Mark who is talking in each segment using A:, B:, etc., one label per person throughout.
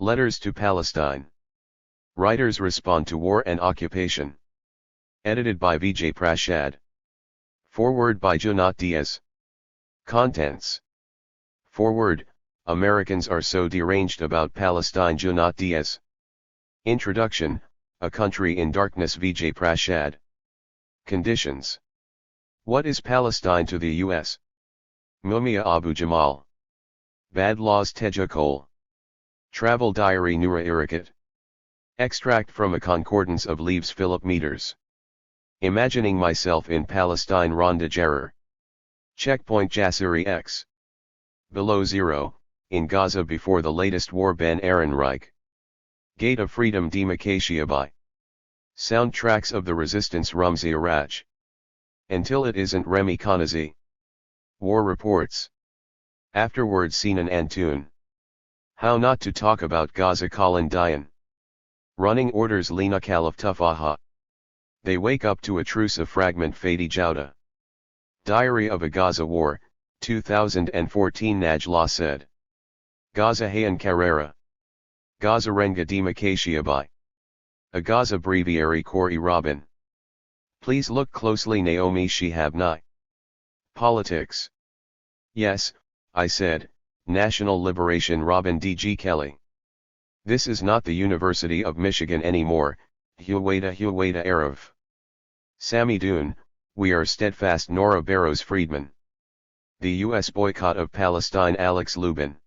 A: Letters to Palestine. Writers respond to war and occupation. Edited by Vijay Prashad. Foreword by Jonat Diaz. Contents. Foreword: Americans are so deranged about Palestine. Jonat Diaz. Introduction: A Country in Darkness. Vijay Prashad. Conditions. What is Palestine to the U.S.? Mumia Abu Jamal. Bad Laws. Teja Cole. Travel Diary. Nura Irakat. Extract from a concordance of leaves. Philip Meters. Imagining myself in Palestine. Rhonda Jarrer. Checkpoint Jassiri X. Below Zero, in Gaza before the latest war. Ben Ehrenreich. Gate of Freedom. Demarcatia by. Soundtracks of the Resistance. Rumzi Arach. Until It Isn't. Remy Kanazi. War Reports. Afterwards. Sinan Antoon. How Not to Talk About Gaza. Colin Dian. Running Orders. Lena Khalif Tufaha. They Wake Up to a Truce. A Fragment. Fadi Jauda. Diary of a Gaza War, 2014. Najla said. Gaza Hayan Carrera. Gaza Renga Demarcatia by. A Gaza Breviary. Corey Robin. Please look closely. Naomi Shihab Nye. Politics. Yes, I said, National Liberation. Robin D.G. Kelly. This is not the University of Michigan anymore. Huwaida Arav. Sami Doon, We Are Steadfast. Nora Barrows Friedman. The U.S. Boycott of Palestine. Alex Lubin.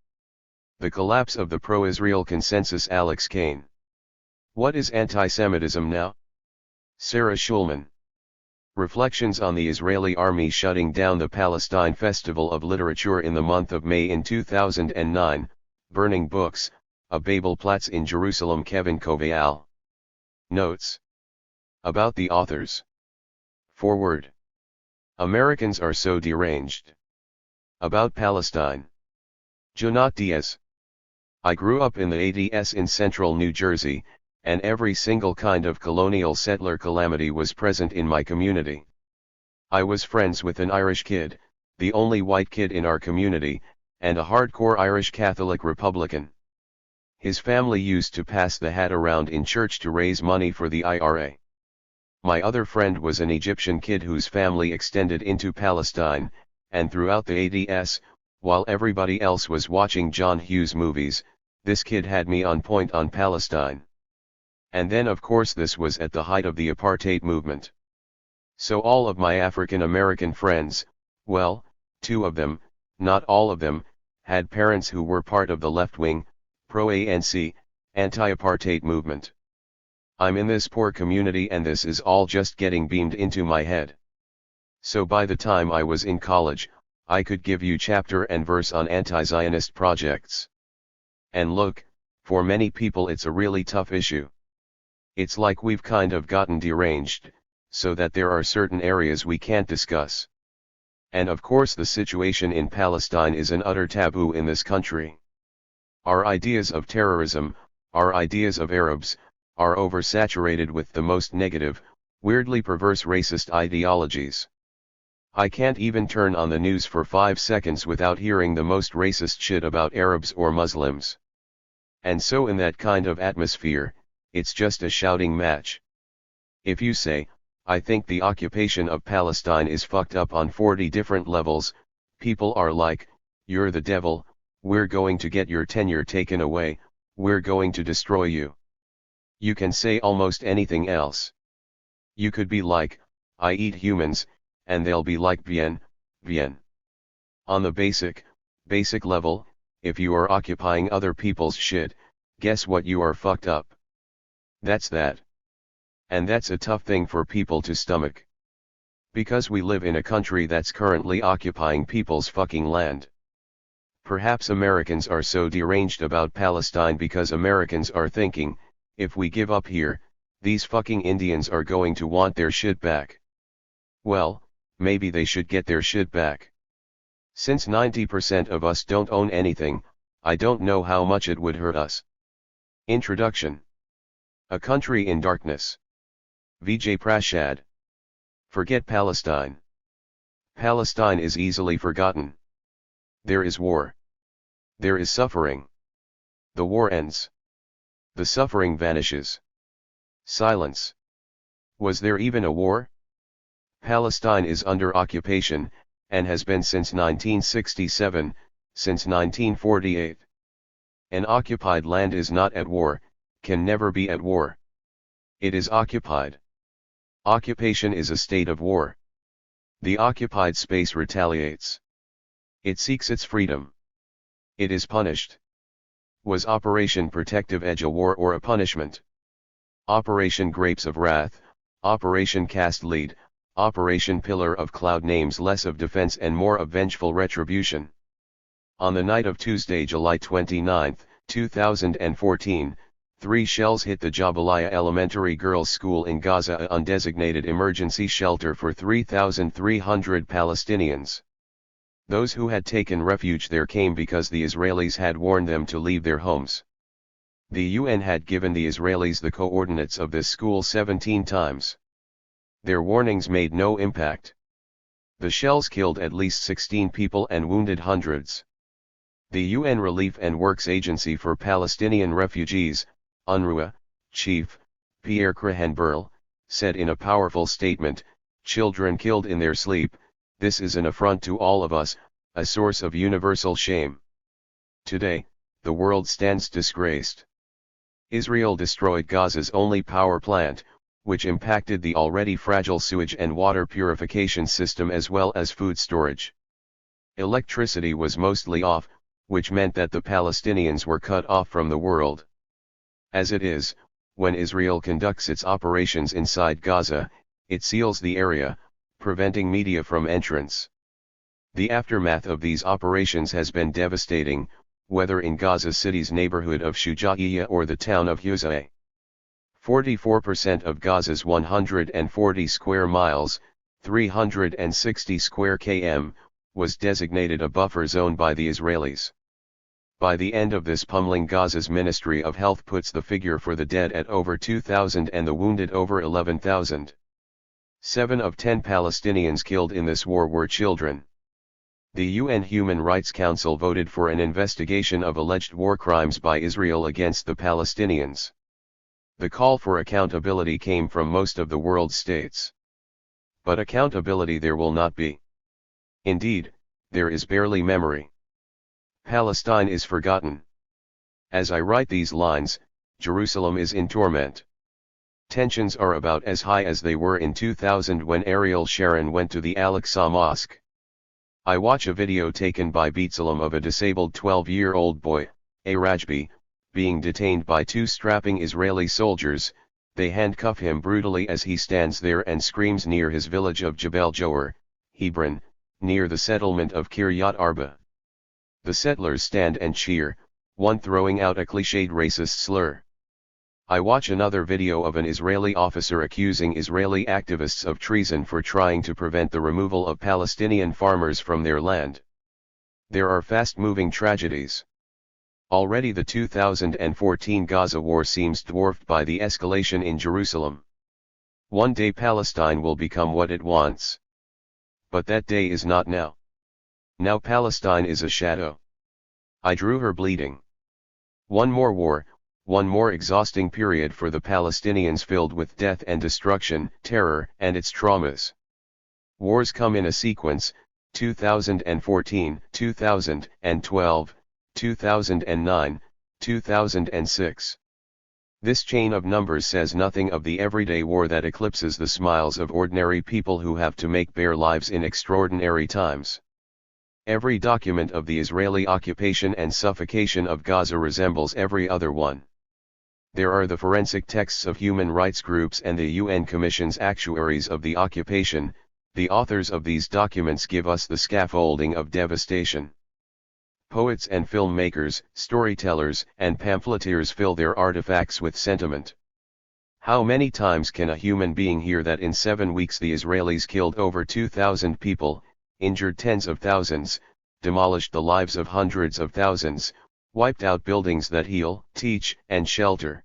A: The Collapse of the Pro-Israel Consensus. Alex Kane. What is anti-Semitism now? Sarah Schulman. Reflections on the Israeli army shutting down the Palestine Festival of Literature in the month of May in 2009, burning books, a Babel Platz in Jerusalem. Kevin Kovial. Notes. About the authors. Foreword. Americans are so deranged. About Palestine. Jonat Diaz. I grew up in the 80s in central New Jersey, and every single kind of colonial settler calamity was present in my community. I was friends with an Irish kid, the only white kid in our community, and a hardcore Irish Catholic Republican. His family used to pass the hat around in church to raise money for the IRA. My other friend was an Egyptian kid whose family extended into Palestine, and throughout the 80s, while everybody else was watching John Hughes movies, this kid had me on point on Palestine. And then of course this was at the height of the apartheid movement. So all of my African American friends, well, 2 of them, not all of them, had parents who were part of the left-wing, pro-ANC, anti-apartheid movement. I'm in this poor community and this is all just getting beamed into my head. So by the time I was in college, I could give you chapter and verse on anti-Zionist projects. And look, for many people it's a really tough issue. It's like we've kind of gotten deranged, so that there are certain areas we can't discuss. And of course the situation in Palestine is an utter taboo in this country. Our ideas of terrorism, our ideas of Arabs, are oversaturated with the most negative, weirdly perverse racist ideologies. I can't even turn on the news for 5 seconds without hearing the most racist shit about Arabs or Muslims. And so in that kind of atmosphere, it's just a shouting match. If you say, I think the occupation of Palestine is fucked up on 40 different levels, people are like, you're the devil, we're going to get your tenure taken away, we're going to destroy you. You can say almost anything else. You could be like, I eat humans, and they'll be like bien, bien. On the basic level, if you are occupying other people's shit, guess what, you are fucked up. That's that. And that's a tough thing for people to stomach. Because we live in a country that's currently occupying people's fucking land. Perhaps Americans are so deranged about Palestine because Americans are thinking, if we give up here, these fucking Indians are going to want their shit back. Well, maybe they should get their shit back. Since 90% of us don't own anything, I don't know how much it would hurt us. Introduction. A Country in Darkness. Vijay Prashad. Forget Palestine. Palestine is easily forgotten. There is war. There is suffering. The war ends. The suffering vanishes. Silence. Was there even a war? Palestine is under occupation, and has been since 1967, since 1948. An occupied land is not at war, can never be at war. It is occupied. Occupation is a state of war. The occupied space retaliates. It seeks its freedom. It is punished. Was Operation Protective Edge a war or a punishment? Operation Grapes of Wrath, Operation Cast Lead, Operation Pillar of Cloud names less of defense and more of vengeful retribution. On the night of Tuesday, July 29, 2014, 3 shells hit the Jabalia Elementary Girls' School in Gaza, an undesignated emergency shelter for 3,300 Palestinians. Those who had taken refuge there came because the Israelis had warned them to leave their homes. The UN had given the Israelis the coordinates of this school 17 times. Their warnings made no impact. The shells killed at least 16 people and wounded hundreds. The UN Relief and Works Agency for Palestinian Refugees, UNRWA, Chief, Pierre Krahenberl, said in a powerful statement, "Children killed in their sleep, this is an affront to all of us, a source of universal shame. Today, the world stands disgraced." Israel destroyed Gaza's only power plant, which impacted the already fragile sewage and water purification system as well as food storage. Electricity was mostly off, which meant that the Palestinians were cut off from the world. As it is, when Israel conducts its operations inside Gaza, it seals the area, preventing media from entrance. The aftermath of these operations has been devastating, whether in Gaza City's neighborhood of Shuja'iyya or the town of Huzay. 44% of Gaza's 140 square miles, 360 square km, was designated a buffer zone by the Israelis. By the end of this pummeling, Gaza's Ministry of Health puts the figure for the dead at over 2,000 and the wounded over 11,000. 7 of 10 Palestinians killed in this war were children. The UN Human Rights Council voted for an investigation of alleged war crimes by Israel against the Palestinians. The call for accountability came from most of the world's states. But accountability there will not be. Indeed, there is barely memory. Palestine is forgotten. As I write these lines, Jerusalem is in torment. Tensions are about as high as they were in 2000 when Ariel Sharon went to the Al-Aqsa Mosque. I watch a video taken by B'Tselem of a disabled 12-year-old boy, a Rajbi, being detained by 2 strapping Israeli soldiers. They handcuff him brutally as he stands there and screams near his village of Jebel Joar, Hebron, near the settlement of Kiryat Arba. The settlers stand and cheer, one throwing out a cliched racist slur. I watch another video of an Israeli officer accusing Israeli activists of treason for trying to prevent the removal of Palestinian farmers from their land. There are fast-moving tragedies. Already the 2014 Gaza war seems dwarfed by the escalation in Jerusalem. One day Palestine will become what it wants. But that day is not now. Now Palestine is a shadow. I drew her bleeding. One more war, one more exhausting period for the Palestinians filled with death and destruction, terror and its traumas. Wars come in a sequence, 2014, 2012, 2009, 2006. This chain of numbers says nothing of the everyday war that eclipses the smiles of ordinary people who have to make bare lives in extraordinary times. Every document of the Israeli occupation and suffocation of Gaza resembles every other one. There are the forensic texts of human rights groups and the UN Commission's actuaries of the occupation. The authors of these documents give us the scaffolding of devastation. Poets and filmmakers, storytellers and pamphleteers fill their artifacts with sentiment. How many times can a human being hear that in 7 weeks the Israelis killed over 2,000 people, injured tens of thousands, demolished the lives of hundreds of thousands, wiped out buildings that heal, teach and shelter?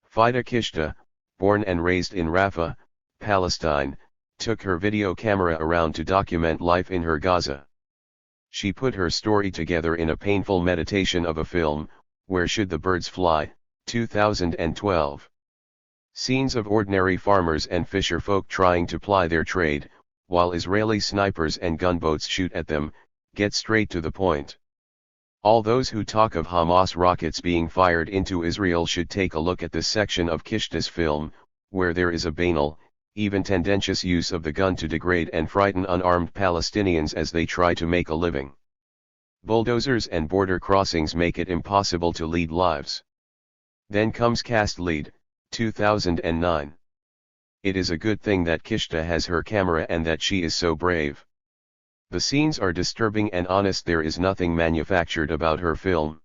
A: Fida Kishta, born and raised in Rafah, Palestine, took her video camera around to document life in her Gaza. She put her story together in a painful meditation of a film, Where Should the Birds Fly, 2012. Scenes of ordinary farmers and fisherfolk trying to ply their trade, while Israeli snipers and gunboats shoot at them, get straight to the point. All those who talk of Hamas rockets being fired into Israel should take a look at this section of Kishta's film, where there is a banal, even tendentious use of the gun to degrade and frighten unarmed Palestinians as they try to make a living. Bulldozers and border crossings make it impossible to lead lives. Then comes Cast Lead, 2009. It is a good thing that Kishta has her camera and that she is so brave. The scenes are disturbing and honest. There is nothing manufactured about her film.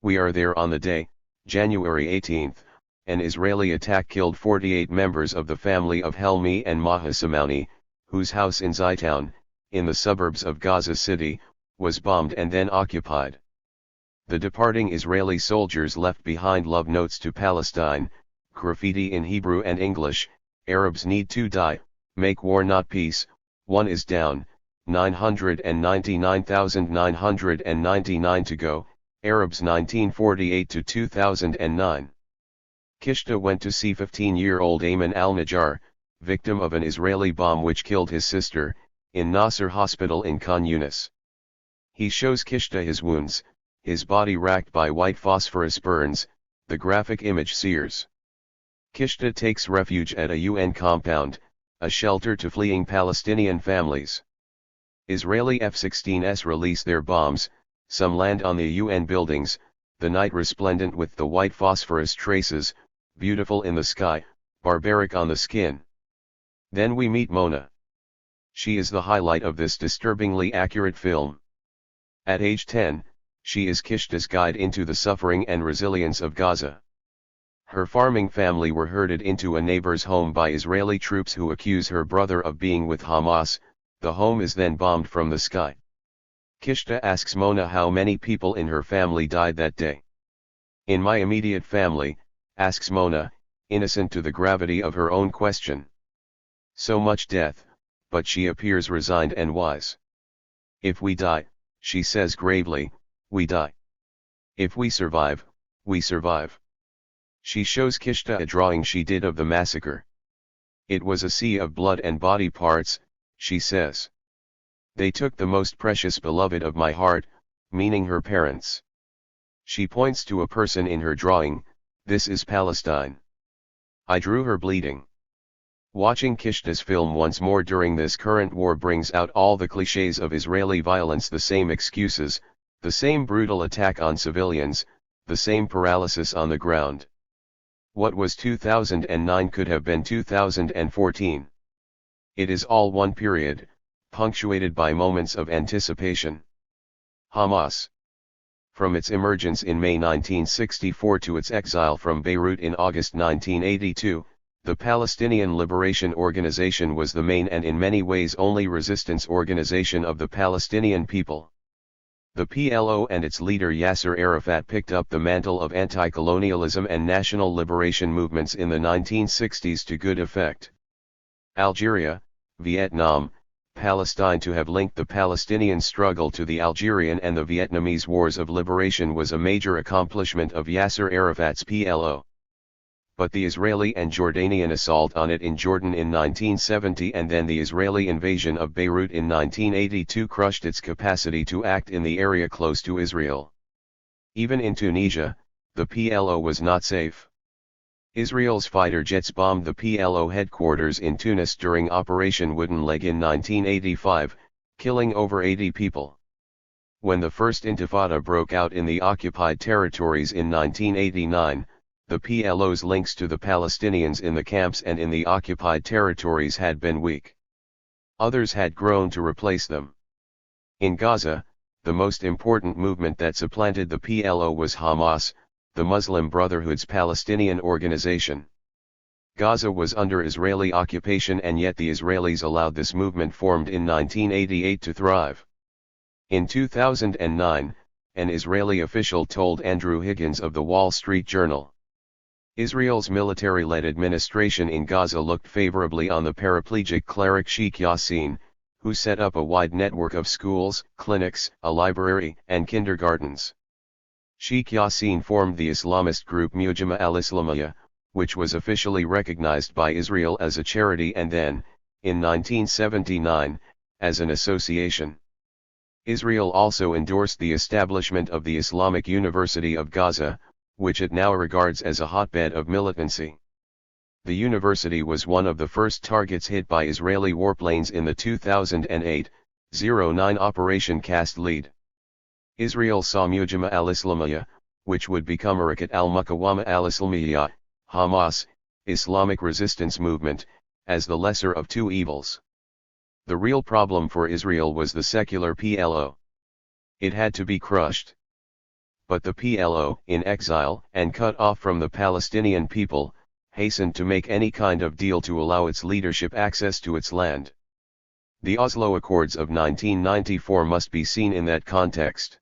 A: We are there on the day, January 18th, an Israeli attack killed 48 members of the family of Helmi and Maha Samauni, whose house in Zaytown, in the suburbs of Gaza City, was bombed and then occupied. The departing Israeli soldiers left behind love notes to Palestine, graffiti in Hebrew and English, Arabs need to die, make war not peace, one is down, 999,999 to go, Arabs 1948 to 2009. Kishta went to see 15-year-old Ayman al-Najjar, victim of an Israeli bomb which killed his sister, in Nasser Hospital in Khan Yunis. He shows Kishta his wounds, his body racked by white phosphorus burns, the graphic image sears. Kishta takes refuge at a UN compound, a shelter to fleeing Palestinian families. Israeli F-16s release their bombs, some land on the UN buildings, the night resplendent with the white phosphorus traces, beautiful in the sky, barbaric on the skin. Then we meet Mona. She is the highlight of this disturbingly accurate film. At age 10, she is Kishta's guide into the suffering and resilience of Gaza. Her farming family were herded into a neighbor's home by Israeli troops who accuse her brother of being with Hamas. The home is then bombed from the sky. Kishta asks Mona how many people in her family died that day. In my immediate family, asks Mona, innocent to the gravity of her own question. So much death, but she appears resigned and wise. If we die, she says gravely, we die. If we survive, we survive. She shows Kishta a drawing she did of the massacre. It was a sea of blood and body parts, she says. They took the most precious beloved of my heart, meaning her parents. She points to a person in her drawing, this is Palestine. I drew her bleeding. Watching Kishta's film once more during this current war brings out all the clichés of Israeli violence, the same excuses, the same brutal attack on civilians, the same paralysis on the ground. What was 2009 could have been 2014. It is all one period, punctuated by moments of anticipation. Hamas. From its emergence in May 1964 to its exile from Beirut in August 1982, the Palestinian Liberation Organization was the main and in many ways only resistance organization of the Palestinian people. The PLO and its leader Yasser Arafat picked up the mantle of anti-colonialism and national liberation movements in the 1960s to good effect. Algeria, Vietnam, Palestine. To have linked the Palestinian struggle to the Algerian and the Vietnamese wars of liberation was a major accomplishment of Yasser Arafat's PLO. But the Israeli and Jordanian assault on it in Jordan in 1970 and then the Israeli invasion of Beirut in 1982 crushed its capacity to act in the area close to Israel. Even in Tunisia, the PLO was not safe. Israel's fighter jets bombed the PLO headquarters in Tunis during Operation Wooden Leg in 1985, killing over 80 people. When the First Intifada broke out in the occupied territories in 1989, the PLO's links to the Palestinians in the camps and in the occupied territories had been weak. Others had grown to replace them. In Gaza, the most important movement that supplanted the PLO was Hamas, the Muslim Brotherhood's Palestinian organization. Gaza was under Israeli occupation and yet the Israelis allowed this movement formed in 1988 to thrive. In 2009, an Israeli official told Andrew Higgins of the Wall Street Journal, Israel's military-led administration in Gaza looked favorably on the paraplegic cleric Sheikh Yassin, who set up a wide network of schools, clinics, a library, and kindergartens. Sheikh Yassin formed the Islamist group Mujama al-Islamiyya, which was officially recognized by Israel as a charity and then, in 1979, as an association. Israel also endorsed the establishment of the Islamic University of Gaza, which it now regards as a hotbed of militancy. The university was one of the first targets hit by Israeli warplanes in the 2008-09 Operation Cast Lead. Israel saw Mujama al-Islamiyya, which would become Harakat al-Muqawama al-Islamiyya, Hamas, Islamic Resistance Movement, as the lesser of two evils. The real problem for Israel was the secular PLO. It had to be crushed. But the PLO, in exile and cut off from the Palestinian people, hastened to make any kind of deal to allow its leadership access to its land. The Oslo Accords of 1994 must be seen in that context.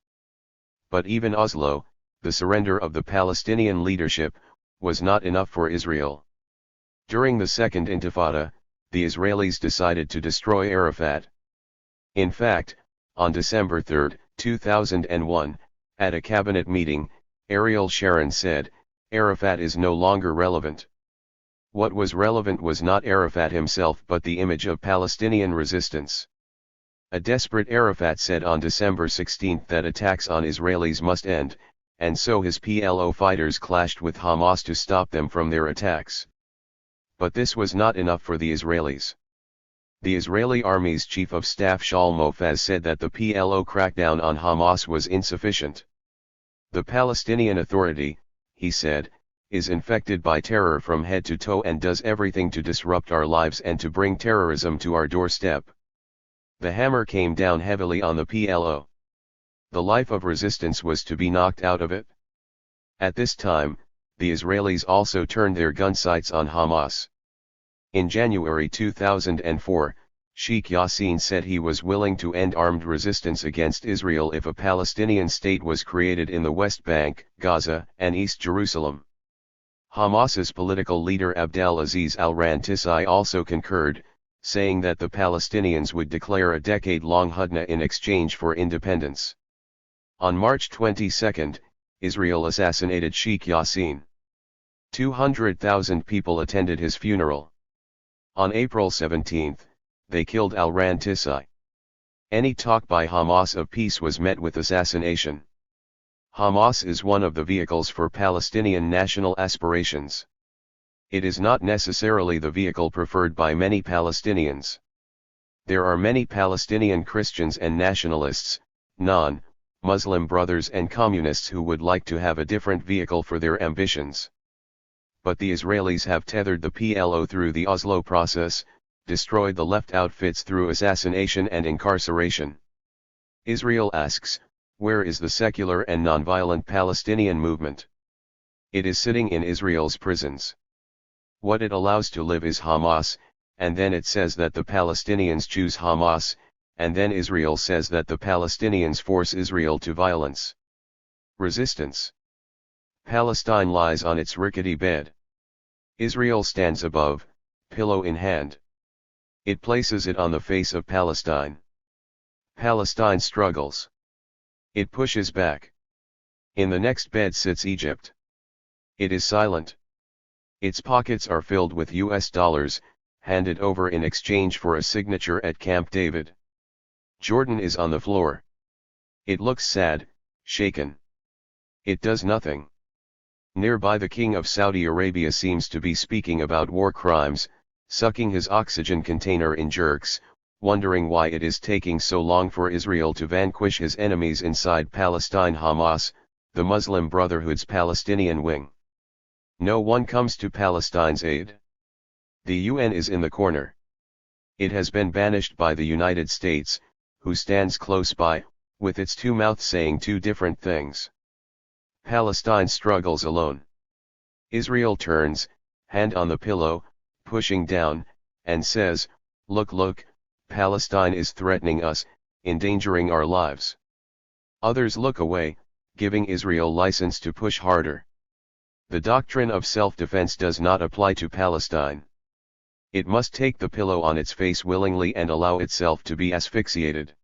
A: But even Oslo, the surrender of the Palestinian leadership, was not enough for Israel. During the Second Intifada, the Israelis decided to destroy Arafat. In fact, on December 3, 2001, at a cabinet meeting, Ariel Sharon said, "Arafat is no longer relevant." What was relevant was not Arafat himself but the image of Palestinian resistance. A desperate Arafat said on December 16 that attacks on Israelis must end, and so his PLO fighters clashed with Hamas to stop them from their attacks. But this was not enough for the Israelis. The Israeli Army's Chief of Staff Shaul Mofaz said that the PLO crackdown on Hamas was insufficient. The Palestinian Authority, he said, is infected by terror from head to toe and does everything to disrupt our lives and to bring terrorism to our doorstep. The hammer came down heavily on the PLO. The life of resistance was to be knocked out of it. At this time, the Israelis also turned their gun sights on Hamas. In January 2004, Sheikh Yassin said he was willing to end armed resistance against Israel if a Palestinian state was created in the West Bank, Gaza, and East Jerusalem. Hamas's political leader Abdelaziz al-Rantisai also concurred, saying that the Palestinians would declare a decade-long Hudna in exchange for independence. On March 22, Israel assassinated Sheikh Yassin. 200,000 people attended his funeral. On April 17, they killed al-Rantisai. Any talk by Hamas of peace was met with assassination. Hamas is one of the vehicles for Palestinian national aspirations. It is not necessarily the vehicle preferred by many Palestinians. There are many Palestinian Christians and nationalists, non-Muslim brothers and communists who would like to have a different vehicle for their ambitions. But the Israelis have tethered the PLO through the Oslo process, destroyed the left outfits through assassination and incarceration. Israel asks, where is the secular and nonviolent Palestinian movement? It is sitting in Israel's prisons. What it allows to live is Hamas, and then it says that the Palestinians choose Hamas, and then Israel says that the Palestinians force Israel to violence. Resistance. Palestine lies on its rickety bed. Israel stands above, pillow in hand. It places it on the face of Palestine. Palestine struggles. It pushes back. In the next bed sits Egypt. It is silent. Its pockets are filled with US dollars, handed over in exchange for a signature at Camp David. Jordan is on the floor. It looks sad, shaken. It does nothing. Nearby the king of Saudi Arabia seems to be speaking about war crimes, sucking his oxygen container in jerks, wondering why it is taking so long for Israel to vanquish his enemies inside Palestine. Hamas, the Muslim Brotherhood's Palestinian wing. No one comes to Palestine's aid. The UN is in the corner. It has been banished by the United States, who stands close by, with its two mouths saying two different things. Palestine struggles alone. Israel turns, hand on the pillow, pushing down, and says, look, Palestine is threatening us, endangering our lives. Others look away, giving Israel license to push harder. The doctrine of self-defense does not apply to Palestine. It must take the pillow on its face willingly and allow itself to be asphyxiated.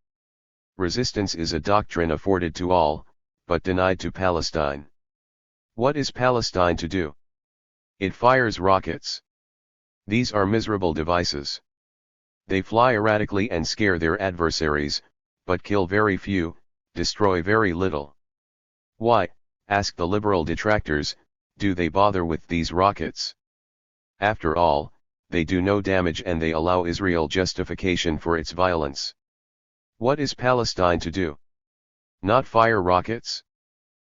A: Resistance is a doctrine afforded to all, but denied to Palestine. What is Palestine to do? It fires rockets. These are miserable devices. They fly erratically and scare their adversaries, but kill very few, destroy very little. Why, ask the liberal detractors, do they bother with these rockets? After all, they do no damage and they allow Israel justification for its violence. What is Palestine to do? Not fire rockets?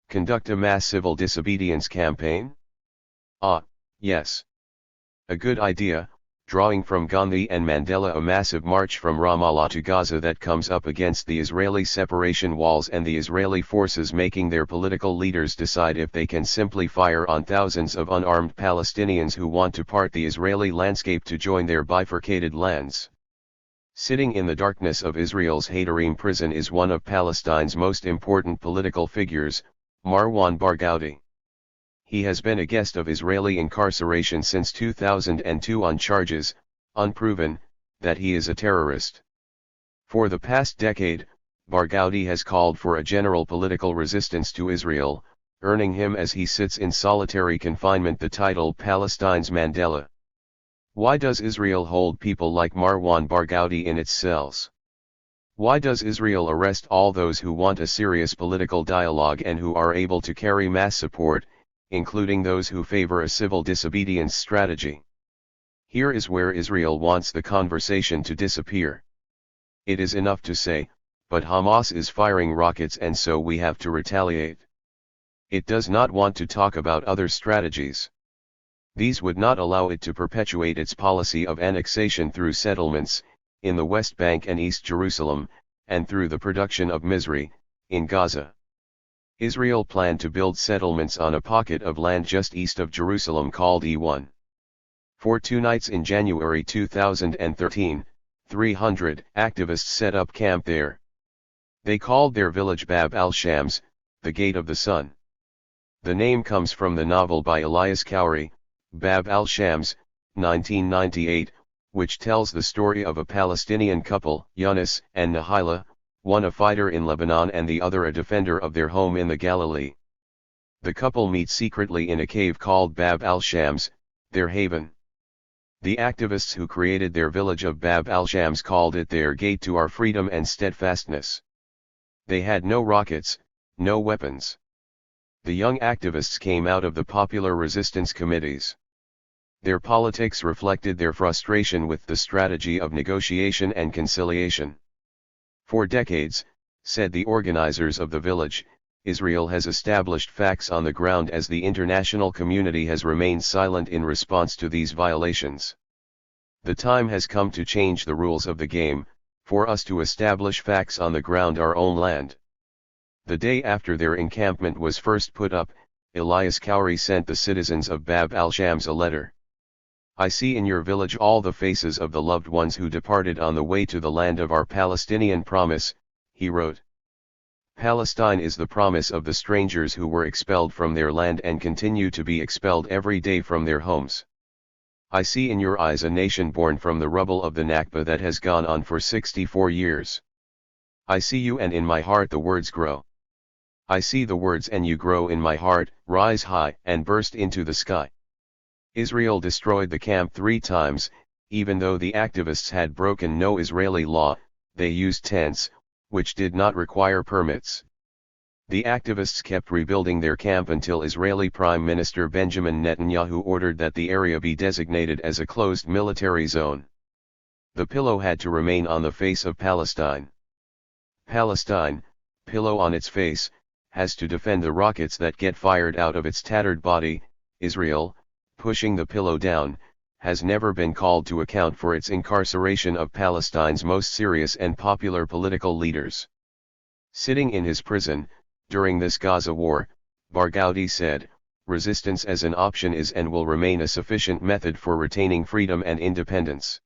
A: Conduct a mass civil disobedience campaign? Ah, yes. A good idea, drawing from Gandhi and Mandela, a massive march from Ramallah to Gaza that comes up against the Israeli separation walls and the Israeli forces, making their political leaders decide if they can simply fire on thousands of unarmed Palestinians who want to part the Israeli landscape to join their bifurcated lands. Sitting in the darkness of Israel's Haderim prison is one of Palestine's most important political figures, Marwan Barghouti. He has been a guest of Israeli incarceration since 2002 on charges, unproven, that he is a terrorist. For the past decade, Barghouti has called for a general political resistance to Israel, earning him as he sits in solitary confinement the title Palestine's Mandela. Why does Israel hold people like Marwan Barghouti in its cells? Why does Israel arrest all those who want a serious political dialogue and who are able to carry mass support, including those who favor a civil disobedience strategy? Here is where Israel wants the conversation to disappear. It is enough to say, but Hamas is firing rockets and so we have to retaliate. It does not want to talk about other strategies. These would not allow it to perpetuate its policy of annexation through settlements, in the West Bank and East Jerusalem, and through the production of misery, in Gaza. Israel planned to build settlements on a pocket of land just east of Jerusalem called E1. For 2 nights in January 2013, 300 activists set up camp there. They called their village Bab al-Shams, the Gate of the Sun. The name comes from the novel by Elias Khoury, Bab al-Shams, 1998, which tells the story of a Palestinian couple, Yunus and Nahila, one a fighter in Lebanon and the other a defender of their home in the Galilee. The couple meet secretly in a cave called Bab al-Shams, their haven. The activists who created their village of Bab al-Shams called it their gate to our freedom and steadfastness. They had no rockets, no weapons. The young activists came out of the popular resistance committees. Their politics reflected their frustration with the strategy of negotiation and conciliation. For decades, said the organizers of the village, Israel has established facts on the ground as the international community has remained silent in response to these violations. The time has come to change the rules of the game, for us to establish facts on the ground, our own land. The day after their encampment was first put up, Elias Khoury sent the citizens of Bab al-Shams a letter. I see in your village all the faces of the loved ones who departed on the way to the land of our Palestinian promise, he wrote. Palestine is the promise of the strangers who were expelled from their land and continue to be expelled every day from their homes. I see in your eyes a nation born from the rubble of the Nakba that has gone on for 64 years. I see you and in my heart the words grow. I see the words and you grow in my heart, rise high and burst into the sky. Israel destroyed the camp 3 times, even though the activists had broken no Israeli law, they used tents, which did not require permits. The activists kept rebuilding their camp until Israeli Prime Minister Benjamin Netanyahu ordered that the area be designated as a closed military zone. The pillow had to remain on the face of Palestine. Palestine, pillow on its face, has to defend the rockets that get fired out of its tattered body. Israel, pushing the pillow down, has never been called to account for its incarceration of Palestine's most serious and popular political leaders. Sitting in his prison, during this Gaza war, Barghouti said, resistance as an option is and will remain a sufficient method for retaining freedom and independence.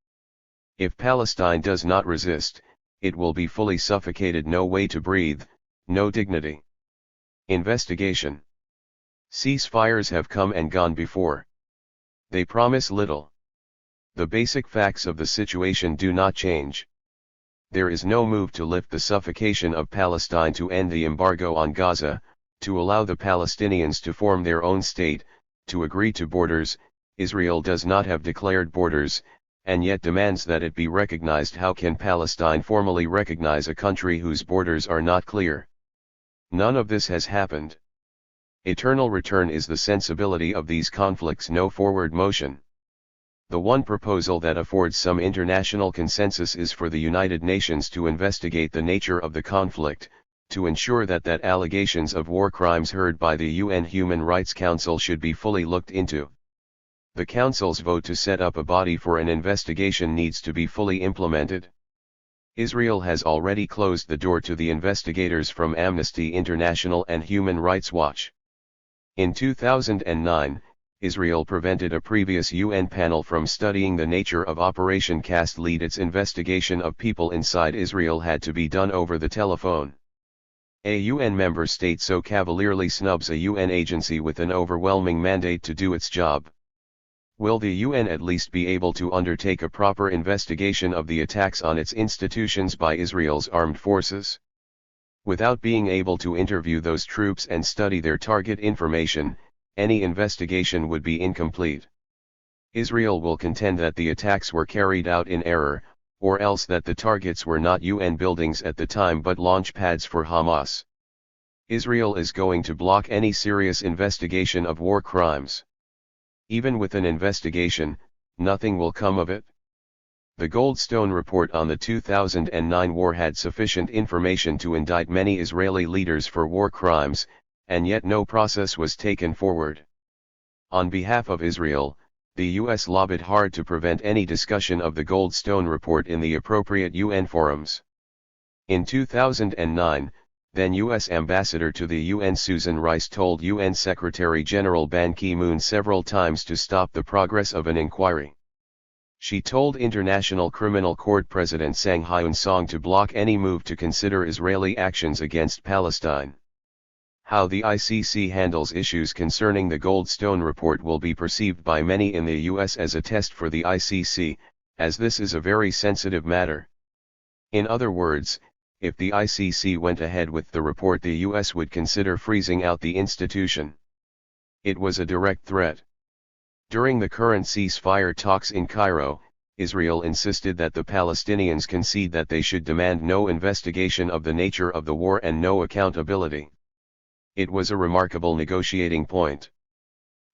A: If Palestine does not resist, it will be fully suffocated, no way to breathe, no dignity. Investigation. Ceasefires have come and gone before. They promise little. The basic facts of the situation do not change. there is no move to lift the suffocation of Palestine, to end the embargo on Gaza, to allow the Palestinians to form their own state, to agree to borders. Israel does not have declared borders, and yet demands that it be recognized. How can Palestine formally recognize a country whose borders are not clear? None of this has happened. Eternal return is the sensibility of these conflicts, no forward motion. The one proposal that affords some international consensus is for the United Nations to investigate the nature of the conflict, to ensure that allegations of war crimes heard by the UN Human Rights Council should be fully looked into. The Council's vote to set up a body for an investigation needs to be fully implemented. Israel has already closed the door to the investigators from Amnesty International and Human Rights Watch. In 2009, Israel prevented a previous UN panel from studying the nature of Operation Cast Lead. Its investigation of people inside Israel had to be done over the telephone. A UN member state so cavalierly snubs a UN agency with an overwhelming mandate to do its job. Will the UN at least be able to undertake a proper investigation of the attacks on its institutions by Israel's armed forces? Without being able to interview those troops and study their target information, any investigation would be incomplete. Israel will contend that the attacks were carried out in error, or else that the targets were not UN buildings at the time but launch pads for Hamas. Israel is going to block any serious investigation of war crimes. Even with an investigation, nothing will come of it. The Goldstone report on the 2009 war had sufficient information to indict many Israeli leaders for war crimes, and yet no process was taken forward. On behalf of Israel, the US lobbied hard to prevent any discussion of the Goldstone report in the appropriate UN forums. In 2009, then US Ambassador to the UN Susan Rice told UN Secretary-General Ban Ki-moon several times to stop the progress of an inquiry. She told International Criminal Court President Sang Hyun-song to block any move to consider Israeli actions against Palestine. How the ICC handles issues concerning the Goldstone report will be perceived by many in the US as a test for the ICC, as this is a very sensitive matter. In other words, if the ICC went ahead with the report, the US would consider freezing out the institution. It was a direct threat. During the current ceasefire talks in Cairo, Israel insisted that the Palestinians concede that they should demand no investigation of the nature of the war and no accountability. It was a remarkable negotiating point.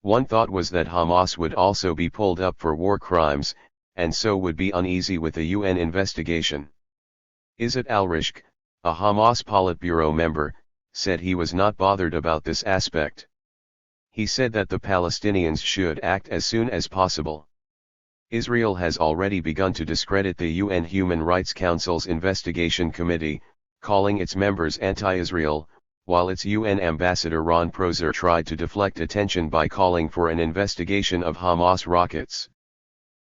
A: One thought was that Hamas would also be pulled up for war crimes, and so would be uneasy with a UN investigation. Izzat al-Rishq, a Hamas Politburo member, said he was not bothered about this aspect. He said that the Palestinians should act as soon as possible. Israel has already begun to discredit the UN Human Rights Council's investigation committee, calling its members anti-Israel, while its UN ambassador Ron Prosor tried to deflect attention by calling for an investigation of Hamas rockets.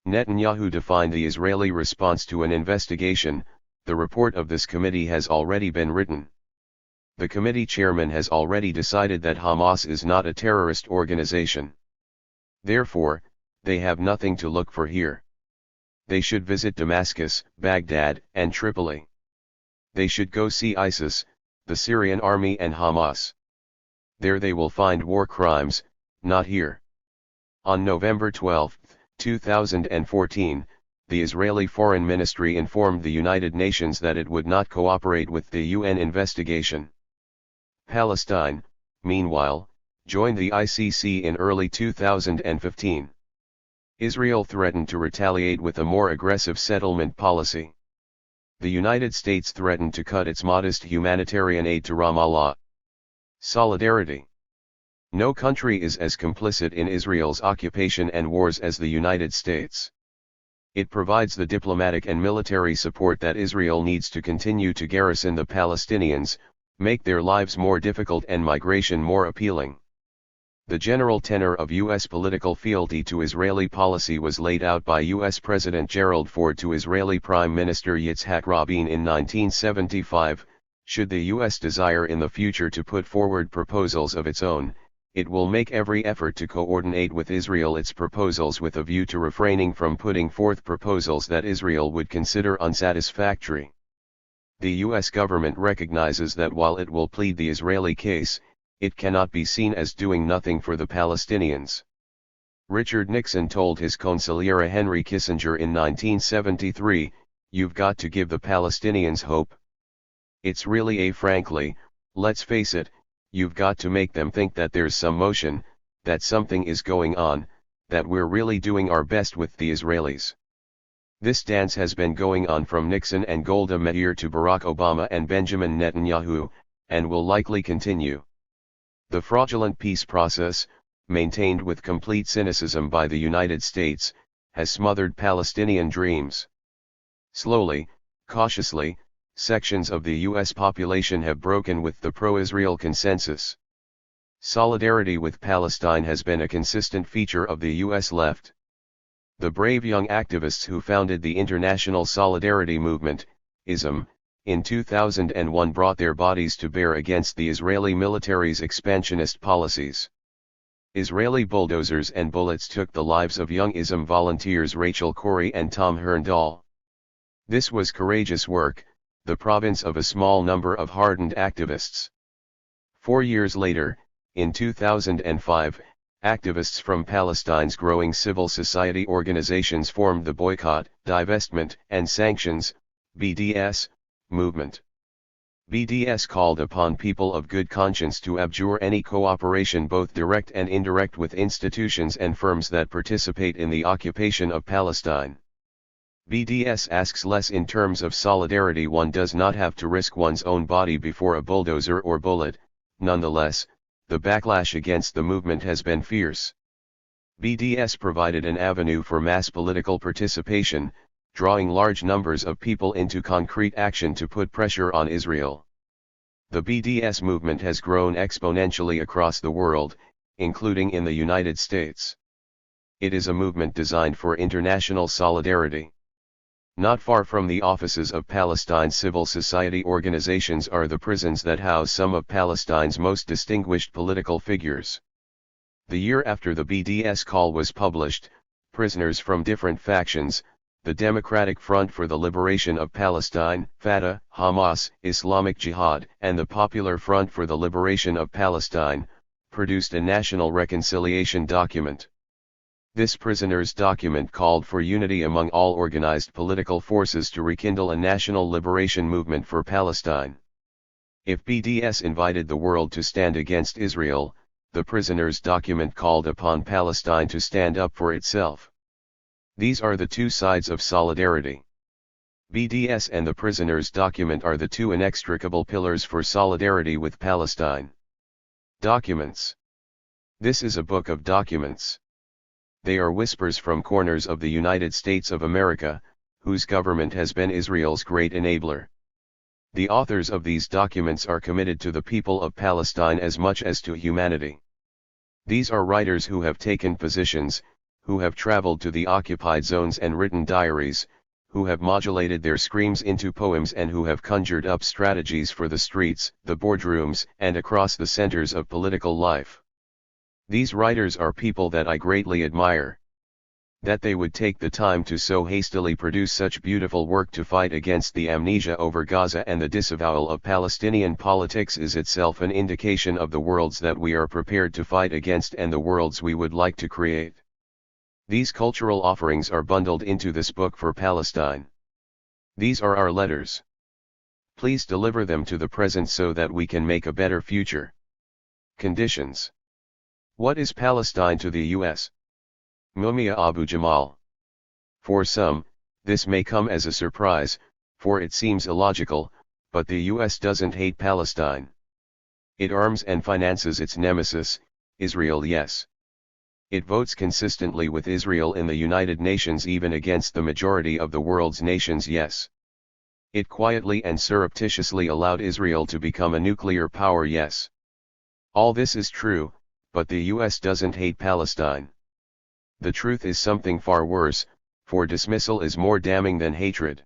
A: Netanyahu defined the Israeli response to an investigation. The report of this committee has already been written. The committee chairman has already decided that Hamas is not a terrorist organization. Therefore, they have nothing to look for here. They should visit Damascus, Baghdad, and Tripoli. They should go see ISIS, the Syrian army, and Hamas. There they will find war crimes, not here. On November 12, 2014, the Israeli Foreign Ministry informed the United Nations that it would not cooperate with the UN investigation. Palestine, meanwhile, joined the ICC in early 2015. Israel threatened to retaliate with a more aggressive settlement policy. The United States threatened to cut its modest humanitarian aid to Ramallah. Solidarity. No country is as complicit in Israel's occupation and wars as the United States. It provides the diplomatic and military support that Israel needs to continue to garrison the Palestinians, make their lives more difficult and migration more appealing. The general tenor of U.S. political fealty to Israeli policy was laid out by U.S. President Gerald Ford to Israeli Prime Minister Yitzhak Rabin in 1975. Should the U.S. desire in the future to put forward proposals of its own, it will make every effort to coordinate with Israel its proposals with a view to refraining from putting forth proposals that Israel would consider unsatisfactory. the US government recognizes that while it will plead the Israeli case, it cannot be seen as doing nothing for the Palestinians. Richard Nixon told his consigliere Henry Kissinger in 1973, "You've got to give the Palestinians hope. It's really frankly, let's face it, you've got to make them think that there's some motion, that something is going on, that we're really doing our best with the Israelis." This dance has been going on from Nixon and Golda Meir to Barack Obama and Benjamin Netanyahu, and will likely continue. The fraudulent peace process, maintained with complete cynicism by the United States, has smothered Palestinian dreams. Slowly, cautiously, sections of the US population have broken with the pro-Israel consensus. Solidarity with Palestine has been a consistent feature of the US left. The brave young activists who founded the International Solidarity Movement, ISM, in 2001 brought their bodies to bear against the Israeli military's expansionist policies. Israeli bulldozers and bullets took the lives of young ISM volunteers Rachel Corrie and Tom Herndal. This was courageous work, the province of a small number of hardened activists. 4 years later, in 2005, activists from Palestine's growing civil society organizations formed the Boycott, Divestment, and Sanctions, BDS, movement. BDS called upon people of good conscience to abjure any cooperation, both direct and indirect, with institutions and firms that participate in the occupation of Palestine. BDS asks less in terms of solidarity. One does not have to risk one's own body before a bulldozer or bullet. Nonetheless, the backlash against the movement has been fierce. BDS provided an avenue for mass political participation, drawing large numbers of people into concrete action to put pressure on Israel. The BDS movement has grown exponentially across the world, including in the United States. It is a movement designed for international solidarity. Not far from the offices of Palestine's civil society organizations are the prisons that house some of Palestine's most distinguished political figures. The year after the BDS call was published, prisoners from different factions, the Democratic Front for the Liberation of Palestine, Fatah, Hamas, Islamic Jihad, and the Popular Front for the Liberation of Palestine, produced a national reconciliation document. This prisoners' document called for unity among all organized political forces to rekindle a national liberation movement for Palestine. If BDS invited the world to stand against Israel, the prisoners' document called upon Palestine to stand up for itself. These are the two sides of solidarity. BDS and the prisoners' document are the two inextricable pillars for solidarity with Palestine. Documents. This is a book of documents. They are whispers from corners of the United States of America, whose government has been Israel's great enabler. The authors of these documents are committed to the people of Palestine as much as to humanity. These are writers who have taken positions, who have traveled to the occupied zones and written diaries, who have modulated their screams into poems, and who have conjured up strategies for the streets, the boardrooms, and across the centers of political life. These writers are people that I greatly admire. That they would take the time to so hastily produce such beautiful work to fight against the amnesia over Gaza and the disavowal of Palestinian politics is itself an indication of the worlds that we are prepared to fight against and the worlds we would like to create. These cultural offerings are bundled into this book for Palestine. These are our letters. Please deliver them to the present so that we can make a better future. Conditions. What is Palestine to the U.S.? Mumia Abu Jamal. For some, this may come as a surprise, for it seems illogical, but the U.S. doesn't hate Palestine. It arms and finances its nemesis, Israel, yes. It votes consistently with Israel in the United Nations, even against the majority of the world's nations, yes. It quietly and surreptitiously allowed Israel to become a nuclear power, yes. All this is true, but the US doesn't hate Palestine. The truth is something far worse, for dismissal is more damning than hatred.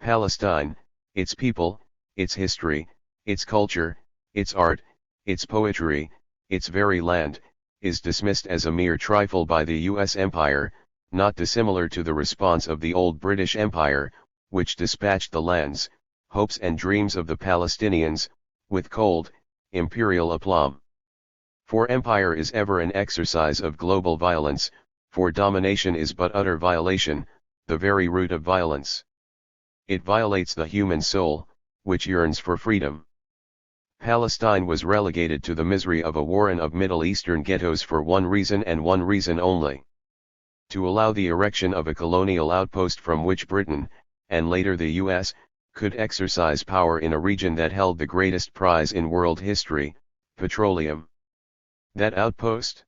A: Palestine, its people, its history, its culture, its art, its poetry, its very land, is dismissed as a mere trifle by the US empire, not dissimilar to the response of the old British Empire, which dispatched the lands, hopes and dreams of the Palestinians, with cold, imperial aplomb. For empire is ever an exercise of global violence, for domination is but utter violation, the very root of violence. It violates the human soul, which yearns for freedom. Palestine was relegated to the misery of a warren of Middle Eastern ghettos for one reason and one reason only: to allow the erection of a colonial outpost from which Britain, and later the US, could exercise power in a region that held the greatest prize in world history, petroleum. That outpost?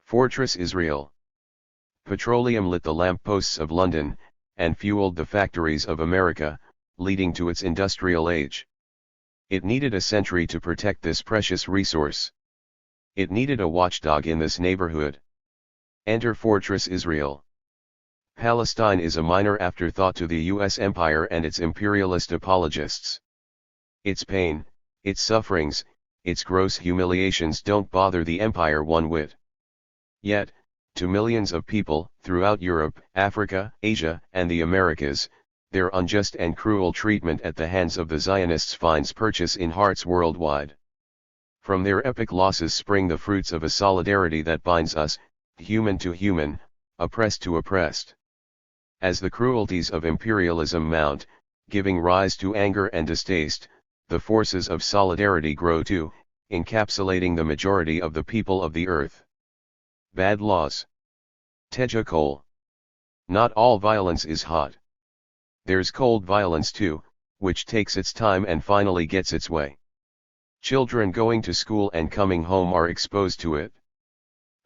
A: Fortress Israel. Petroleum lit the lampposts of London, and fueled the factories of America, leading to its industrial age. It needed a sentry to protect this precious resource. It needed a watchdog in this neighborhood. Enter Fortress Israel. Palestine is a minor afterthought to the US empire and its imperialist apologists. Its pain, its sufferings, its gross humiliations don't bother the empire one whit. Yet, to millions of people, throughout Europe, Africa, Asia, and the Americas, their unjust and cruel treatment at the hands of the Zionists finds purchase in hearts worldwide. From their epic losses spring the fruits of a solidarity that binds us, human to human, oppressed to oppressed. As the cruelties of imperialism mount, giving rise to anger and distaste, the forces of solidarity grow too, encapsulating the majority of the people of the earth. Bad laws. Teja Cole. Not all violence is hot. There's cold violence too, which takes its time and finally gets its way. Children going to school and coming home are exposed to it.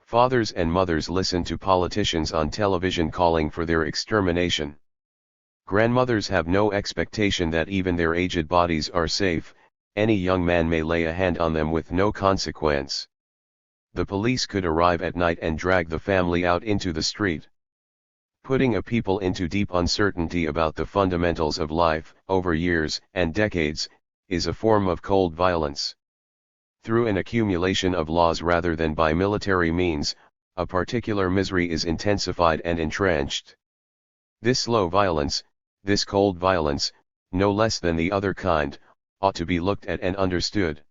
A: Fathers and mothers listen to politicians on television calling for their extermination. Grandmothers have no expectation that even their aged bodies are safe, any young man may lay a hand on them with no consequence. The police could arrive at night and drag the family out into the street. Putting a people into deep uncertainty about the fundamentals of life, over years and decades, is a form of cold violence. Through an accumulation of laws rather than by military means, a particular misery is intensified and entrenched. This slow violence, this cold violence, no less than the other kind, ought to be looked at and understood.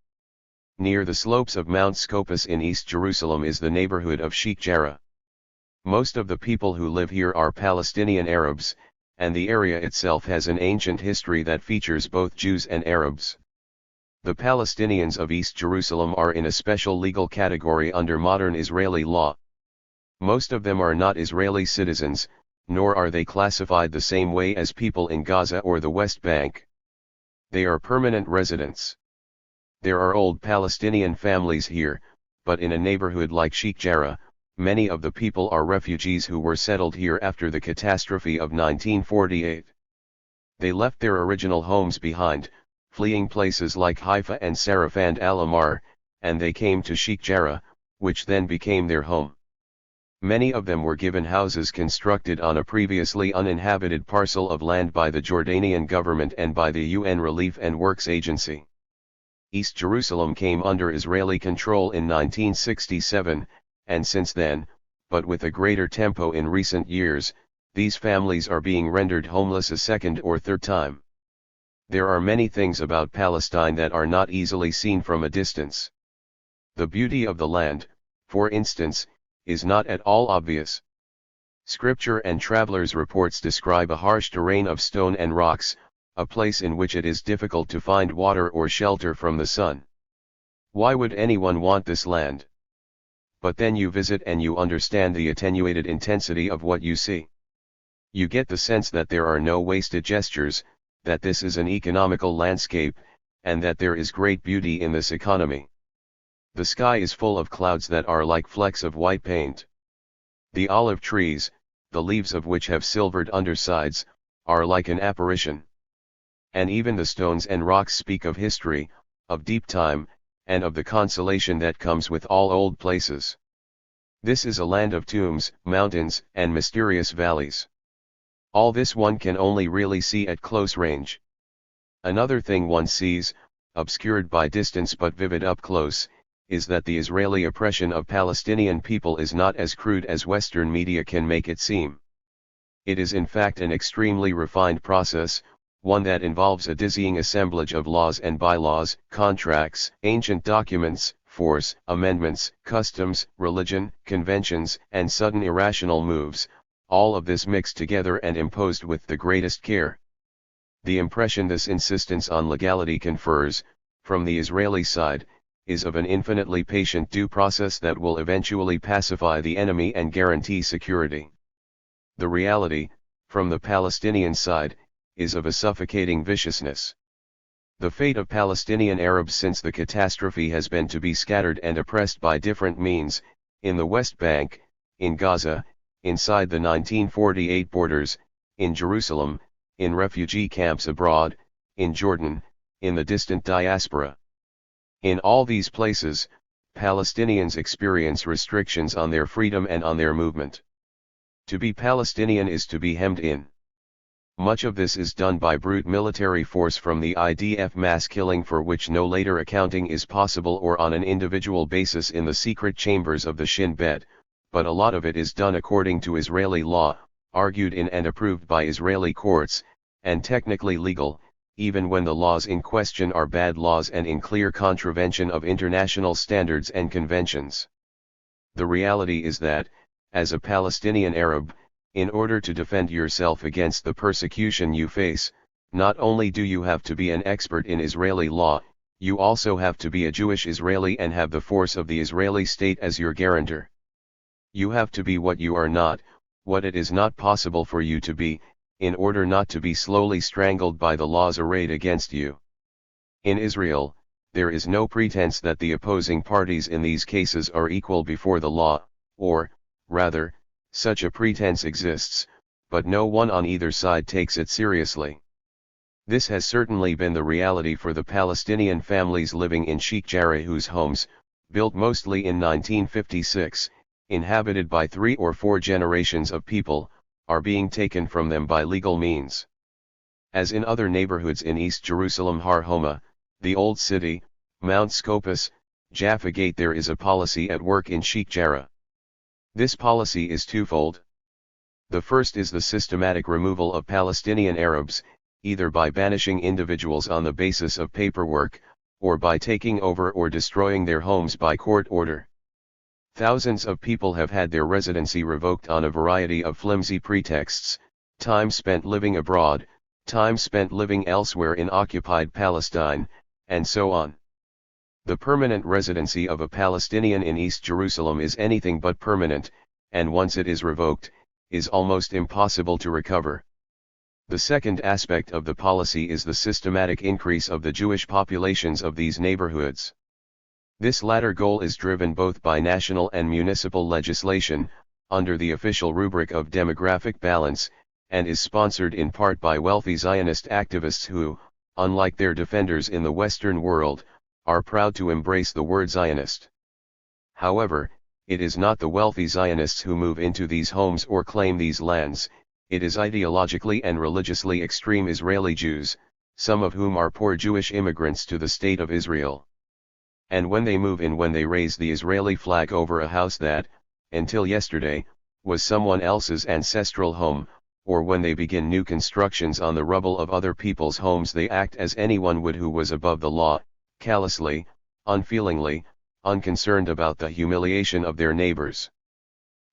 A: Near the slopes of Mount Scopus in East Jerusalem is the neighborhood of Sheikh Jarrah. Most of the people who live here are Palestinian Arabs, and the area itself has an ancient history that features both Jews and Arabs. The Palestinians of East Jerusalem are in a special legal category under modern Israeli law. Most of them are not Israeli citizens, nor are they classified the same way as people in Gaza or the West Bank. They are permanent residents. There are old Palestinian families here, but in a neighborhood like Sheikh Jarrah, many of the people are refugees who were settled here after the catastrophe of 1948. They left their original homes behind, fleeing places like Haifa and Sarafand al-Amar, and they came to Sheikh Jarrah, which then became their home. Many of them were given houses constructed on a previously uninhabited parcel of land by the Jordanian government and by the UN Relief and Works Agency. East Jerusalem came under Israeli control in 1967, and since then, but with a greater tempo in recent years, these families are being rendered homeless a second or third time. There are many things about Palestine that are not easily seen from a distance. The beauty of the land, for instance, is not at all obvious. Scripture and travelers' reports describe a harsh terrain of stone and rocks, a place in which it is difficult to find water or shelter from the sun. Why would anyone want this land? But then you visit and you understand the attenuated intensity of what you see. You get the sense that there are no wasted gestures, that this is an economical landscape, and that there is great beauty in this economy. The sky is full of clouds that are like flecks of white paint. The olive trees, the leaves of which have silvered undersides, are like an apparition. And even the stones and rocks speak of history, of deep time, and of the consolation that comes with all old places. This is a land of tombs, mountains, and mysterious valleys. All this one can only really see at close range. Another thing one sees, obscured by distance but vivid up close, is that the Israeli oppression of Palestinian people is not as crude as Western media can make it seem. It is in fact an extremely refined process, one that involves a dizzying assemblage of laws and bylaws, contracts, ancient documents, force, amendments, customs, religion, conventions, and sudden irrational moves, all of this mixed together and imposed with the greatest care. The impression this insistence on legality confers, from the Israeli side, is of an infinitely patient due process that will eventually pacify the enemy and guarantee security. The reality, from the Palestinian side, is of a suffocating viciousness. The fate of Palestinian Arabs since the catastrophe has been to be scattered and oppressed by different means, in the West Bank, in Gaza, inside the 1948 borders, in Jerusalem, in refugee camps abroad, in Jordan, in the distant diaspora. In all these places, Palestinians experience restrictions on their freedom and on their movement. To be Palestinian is to be hemmed in. Much of this is done by brute military force from the IDF mass killing for which no later accounting is possible, or on an individual basis in the secret chambers of the Shin Bet, but a lot of it is done according to Israeli law, argued in and approved by Israeli courts, and technically legal, even when the laws in question are bad laws and in clear contravention of international standards and conventions. The reality is that, as a Palestinian Arab, in order to defend yourself against the persecution you face, not only do you have to be an expert in Israeli law, you also have to be a Jewish Israeli and have the force of the Israeli state as your guarantor. You have to be what you are not, what it is not possible for you to be, in order not to be slowly strangled by the laws arrayed against you. In Israel, there is no pretense that the opposing parties in these cases are equal before the law, or, rather, such a pretense exists, but no one on either side takes it seriously. This has certainly been the reality for the Palestinian families living in Sheikh Jarrah, whose homes, built mostly in 1956, inhabited by 3 or 4 generations of people, are being taken from them by legal means. As in other neighborhoods in East Jerusalem, Har Homa, the Old City, Mount Scopus, Jaffa Gate, there is a policy at work in Sheikh Jarrah. This policy is twofold. The first is the systematic removal of Palestinian Arabs, either by banishing individuals on the basis of paperwork, or by taking over or destroying their homes by court order. Thousands of people have had their residency revoked on a variety of flimsy pretexts: time spent living abroad, time spent living elsewhere in occupied Palestine, and so on. The permanent residency of a Palestinian in East Jerusalem is anything but permanent, and once it is revoked, is almost impossible to recover. The second aspect of the policy is the systematic increase of the Jewish populations of these neighborhoods. This latter goal is driven both by national and municipal legislation, under the official rubric of demographic balance, and is sponsored in part by wealthy Zionist activists who, unlike their defenders in the Western world, are proud to embrace the word Zionist. However, it is not the wealthy Zionists who move into these homes or claim these lands, it is ideologically and religiously extreme Israeli Jews, some of whom are poor Jewish immigrants to the State of Israel. And when they move in, when they raise the Israeli flag over a house that, until yesterday, was someone else's ancestral home, or when they begin new constructions on the rubble of other people's homes, they act as anyone would who was above the law, callously, unfeelingly, unconcerned about the humiliation of their neighbors.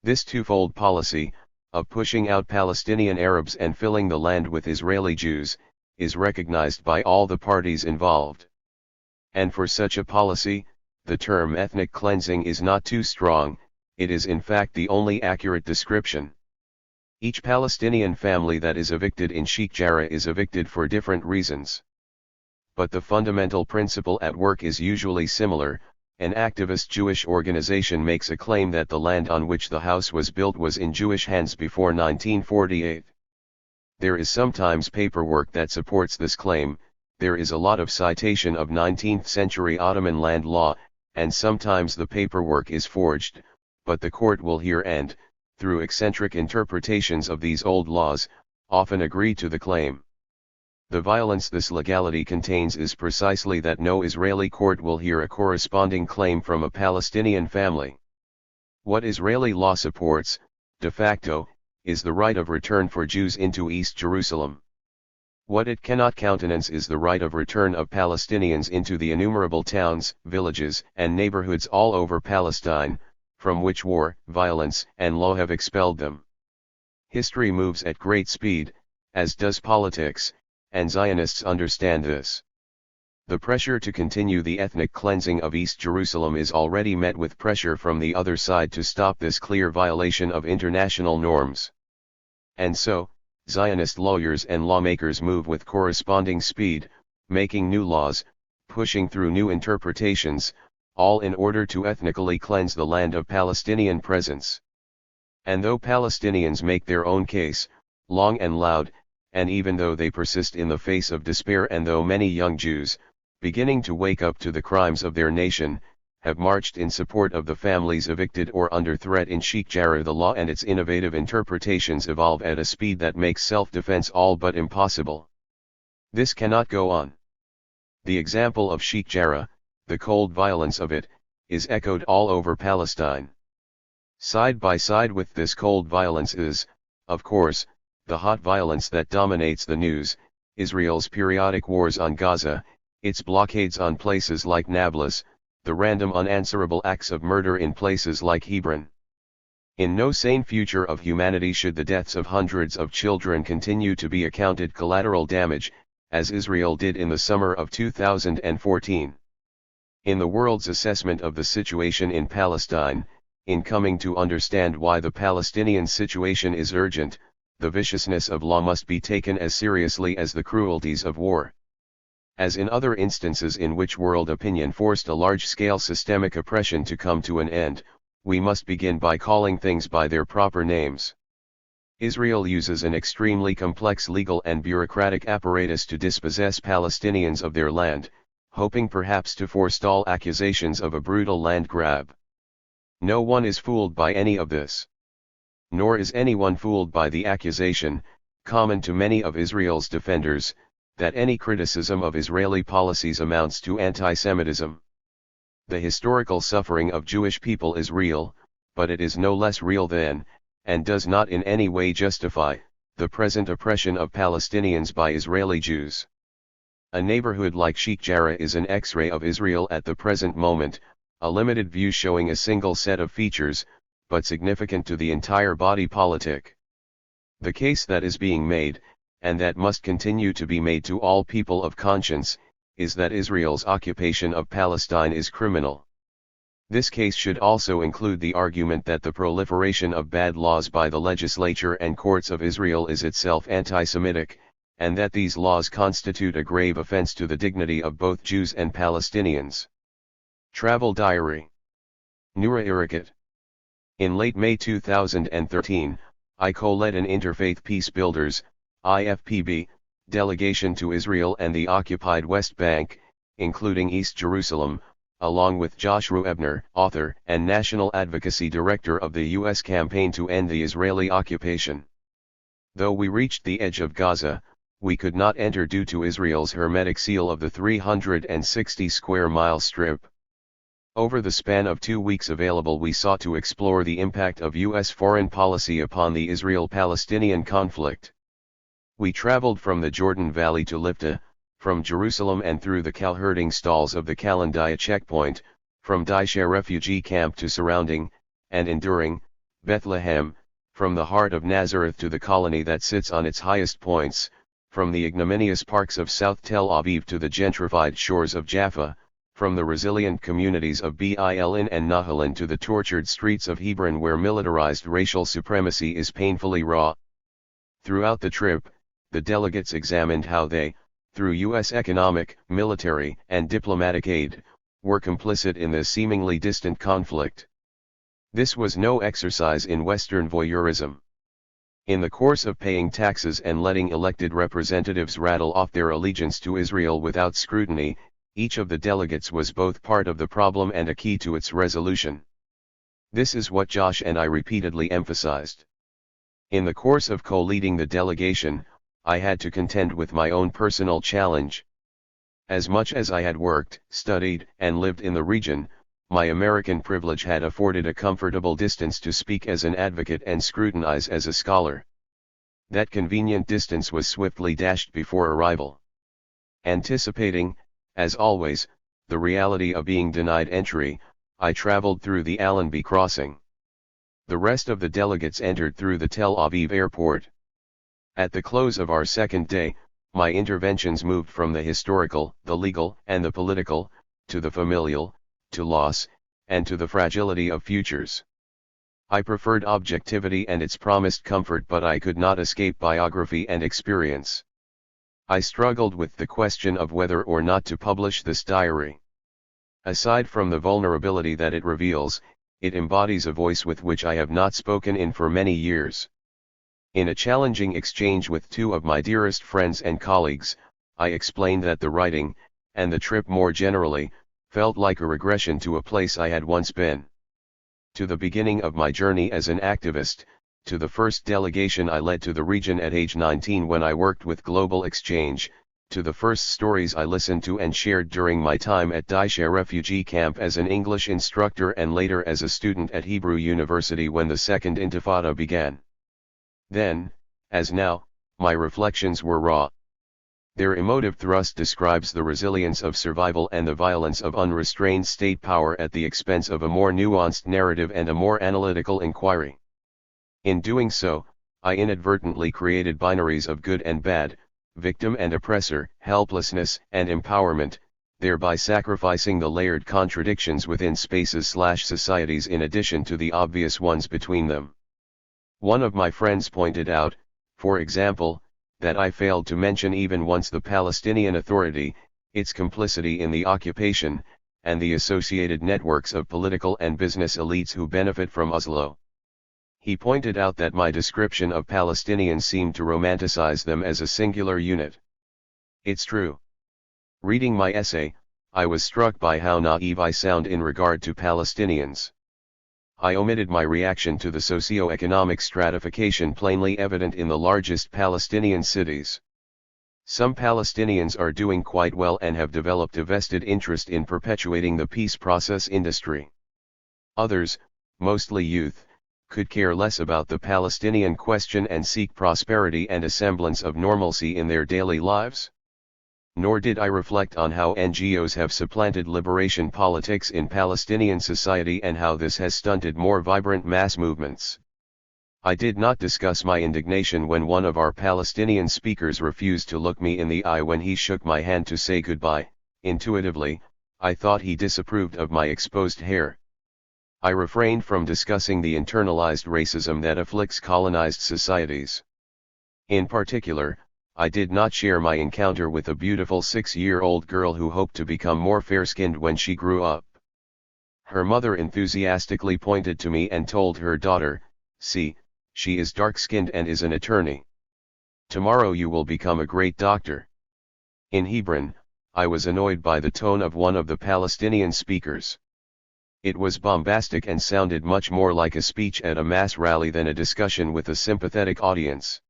A: This twofold policy, of pushing out Palestinian Arabs and filling the land with Israeli Jews, is recognized by all the parties involved. And for such a policy, the term ethnic cleansing is not too strong, it is in fact the only accurate description. Each Palestinian family that is evicted in Sheikh Jarrah is evicted for different reasons. But the fundamental principle at work is usually similar. An activist Jewish organization makes a claim that the land on which the house was built was in Jewish hands before 1948. There is sometimes paperwork that supports this claim, there is a lot of citation of 19th century Ottoman land law, and sometimes the paperwork is forged, but the court will hear and, through eccentric interpretations of these old laws, often agree to the claim. The violence this legality contains is precisely that no Israeli court will hear a corresponding claim from a Palestinian family. What Israeli law supports, de facto, is the right of return for Jews into East Jerusalem. What it cannot countenance is the right of return of Palestinians into the innumerable towns, villages, and neighborhoods all over Palestine, from which war, violence, and law have expelled them. History moves at great speed, as does politics, and Zionists understand this. The pressure to continue the ethnic cleansing of East Jerusalem is already met with pressure from the other side to stop this clear violation of international norms. And so, Zionist lawyers and lawmakers move with corresponding speed, making new laws, pushing through new interpretations, all in order to ethnically cleanse the land of Palestinian presence. And though Palestinians make their own case, long and loud, and even though they persist in the face of despair, and though many young Jews, beginning to wake up to the crimes of their nation, have marched in support of the families evicted or under threat in Sheikh Jarrah, the law and its innovative interpretations evolve at a speed that makes self-defense all but impossible. This cannot go on. The example of Sheikh Jarrah, the cold violence of it, is echoed all over Palestine. Side by side with this cold violence is, of course, the hot violence that dominates the news, Israel's periodic wars on Gaza, its blockades on places like Nablus, the random unanswerable acts of murder in places like Hebron. In no sane future of humanity should the deaths of hundreds of children continue to be accounted collateral damage, as Israel did in the summer of 2014. In the world's assessment of the situation in Palestine, in coming to understand why the Palestinian situation is urgent, the viciousness of law must be taken as seriously as the cruelties of war. As in other instances in which world opinion forced a large-scale systemic oppression to come to an end, we must begin by calling things by their proper names. Israel uses an extremely complex legal and bureaucratic apparatus to dispossess Palestinians of their land, hoping perhaps to forestall accusations of a brutal land grab. No one is fooled by any of this. Nor is anyone fooled by the accusation, common to many of Israel's defenders, that any criticism of Israeli policies amounts to anti-Semitism. The historical suffering of Jewish people is real, but it is no less real than, and does not in any way justify, the present oppression of Palestinians by Israeli Jews. A neighborhood like Sheikh Jarrah is an X-ray of Israel at the present moment, a limited view showing a single set of features, but significant to the entire body politic. The case that is being made, and that must continue to be made to all people of conscience, is that Israel's occupation of Palestine is criminal. This case should also include the argument that the proliferation of bad laws by the legislature and courts of Israel is itself anti-Semitic, and that these laws constitute a grave offense to the dignity of both Jews and Palestinians. Travel Diary. Nura Irakat. In late May 2013, I co-led an Interfaith Peace Builders, IFPB, delegation to Israel and the occupied West Bank, including East Jerusalem, along with Joshua Ebner, author and National Advocacy Director of the U.S. Campaign to End the Israeli Occupation. Though we reached the edge of Gaza, we could not enter due to Israel's hermetic seal of the 360-square-mile strip. Over the span of 2 weeks available, we sought to explore the impact of U.S. foreign policy upon the Israel-Palestinian conflict. We traveled from the Jordan Valley to Lifta, from Jerusalem and through the cow-herding stalls of the Kalandiah checkpoint, from Daisha refugee camp to surrounding, and enduring, Bethlehem, from the heart of Nazareth to the colony that sits on its highest points, from the ignominious parks of South Tel Aviv to the gentrified shores of Jaffa, from the resilient communities of Bilin and Nahalin to the tortured streets of Hebron where militarized racial supremacy is painfully raw. Throughout the trip, the delegates examined how they, through U.S. economic, military, and diplomatic aid, were complicit in this seemingly distant conflict. This was no exercise in Western voyeurism. In the course of paying taxes and letting elected representatives rattle off their allegiance to Israel without scrutiny, each of the delegates was both part of the problem and a key to its resolution. This is what Josh and I repeatedly emphasized. In the course of co-leading the delegation, I had to contend with my own personal challenge. As much as I had worked, studied, and lived in the region, my American privilege had afforded a comfortable distance to speak as an advocate and scrutinize as a scholar. That convenient distance was swiftly dashed before arrival. Anticipating, as always, the reality of being denied entry, I traveled through the Allenby crossing. The rest of the delegates entered through the Tel Aviv airport. At the close of our second day, my interventions moved from the historical, the legal, and the political, to the familial, to loss, and to the fragility of futures. I preferred objectivity and its promised comfort, but I could not escape biography and experience. I struggled with the question of whether or not to publish this diary. Aside from the vulnerability that it reveals, it embodies a voice with which I have not spoken in for many years. In a challenging exchange with two of my dearest friends and colleagues, I explained that the writing, and the trip more generally, felt like a regression to a place I had once been. To the beginning of my journey as an activist, to the first delegation I led to the region at age 19 when I worked with Global Exchange, to the first stories I listened to and shared during my time at Daisha refugee camp as an English instructor and later as a student at Hebrew University when the Second Intifada began. Then, as now, my reflections were raw. Their emotive thrust describes the resilience of survival and the violence of unrestrained state power at the expense of a more nuanced narrative and a more analytical inquiry. In doing so, I inadvertently created binaries of good and bad, victim and oppressor, helplessness and empowerment, thereby sacrificing the layered contradictions within spaces/societies in addition to the obvious ones between them. One of my friends pointed out, for example, that I failed to mention even once the Palestinian Authority, its complicity in the occupation, and the associated networks of political and business elites who benefit from Oslo. He pointed out that my description of Palestinians seemed to romanticize them as a singular unit. It's true. Reading my essay, I was struck by how naive I sound in regard to Palestinians. I omitted my reaction to the socio-economic stratification plainly evident in the largest Palestinian cities. Some Palestinians are doing quite well and have developed a vested interest in perpetuating the peace process industry. Others, mostly youth, could care less about the Palestinian question and seek prosperity and a semblance of normalcy in their daily lives. Nor did I reflect on how NGOs have supplanted liberation politics in Palestinian society and how this has stunted more vibrant mass movements. I did not discuss my indignation when one of our Palestinian speakers refused to look me in the eye when he shook my hand to say goodbye. Intuitively, I thought he disapproved of my exposed hair. I refrained from discussing the internalized racism that afflicts colonized societies. In particular, I did not share my encounter with a beautiful 6-year-old girl who hoped to become more fair-skinned when she grew up. Her mother enthusiastically pointed to me and told her daughter, "See, she is dark-skinned and is an attorney. Tomorrow you will become a great doctor." In Hebron, I was annoyed by the tone of one of the Palestinian speakers. It was bombastic and sounded much more like a speech at a mass rally than a discussion with a sympathetic audience.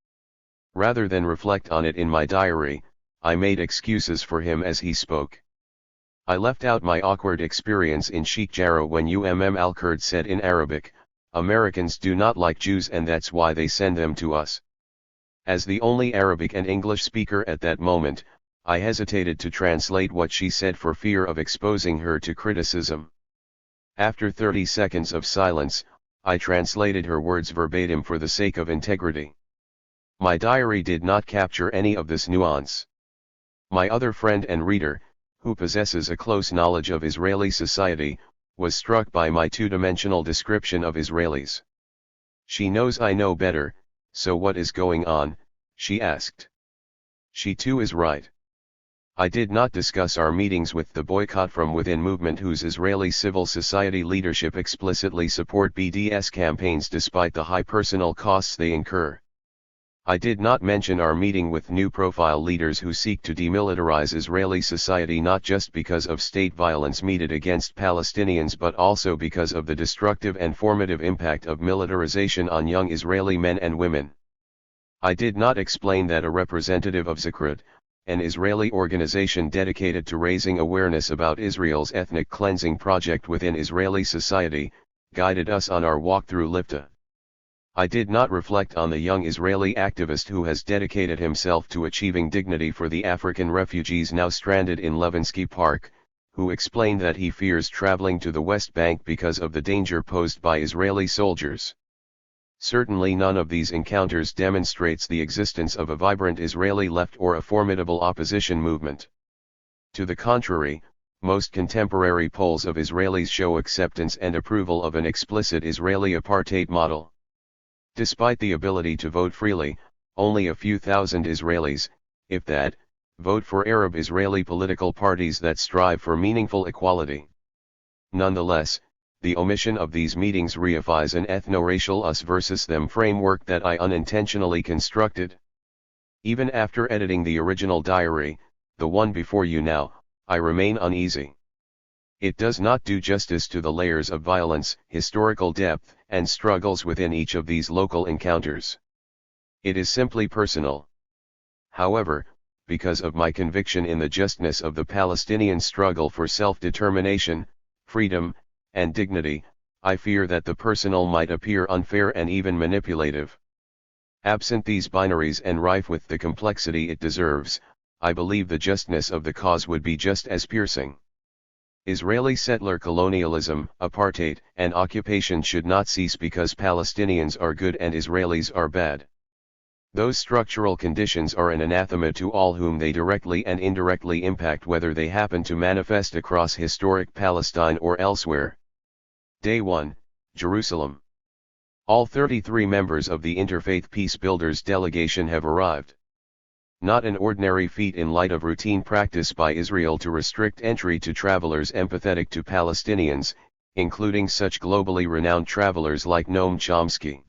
A: Rather than reflect on it in my diary, I made excuses for him as he spoke. I left out my awkward experience in Sheikh Jarrah when Al-Kurd said in Arabic, "Americans do not like Jews and that's why they send them to us." As the only Arabic and English speaker at that moment, I hesitated to translate what she said for fear of exposing her to criticism. After 30 seconds of silence, I translated her words verbatim for the sake of integrity. My diary did not capture any of this nuance. My other friend and reader, who possesses a close knowledge of Israeli society, was struck by my two-dimensional description of Israelis. She knows I know better, so what is going on, she asked. She too is right. I did not discuss our meetings with the Boycott from Within movement whose Israeli civil society leadership explicitly support BDS campaigns despite the high personal costs they incur. I did not mention our meeting with new profile leaders who seek to demilitarize Israeli society not just because of state violence meted against Palestinians but also because of the destructive and formative impact of militarization on young Israeli men and women. I did not explain that a representative of Zakrut, an Israeli organization dedicated to raising awareness about Israel's ethnic cleansing project within Israeli society, guided us on our walk through Lifta. I did not reflect on the young Israeli activist who has dedicated himself to achieving dignity for the African refugees now stranded in Levinsky Park, who explained that he fears traveling to the West Bank because of the danger posed by Israeli soldiers. Certainly none of these encounters demonstrates the existence of a vibrant Israeli left or a formidable opposition movement. To the contrary, most contemporary polls of Israelis show acceptance and approval of an explicit Israeli apartheid model. Despite the ability to vote freely, only a few thousand Israelis, if that, vote for Arab Israeli political parties that strive for meaningful equality. Nonetheless, the omission of these meetings reifies an ethno-racial us versus them framework that I unintentionally constructed. Even after editing the original diary, the one before you now, I remain uneasy. It does not do justice to the layers of violence, historical depth, and struggles within each of these local encounters. It is simply personal. However, because of my conviction in the justness of the Palestinian struggle for self-determination, freedom, and dignity, I fear that the personal might appear unfair and even manipulative. Absent these binaries and rife with the complexity it deserves, I believe the justness of the cause would be just as piercing. Israeli settler colonialism, apartheid, and occupation should not cease because Palestinians are good and Israelis are bad. Those structural conditions are an anathema to all whom they directly and indirectly impact, whether they happen to manifest across historic Palestine or elsewhere. Day 1, Jerusalem. All 33 members of the Interfaith Peace Builders delegation have arrived. Not an ordinary feat in light of routine practice by Israel to restrict entry to travelers empathetic to Palestinians, including such globally renowned travelers like Noam Chomsky.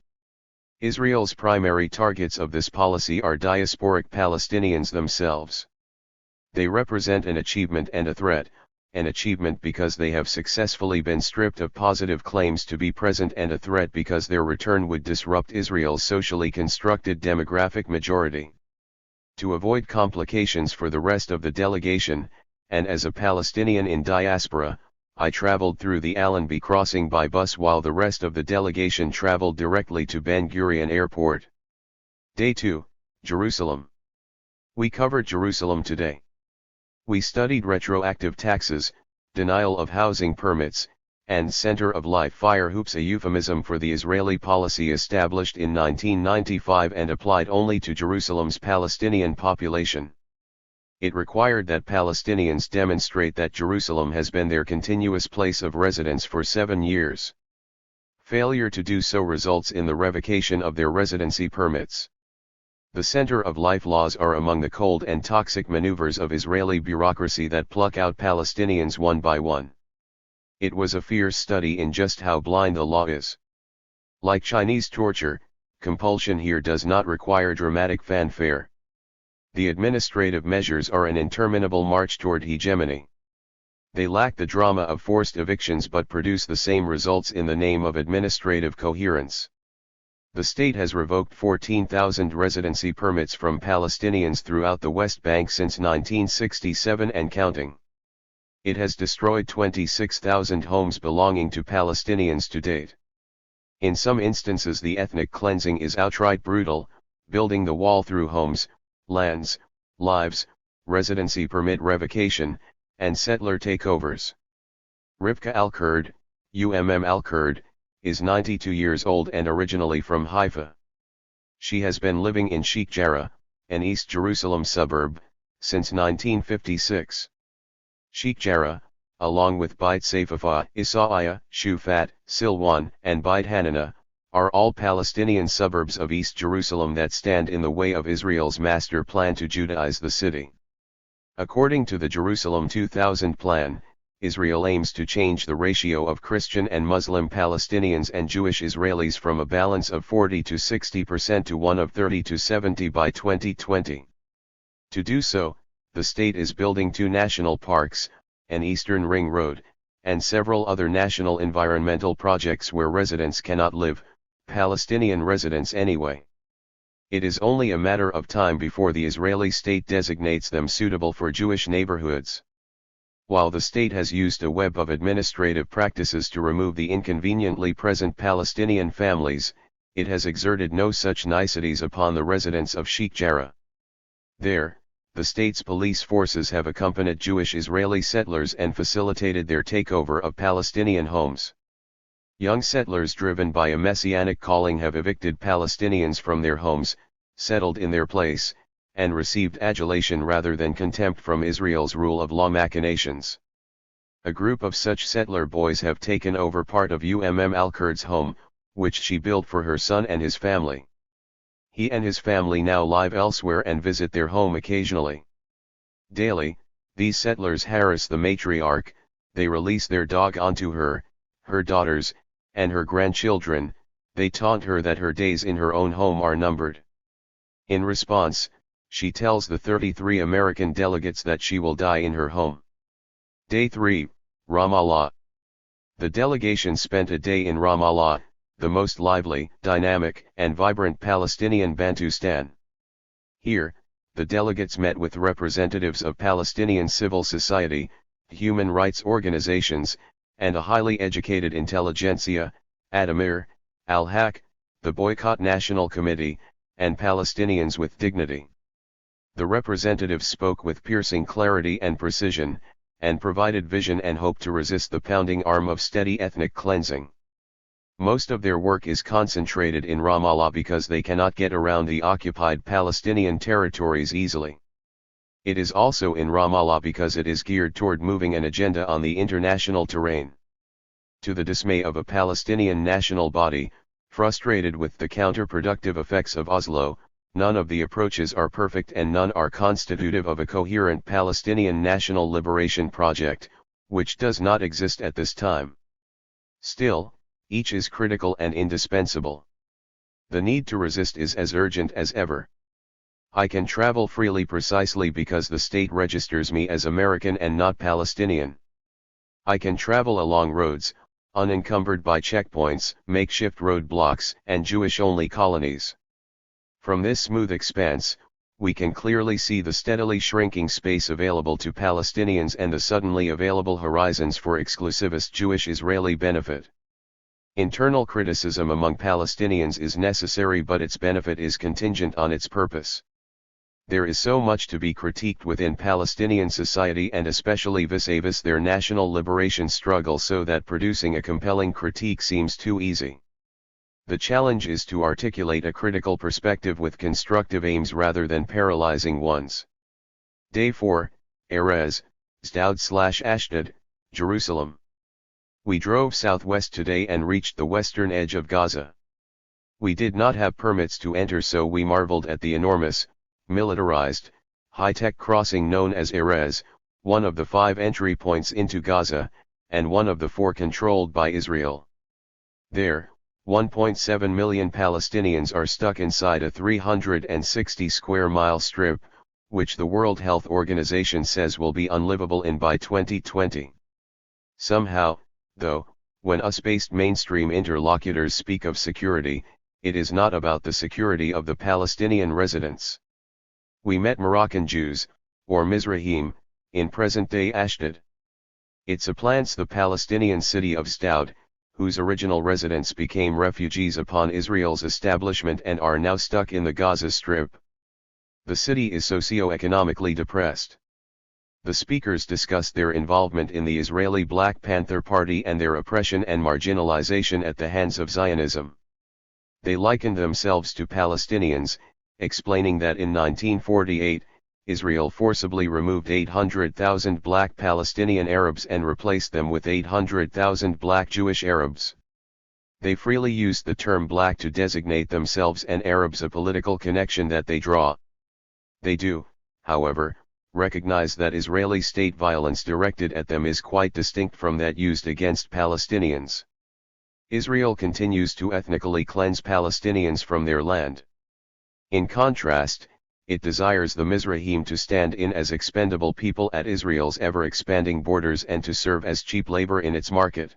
A: Israel's primary targets of this policy are diasporic Palestinians themselves. They represent an achievement and a threat, an achievement because they have successfully been stripped of positive claims to be present, and a threat because their return would disrupt Israel's socially constructed demographic majority. To avoid complications for the rest of the delegation, and as a Palestinian in diaspora, I traveled through the Allenby crossing by bus while the rest of the delegation traveled directly to Ben Gurion Airport. Day 2, Jerusalem. We covered Jerusalem today. We studied retroactive taxes, denial of housing permits, and Center of Life fire hoops, a euphemism for the Israeli policy established in 1995 and applied only to Jerusalem's Palestinian population. It required that Palestinians demonstrate that Jerusalem has been their continuous place of residence for 7 years. Failure to do so results in the revocation of their residency permits. The Center of Life laws are among the cold and toxic maneuvers of Israeli bureaucracy that pluck out Palestinians one by one. It was a fierce study in just how blind the law is. Like Chinese torture, compulsion here does not require dramatic fanfare. The administrative measures are an interminable march toward hegemony. They lack the drama of forced evictions but produce the same results in the name of administrative coherence. The state has revoked 14,000 residency permits from Palestinians throughout the West Bank since 1967 and counting. It has destroyed 26,000 homes belonging to Palestinians to date. In some instances the ethnic cleansing is outright brutal, building the wall through homes, lands, lives, residency permit revocation, and settler takeovers. Rivka Al-Kurd, Al-Kurd, is 92 years old and originally from Haifa. She has been living in Sheikh Jarrah, an East Jerusalem suburb, since 1956. Sheikh Jarrah, along with Beit Safafa, Isaiah, Shufat, Silwan, and Beit Hanana, are all Palestinian suburbs of East Jerusalem that stand in the way of Israel's master plan to Judaize the city. According to the Jerusalem 2000 plan, Israel aims to change the ratio of Christian and Muslim Palestinians and Jewish Israelis from a balance of 40 to 60% to one of 30 to 70 by 2020. To do so, the state is building 2 national parks, an eastern ring road, and several other national environmental projects where residents cannot live, Palestinian residents anyway. It is only a matter of time before the Israeli state designates them suitable for Jewish neighborhoods. While the state has used a web of administrative practices to remove the inconveniently present Palestinian families, it has exerted no such niceties upon the residents of Sheikh Jarrah. There, the state's police forces have accompanied Jewish Israeli settlers and facilitated their takeover of Palestinian homes. Young settlers driven by a messianic calling have evicted Palestinians from their homes, settled in their place, and received adulation rather than contempt from Israel's rule of law machinations. A group of such settler boys have taken over part of Al-Kurd's home, which she built for her son and his family. He and his family now live elsewhere and visit their home occasionally. Daily, these settlers harass the matriarch, they release their dog onto her, her daughters, and her grandchildren, they taunt her that her days in her own home are numbered. In response, she tells the 33 American delegates that she will die in her home. Day 3, Ramallah. The delegation spent a day in Ramallah, the most lively, dynamic, and vibrant Palestinian Bantustan. Here, the delegates met with representatives of Palestinian civil society, human rights organizations, and a highly educated intelligentsia, Adamir, Al-Haq, the Boycott National Committee, and Palestinians with Dignity. The representatives spoke with piercing clarity and precision, and provided vision and hope to resist the pounding arm of steady ethnic cleansing. Most of their work is concentrated in Ramallah because they cannot get around the occupied Palestinian territories easily. It is also in Ramallah because it is geared toward moving an agenda on the international terrain. To the dismay of a Palestinian national body, frustrated with the counterproductive effects of Oslo, none of the approaches are perfect and none are constitutive of a coherent Palestinian national liberation project, which does not exist at this time. Still, each is critical and indispensable. The need to resist is as urgent as ever. I can travel freely precisely because the state registers me as American and not Palestinian. I can travel along roads, unencumbered by checkpoints, makeshift roadblocks, and Jewish-only colonies. From this smooth expanse, we can clearly see the steadily shrinking space available to Palestinians and the suddenly available horizons for exclusivist Jewish-Israeli benefit. Internal criticism among Palestinians is necessary, but its benefit is contingent on its purpose. There is so much to be critiqued within Palestinian society and especially vis-a-vis their national liberation struggle, so that producing a compelling critique seems too easy. The challenge is to articulate a critical perspective with constructive aims rather than paralyzing ones. Day 4, Erez, Sdoud/Ashdod, Jerusalem. We drove southwest today and reached the western edge of Gaza. We did not have permits to enter, so we marveled at the enormous, militarized, high-tech crossing known as Erez, one of the 5 entry points into Gaza, and one of the 4 controlled by Israel. There, 1.7 million Palestinians are stuck inside a 360 square mile strip, which the World Health Organization says will be unlivable in by 2020. Somehow, though, when US-based mainstream interlocutors speak of security, it is not about the security of the Palestinian residents. We met Moroccan Jews, or Mizrahim, in present-day Ashdod. It supplants the Palestinian city of Sdoud, whose original residents became refugees upon Israel's establishment and are now stuck in the Gaza Strip. The city is socio-economically depressed. The speakers discussed their involvement in the Israeli Black Panther Party and their oppression and marginalization at the hands of Zionism. They likened themselves to Palestinians, explaining that in 1948, Israel forcibly removed 800,000 black Palestinian Arabs and replaced them with 800,000 black Jewish Arabs. They freely used the term black to designate themselves and Arabs, a political connection that they draw. They do, however, recognize that Israeli state violence directed at them is quite distinct from that used against Palestinians. Israel continues to ethnically cleanse Palestinians from their land. In contrast, it desires the Mizrahim to stand in as expendable people at Israel's ever-expanding borders and to serve as cheap labor in its market.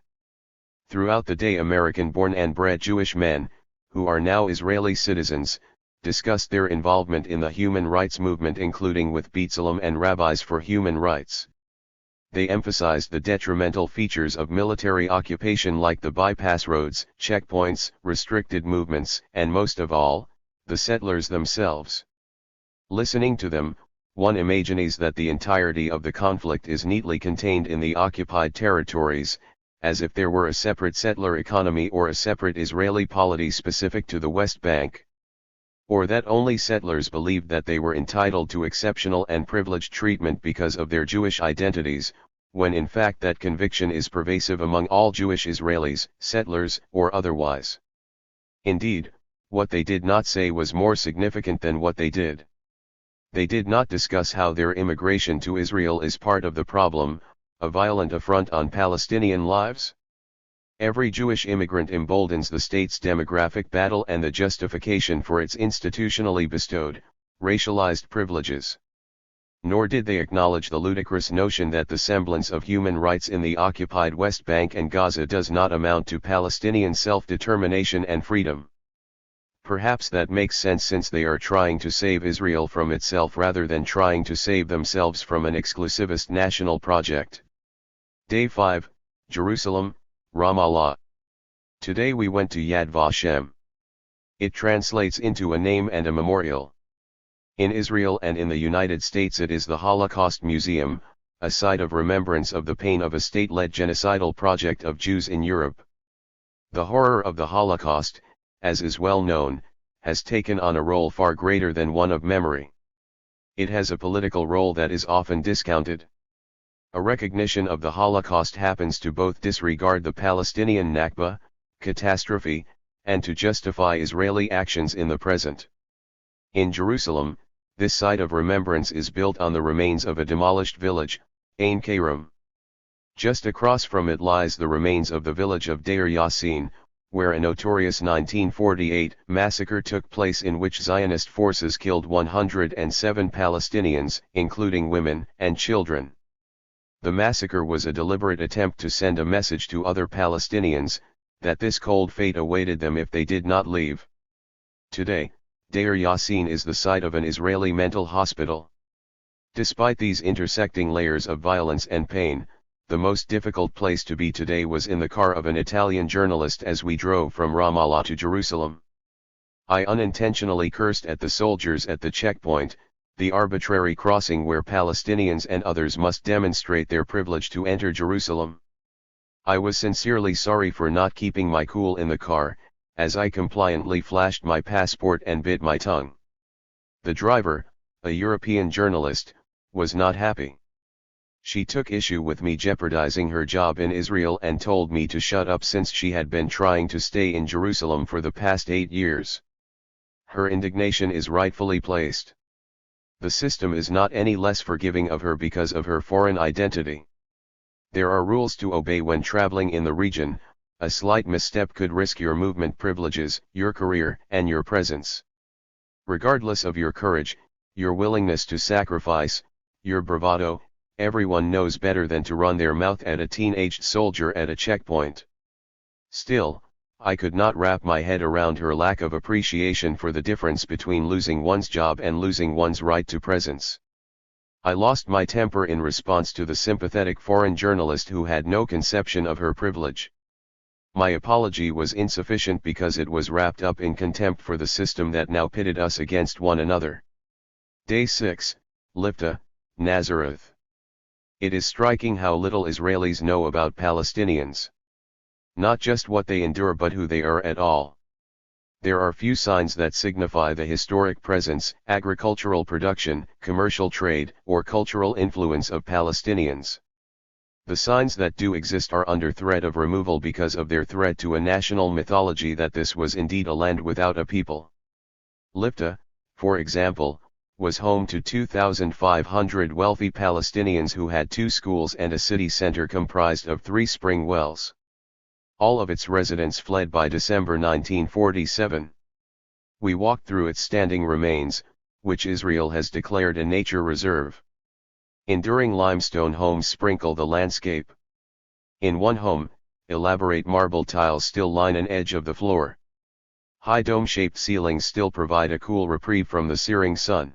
A: Throughout the day, American-born and bred Jewish men, who are now Israeli citizens, discussed their involvement in the human rights movement, including with B'Tselem and Rabbis for Human Rights. they emphasized the detrimental features of military occupation like the bypass roads, checkpoints, restricted movements, and most of all, the settlers themselves. Listening to them, one imagines that the entirety of the conflict is neatly contained in the occupied territories, as if there were a separate settler economy or a separate Israeli polity specific to the West Bank. Or that only settlers believed that they were entitled to exceptional and privileged treatment because of their Jewish identities, when in fact that conviction is pervasive among all Jewish Israelis, settlers or otherwise. Indeed, what they did not say was more significant than what they did. They did not discuss how their immigration to Israel is part of the problem, a violent affront on Palestinian lives. Every Jewish immigrant emboldens the state's demographic battle and the justification for its institutionally bestowed, racialized privileges. Nor did they acknowledge the ludicrous notion that the semblance of human rights in the occupied West Bank and Gaza does not amount to Palestinian self-determination and freedom. Perhaps that makes sense since they are trying to save Israel from itself rather than trying to save themselves from an exclusivist national project. Day 5, Jerusalem, Ramallah. Today we went to Yad Vashem. It translates into a name and a memorial. In Israel and in the United States it is the Holocaust Museum, a site of remembrance of the pain of a state-led genocidal project of Jews in Europe. The horror of the Holocaust, as is well known, has taken on a role far greater than one of memory. It has a political role that is often discounted. A recognition of the Holocaust happens to both disregard the Palestinian Nakba, catastrophe, and to justify Israeli actions in the present. In Jerusalem, this site of remembrance is built on the remains of a demolished village, Ein Karim. Just across from it lies the remains of the village of Deir Yassin, where a notorious 1948 massacre took place in which Zionist forces killed 107 Palestinians, including women and children. The massacre was a deliberate attempt to send a message to other Palestinians, that this cold fate awaited them if they did not leave. Today, Deir Yassin is the site of an Israeli mental hospital. Despite these intersecting layers of violence and pain, the most difficult place to be today was in the car of an Italian journalist as we drove from Ramallah to Jerusalem. I unintentionally cursed at the soldiers at the checkpoint, the arbitrary crossing where Palestinians and others must demonstrate their privilege to enter Jerusalem. I was sincerely sorry for not keeping my cool in the car, as I compliantly flashed my passport and bit my tongue. The driver, a European journalist, was not happy. She took issue with me jeopardizing her job in Israel and told me to shut up since she had been trying to stay in Jerusalem for the past 8 years. Her indignation is rightfully placed. The system is not any less forgiving of her because of her foreign identity. There are rules to obey when traveling in the region. A slight misstep could risk your movement privileges, your career, and your presence. Regardless of your courage, your willingness to sacrifice, your bravado, everyone knows better than to run their mouth at a teenaged soldier at a checkpoint. Still, I could not wrap my head around her lack of appreciation for the difference between losing one's job and losing one's right to presence. I lost my temper in response to the sympathetic foreign journalist who had no conception of her privilege. My apology was insufficient because it was wrapped up in contempt for the system that now pitted us against one another. Day 6, Lifta, Nazareth. It is striking how little Israelis know about Palestinians. Not just what they endure but who they are at all. There are few signs that signify the historic presence, agricultural production, commercial trade, or cultural influence of Palestinians. The signs that do exist are under threat of removal because of their threat to a national mythology that this was indeed a land without a people. Lifta, for example, was home to 2,500 wealthy Palestinians who had 2 schools and a city center comprised of 3 spring wells. All of its residents fled by December 1947. We walked through its standing remains, which Israel has declared a nature reserve. Enduring limestone homes sprinkle the landscape. In one home, elaborate marble tiles still line an edge of the floor. High dome-shaped ceilings still provide a cool reprieve from the searing sun.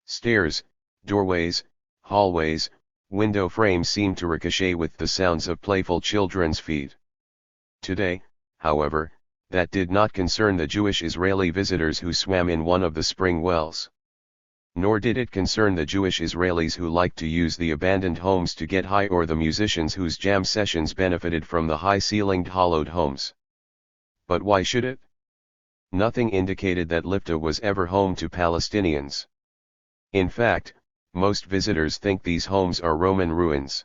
A: Stairs, doorways, hallways, Window frames seemed to ricochet with the sounds of playful children's feet. Today, however, that did not concern the Jewish Israeli visitors who swam in one of the spring wells. Nor did it concern the Jewish Israelis who liked to use the abandoned homes to get high, or the musicians whose jam sessions benefited from the high-ceilinged hollowed homes. But why should it? Nothing indicated that Lifta was ever home to Palestinians. In fact, most visitors think these homes are Roman ruins.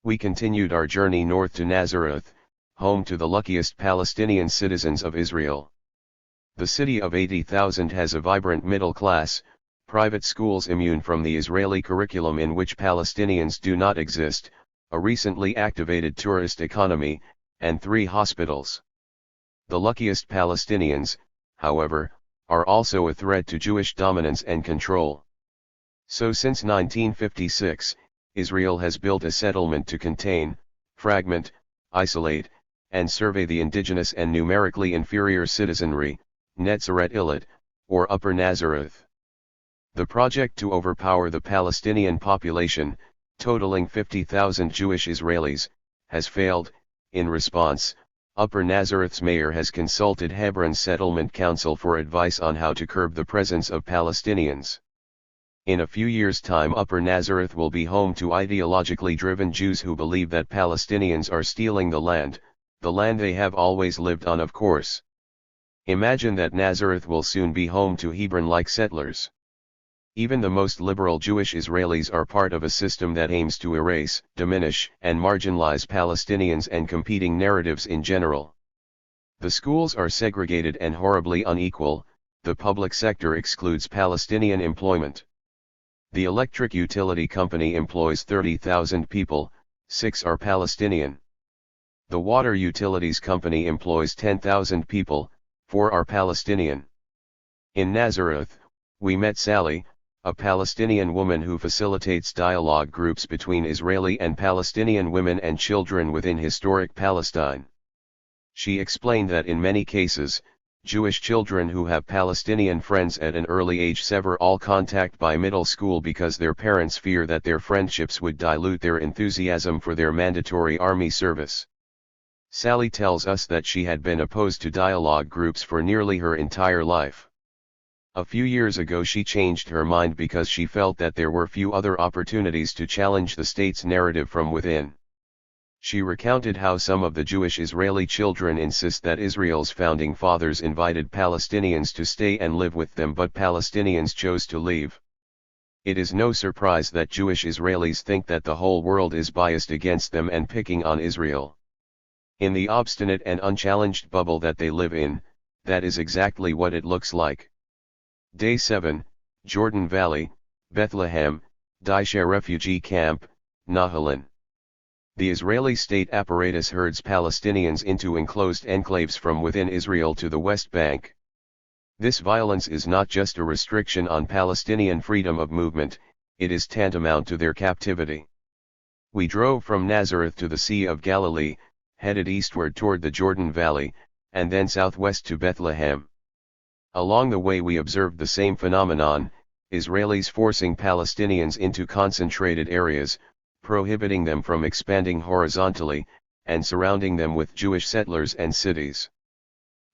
A: We continued our journey north to Nazareth, home to the luckiest Palestinian citizens of Israel. The city of 80,000 has a vibrant middle class, private schools immune from the Israeli curriculum in which Palestinians do not exist, a recently activated tourist economy, and 3 hospitals. The luckiest Palestinians, however, are also a threat to Jewish dominance and control. So since 1956, Israel has built a settlement to contain, fragment, isolate, and survey the indigenous and numerically inferior citizenry, Netzaret Ilit, or Upper Nazareth. The project to overpower the Palestinian population, totaling 50,000 Jewish Israelis, has failed. In response, Upper Nazareth's mayor has consulted Hebron's Settlement Council for advice on how to curb the presence of Palestinians. In a few years' time, Upper Nazareth will be home to ideologically driven Jews who believe that Palestinians are stealing the land they have always lived on, of course. Imagine that Nazareth will soon be home to Hebron-like settlers. Even the most liberal Jewish Israelis are part of a system that aims to erase, diminish, and marginalize Palestinians and competing narratives in general. The schools are segregated and horribly unequal. The public sector excludes Palestinian employment. The electric utility company employs 30,000 people, 6 are Palestinian. The water utilities company employs 10,000 people, 4 are Palestinian. In Nazareth, we met Sally, a Palestinian woman who facilitates dialogue groups between Israeli and Palestinian women and children within historic Palestine. She explained that in many cases, Jewish children who have Palestinian friends at an early age sever all contact by middle school because their parents fear that their friendships would dilute their enthusiasm for their mandatory army service. Sally tells us that she had been opposed to dialogue groups for nearly her entire life. A few years ago she changed her mind because she felt that there were few other opportunities to challenge the state's narrative from within. She recounted how some of the Jewish Israeli children insist that Israel's founding fathers invited Palestinians to stay and live with them, but Palestinians chose to leave. It is no surprise that Jewish Israelis think that the whole world is biased against them and picking on Israel. In the obstinate and unchallenged bubble that they live in, that is exactly what it looks like. Day 7, Jordan Valley, Bethlehem, Daisha refugee camp, Nahalin. The Israeli state apparatus herds Palestinians into enclosed enclaves from within Israel to the West Bank. This violence is not just a restriction on Palestinian freedom of movement, it is tantamount to their captivity. We drove from Nazareth to the Sea of Galilee, headed eastward toward the Jordan Valley, and then southwest to Bethlehem. Along the way we observed the same phenomenon, Israelis forcing Palestinians into concentrated areas, prohibiting them from expanding horizontally, and surrounding them with Jewish settlers and cities.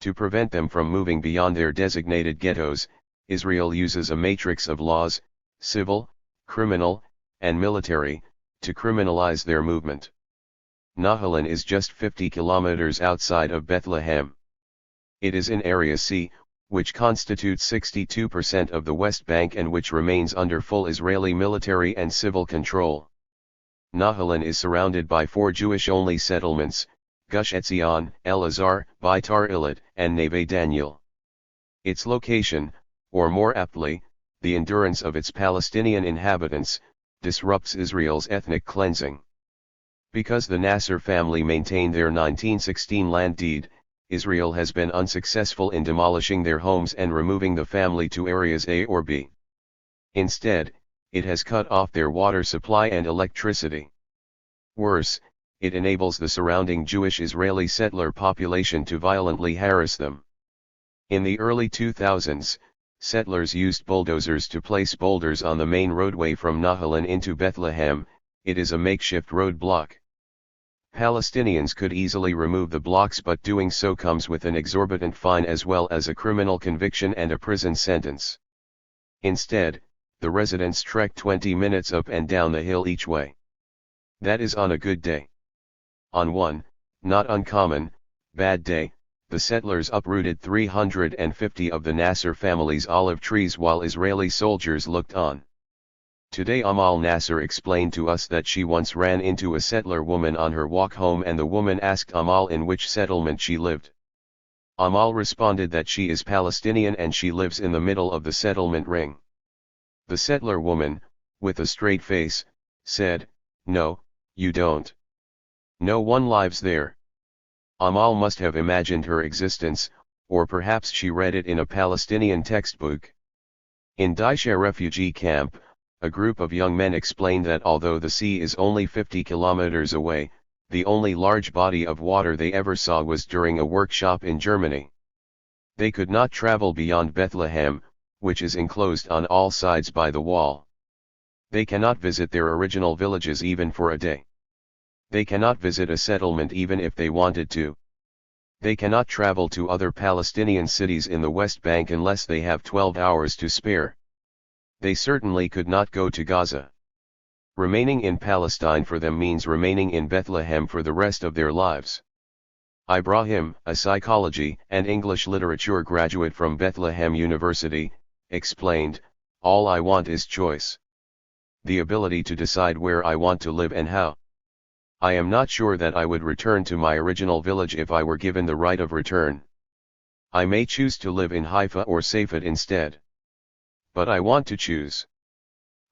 A: To prevent them from moving beyond their designated ghettos, Israel uses a matrix of laws, civil, criminal, and military, to criminalize their movement. Nahalin is just 50 kilometers outside of Bethlehem. It is in Area C, which constitutes 62% of the West Bank and which remains under full Israeli military and civil control. Nahalin is surrounded by 4 Jewish-only settlements, Gush Etzion, Elazar, Beitar Illit, and Neve Daniel. Its location, or more aptly, the endurance of its Palestinian inhabitants, disrupts Israel's ethnic cleansing. Because the Nasser family maintained their 1916 land deed, Israel has been unsuccessful in demolishing their homes and removing the family to areas A or B. Instead, it has cut off their water supply and electricity. Worse, it enables the surrounding Jewish Israeli settler population to violently harass them. In the early 2000s, settlers used bulldozers to place boulders on the main roadway from Nahalin into Bethlehem, it is a makeshift roadblock. Palestinians could easily remove the blocks, but doing so comes with an exorbitant fine as well as a criminal conviction and a prison sentence. Instead, the residents trek 20 minutes up and down the hill each way. That is on a good day. On one, not uncommon, bad day, the settlers uprooted 350 of the Nasser family's olive trees while Israeli soldiers looked on. Today Amal Nasser explained to us that she once ran into a settler woman on her walk home, and the woman asked Amal in which settlement she lived. Amal responded that she is Palestinian and she lives in the middle of the settlement ring. The settler woman, with a straight face, said, "No, you don't. No one lives there." Amal must have imagined her existence, or perhaps she read it in a Palestinian textbook. In Daisha refugee camp, a group of young men explained that although the sea is only 50 kilometers away, the only large body of water they ever saw was during a workshop in Germany. They could not travel beyond Bethlehem, which is enclosed on all sides by the wall. They cannot visit their original villages even for a day. They cannot visit a settlement even if they wanted to. They cannot travel to other Palestinian cities in the West Bank unless they have 12 hours to spare. They certainly could not go to Gaza. Remaining in Palestine for them means remaining in Bethlehem for the rest of their lives. Ibrahim, a psychology and English literature graduate from Bethlehem University, explained, "All I want is choice. The ability to decide where I want to live and how. I am not sure that I would return to my original village if I were given the right of return. I may choose to live in Haifa or Safed instead. But I want to choose."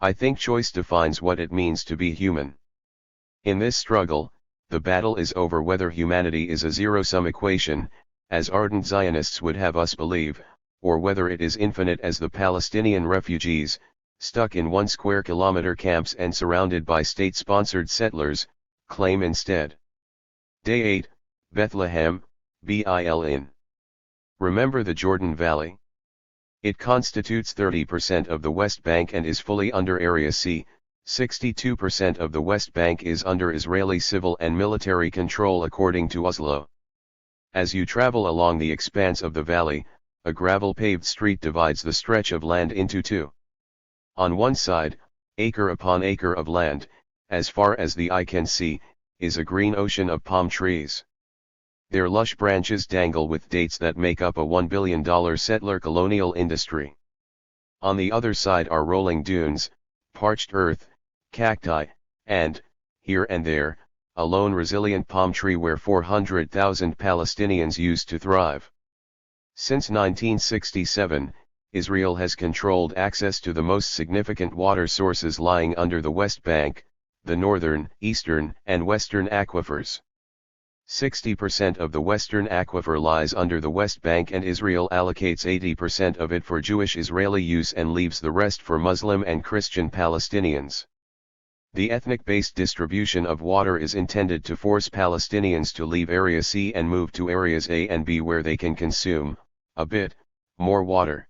A: I think choice defines what it means to be human. In this struggle, the battle is over whether humanity is a zero-sum equation, as ardent Zionists would have us believe, or whether it is infinite as the Palestinian refugees, stuck in 1 square kilometer camps and surrounded by state-sponsored settlers, claim instead. Day 8, Bethlehem, Bilin. Remember the Jordan Valley? It constitutes 30% of the West Bank and is fully under Area C. 62% of the West Bank is under Israeli civil and military control according to Oslo. As you travel along the expanse of the valley, a gravel-paved street divides the stretch of land into two. On one side, acre upon acre of land, as far as the eye can see, is a green ocean of palm trees. Their lush branches dangle with dates that make up a $1 billion settler colonial industry. On the other side are rolling dunes, parched earth, cacti, and, here and there, a lone resilient palm tree where 400,000 Palestinians used to thrive. Since 1967, Israel has controlled access to the most significant water sources lying under the West Bank, the northern, eastern, and western aquifers. 60% of the western aquifer lies under the West Bank, and Israel allocates 80% of it for Jewish Israeli use and leaves the rest for Muslim and Christian Palestinians. The ethnic-based distribution of water is intended to force Palestinians to leave Area C and move to Areas A and B where they can consume, a bit, more water.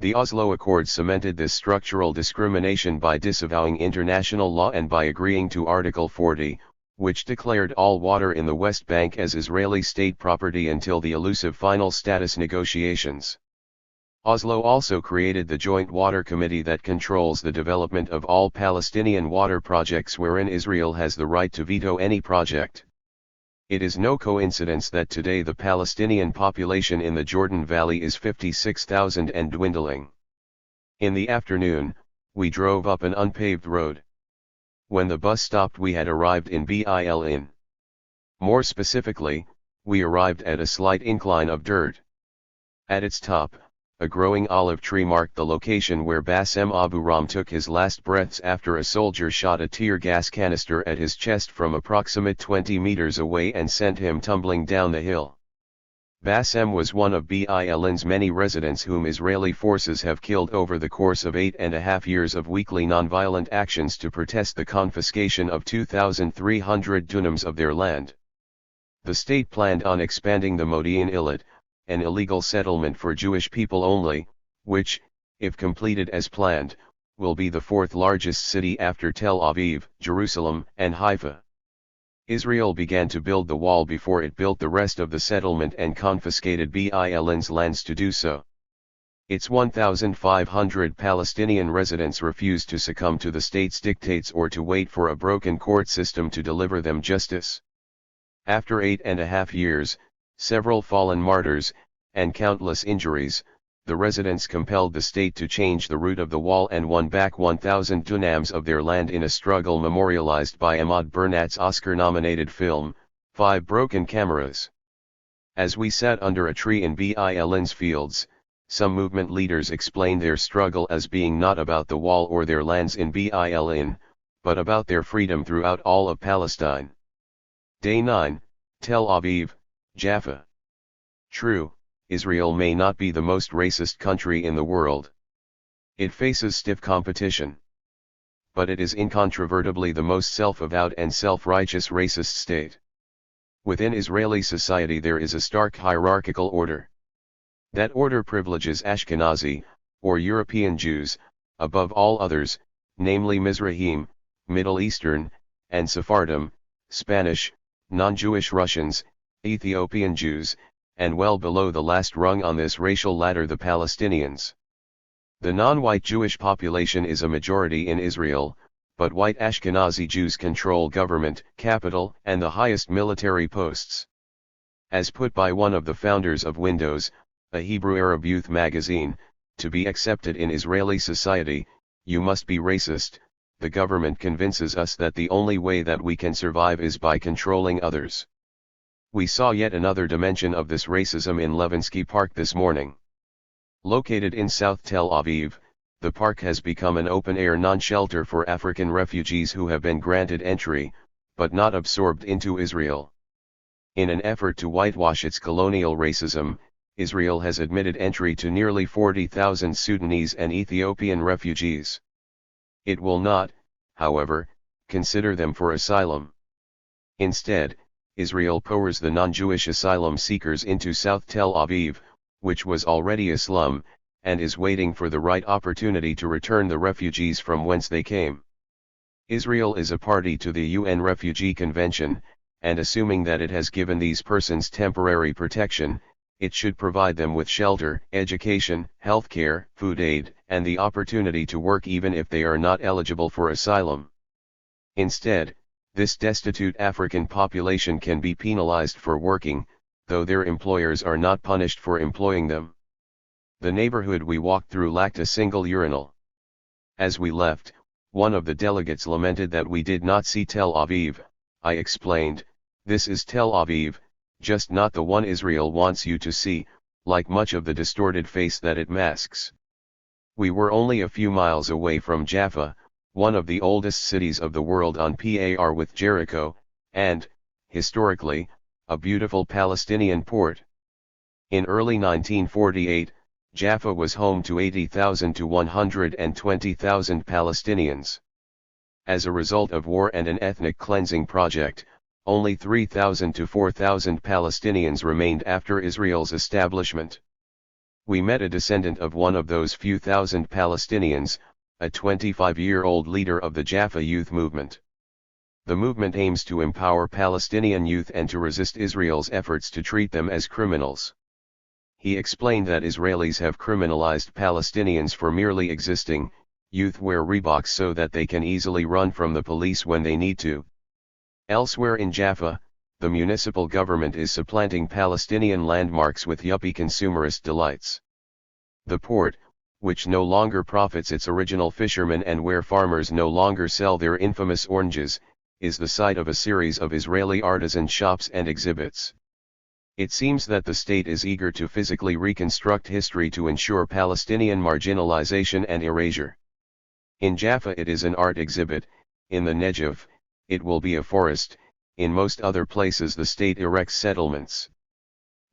A: The Oslo Accord cemented this structural discrimination by disavowing international law and by agreeing to Article 40, which declared all water in the West Bank as Israeli state property until the elusive final status negotiations. Oslo also created the Joint Water Committee that controls the development of all Palestinian water projects wherein Israel has the right to veto any project. It is no coincidence that today the Palestinian population in the Jordan Valley is 56,000 and dwindling. In the afternoon, we drove up an unpaved road. When the bus stopped we had arrived in Bilin. More specifically, we arrived at a slight incline of dirt. At its top, a growing olive tree marked the location where Bassem Abu Ram took his last breaths after a soldier shot a tear gas canister at his chest from approximate 20 meters away and sent him tumbling down the hill. Bassem was one of Bilin's many residents whom Israeli forces have killed over the course of 8.5 years of weekly nonviolent actions to protest the confiscation of 2,300 dunams of their land. The state planned on expanding the Modi'in Ilat, an illegal settlement for Jewish people only, which, if completed as planned, will be the fourth largest city after Tel Aviv, Jerusalem, and Haifa. Israel began to build the wall before it built the rest of the settlement and confiscated Bil's lands to do so. Its 1,500 Palestinian residents refused to succumb to the state's dictates or to wait for a broken court system to deliver them justice. After 8.5 years, several fallen martyrs, and countless injuries, the residents compelled the state to change the route of the wall and won back 1,000 dunams of their land in a struggle memorialized by Ahmad Bernat's Oscar-nominated film, 5 Broken Cameras. As we sat under a tree in Bil's fields, some movement leaders explained their struggle as being not about the wall or their lands in Bil'in, but about their freedom throughout all of Palestine. Day 9, Tel Aviv, Jaffa. True, Israel may not be the most racist country in the world. It faces stiff competition. But it is incontrovertibly the most self-avowed and self-righteous racist state. Within Israeli society there is a stark hierarchical order. That order privileges Ashkenazi, or European Jews, above all others, namely Mizrahim, Middle Eastern, and Sephardim, Spanish, non-Jewish Russians, Ethiopian Jews, and well below the last rung on this racial ladder the Palestinians. The non-white Jewish population is a majority in Israel, but white Ashkenazi Jews control government, capital, and the highest military posts. As put by one of the founders of Windows, a Hebrew Arab youth magazine, to be accepted in Israeli society, you must be racist. The government convinces us that the only way that we can survive is by controlling others. We saw yet another dimension of this racism in Levinsky Park this morning. Located in South Tel Aviv, the park has become an open-air non-shelter for African refugees who have been granted entry, but not absorbed into Israel. In an effort to whitewash its colonial racism, Israel has admitted entry to nearly 40,000 Sudanese and Ethiopian refugees. It will not, however, consider them for asylum. Instead, Israel pours the non-Jewish asylum seekers into South Tel Aviv, which was already a slum, and is waiting for the right opportunity to return the refugees from whence they came. Israel is a party to the UN Refugee Convention, and assuming that it has given these persons temporary protection, it should provide them with shelter, education, healthcare, food aid, and the opportunity to work even if they are not eligible for asylum. Instead, this destitute African population can be penalized for working, though their employers are not punished for employing them. The neighborhood we walked through lacked a single urinal. As we left, one of the delegates lamented that we did not see Tel Aviv. I explained, "This is Tel Aviv, just not the one Israel wants you to see, like much of the distorted face that it masks." We were only a few miles away from Jaffa, one of the oldest cities of the world on par with Jericho, and, historically, a beautiful Palestinian port. In early 1948, Jaffa was home to 80,000 to 120,000 Palestinians. As a result of war and an ethnic cleansing project, only 3,000 to 4,000 Palestinians remained after Israel's establishment. We met a descendant of one of those few thousand Palestinians, a 25-year-old leader of the Jaffa youth movement. The movement aims to empower Palestinian youth and to resist Israel's efforts to treat them as criminals. He explained that Israelis have criminalized Palestinians for merely existing. Youth wear Reeboks so that they can easily run from the police when they need to. Elsewhere in Jaffa, the municipal government is supplanting Palestinian landmarks with yuppie consumerist delights. The port, which no longer profits its original fishermen and where farmers no longer sell their infamous oranges, is the site of a series of Israeli artisan shops and exhibits. It seems that the state is eager to physically reconstruct history to ensure Palestinian marginalization and erasure. In Jaffa it is an art exhibit, in the Negev, it will be a forest, in most other places the state erects settlements.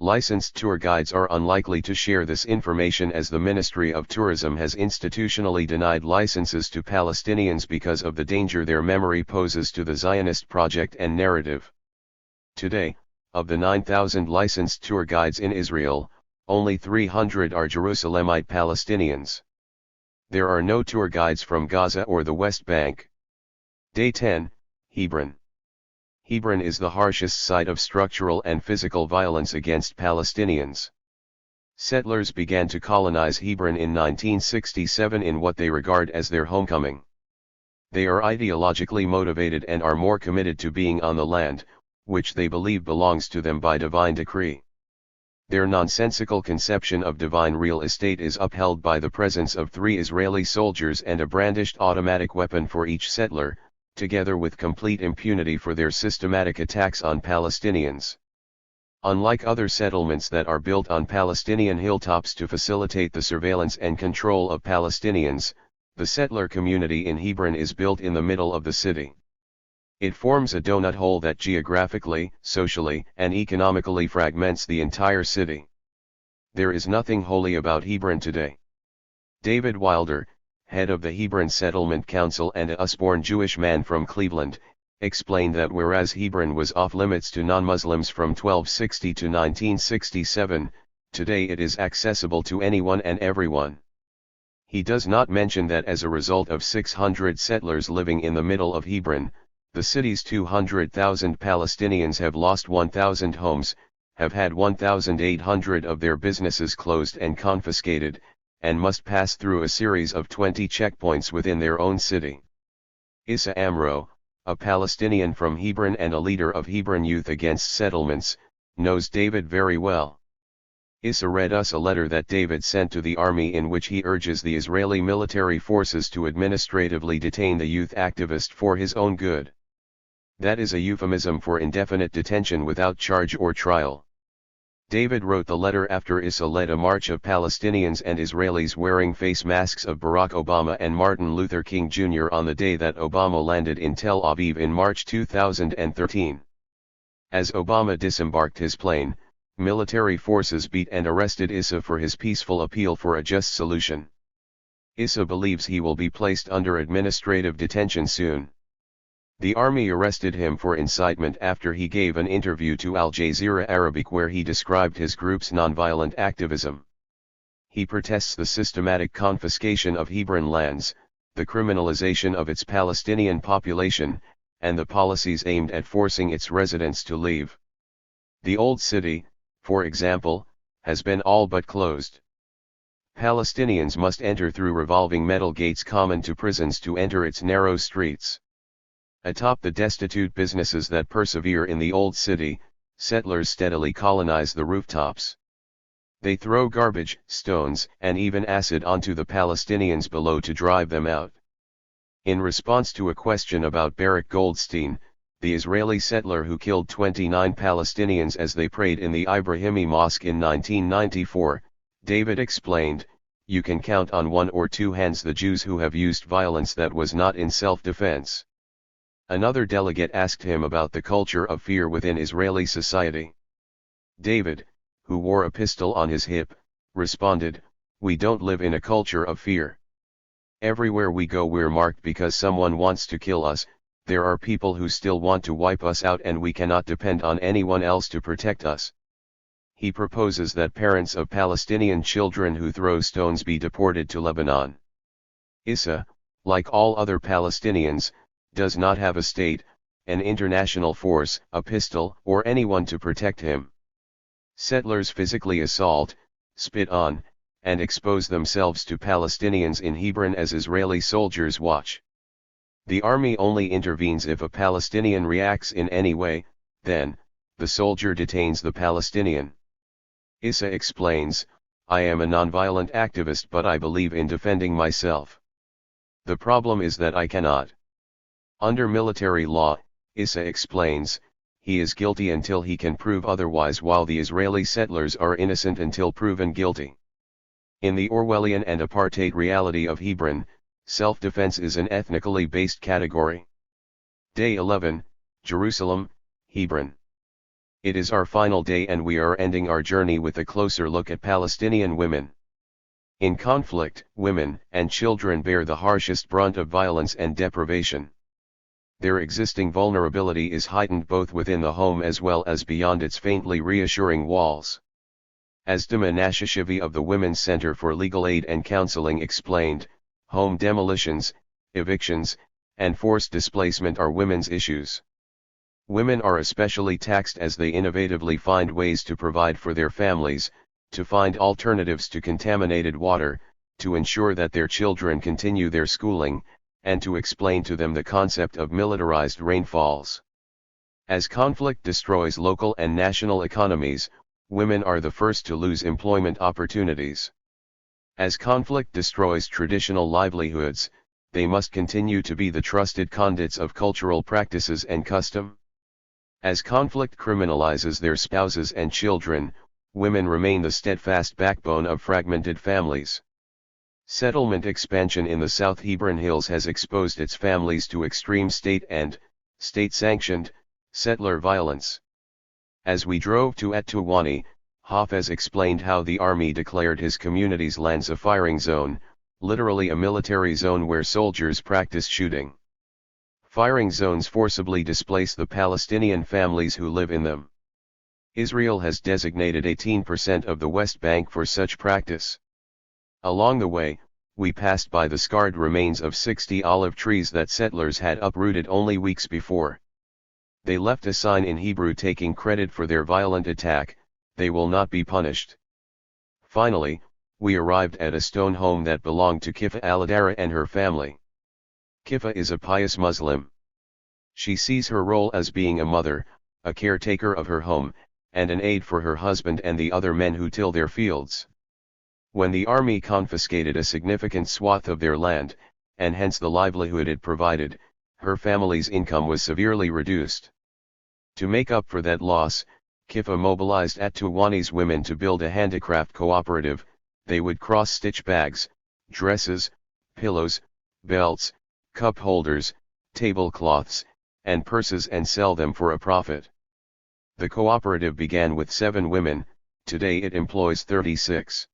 A: Licensed tour guides are unlikely to share this information as the Ministry of Tourism has institutionally denied licenses to Palestinians because of the danger their memory poses to the Zionist project and narrative. Today, of the 9,000 licensed tour guides in Israel, only 300 are Jerusalemite Palestinians. There are no tour guides from Gaza or the West Bank. Day 10, Hebron. Hebron is the harshest site of structural and physical violence against Palestinians. Settlers began to colonize Hebron in 1967 in what they regard as their homecoming. They are ideologically motivated and are more committed to being on the land, which they believe belongs to them by divine decree. Their nonsensical conception of divine real estate is upheld by the presence of 3 Israeli soldiers and a brandished automatic weapon for each settler, together with complete impunity for their systematic attacks on Palestinians. Unlike other settlements that are built on Palestinian hilltops to facilitate the surveillance and control of Palestinians, the settler community in Hebron is built in the middle of the city. It forms a donut hole that geographically, socially, and economically fragments the entire city. There is nothing holy about Hebron today. David Wilder, head of the Hebron Settlement Council and a US-born Jewish man from Cleveland, explained that whereas Hebron was off-limits to non-Muslims from 1260 to 1967, today it is accessible to anyone and everyone. He does not mention that as a result of 600 settlers living in the middle of Hebron, the city's 200,000 Palestinians have lost 1,000 homes, have had 1,800 of their businesses closed and confiscated, and must pass through a series of 20 checkpoints within their own city. Issa Amro, a Palestinian from Hebron and a leader of Hebron Youth Against Settlements, knows David very well. Issa read us a letter that David sent to the army in which he urges the Israeli military forces to administratively detain the youth activist for his own good. That is a euphemism for indefinite detention without charge or trial. David wrote the letter after Issa led a march of Palestinians and Israelis wearing face masks of Barack Obama and Martin Luther King Jr. on the day that Obama landed in Tel Aviv in March 2013. As Obama disembarked his plane, military forces beat and arrested Issa for his peaceful appeal for a just solution. Issa believes he will be placed under administrative detention soon. The army arrested him for incitement after he gave an interview to Al Jazeera Arabic where he described his group's nonviolent activism. He protests the systematic confiscation of Hebron lands, the criminalization of its Palestinian population, and the policies aimed at forcing its residents to leave. The old city, for example, has been all but closed. Palestinians must enter through revolving metal gates common to prisons to enter its narrow streets. Atop the destitute businesses that persevere in the old city, settlers steadily colonize the rooftops. They throw garbage, stones, and even acid onto the Palestinians below to drive them out. In response to a question about Barak Goldstein, the Israeli settler who killed 29 Palestinians as they prayed in the Ibrahimi Mosque in 1994, David explained, "You can count on 1 or 2 hands the Jews who have used violence that was not in self-defense." Another delegate asked him about the culture of fear within Israeli society. David, who wore a pistol on his hip, responded, "We don't live in a culture of fear. Everywhere we go we're marked because someone wants to kill us. There are people who still want to wipe us out and we cannot depend on anyone else to protect us." He proposes that parents of Palestinian children who throw stones be deported to Lebanon. Issa, like all other Palestinians, does not have a state, an international force, a pistol, or anyone to protect him. Settlers physically assault, spit on, and expose themselves to Palestinians in Hebron as Israeli soldiers watch. The army only intervenes if a Palestinian reacts in any way, then, the soldier detains the Palestinian. Issa explains, "I am a nonviolent activist but I believe in defending myself. The problem is that I cannot." Under military law, Issa explains, he is guilty until he can prove otherwise while the Israeli settlers are innocent until proven guilty. In the Orwellian and apartheid reality of Hebron, self-defense is an ethnically based category. Day 11, Jerusalem, Hebron. It is our final day and we are ending our journey with a closer look at Palestinian women. In conflict, women and children bear the harshest brunt of violence and deprivation. Their existing vulnerability is heightened both within the home as well as beyond its faintly reassuring walls. As Dima Nashashivi of the Women's Center for Legal Aid and Counseling explained, home demolitions, evictions, and forced displacement are women's issues. Women are especially taxed as they innovatively find ways to provide for their families, to find alternatives to contaminated water, to ensure that their children continue their schooling, and to explain to them the concept of militarized rainfalls. As conflict destroys local and national economies, women are the first to lose employment opportunities. As conflict destroys traditional livelihoods, they must continue to be the trusted conduits of cultural practices and custom. As conflict criminalizes their spouses and children, women remain the steadfast backbone of fragmented families. Settlement expansion in the South Hebron Hills has exposed its families to extreme state and, state-sanctioned, settler violence. As we drove to At-Tuwani, Hafez explained how the army declared his community's lands a firing zone, literally a military zone where soldiers practice shooting. Firing zones forcibly displace the Palestinian families who live in them. Israel has designated 18% of the West Bank for such practice. Along the way, we passed by the scarred remains of 60 olive trees that settlers had uprooted only weeks before. They left a sign in Hebrew taking credit for their violent attack, "They will not be punished." Finally, we arrived at a stone home that belonged to Kifa al-Adara and her family. Kifa is a pious Muslim. She sees her role as being a mother, a caretaker of her home, and an aid for her husband and the other men who till their fields. When the army confiscated a significant swath of their land, and hence the livelihood it provided, her family's income was severely reduced. To make up for that loss, Kifa mobilized At-Tuwani's women to build a handicraft cooperative. They would cross-stitch bags, dresses, pillows, belts, cup holders, tablecloths, and purses and sell them for a profit. The cooperative began with 7 women, today it employs 36.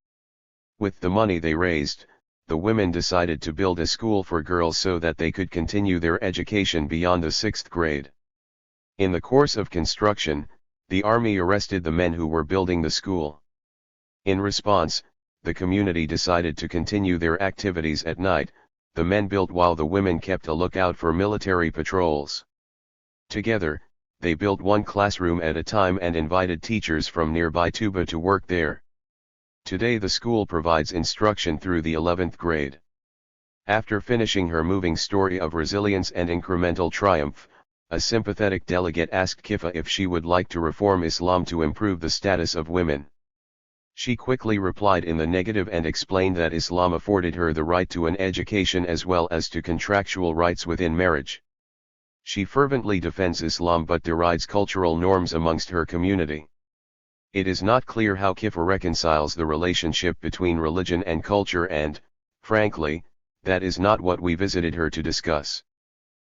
A: With the money they raised, the women decided to build a school for girls so that they could continue their education beyond the 6th grade. In the course of construction, the army arrested the men who were building the school. In response, the community decided to continue their activities at night. The men built while the women kept a lookout for military patrols. Together, they built one classroom at a time and invited teachers from nearby Tuba to work there. Today the school provides instruction through the 11th grade. After finishing her moving story of resilience and incremental triumph, a sympathetic delegate asked Kifa if she would like to reform Islam to improve the status of women. She quickly replied in the negative and explained that Islam afforded her the right to an education as well as to contractual rights within marriage. She fervently defends Islam but derides cultural norms amongst her community. It is not clear how Kifa reconciles the relationship between religion and culture and, frankly, that is not what we visited her to discuss.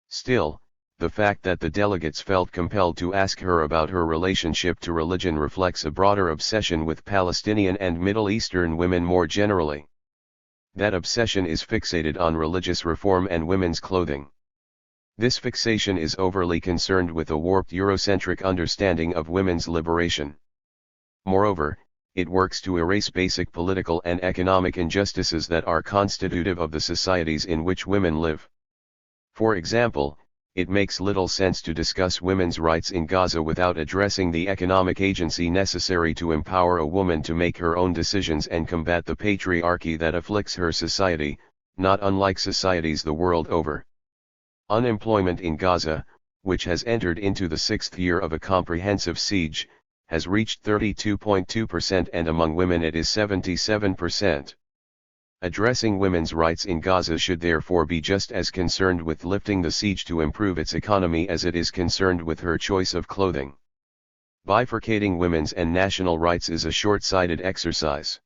A: Still, the fact that the delegates felt compelled to ask her about her relationship to religion reflects a broader obsession with Palestinian and Middle Eastern women more generally. That obsession is fixated on religious reform and women's clothing. This fixation is overly concerned with a warped Eurocentric understanding of women's liberation. Moreover, it works to erase basic political and economic injustices that are constitutive of the societies in which women live. For example, it makes little sense to discuss women's rights in Gaza without addressing the economic agency necessary to empower a woman to make her own decisions and combat the patriarchy that afflicts her society, not unlike societies the world over. Unemployment in Gaza, which has entered into the 6th year of a comprehensive siege, has reached 32.2% and among women it is 77%. Addressing women's rights in Gaza should therefore be just as concerned with lifting the siege to improve its economy as it is concerned with her choice of clothing. Bifurcating women's and national rights is a short-sighted exercise.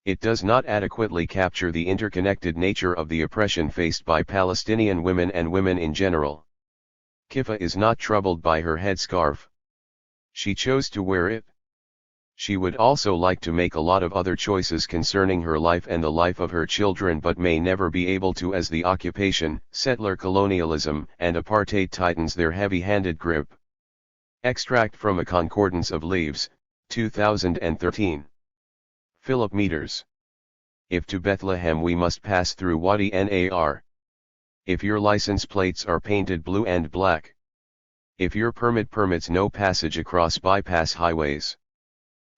A: It does not adequately capture the interconnected nature of the oppression faced by Palestinian women and women in general. Kifa is not troubled by her headscarf. She chose to wear it. She would also like to make a lot of other choices concerning her life and the life of her children but may never be able to as the occupation, settler colonialism, and apartheid tightens their heavy-handed grip. Extract from A Concordance of Leaves, 2013. Philip Meters. If to Bethlehem we must pass through Wadi Nar. If your license plates are painted blue and black. If your permit permits no passage across bypass highways.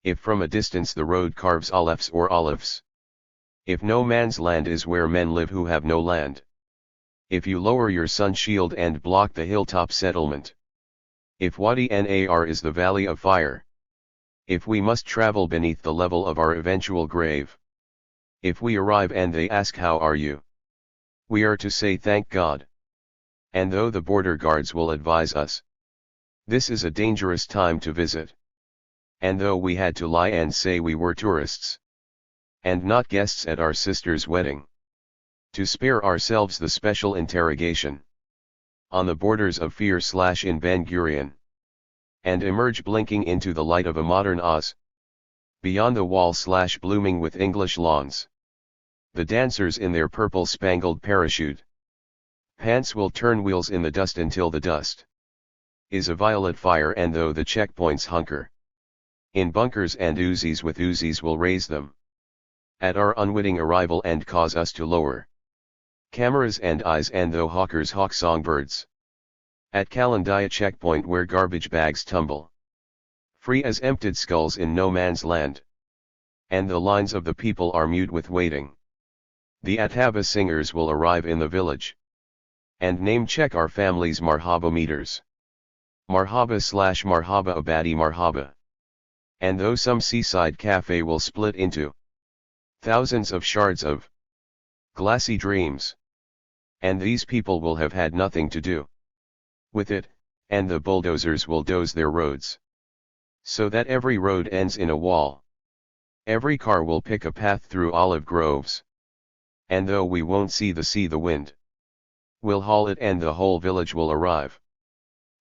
A: If from a distance the road carves aleph or olives. If no man's land is where men live who have no land. If you lower your sun shield and block the hilltop settlement. If Wadi Nar is the valley of fire. If we must travel beneath the level of our eventual grave. If we arrive and they ask how are you? We are to say thank God. And though the border guards will advise us. This is a dangerous time to visit. And though we had to lie and say we were tourists. And not guests at our sister's wedding. To spare ourselves the special interrogation. On the borders of fear/in Ben Gurion. And emerge blinking into the light of a modern Oz. Beyond the wall/blooming with English lawns. The dancers in their purple-spangled parachute. Pants will turn wheels in the dust until the dust is a violet fire, and though the checkpoints hunker in bunkers and Uzis with Uzis will raise them at our unwitting arrival and cause us to lower cameras and eyes, and though hawkers hawk songbirds at Kalandia checkpoint where garbage bags tumble free as emptied skulls in no man's land, and the lines of the people are mute with waiting. The Ataba singers will arrive in the village and name check our family's marhaba meters. Marhaba/marhaba abadi marhaba. And though some seaside cafe will split into thousands of shards of glassy dreams, and these people will have had nothing to do with it, and the bulldozers will doze their roads, so that every road ends in a wall. Every car will pick a path through olive groves. And though we won't see the wind will haul it, and the whole village will arrive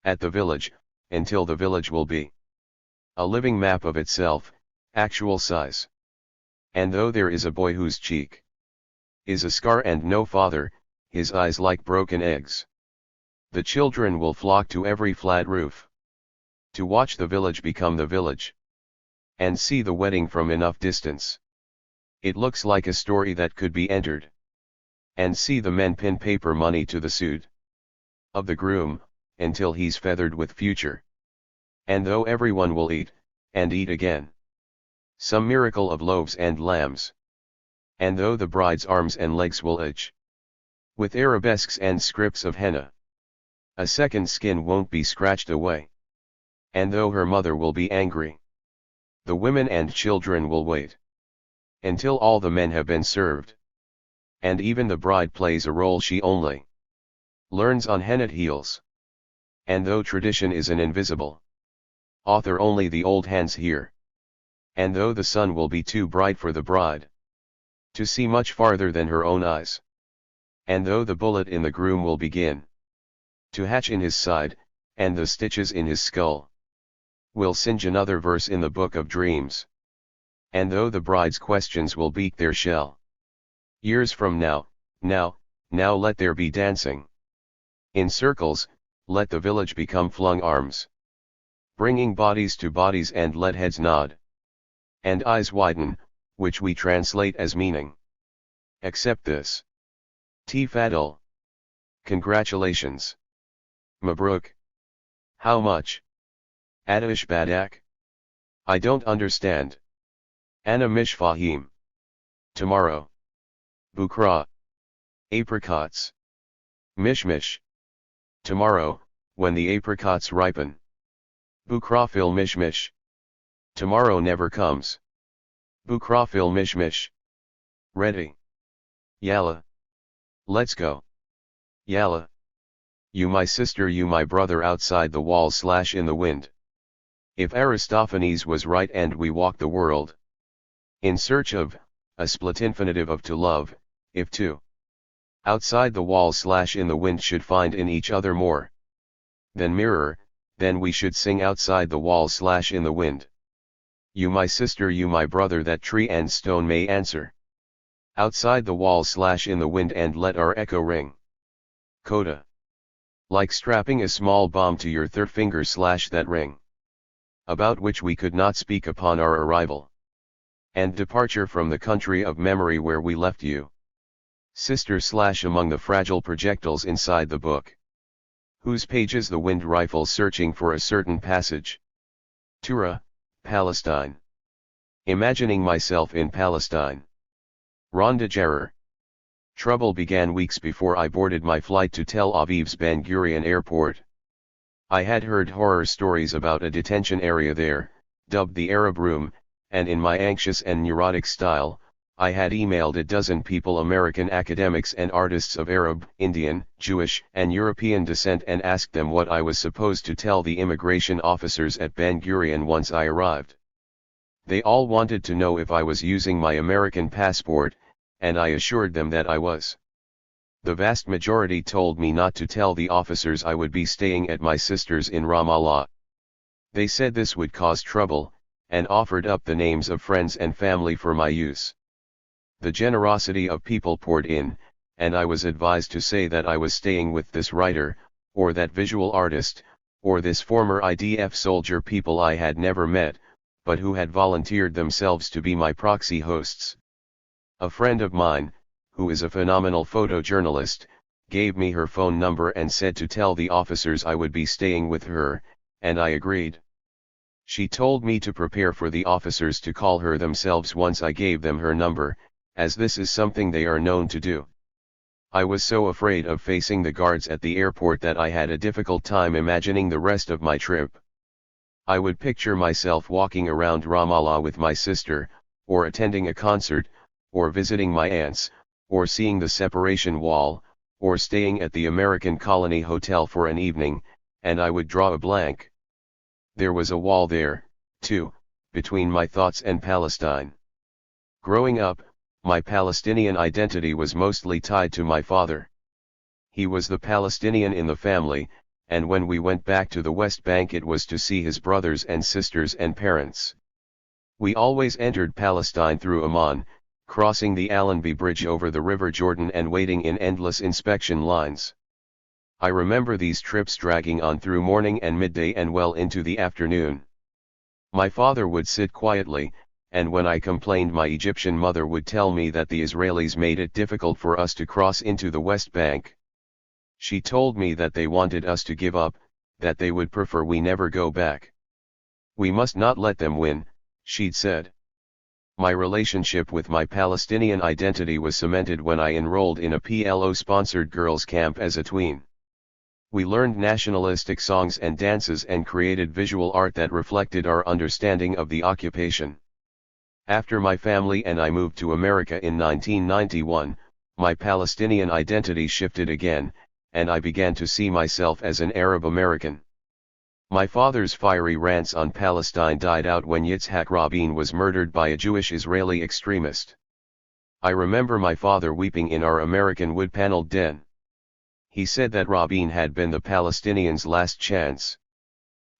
A: at the village, until the village will be a living map of itself, actual size. And though there is a boy whose cheek is a scar and no father, his eyes like broken eggs, the children will flock to every flat roof to watch the village become the village and see the wedding from enough distance. It looks like a story that could be entered. And see the men pin paper money to the suit of the groom, until he's feathered with future. And though everyone will eat, and eat again, some miracle of loaves and lambs. And though the bride's arms and legs will itch with arabesques and scripts of henna, a second skin won't be scratched away. And though her mother will be angry, the women and children will wait until all the men have been served. And even the bride plays a role she only learns on hennaed heels. And though tradition is an invisible author, only the old hands hear. And though the sun will be too bright for the bride to see much farther than her own eyes. And though the bullet in the groom will begin to hatch in his side, and the stitches in his skull will singe another verse in the book of dreams. And though the bride's questions will beat their shell. Years from now let there be dancing. In circles, let the village become flung arms. Bringing bodies to bodies, and let heads nod. And eyes widen, which we translate as meaning. Accept this. Tfadl. Congratulations. Mabruk. How much? Adash Badak? I don't understand. Ana Mishfahim. Tomorrow. Bukra. Apricots. Mishmish. Tomorrow, when the apricots ripen. Bukrafil mishmish. Tomorrow never comes. Bukrafil mishmish. Ready. Yalla. Let's go. Yalla. You my sister, you my brother, outside the wall/in the wind. If Aristophanes was right and we walk the world in search of a split infinitive of to love, if two outside the wall/in the wind should find in each other more than mirror, then we should sing outside the wall/in the wind. You my sister, you my brother, that tree and stone may answer outside the wall/in the wind, and let our echo ring. Coda. Like strapping a small bomb to your third finger/ that ring, about which we could not speak upon our arrival. and departure from the country of memory where we left you. Sister / among the fragile projectiles inside the book. Whose pages the wind rifles searching for a certain passage. Tura, Palestine. Imagining myself in Palestine. Rhonda Jarrer. Trouble began weeks before I boarded my flight to Tel Aviv's Ben Gurion airport. I had heard horror stories about a detention area there, dubbed the Arab Room, and in my anxious and neurotic style, I had emailed a dozen people, American academics and artists of Arab, Indian, Jewish, and European descent, and asked them what I was supposed to tell the immigration officers at Ben Gurion once I arrived. They all wanted to know if I was using my American passport, and I assured them that I was. The vast majority told me not to tell the officers I would be staying at my sister's in Ramallah. They said this would cause trouble, and offered up the names of friends and family for my use. The generosity of people poured in, and I was advised to say that I was staying with this writer, or that visual artist, or this former IDF soldier, people I had never met, but who had volunteered themselves to be my proxy hosts. A friend of mine, who is a phenomenal photojournalist, gave me her phone number and said to tell the officers I would be staying with her, and I agreed. She told me to prepare for the officers to call her themselves once I gave them her number, as this is something they are known to do. I was so afraid of facing the guards at the airport that I had a difficult time imagining the rest of my trip. I would picture myself walking around Ramallah with my sister, or attending a concert, or visiting my aunts, or seeing the separation wall, or staying at the American Colony Hotel for an evening, and I would draw a blank. There was a wall there, too, between my thoughts and Palestine. Growing up, my Palestinian identity was mostly tied to my father. He was the Palestinian in the family, and when we went back to the West Bank it was to see his brothers and sisters and parents. We always entered Palestine through Amman, crossing the Allenby Bridge over the River Jordan and waiting in endless inspection lines. I remember these trips dragging on through morning and midday and well into the afternoon. My father would sit quietly, and when I complained my Egyptian mother would tell me that the Israelis made it difficult for us to cross into the West Bank. She told me that they wanted us to give up, that they would prefer we never go back. We must not let them win, she'd said. My relationship with my Palestinian identity was cemented when I enrolled in a PLO-sponsored girls' camp as a tween. We learned nationalistic songs and dances and created visual art that reflected our understanding of the occupation. After my family and I moved to America in 1991, my Palestinian identity shifted again, and I began to see myself as an Arab American. My father's fiery rants on Palestine died out when Yitzhak Rabin was murdered by a Jewish Israeli extremist. I remember my father weeping in our American wood-paneled den. He said that Rabin had been the Palestinians' last chance.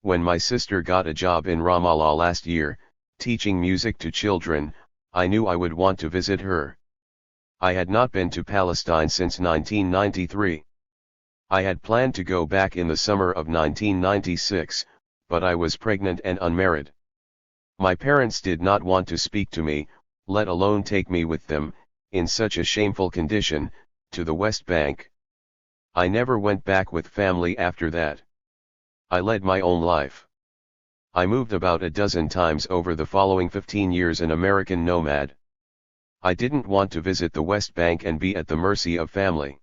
A: When my sister got a job in Ramallah last year, teaching music to children, I knew I would want to visit her. I had not been to Palestine since 1993. I had planned to go back in the summer of 1996, but I was pregnant and unmarried. My parents did not want to speak to me, let alone take me with them, in such a shameful condition, to the West Bank. I never went back with family after that. I led my own life. I moved about a dozen times over the following 15 years, an American nomad. I didn't want to visit the West Bank and be at the mercy of family.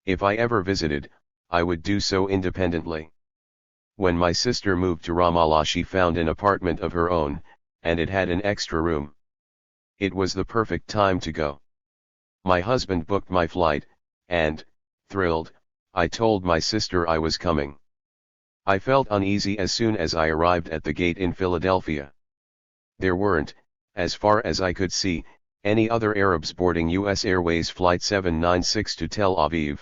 A: If I ever visited, I would do so independently. When my sister moved to Ramallah, she found an apartment of her own, and it had an extra room. It was the perfect time to go. My husband booked my flight, and, thrilled, I told my sister I was coming. I felt uneasy as soon as I arrived at the gate in Philadelphia. There weren't, as far as I could see, any other Arabs boarding U.S. Airways Flight 796 to Tel Aviv.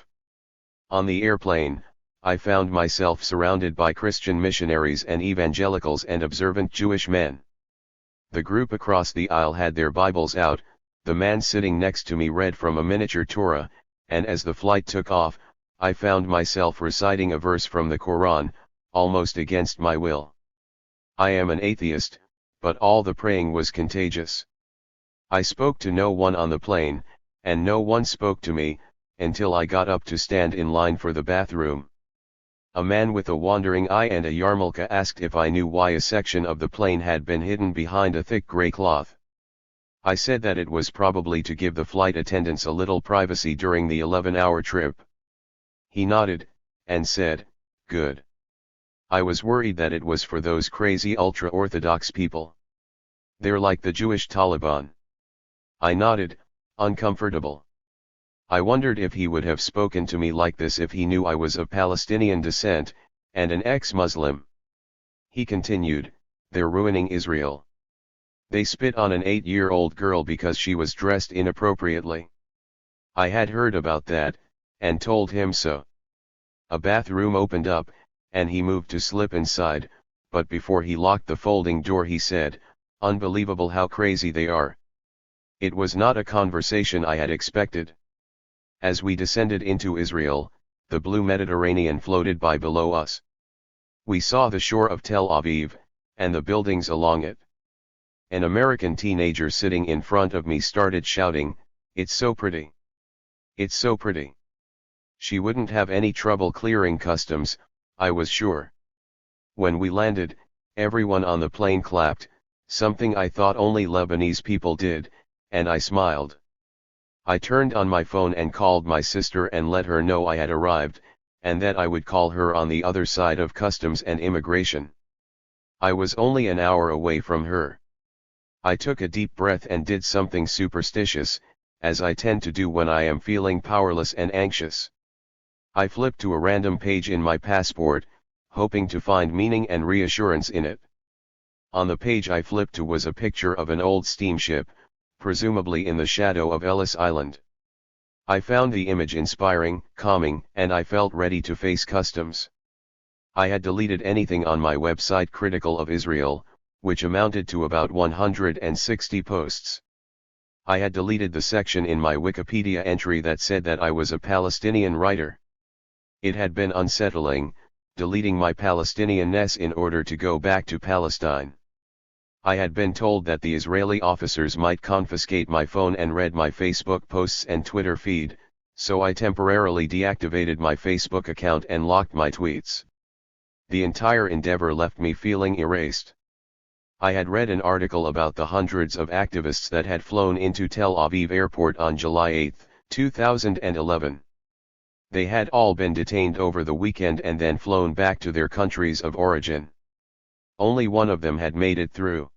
A: On the airplane, I found myself surrounded by Christian missionaries and evangelicals and observant Jewish men. The group across the aisle had their Bibles out, the man sitting next to me read from a miniature Torah, and as the flight took off, I found myself reciting a verse from the Quran, almost against my will. I am an atheist, but all the praying was contagious. I spoke to no one on the plane, and no one spoke to me, until I got up to stand in line for the bathroom. A man with a wandering eye and a yarmulke asked if I knew why a section of the plane had been hidden behind a thick grey cloth. I said that it was probably to give the flight attendants a little privacy during the 11-hour trip. He nodded, and said, "Good." I was worried that it was for those crazy ultra-Orthodox people. They're like the Jewish Taliban. I nodded, uncomfortable. I wondered if he would have spoken to me like this if he knew I was of Palestinian descent, and an ex-Muslim. He continued, "They're ruining Israel. They spit on an 8-year-old girl because she was dressed inappropriately." I had heard about that, and told him so. A bathroom opened up, and he moved to slip inside, but before he locked the folding door he said, "Unbelievable how crazy they are." It was not a conversation I had expected. As we descended into Israel, the blue Mediterranean floated by below us. We saw the shore of Tel Aviv, and the buildings along it. An American teenager sitting in front of me started shouting, "It's so pretty. It's so pretty." She wouldn't have any trouble clearing customs, I was sure. When we landed, everyone on the plane clapped, something I thought only Lebanese people did, and I smiled. I turned on my phone and called my sister and let her know I had arrived, and that I would call her on the other side of customs and immigration. I was only an hour away from her. I took a deep breath and did something superstitious, as I tend to do when I am feeling powerless and anxious. I flipped to a random page in my passport, hoping to find meaning and reassurance in it. On the page I flipped to was a picture of an old steamship, presumably in the shadow of Ellis Island. I found the image inspiring, calming, and I felt ready to face customs. I had deleted anything on my website critical of Israel, which amounted to about 160 posts. I had deleted the section in my Wikipedia entry that said that I was a Palestinian writer. It had been unsettling, deleting my Palestinianness in order to go back to Palestine. I had been told that the Israeli officers might confiscate my phone and read my Facebook posts and Twitter feed, so I temporarily deactivated my Facebook account and locked my tweets. The entire endeavor left me feeling erased. I had read an article about the hundreds of activists that had flown into Tel Aviv airport on July 8, 2011. They had all been detained over the weekend and then flown back to their countries of origin. Only one of them had made it through.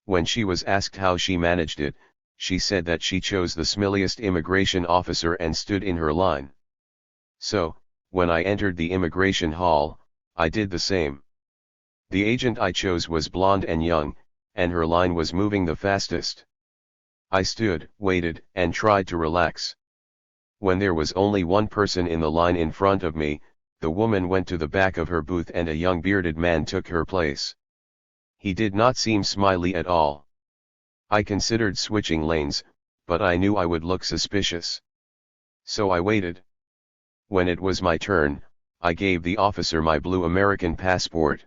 A: When she was asked how she managed it, she said that she chose the smelliest immigration officer and stood in her line. So, when I entered the immigration hall, I did the same. The agent I chose was blonde and young, and her line was moving the fastest. I stood, waited, and tried to relax. When there was only one person in the line in front of me, the woman went to the back of her booth and a young bearded man took her place. He did not seem smiley at all. I considered switching lanes, but I knew I would look suspicious. So I waited. When it was my turn, I gave the officer my blue American passport.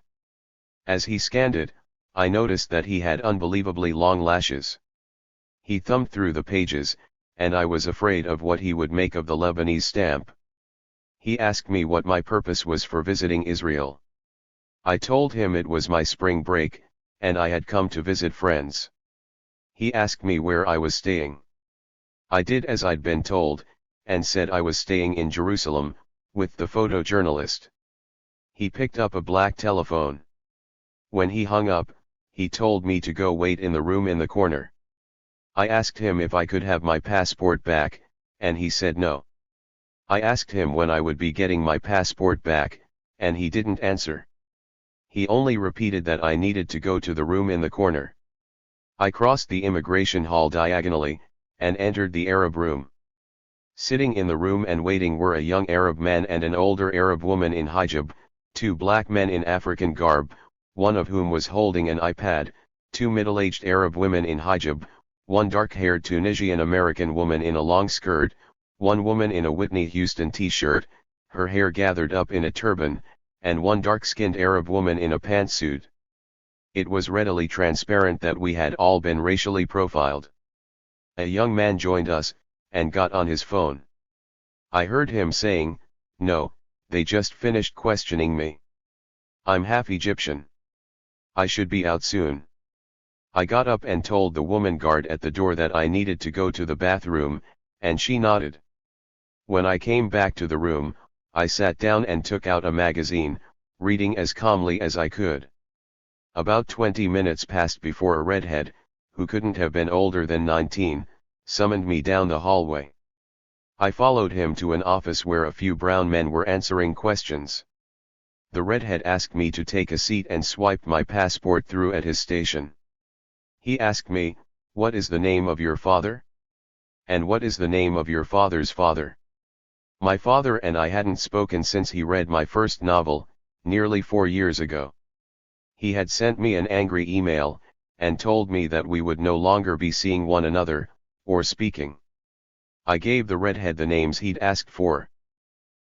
A: As he scanned it, I noticed that he had unbelievably long lashes. He thumbed through the pages, and I was afraid of what he would make of the Lebanese stamp. He asked me what my purpose was for visiting Israel. I told him it was my spring break, and I had come to visit friends. He asked me where I was staying. I did as I'd been told, and said I was staying in Jerusalem, with the photojournalist. He picked up a black telephone. When he hung up, he told me to go wait in the room in the corner. I asked him if I could have my passport back, and he said no. I asked him when I would be getting my passport back, and he didn't answer. He only repeated that I needed to go to the room in the corner. I crossed the immigration hall diagonally, and entered the Arab room. Sitting in the room and waiting were a young Arab man and an older Arab woman in hijab, two black men in African garb, one of whom was holding an iPad, two middle-aged Arab women in hijab, one dark-haired Tunisian American woman in a long skirt, one woman in a Whitney Houston t-shirt, her hair gathered up in a turban, and one dark-skinned Arab woman in a pantsuit. It was readily transparent that we had all been racially profiled. A young man joined us, and got on his phone. I heard him saying, "No, they just finished questioning me. I'm half Egyptian. I should be out soon." I got up and told the woman guard at the door that I needed to go to the bathroom, and she nodded. When I came back to the room, I sat down and took out a magazine, reading as calmly as I could. About 20 minutes passed before a redhead, who couldn't have been older than 19, summoned me down the hallway. I followed him to an office where a few brown men were answering questions. The redhead asked me to take a seat and swiped my passport through at his station. He asked me, "What is the name of your father? And what is the name of your father's father?" My father and I hadn't spoken since he read my first novel, nearly 4 years ago. He had sent me an angry email, and told me that we would no longer be seeing one another, or speaking. I gave the redhead the names he'd asked for.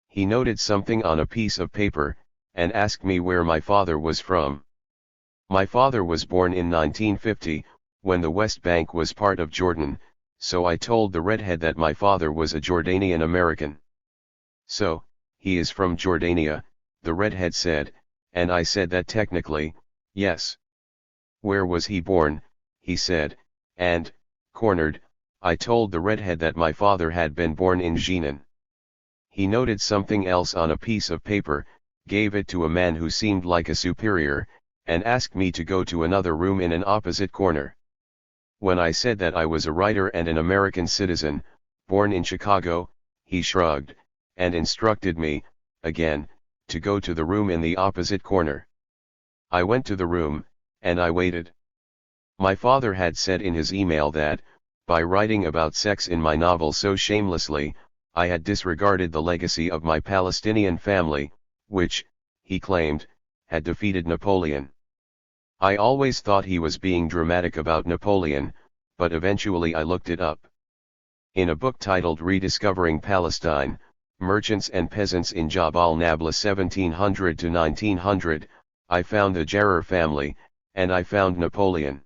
A: He noted something on a piece of paper, and asked me where my father was from. My father was born in 1950, when the West Bank was part of Jordan, so I told the redhead that my father was a Jordanian American. "So, he is from Jordania," the redhead said, and I said that technically, yes. "Where was he born?" he said, and, cornered, I told the redhead that my father had been born in Jenin. He noted something else on a piece of paper, gave it to a man who seemed like a superior, and asked me to go to another room in an opposite corner. When I said that I was a writer and an American citizen, born in Chicago, he shrugged, and instructed me, again, to go to the room in the opposite corner. I went to the room, and I waited. My father had said in his email that, by writing about sex in my novel so shamelessly, I had disregarded the legacy of my Palestinian family, which, he claimed, had defeated Napoleon. I always thought he was being dramatic about Napoleon, but eventually I looked it up. In a book titled Rediscovering Palestine, Merchants and Peasants in Jabal Nabla 1700 to 1900, I found the Jarer family, and I found Napoleon.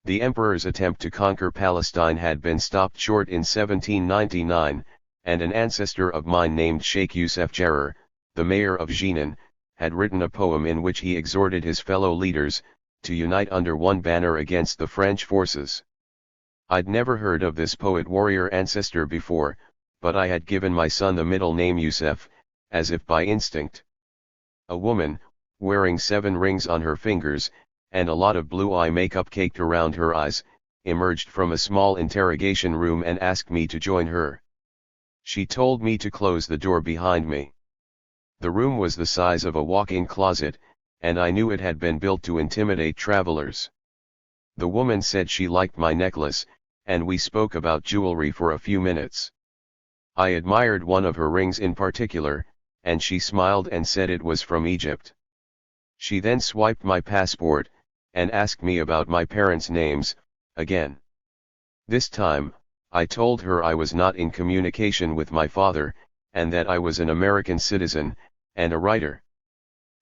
A: The emperor's attempt to conquer Palestine had been stopped short in 1799, and an ancestor of mine named Sheikh Youssef Jarer, the mayor of Jenin, had written a poem in which he exhorted his fellow leaders to unite under one banner against the French forces. I'd never heard of this poet-warrior ancestor before, but I had given my son the middle name Youssef, as if by instinct. A woman, wearing 7 rings on her fingers, and a lot of blue eye makeup caked around her eyes, emerged from a small interrogation room and asked me to join her. She told me to close the door behind me. The room was the size of a walk-in closet, and I knew it had been built to intimidate travelers. The woman said she liked my necklace, and we spoke about jewelry for a few minutes. I admired one of her rings in particular, and she smiled and said it was from Egypt. She then swiped my passport, and asked me about my parents' names, again. This time, I told her I was not in communication with my father, and that I was an American citizen, and a writer.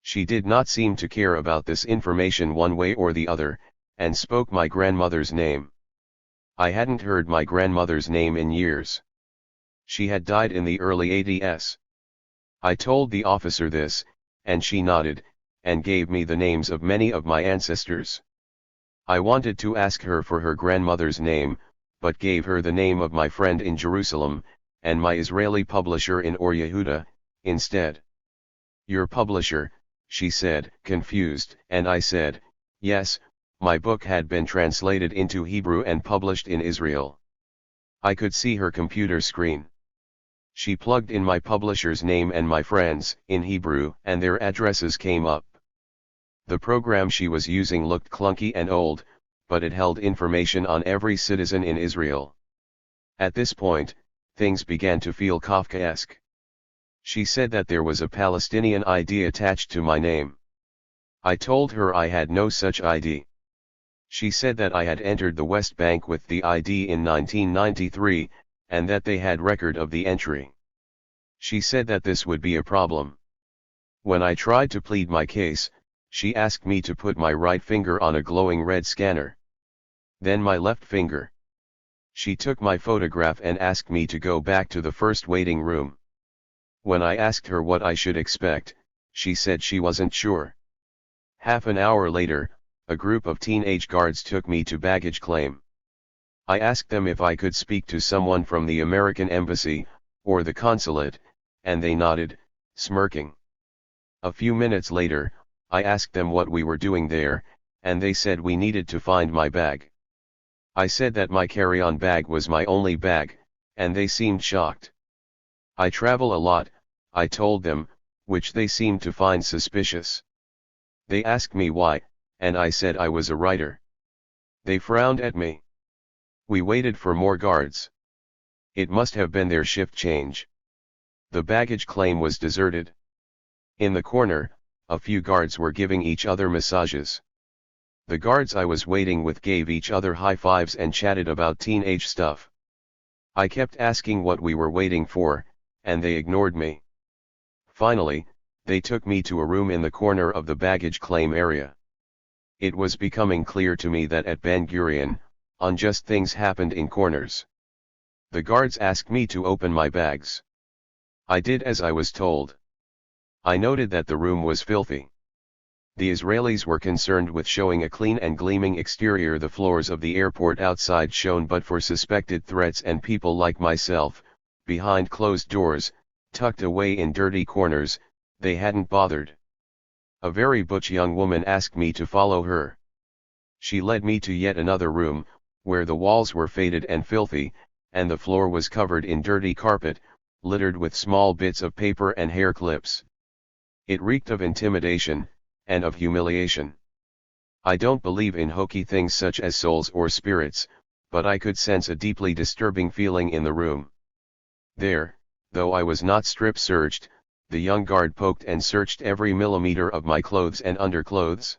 A: She did not seem to care about this information one way or the other, and spoke my grandmother's name. I hadn't heard my grandmother's name in years. She had died in the early 80s. I told the officer this, and she nodded, and gave me the names of many of my ancestors. I wanted to ask her for her grandmother's name, but gave her the name of my friend in Jerusalem, and my Israeli publisher in Or Yehuda, instead. "Your publisher," she said, confused, and I said, "Yes, my book had been translated into Hebrew and published in Israel." I could see her computer screen. She plugged in my publisher's name and my friends, in Hebrew, and their addresses came up. The program she was using looked clunky and old, but it held information on every citizen in Israel. At this point, things began to feel Kafkaesque. She said that there was a Palestinian ID attached to my name. I told her I had no such ID. She said that I had entered the West Bank with the ID in 1993, and that they had record of the entry. She said that this would be a problem. When I tried to plead my case, she asked me to put my right finger on a glowing red scanner. Then my left finger. She took my photograph and asked me to go back to the first waiting room. When I asked her what I should expect, she said she wasn't sure. Half an hour later, a group of teenage guards took me to baggage claim. I asked them if I could speak to someone from the American embassy, or the consulate, and they nodded, smirking. A few minutes later, I asked them what we were doing there, and they said we needed to find my bag. I said that my carry-on bag was my only bag, and they seemed shocked. I travel a lot, I told them, which they seemed to find suspicious. They asked me why, and I said I was a writer. They frowned at me. We waited for more guards. It must have been their shift change. The baggage claim was deserted. In the corner, a few guards were giving each other massages. The guards I was waiting with gave each other high fives and chatted about teenage stuff. I kept asking what we were waiting for, and they ignored me. Finally, they took me to a room in the corner of the baggage claim area. It was becoming clear to me that at Ben Gurion, unjust things happened in corners. The guards asked me to open my bags. I did as I was told. I noted that the room was filthy. The Israelis were concerned with showing a clean and gleaming exterior. The floors of the airport outside shone, but for suspected threats and people like myself, behind closed doors, tucked away in dirty corners, they hadn't bothered. A very butch young woman asked me to follow her. She led me to yet another room, where the walls were faded and filthy, and the floor was covered in dirty carpet, littered with small bits of paper and hair clips. It reeked of intimidation, and of humiliation. I don't believe in hokey things such as souls or spirits, but I could sense a deeply disturbing feeling in the room. There, though I was not strip-searched, the young guard poked and searched every millimeter of my clothes and underclothes.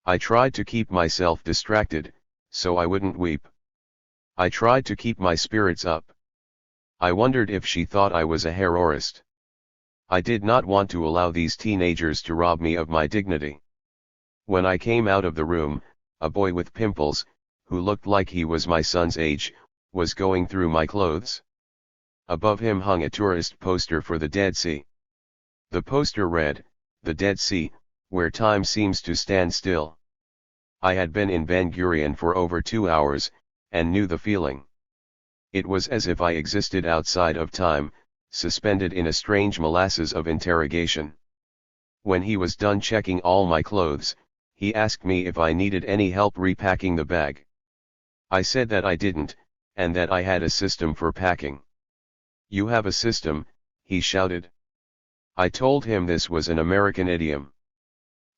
A: I tried to keep myself distracted, so I wouldn't weep. I tried to keep my spirits up. I wondered if she thought I was a terrorist. I did not want to allow these teenagers to rob me of my dignity. When I came out of the room, a boy with pimples, who looked like he was my son's age, was going through my clothes. Above him hung a tourist poster for the Dead Sea. The poster read, "The Dead Sea, where time seems to stand still." I had been in Ben Gurion for over 2 hours, and knew the feeling. It was as if I existed outside of time, suspended in a strange molasses of interrogation. When he was done checking all my clothes, he asked me if I needed any help repacking the bag. I said that I didn't, and that I had a system for packing. "You have a system," he shouted. I told him this was an American idiom.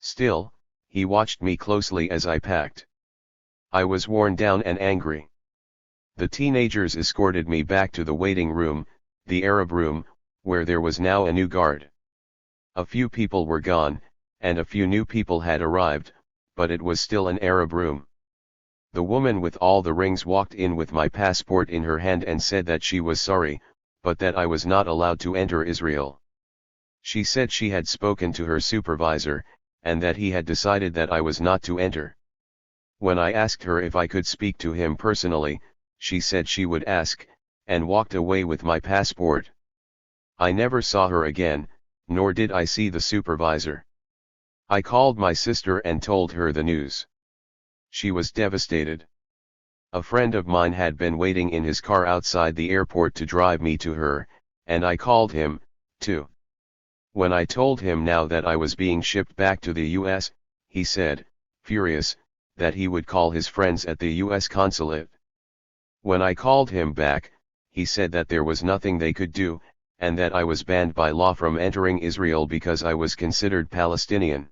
A: Still, he watched me closely as I packed. I was worn down and angry. The teenagers escorted me back to the waiting room, the Arab room, where there was now a new guard. A few people were gone, and a few new people had arrived, but it was still an Arab room. The woman with all the rings walked in with my passport in her hand and said that she was sorry, but that I was not allowed to enter Israel. She said she had spoken to her supervisor, and that he had decided that I was not to enter. When I asked her if I could speak to him personally, she said she would ask, and walked away with my passport. I never saw her again, nor did I see the supervisor. I called my sister and told her the news. She was devastated. A friend of mine had been waiting in his car outside the airport to drive me to her, and I called him, too. When I told him now that I was being shipped back to the US, he said, furious, that he would call his friends at the US consulate. When I called him back, he said that there was nothing they could do, and that I was banned by law from entering Israel because I was considered Palestinian.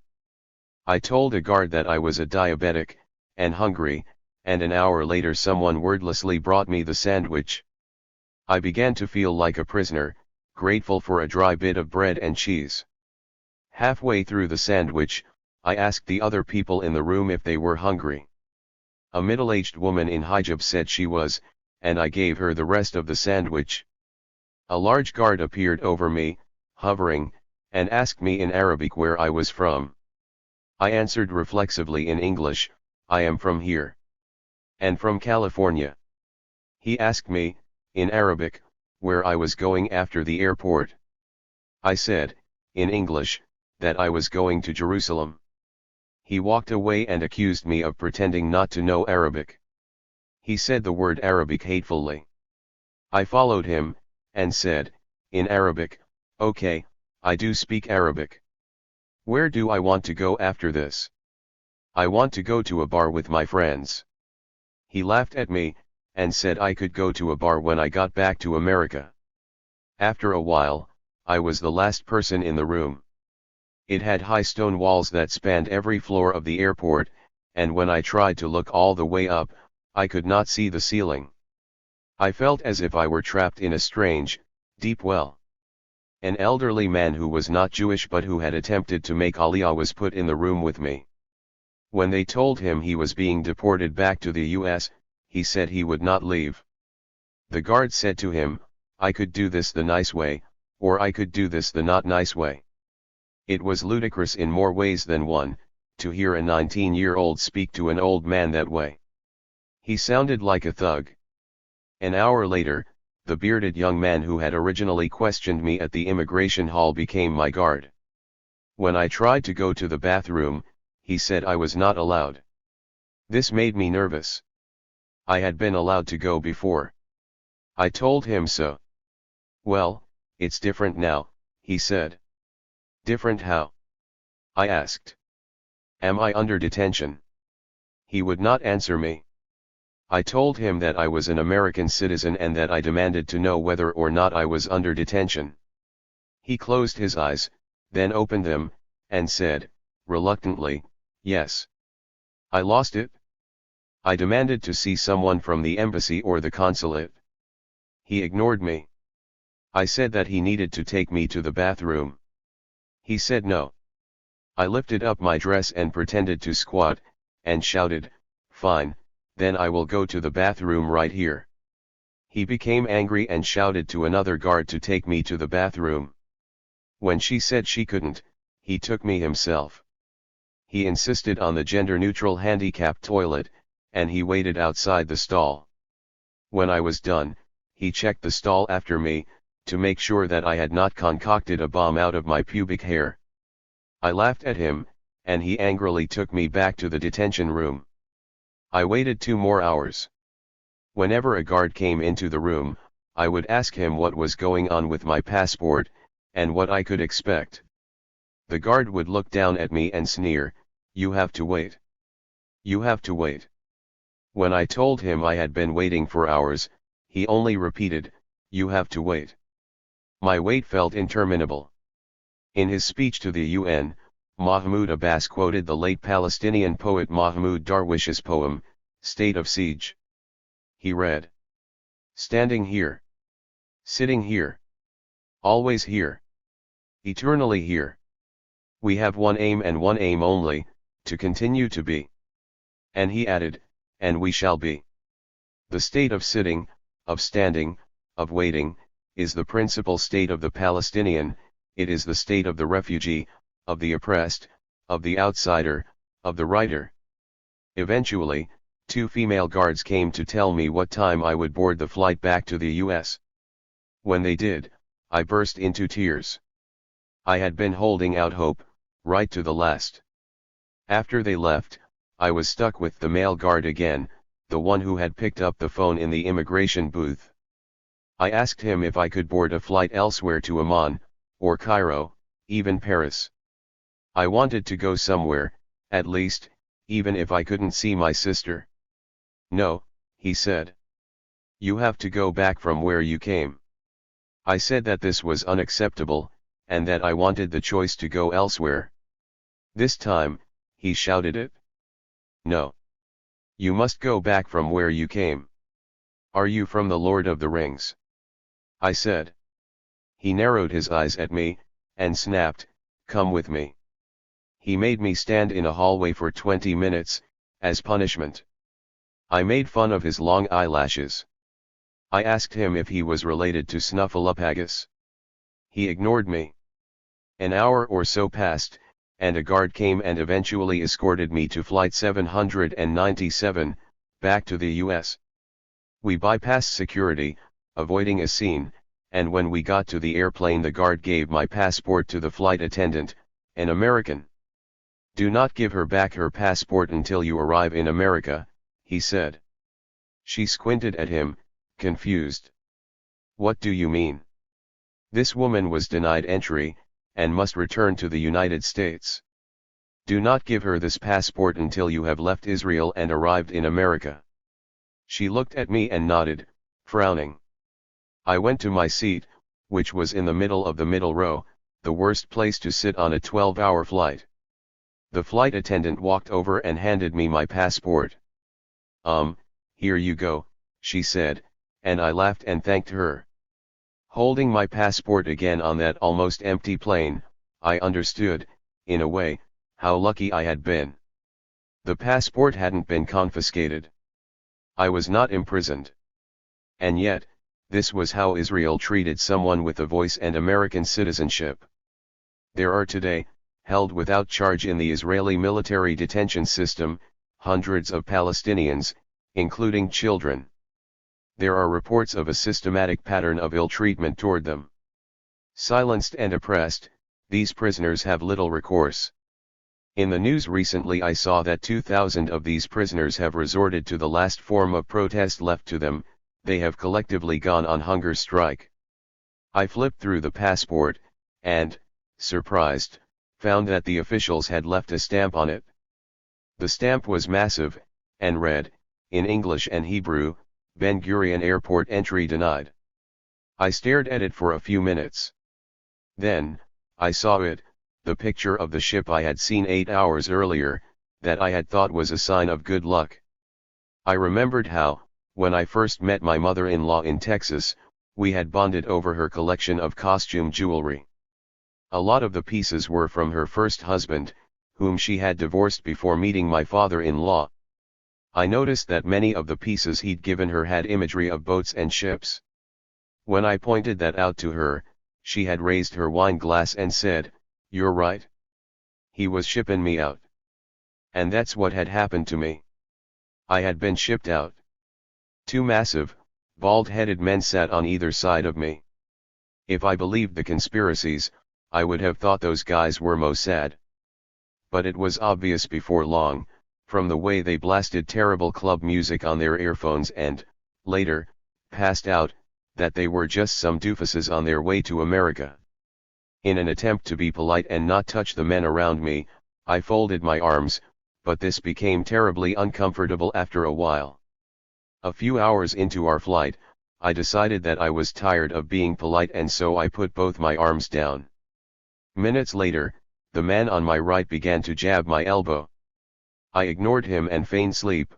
A: I told a guard that I was a diabetic, and hungry, and an hour later someone wordlessly brought me the sandwich. I began to feel like a prisoner, grateful for a dry bit of bread and cheese. Halfway through the sandwich, I asked the other people in the room if they were hungry. A middle-aged woman in hijab said she was, and I gave her the rest of the sandwich. A large guard appeared over me, hovering, and asked me in Arabic where I was from. I answered reflexively in English, "I am from here. And from California." He asked me, in Arabic, where I was going after the airport. I said, in English, that I was going to Jerusalem. He walked away and accused me of pretending not to know Arabic. He said the word Arabic hatefully. I followed him, and said, in Arabic, okay, I do speak Arabic. Where do I want to go after this? I want to go to a bar with my friends. He laughed at me, and said I could go to a bar when I got back to America. After a while, I was the last person in the room. It had high stone walls that spanned every floor of the airport, and when I tried to look all the way up, I could not see the ceiling. I felt as if I were trapped in a strange, deep well. An elderly man who was not Jewish but who had attempted to make Aliyah was put in the room with me. When they told him he was being deported back to the US, he said he would not leave. The guard said to him, I could do this the nice way, or I could do this the not nice way. It was ludicrous in more ways than one, to hear a 19-year-old speak to an old man that way. He sounded like a thug. An hour later, the bearded young man who had originally questioned me at the immigration hall became my guard. When I tried to go to the bathroom, he said I was not allowed. This made me nervous. I had been allowed to go before. I told him so. Well, it's different now, he said. Different how? I asked. Am I under detention? He would not answer me. I told him that I was an American citizen and that I demanded to know whether or not I was under detention. He closed his eyes, then opened them, and said, reluctantly, yes. I lost it. I demanded to see someone from the embassy or the consulate. He ignored me. I said that he needed to take me to the bathroom. He said no. I lifted up my dress and pretended to squat, and shouted, fine, then I will go to the bathroom right here. He became angry and shouted to another guard to take me to the bathroom. When she said she couldn't, he took me himself. He insisted on the gender-neutral handicapped toilet, and he waited outside the stall. When I was done, he checked the stall after me, to make sure that I had not concocted a bomb out of my pubic hair. I laughed at him, and he angrily took me back to the detention room. I waited 2 more hours. Whenever a guard came into the room, I would ask him what was going on with my passport, and what I could expect. The guard would look down at me and sneer, you have to wait. You have to wait. When I told him I had been waiting for hours, he only repeated, you have to wait. My wait felt interminable. In his speech to the UN, Mahmoud Abbas quoted the late Palestinian poet Mahmoud Darwish's poem, State of Siege. He read, standing here, sitting here, always here, eternally here. We have one aim and one aim only, to continue to be. And he added, and we shall be. The state of sitting, of standing, of waiting, is the principal state of the Palestinian, it is the state of the refugee, of the oppressed, of the outsider, of the writer. Eventually, 2 female guards came to tell me what time I would board the flight back to the US. When they did, I burst into tears. I had been holding out hope, right to the last. After they left, I was stuck with the male guard again, the one who had picked up the phone in the immigration booth. I asked him if I could board a flight elsewhere to Amman, or Cairo, even Paris. I wanted to go somewhere, at least, even if I couldn't see my sister. No, he said. You have to go back from where you came. I said that this was unacceptable, and that I wanted the choice to go elsewhere. This time, he shouted it. No. You must go back from where you came. Are you from the Lord of the Rings? I said. He narrowed his eyes at me, and snapped, come with me. He made me stand in a hallway for 20 minutes, as punishment. I made fun of his long eyelashes. I asked him if he was related to Snuffleupagus. He ignored me. An hour or so passed, and a guard came and eventually escorted me to flight 797, back to the US. We bypassed security, avoiding a scene, and when we got to the airplane the guard gave my passport to the flight attendant, an American. "Do not give her back her passport until you arrive in America," he said. She squinted at him, confused. "What do you mean?" This woman was denied entry, and must return to the United States. "Do not give her this passport until you have left Israel and arrived in America." She looked at me and nodded, frowning. I went to my seat, which was in the middle of the middle row, the worst place to sit on a 12-hour flight. The flight attendant walked over and handed me my passport. Here you go," she said, and I laughed and thanked her. Holding my passport again on that almost empty plane, I understood, in a way, how lucky I had been. The passport hadn't been confiscated. I was not imprisoned. And yet, this was how Israel treated someone with a voice and American citizenship. There are today, held without charge in the Israeli military detention system, hundreds of Palestinians, including children. There are reports of a systematic pattern of ill treatment toward them. Silenced and oppressed, these prisoners have little recourse. In the news recently I saw that 2,000 of these prisoners have resorted to the last form of protest left to them, they have collectively gone on hunger strike. I flipped through the passport, and, surprised, found that the officials had left a stamp on it. The stamp was massive, and read, in English and Hebrew, "Ben Gurion Airport entry denied." I stared at it for a few minutes. Then, I saw it, the picture of the ship I had seen 8 hours earlier, that I had thought was a sign of good luck. I remembered how, when I first met my mother-in-law in Texas, we had bonded over her collection of costume jewelry. A lot of the pieces were from her first husband, whom she had divorced before meeting my father-in-law. I noticed that many of the pieces he'd given her had imagery of boats and ships. When I pointed that out to her, she had raised her wine glass and said, "You're right. He was shipping me out." And that's what had happened to me. I had been shipped out. Two massive, bald-headed men sat on either side of me. If I believed the conspiracies, I would have thought those guys were Mossad. But it was obvious before long, from the way they blasted terrible club music on their earphones and, later, passed out, that they were just some doofuses on their way to America. In an attempt to be polite and not touch the men around me, I folded my arms, but this became terribly uncomfortable after a while. A few hours into our flight, I decided that I was tired of being polite and so I put both my arms down. Minutes later, the man on my right began to jab my elbow. I ignored him and feigned sleep.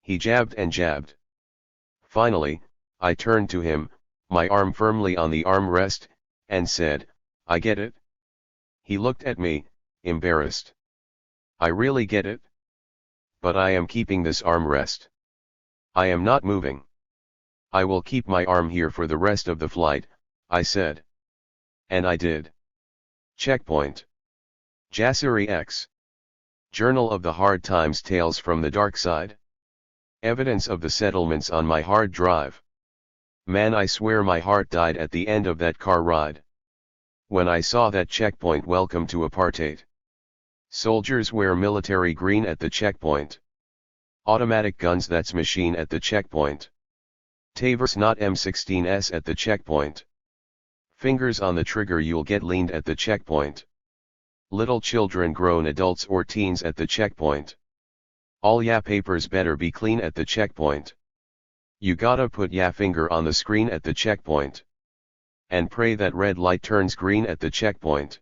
A: He jabbed and jabbed. Finally, I turned to him, my arm firmly on the armrest, and said, "I get it." He looked at me, embarrassed. "I really get it. But I am keeping this armrest. I am not moving. I will keep my arm here for the rest of the flight," I said. And I did. Checkpoint. Jasseri X. Journal of the Hard Times, Tales from the Dark Side. Evidence of the settlements on my hard drive. Man, I swear my heart died at the end of that car ride. When I saw that checkpoint, "Welcome to Apartheid." Soldiers wear military green at the checkpoint. Automatic guns, that's machine at the checkpoint. Tavers not M16s at the checkpoint. Fingers on the trigger, you'll get leaned at the checkpoint. Little children, grown adults or teens at the checkpoint. All ya papers better be clean at the checkpoint. You gotta put ya finger on the screen at the checkpoint. And pray that red light turns green at the checkpoint.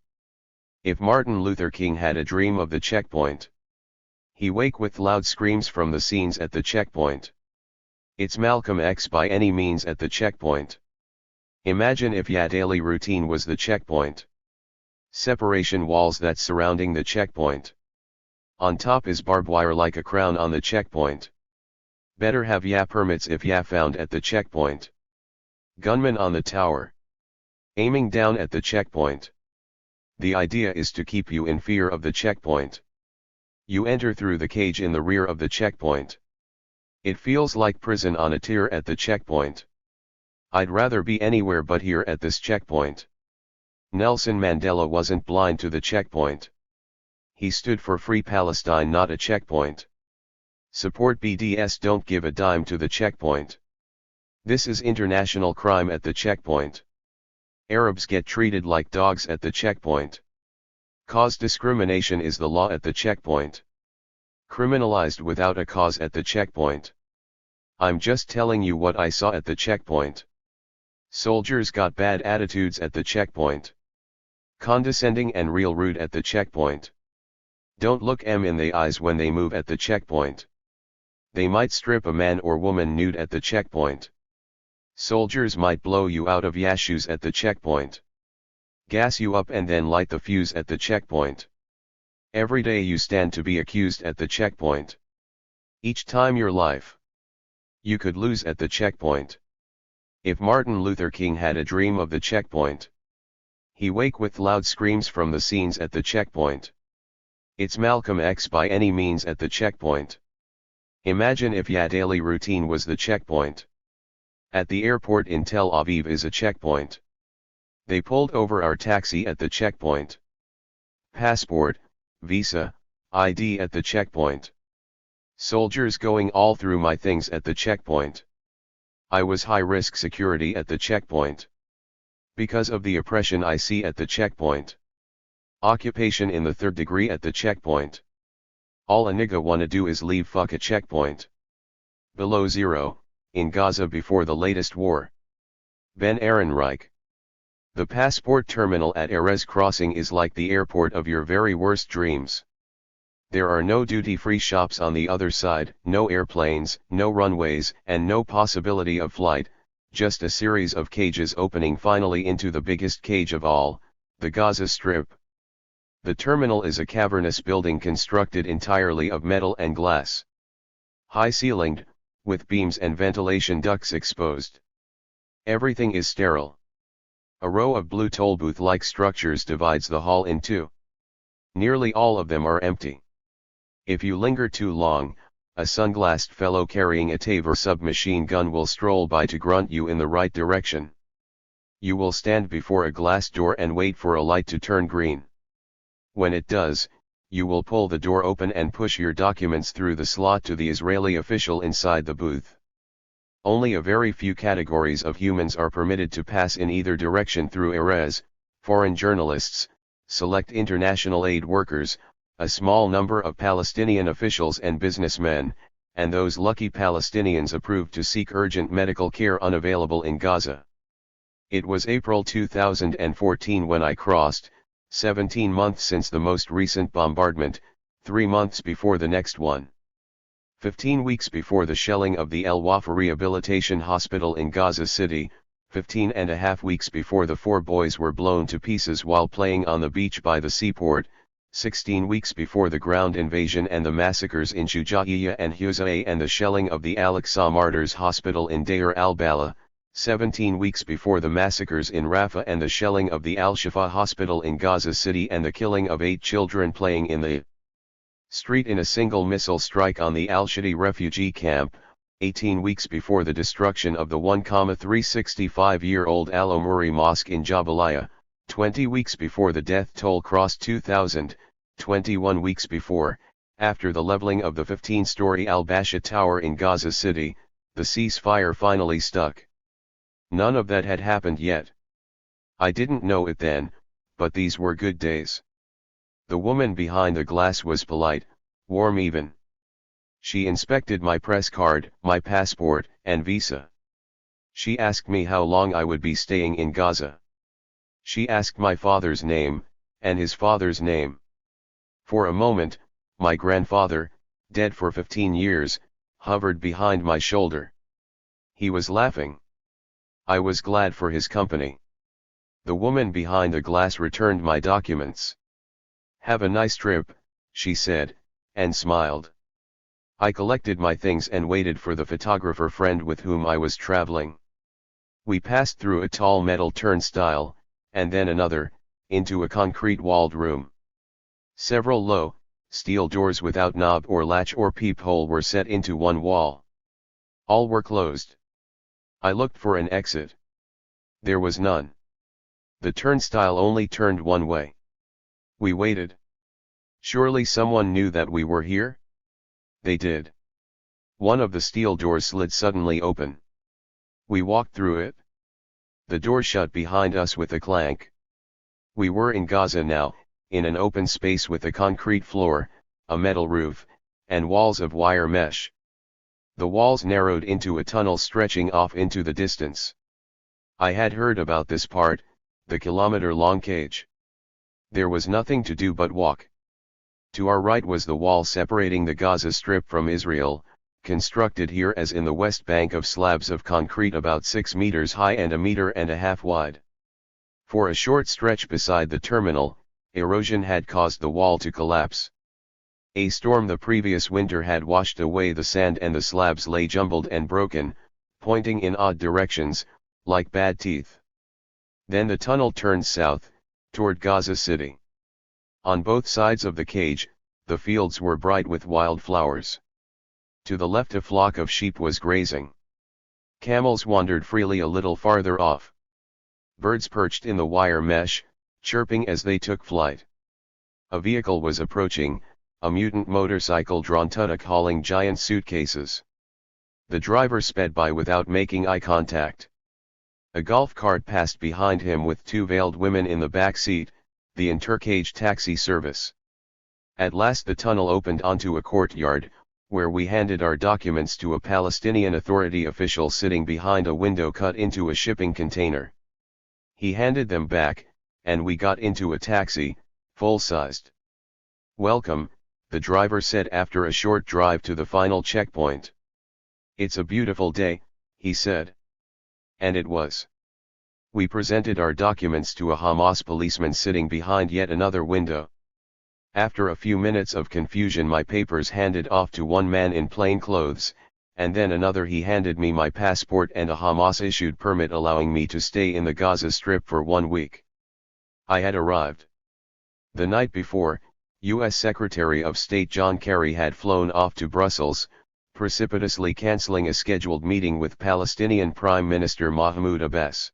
A: If Martin Luther King had a dream of the checkpoint, he wake with loud screams from the scenes at the checkpoint. It's Malcolm X by any means at the checkpoint. Imagine if ya daily routine was the checkpoint. Separation walls that surrounding the checkpoint. On top is barbed wire like a crown on the checkpoint. Better have ya permits if ya found at the checkpoint. Gunmen on the tower. Aiming down at the checkpoint. The idea is to keep you in fear of the checkpoint. You enter through the cage in the rear of the checkpoint. It feels like prison on a tier at the checkpoint. I'd rather be anywhere but here at this checkpoint. Nelson Mandela wasn't blind to the checkpoint. He stood for free Palestine, not a checkpoint. Support BDS, don't give a dime to the checkpoint. This is international crime at the checkpoint. Arabs get treated like dogs at the checkpoint. Cause discrimination is the law at the checkpoint. Criminalized without a cause at the checkpoint. I'm just telling you what I saw at the checkpoint. Soldiers got bad attitudes at the checkpoint. Condescending and real rude at the checkpoint. Don't look 'em in the eyes when they move at the checkpoint. They might strip a man or woman nude at the checkpoint. Soldiers might blow you out of your shoes at the checkpoint. Gas you up and then light the fuse at the checkpoint. Every day you stand to be accused at the checkpoint. Each time your life you could lose at the checkpoint. If Martin Luther King had a dream of the checkpoint, he wake with loud screams from the scenes at the checkpoint. It's Malcolm X by any means at the checkpoint. Imagine if your daily routine was the checkpoint. At the airport in Tel Aviv is a checkpoint. They pulled over our taxi at the checkpoint. Passport, visa, ID at the checkpoint. Soldiers going all through my things at the checkpoint. I was high-risk security at the checkpoint. Because of the oppression I see at the checkpoint. Occupation in the third degree at the checkpoint. All a nigga wanna do is leave fuck a checkpoint. Below zero, in Gaza before the latest war. Ben Ehrenreich. The passport terminal at Erez Crossing is like the airport of your very worst dreams. There are no duty-free shops on the other side, no airplanes, no runways, and no possibility of flight, just a series of cages opening finally into the biggest cage of all, the Gaza Strip. The terminal is a cavernous building constructed entirely of metal and glass. High-ceilinged, with beams and ventilation ducts exposed. Everything is sterile. A row of blue tollbooth-like structures divides the hall in two. Nearly all of them are empty. If you linger too long, a sunglassed fellow carrying a TAVR submachine gun will stroll by to grunt you in the right direction. You will stand before a glass door and wait for a light to turn green. When it does, you will pull the door open and push your documents through the slot to the Israeli official inside the booth. Only a very few categories of humans are permitted to pass in either direction through Erez: foreign journalists, select international aid workers, a small number of Palestinian officials and businessmen, and those lucky Palestinians approved to seek urgent medical care unavailable in Gaza. It was April 2014 when I crossed, 17 months since the most recent bombardment, 3 months before the next one. 15 weeks before the shelling of the El Wafa Rehabilitation Hospital in Gaza City, 15.5 weeks before the 4 boys were blown to pieces while playing on the beach by the seaport, 16 weeks before the ground invasion and the massacres in Shujaiyah and Huzaidah and the shelling of the Al-Aqsa Martyrs Hospital in Deir al-Bala, 17 weeks before the massacres in Rafah and the shelling of the Al-Shifa Hospital in Gaza City and the killing of 8 children playing in the street in a single missile strike on the Al-Shadi refugee camp, 18 weeks before the destruction of the 1,365-year-old Al-Omuri Mosque in Jabaliyah, 20 weeks before the death toll crossed 2,000, 21 weeks before, after the leveling of the 15-story Al-Basha Tower in Gaza City, the ceasefire finally stuck. None of that had happened yet. I didn't know it then, but these were good days. The woman behind the glass was polite, warm even. She inspected my press card, my passport, and visa. She asked me how long I would be staying in Gaza. She asked my father's name, and his father's name. For a moment, my grandfather, dead for 15 years, hovered behind my shoulder. He was laughing. I was glad for his company. The woman behind the glass returned my documents. "Have a nice trip," she said, and smiled. I collected my things and waited for the photographer friend with whom I was traveling. We passed through a tall metal turnstile, and then another, into a concrete-walled room. Several low, steel doors without knob or latch or peephole were set into one wall. All were closed. I looked for an exit. There was none. The turnstile only turned one way. We waited. Surely someone knew that we were here? They did. One of the steel doors slid suddenly open. We walked through it. The door shut behind us with a clank. We were in Gaza now, in an open space with a concrete floor, a metal roof, and walls of wire mesh. The walls narrowed into a tunnel stretching off into the distance. I had heard about this part, the kilometer-long cage. There was nothing to do but walk. To our right was the wall separating the Gaza Strip from Israel, constructed here as in the West Bank of slabs of concrete about 6 meters high and 1.5 meters wide. For a short stretch beside the terminal, erosion had caused the wall to collapse. A storm the previous winter had washed away the sand and the slabs lay jumbled and broken, pointing in odd directions, like bad teeth. Then the tunnel turned south, toward Gaza City. On both sides of the cage, the fields were bright with wildflowers. To the left a flock of sheep was grazing. Camels wandered freely a little farther off. Birds perched in the wire mesh, chirping as they took flight. A vehicle was approaching, a mutant motorcycle drawn tuttock hauling giant suitcases. The driver sped by without making eye contact. A golf cart passed behind him with 2 veiled women in the back seat, the intercage taxi service. At last the tunnel opened onto a courtyard, where we handed our documents to a Palestinian Authority official sitting behind a window cut into a shipping container. He handed them back, and we got into a taxi, full-sized. "Welcome," the driver said after a short drive to the final checkpoint. "It's a beautiful day," he said. And it was. We presented our documents to a Hamas policeman sitting behind yet another window. After a few minutes of confusion my papers handed off to one man in plain clothes, and then another he handed me my passport and a Hamas-issued permit allowing me to stay in the Gaza Strip for 1 week. I had arrived. The night before, U.S. Secretary of State John Kerry had flown off to Brussels, precipitously canceling a scheduled meeting with Palestinian Prime Minister Mahmoud Abbas.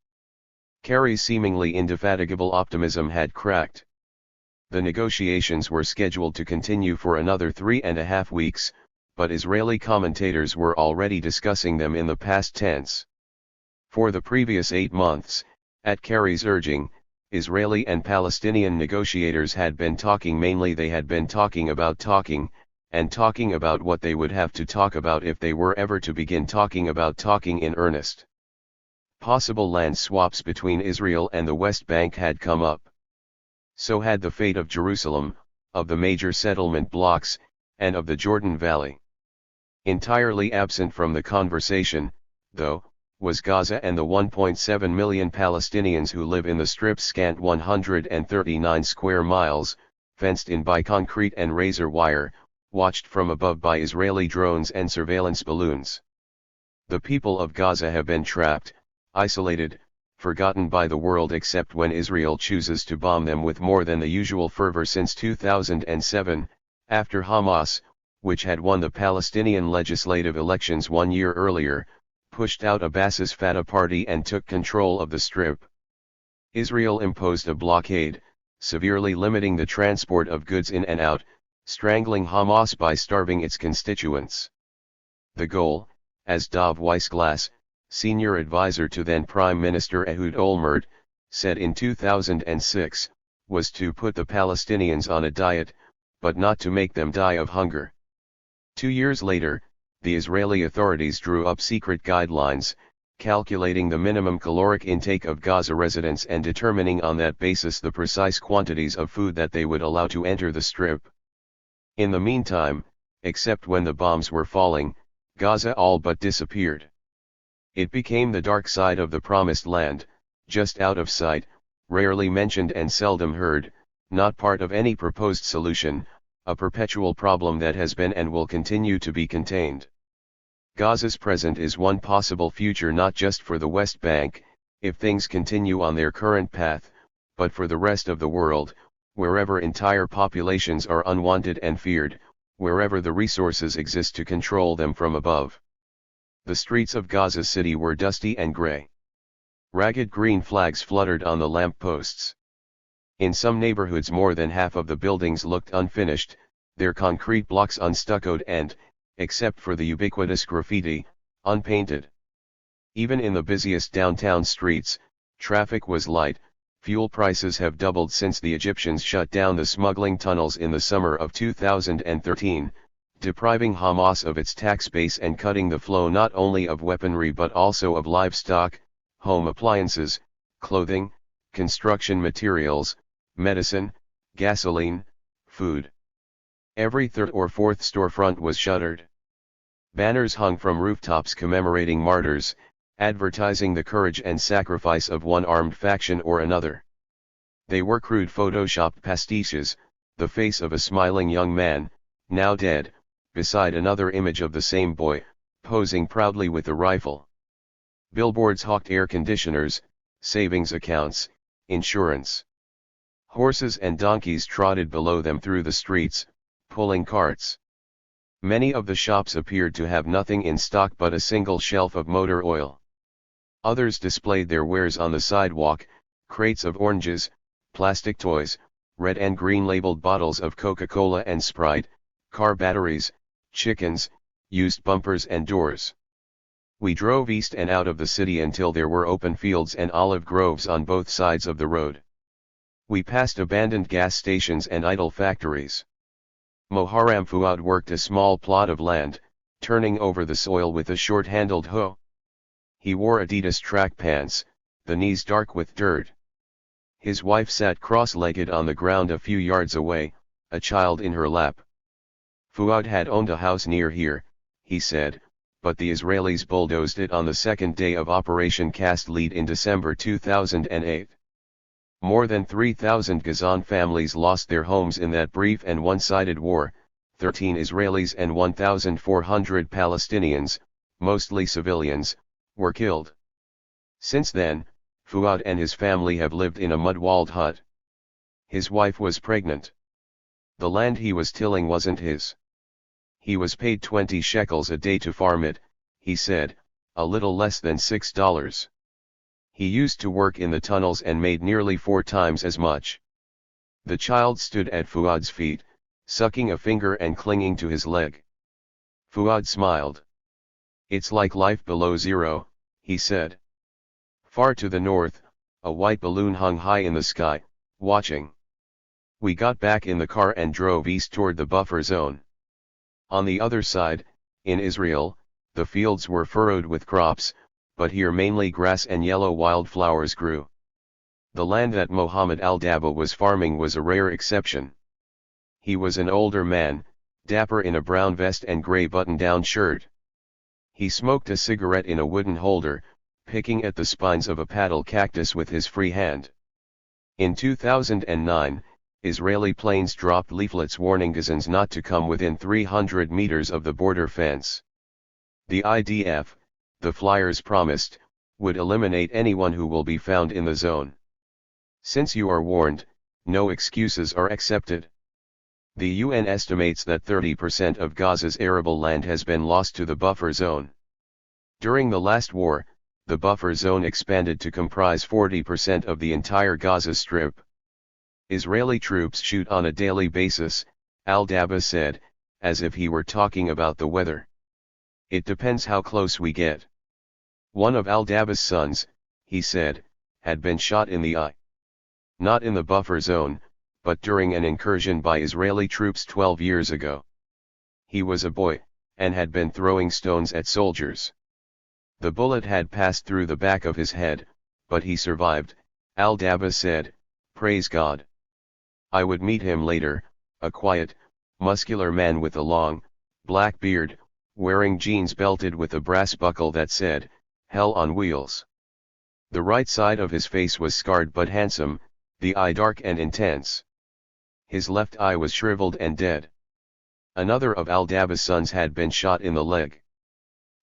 A: Kerry's seemingly indefatigable optimism had cracked. The negotiations were scheduled to continue for another 3.5 weeks, but Israeli commentators were already discussing them in the past tense. For the previous 8 months, at Kerry's urging, Israeli and Palestinian negotiators had been talking mainly they had been talking about talking, and talking about what they would have to talk about if they were ever to begin talking about talking in earnest. Possible land swaps between Israel and the West Bank had come up. So had the fate of Jerusalem, of the major settlement blocks, and of the Jordan Valley. Entirely absent from the conversation, though, was Gaza and the 1.7 million Palestinians who live in the Strip's scant 139 square miles, fenced in by concrete and razor wire, watched from above by Israeli drones and surveillance balloons. The people of Gaza have been trapped, isolated, forgotten by the world except when Israel chooses to bomb them with more than the usual fervor since 2007, after Hamas, which had won the Palestinian legislative elections 1 year earlier, pushed out Abbas's Fatah party and took control of the Strip. Israel imposed a blockade, severely limiting the transport of goods in and out, strangling Hamas by starving its constituents. The goal, as Dov Weissglass, senior advisor to then Prime Minister Ehud Olmert, said in 2006, was to put the Palestinians on a diet, but not to make them die of hunger. 2 years later, the Israeli authorities drew up secret guidelines, calculating the minimum caloric intake of Gaza residents and determining on that basis the precise quantities of food that they would allow to enter the Strip. In the meantime, except when the bombs were falling, Gaza all but disappeared. It became the dark side of the promised land, just out of sight, rarely mentioned and seldom heard, not part of any proposed solution, a perpetual problem that has been and will continue to be contained. Gaza's present is one possible future not just for the West Bank, if things continue on their current path, but for the rest of the world, wherever entire populations are unwanted and feared, wherever the resources exist to control them from above. The streets of Gaza City were dusty and gray. Ragged green flags fluttered on the lamp posts. In some neighborhoods more than half of the buildings looked unfinished, their concrete blocks unstuccoed and, except for the ubiquitous graffiti, unpainted. Even in the busiest downtown streets, traffic was light. Fuel prices have doubled since the Egyptians shut down the smuggling tunnels in the summer of 2013, depriving Hamas of its tax base and cutting the flow not only of weaponry but also of livestock, home appliances, clothing, construction materials, medicine, gasoline, food. Every third or fourth storefront was shuttered. Banners hung from rooftops commemorating martyrs, advertising the courage and sacrifice of one armed faction or another. They were crude photoshopped pastiches, the face of a smiling young man, now dead, beside another image of the same boy, posing proudly with a rifle. Billboards hawked air conditioners, savings accounts, insurance. Horses and donkeys trotted below them through the streets, pulling carts. Many of the shops appeared to have nothing in stock but a single shelf of motor oil. Others displayed their wares on the sidewalk, crates of oranges, plastic toys, red and green labeled bottles of Coca-Cola and Sprite, car batteries, chickens, used bumpers and doors. We drove east and out of the city until there were open fields and olive groves on both sides of the road. We passed abandoned gas stations and idle factories. Moharam Fuad worked a small plot of land, turning over the soil with a short-handled hoe. He wore Adidas track pants, the knees dark with dirt. His wife sat cross-legged on the ground a few yards away, a child in her lap. Fuad had owned a house near here, he said, but the Israelis bulldozed it on the second day of Operation Cast Lead in December 2008. More than 3,000 Gazan families lost their homes in that brief and one-sided war, 13 Israelis and 1,400 Palestinians, mostly civilians, were killed. Since then, Fuad and his family have lived in a mud-walled hut. His wife was pregnant. The land he was tilling wasn't his. He was paid 20 shekels a day to farm it, he said, a little less than $6. He used to work in the tunnels and made nearly 4 times as much. The child stood at Fuad's feet, sucking a finger and clinging to his leg. Fuad smiled. It's like life below zero, he said. Far to the north, a white balloon hung high in the sky, watching. We got back in the car and drove east toward the buffer zone. On the other side, in Israel, the fields were furrowed with crops, but here mainly grass and yellow wildflowers grew. The land that Mohammed al-Daba was farming was a rare exception. He was an older man, dapper in a brown vest and gray button-down shirt. He smoked a cigarette in a wooden holder, picking at the spines of a paddle cactus with his free hand. In 2009, Israeli planes dropped leaflets warning Gazans not to come within 300 meters of the border fence. The IDF, the flyers promised, would eliminate anyone who will be found in the zone. Since you are warned, no excuses are accepted. The UN estimates that 30% of Gaza's arable land has been lost to the buffer zone. During the last war, the buffer zone expanded to comprise 40% of the entire Gaza Strip. Israeli troops shoot on a daily basis, al-Daba said, as if he were talking about the weather. It depends how close we get. One of al-Daba's sons, he said, had been shot in the eye. Not in the buffer zone, but during an incursion by Israeli troops 12 years ago. He was a boy, and had been throwing stones at soldiers. The bullet had passed through the back of his head, but he survived, al-Daba said, praise God. I would meet him later, a quiet, muscular man with a long, black beard, wearing jeans belted with a brass buckle that said, Hell on Wheels. The right side of his face was scarred but handsome, the eye dark and intense. His left eye was shriveled and dead. Another of al-Daba's sons had been shot in the leg.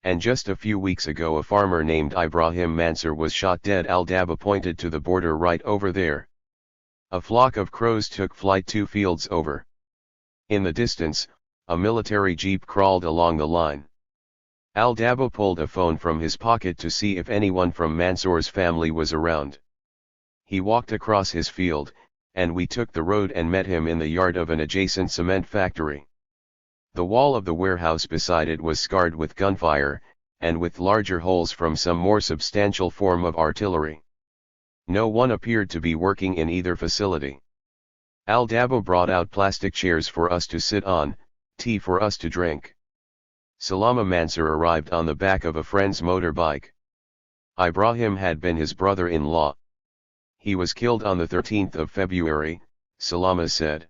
A: And just a few weeks ago a farmer named Ibrahim Mansour was shot dead. Al-Daba pointed to the border right over there. A flock of crows took flight 2 fields over. In the distance, a military jeep crawled along the line. Al-Dabo pulled a phone from his pocket to see if anyone from Mansour's family was around. He walked across his field, and we took the road and met him in the yard of an adjacent cement factory. The wall of the warehouse beside it was scarred with gunfire, and with larger holes from some more substantial form of artillery. No one appeared to be working in either facility. Al-Dabo brought out plastic chairs for us to sit on, tea for us to drink. Salama Mansour arrived on the back of a friend's motorbike. Ibrahim had been his brother-in-law. He was killed on the 13th of February, Salama said.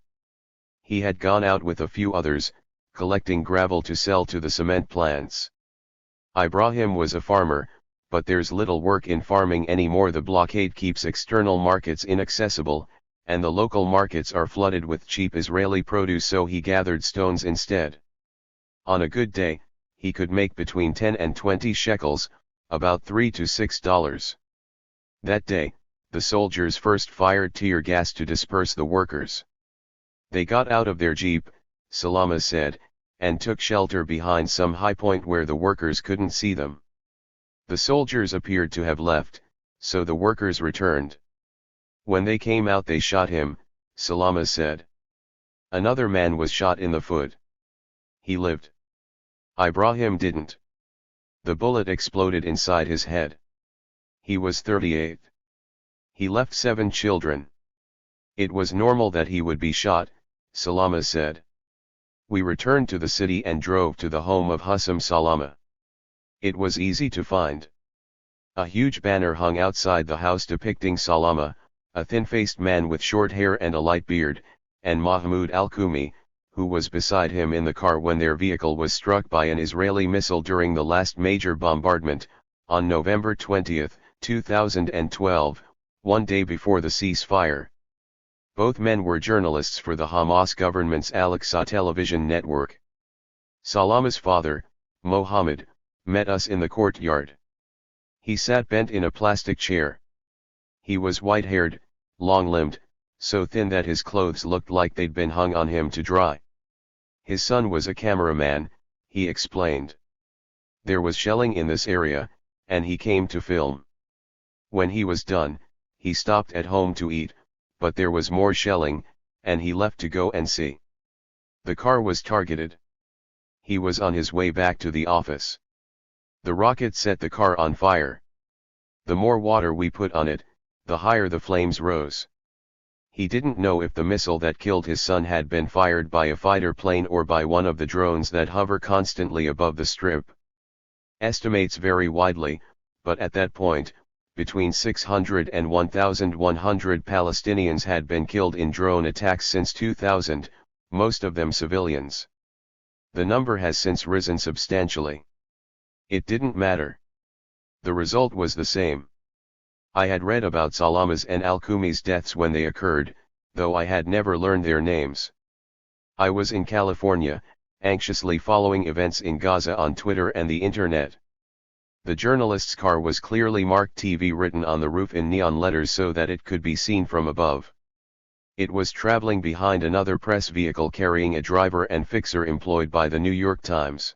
A: He had gone out with a few others, collecting gravel to sell to the cement plants. Ibrahim was a farmer, but there's little work in farming anymore. The blockade keeps external markets inaccessible, and the local markets are flooded with cheap Israeli produce, so he gathered stones instead. On a good day, he could make between 10 and 20 shekels, about $3 to $6. That day, the soldiers first fired tear gas to disperse the workers. They got out of their jeep, Salama said, and took shelter behind some high point where the workers couldn't see them. The soldiers appeared to have left, so the workers returned. When they came out they shot him, Salama said. Another man was shot in the foot. He lived. Ibrahim didn't. The bullet exploded inside his head. He was 38. He left 7 children. It was normal that he would be shot, Salama said. We returned to the city and drove to the home of Hussam Salama. It was easy to find. A huge banner hung outside the house depicting Salama, a thin-faced man with short hair and a light beard, and Mahmoud al-Kumi, who was beside him in the car when their vehicle was struck by an Israeli missile during the last major bombardment, on November 20, 2012, one day before the ceasefire. Both men were journalists for the Hamas government's Al-Aqsa television network. Salama's father, Mohammed, met us in the courtyard. He sat bent in a plastic chair. He was white-haired, long-limbed, so thin that his clothes looked like they'd been hung on him to dry. His son was a cameraman, he explained. There was shelling in this area, and he came to film. When he was done, he stopped at home to eat, but there was more shelling, and he left to go and see. The car was targeted. He was on his way back to the office. The rocket set the car on fire. The more water we put on it, the higher the flames rose. He didn't know if the missile that killed his son had been fired by a fighter plane or by one of the drones that hover constantly above the strip. Estimates vary widely, but at that point, between 600 and 1,100 Palestinians had been killed in drone attacks since 2000, most of them civilians. The number has since risen substantially. It didn't matter. The result was the same. I had read about Salama's and Al-Kumi's deaths when they occurred, though I had never learned their names. I was in California, anxiously following events in Gaza on Twitter and the internet. The journalist's car was clearly marked TV written on the roof in neon letters so that it could be seen from above. It was traveling behind another press vehicle carrying a driver and fixer employed by the New York Times.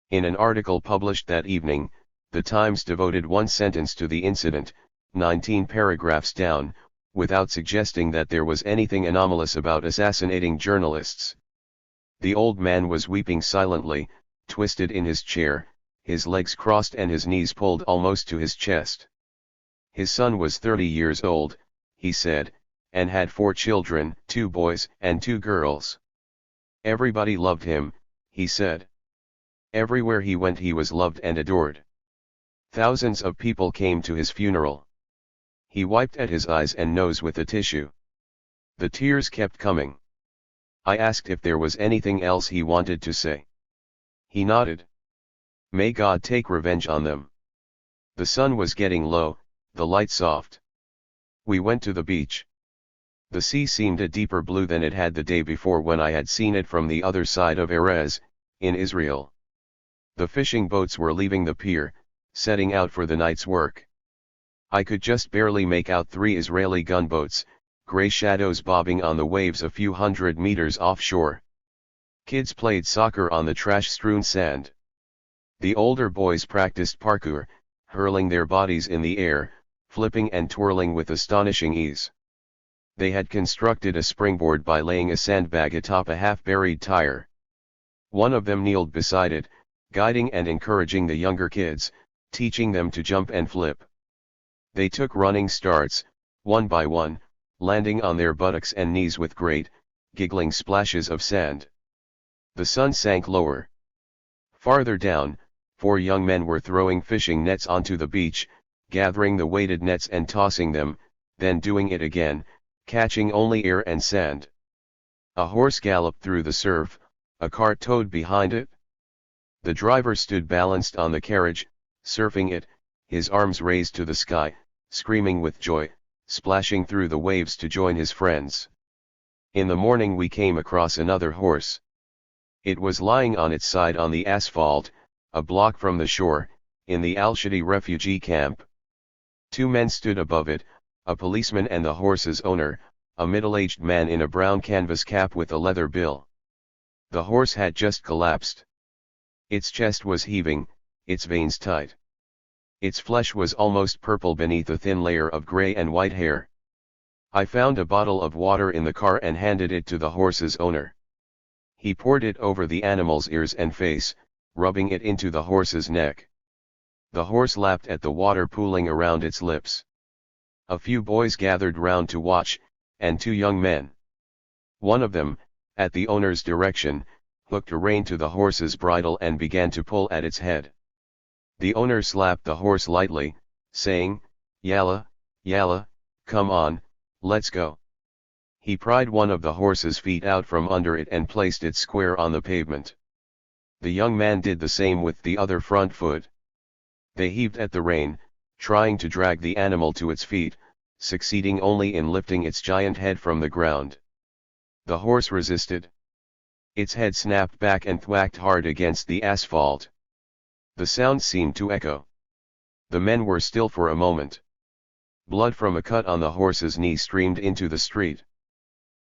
A: In an article published that evening, the Times devoted one sentence to the incident, 19 paragraphs down, without suggesting that there was anything anomalous about assassinating journalists. The old man was weeping silently, twisted in his chair, his legs crossed and his knees pulled almost to his chest. His son was 30 years old, he said, and had 4 children, 2 boys and 2 girls. Everybody loved him, he said. Everywhere he went he was loved and adored. Thousands of people came to his funeral. He wiped at his eyes and nose with a tissue. The tears kept coming. I asked if there was anything else he wanted to say. He nodded. May God take revenge on them. The sun was getting low, the light soft. We went to the beach. The sea seemed a deeper blue than it had the day before when I had seen it from the other side of Erez, in Israel. The fishing boats were leaving the pier, setting out for the night's work. I could just barely make out 3 Israeli gunboats, gray shadows bobbing on the waves a few hundred meters offshore. Kids played soccer on the trash-strewn sand. The older boys practiced parkour, hurling their bodies in the air, flipping and twirling with astonishing ease. They had constructed a springboard by laying a sandbag atop a half-buried tire. One of them kneeled beside it, guiding and encouraging the younger kids, teaching them to jump and flip. They took running starts, one by one, landing on their buttocks and knees with great, giggling splashes of sand. The sun sank lower. Farther down, 4 young men were throwing fishing nets onto the beach, gathering the weighted nets and tossing them, then doing it again, catching only air and sand. A horse galloped through the surf, a cart towed behind it. The driver stood balanced on the carriage, surfing it, his arms raised to the sky, screaming with joy, splashing through the waves to join his friends. In the morning we came across another horse. It was lying on its side on the asphalt, a block from the shore, in the Al-Shadi refugee camp. 2 men stood above it, a policeman and the horse's owner, a middle-aged man in a brown canvas cap with a leather bill. The horse had just collapsed. Its chest was heaving, its veins tight. Its flesh was almost purple beneath a thin layer of gray and white hair. I found a bottle of water in the car and handed it to the horse's owner. He poured it over the animal's ears and face, rubbing it into the horse's neck. The horse lapped at the water pooling around its lips. A few boys gathered round to watch, and 2 young men. One of them, at the owner's direction, hooked a rein to the horse's bridle and began to pull at its head. The owner slapped the horse lightly, saying, "Yalla, yalla, come on, let's go." He pried one of the horse's feet out from under it and placed it square on the pavement. The young man did the same with the other front foot. They heaved at the rein, trying to drag the animal to its feet, succeeding only in lifting its giant head from the ground. The horse resisted. Its head snapped back and thwacked hard against the asphalt. The sound seemed to echo. The men were still for a moment. Blood from a cut on the horse's knee streamed into the street.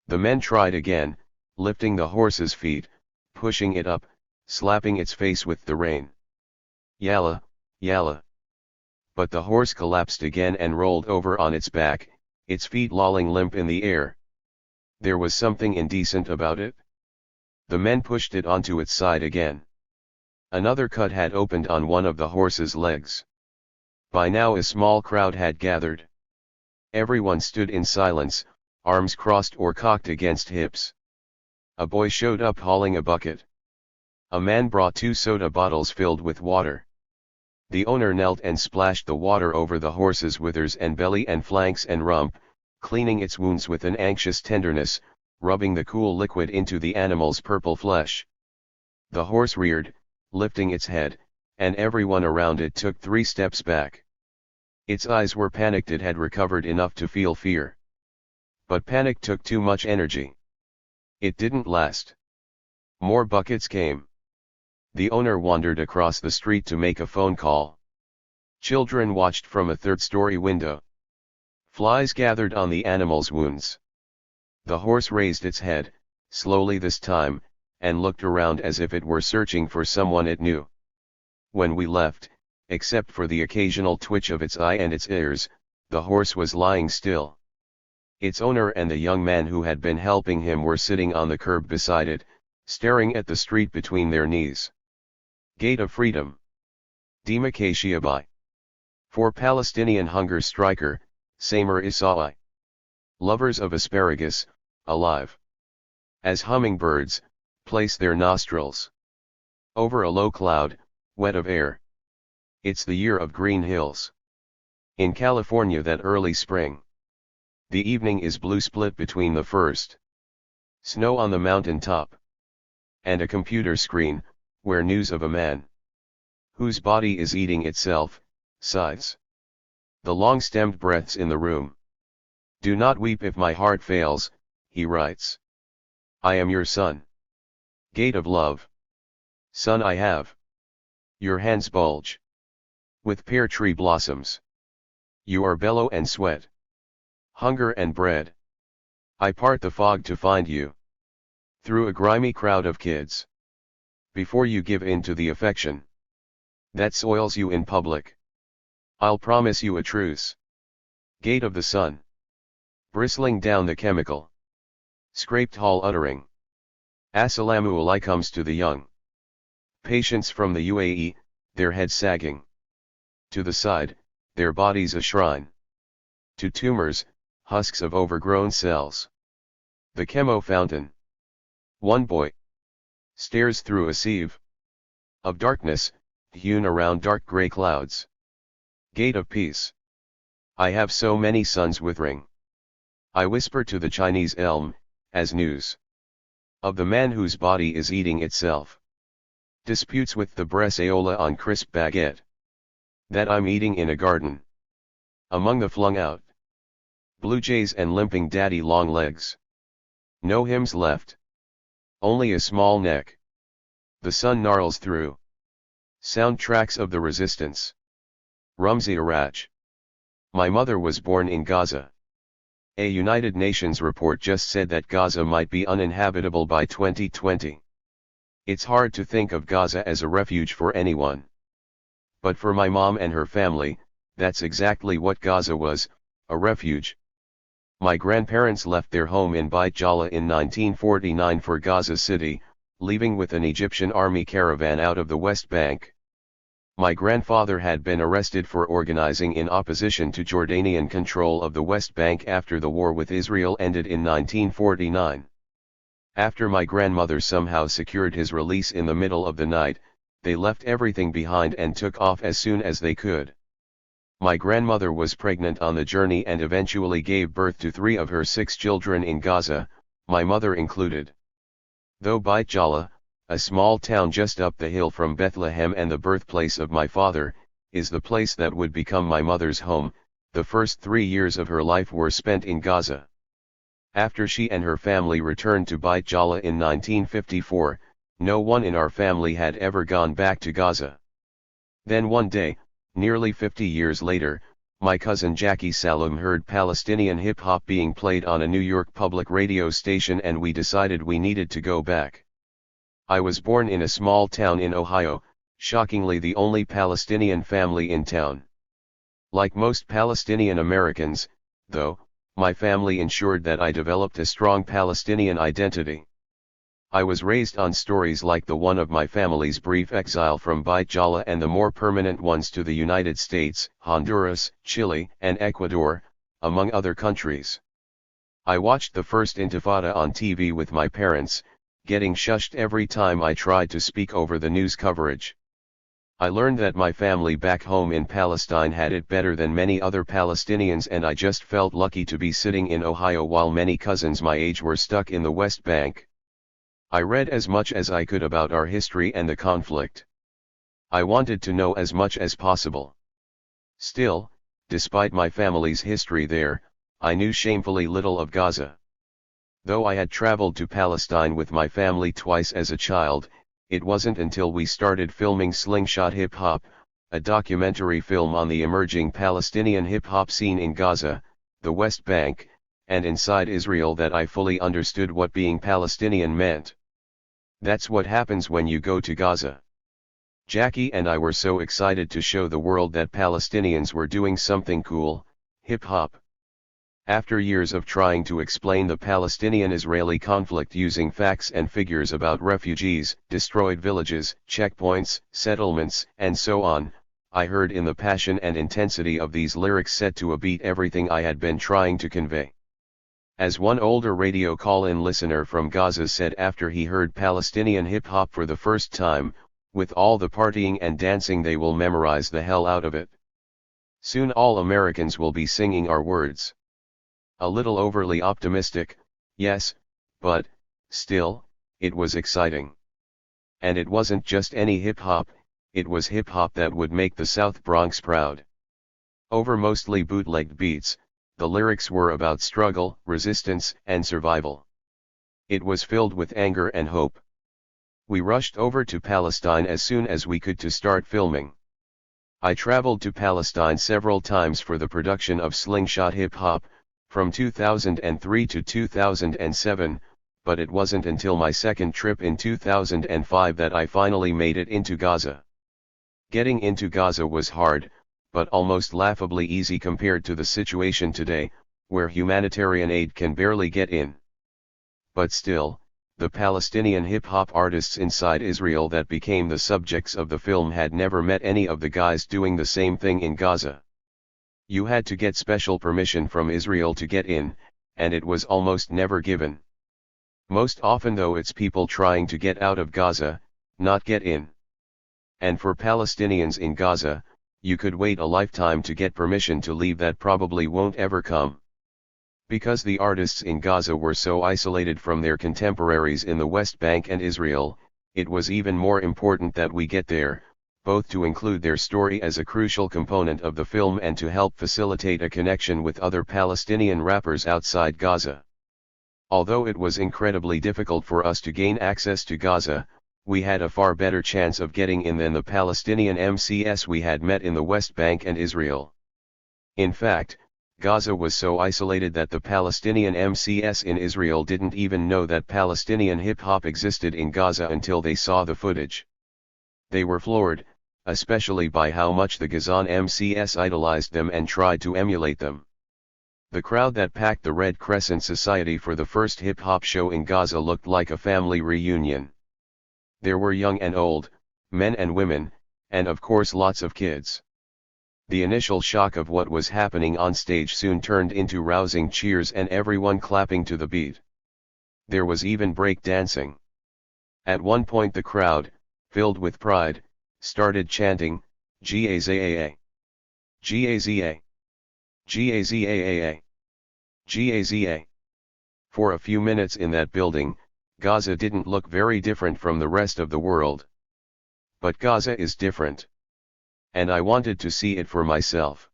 A: The men tried again, lifting the horse's feet, pushing it up, slapping its face with the rein. "Yalla, yalla." But the horse collapsed again and rolled over on its back, its feet lolling limp in the air. There was something indecent about it. The men pushed it onto its side again. Another cut had opened on one of the horse's legs. By now a small crowd had gathered. Everyone stood in silence, arms crossed or cocked against hips. A boy showed up hauling a bucket. A man brought 2 soda bottles filled with water. The owner knelt and splashed the water over the horse's withers and belly and flanks and rump, cleaning its wounds with an anxious tenderness, rubbing the cool liquid into the animal's purple flesh. The horse reared, lifting its head, and everyone around it took 3 steps back. Its eyes were panicked. It had recovered enough to feel fear. But panic took too much energy. It didn't last. More buckets came. The owner wandered across the street to make a phone call. Children watched from a 3rd-story window. Flies gathered on the animal's wounds. The horse raised its head, slowly this time, and looked around as if it were searching for someone it knew. When we left, except for the occasional twitch of its eye and its ears, the horse was lying still. Its owner and the young man who had been helping him were sitting on the curb beside it, staring at the street between their knees. Gate of Freedom. Demarcatia. For Palestinian hunger striker, Samer Isai. Lovers of asparagus, alive. As hummingbirds, place their nostrils over a low cloud, wet of air. It's the year of green hills. In California that early spring. The evening is blue split between the first snow on the mountain top and a computer screen, where news of a man whose body is eating itself, sighs. The long-stemmed breaths in the room. "Do not weep if my heart fails," he writes. "I am your son. Gate of love. Son I have. Your hands bulge with pear tree blossoms. You are bellow and sweat. Hunger and bread. I part the fog to find you. Through a grimy crowd of kids. Before you give in to the affection. that soils you in public. I'll promise you a truce. Gate of the sun. Bristling down the chemical. Scraped hall uttering. Assalamu alaikums to the young. Patients from the UAE, their heads sagging. To the side, their bodies a shrine. To tumors, husks of overgrown cells. The chemo fountain. One boy stares through a sieve of darkness, hewn around dark grey clouds. Gate of peace. I have so many suns withering. I whisper to the Chinese elm, as news of the man whose body is eating itself. Disputes with the Bresaola on crisp baguette. That I'm eating in a garden. Among the flung out blue jays and limping daddy long legs. No hymns left. Only a small neck. The sun gnarls through. Soundtracks of the resistance. Rumzi Araj. My mother was born in Gaza. A United Nations report just said that Gaza might be uninhabitable by 2020. It's hard to think of Gaza as a refuge for anyone. But for my mom and her family, that's exactly what Gaza was, a refuge. My grandparents left their home in Beit Jala in 1949 for Gaza City, leaving with an Egyptian army caravan out of the West Bank. My grandfather had been arrested for organizing in opposition to Jordanian control of the West Bank after the war with Israel ended in 1949. After my grandmother somehow secured his release in the middle of the night, they left everything behind and took off as soon as they could. My grandmother was pregnant on the journey and eventually gave birth to 3 of her 6 children in Gaza, my mother included. Though Beit Jala, a small town just up the hill from Bethlehem and the birthplace of my father, is the place that would become my mother's home, the first 3 years of her life were spent in Gaza. After she and her family returned to Beit Jala in 1954, no one in our family had ever gone back to Gaza. Then one day, nearly 50 years later, my cousin Jackie Salum heard Palestinian hip-hop being played on a New York public radio station and we decided we needed to go back. I was born in a small town in Ohio, shockingly the only Palestinian family in town. Like most Palestinian Americans, though, my family ensured that I developed a strong Palestinian identity. I was raised on stories like the one of my family's brief exile from Beit Jala and the more permanent ones to the United States, Honduras, Chile, and Ecuador, among other countries. I watched the first Intifada on TV with my parents, getting shushed every time I tried to speak over the news coverage. I learned that my family back home in Palestine had it better than many other Palestinians and I just felt lucky to be sitting in Ohio while many cousins my age were stuck in the West Bank. I read as much as I could about our history and the conflict. I wanted to know as much as possible. Still, despite my family's history there, I knew shamefully little of Gaza. Though I had traveled to Palestine with my family twice as a child, it wasn't until we started filming Slingshot Hip Hop, a documentary film on the emerging Palestinian hip hop scene in Gaza, the West Bank, and inside Israel that I fully understood what being Palestinian meant. That's what happens when you go to Gaza. Jackie and I were so excited to show the world that Palestinians were doing something cool, hip hop. After years of trying to explain the Palestinian-Israeli conflict using facts and figures about refugees, destroyed villages, checkpoints, settlements, and so on, I heard in the passion and intensity of these lyrics set to a beat everything I had been trying to convey. As one older radio call-in listener from Gaza said after he heard Palestinian hip-hop for the first time, with all the partying and dancing they will memorize the hell out of it. Soon all Americans will be singing our words. A little overly optimistic, yes, but, still, it was exciting. And it wasn't just any hip-hop, it was hip-hop that would make the South Bronx proud. Over mostly bootlegged beats, the lyrics were about struggle, resistance, and survival. It was filled with anger and hope. We rushed over to Palestine as soon as we could to start filming. I traveled to Palestine several times for the production of Slingshot Hip Hop, from 2003 to 2007, but it wasn't until my second trip in 2005 that I finally made it into Gaza. Getting into Gaza was hard, but almost laughably easy compared to the situation today, where humanitarian aid can barely get in. But still, the Palestinian hip-hop artists inside Israel that became the subjects of the film had never met any of the guys doing the same thing in Gaza. You had to get special permission from Israel to get in, and it was almost never given. Most often though it's people trying to get out of Gaza, not get in. And for Palestinians in Gaza, you could wait a lifetime to get permission to leave that probably won't ever come. Because the artists in Gaza were so isolated from their contemporaries in the West Bank and Israel, it was even more important that we get there, both to include their story as a crucial component of the film and to help facilitate a connection with other Palestinian rappers outside Gaza. Although it was incredibly difficult for us to gain access to Gaza, we had a far better chance of getting in than the Palestinian MCS we had met in the West Bank and Israel. In fact, Gaza was so isolated that the Palestinian MCS in Israel didn't even know that Palestinian hip-hop existed in Gaza until they saw the footage. They were floored, especially by how much the Gazan MCS idolized them and tried to emulate them. The crowd that packed the Red Crescent Society for the first hip-hop show in Gaza looked like a family reunion. There were young and old, men and women, and of course lots of kids. The initial shock of what was happening on stage soon turned into rousing cheers and everyone clapping to the beat. There was even break dancing. At one point the crowd, filled with pride, started chanting, Gazaa! Gazaa! Gazaa! Gazaa! For a few minutes in that building, Gaza didn't look very different from the rest of the world. But Gaza is different. And I wanted to see it for myself.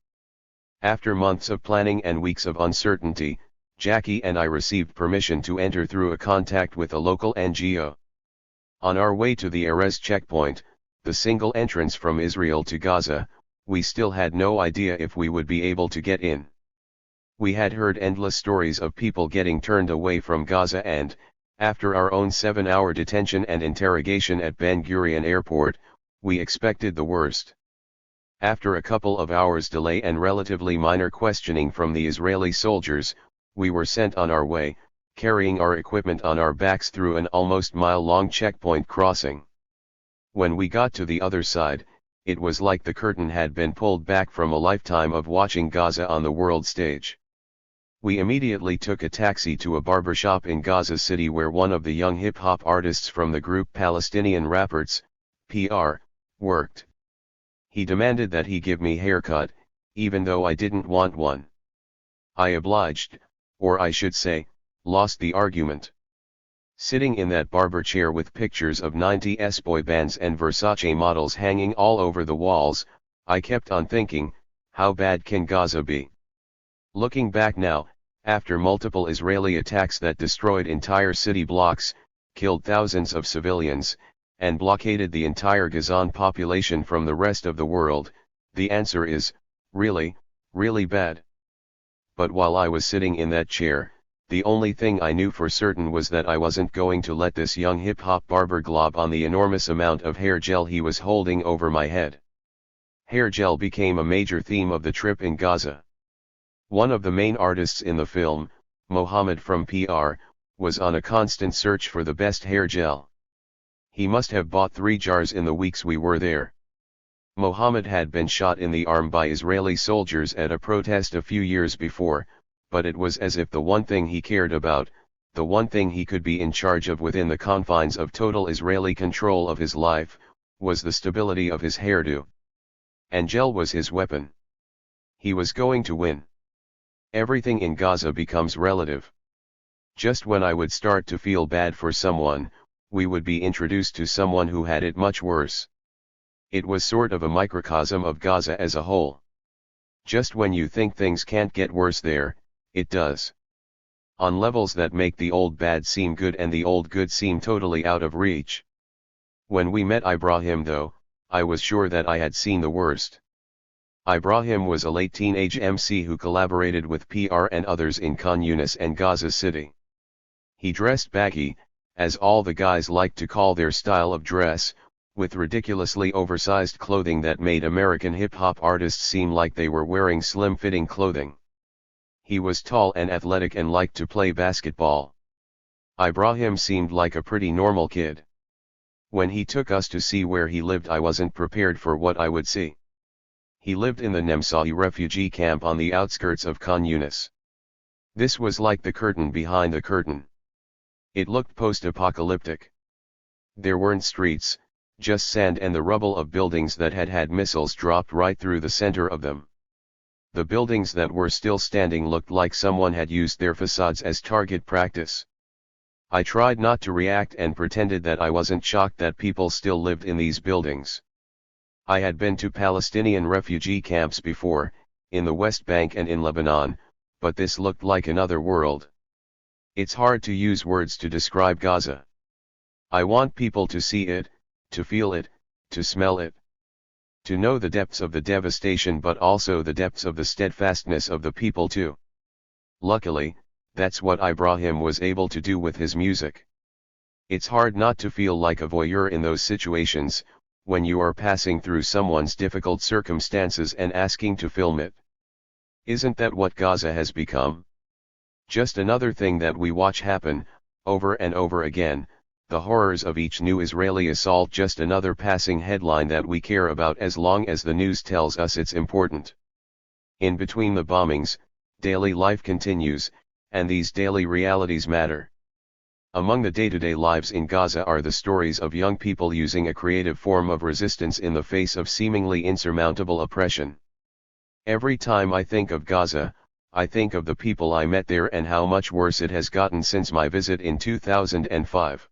A: After months of planning and weeks of uncertainty, Jackie and I received permission to enter through a contact with a local NGO. On our way to the Erez checkpoint, the single entrance from Israel to Gaza, we still had no idea if we would be able to get in. We had heard endless stories of people getting turned away from Gaza and, after our own 7-hour detention and interrogation at Ben Gurion Airport, we expected the worst. After a couple of hours delay and relatively minor questioning from the Israeli soldiers, we were sent on our way, carrying our equipment on our backs through an almost mile-long checkpoint crossing. When we got to the other side, it was like the curtain had been pulled back from a lifetime of watching Gaza on the world stage. We immediately took a taxi to a barbershop in Gaza City where one of the young hip-hop artists from the group Palestinian Rappers, PR, worked. He demanded that he give me haircut, even though I didn't want one. I obliged, or I should say, lost the argument. Sitting in that barber chair with pictures of 90s boy bands and Versace models hanging all over the walls, I kept on thinking, how bad can Gaza be? Looking back now, after multiple Israeli attacks that destroyed entire city blocks, killed thousands of civilians, and blockaded the entire Gazan population from the rest of the world, the answer is, really, really bad. But while I was sitting in that chair, the only thing I knew for certain was that I wasn't going to let this young hip-hop barber glob on the enormous amount of hair gel he was holding over my head. Hair gel became a major theme of the trip in Gaza. One of the main artists in the film, Mohammed from PR, was on a constant search for the best hair gel. He must have bought 3 jars in the weeks we were there. Mohammed had been shot in the arm by Israeli soldiers at a protest a few years before, but it was as if the one thing he cared about, the one thing he could be in charge of within the confines of total Israeli control of his life, was the stability of his hairdo. And gel was his weapon. He was going to win. Everything in Gaza becomes relative. Just when I would start to feel bad for someone, we would be introduced to someone who had it much worse. It was sort of a microcosm of Gaza as a whole. Just when you think things can't get worse there, it does. On levels that make the old bad seem good and the old good seem totally out of reach. When we met Ibrahim though, I was sure that I had seen the worst. Ibrahim was a late teenage MC who collaborated with PR and others in Khan Yunis and Gaza City. He dressed baggy, as all the guys liked to call their style of dress, with ridiculously oversized clothing that made American hip-hop artists seem like they were wearing slim-fitting clothing. He was tall and athletic and liked to play basketball. Ibrahim seemed like a pretty normal kid. When he took us to see where he lived, I wasn't prepared for what I would see. He lived in the Nemsahi refugee camp on the outskirts of Khan Yunis. This was like the curtain behind the curtain. It looked post-apocalyptic. There weren't streets, just sand and the rubble of buildings that had had missiles dropped right through the center of them. The buildings that were still standing looked like someone had used their facades as target practice. I tried not to react and pretended that I wasn't shocked that people still lived in these buildings. I had been to Palestinian refugee camps before, in the West Bank and in Lebanon, but this looked like another world. It's hard to use words to describe Gaza. I want people to see it, to feel it, to smell it. To know the depths of the devastation but also the depths of the steadfastness of the people too. Luckily, that's what Ibrahim was able to do with his music. It's hard not to feel like a voyeur in those situations, when you are passing through someone's difficult circumstances and asking to film it. Isn't that what Gaza has become? Just another thing that we watch happen, over and over again, the horrors of each new Israeli assault, just another passing headline that we care about as long as the news tells us it's important. In between the bombings, daily life continues, and these daily realities matter. Among the day-to-day lives in Gaza are the stories of young people using a creative form of resistance in the face of seemingly insurmountable oppression. Every time I think of Gaza, I think of the people I met there and how much worse it has gotten since my visit in 2005.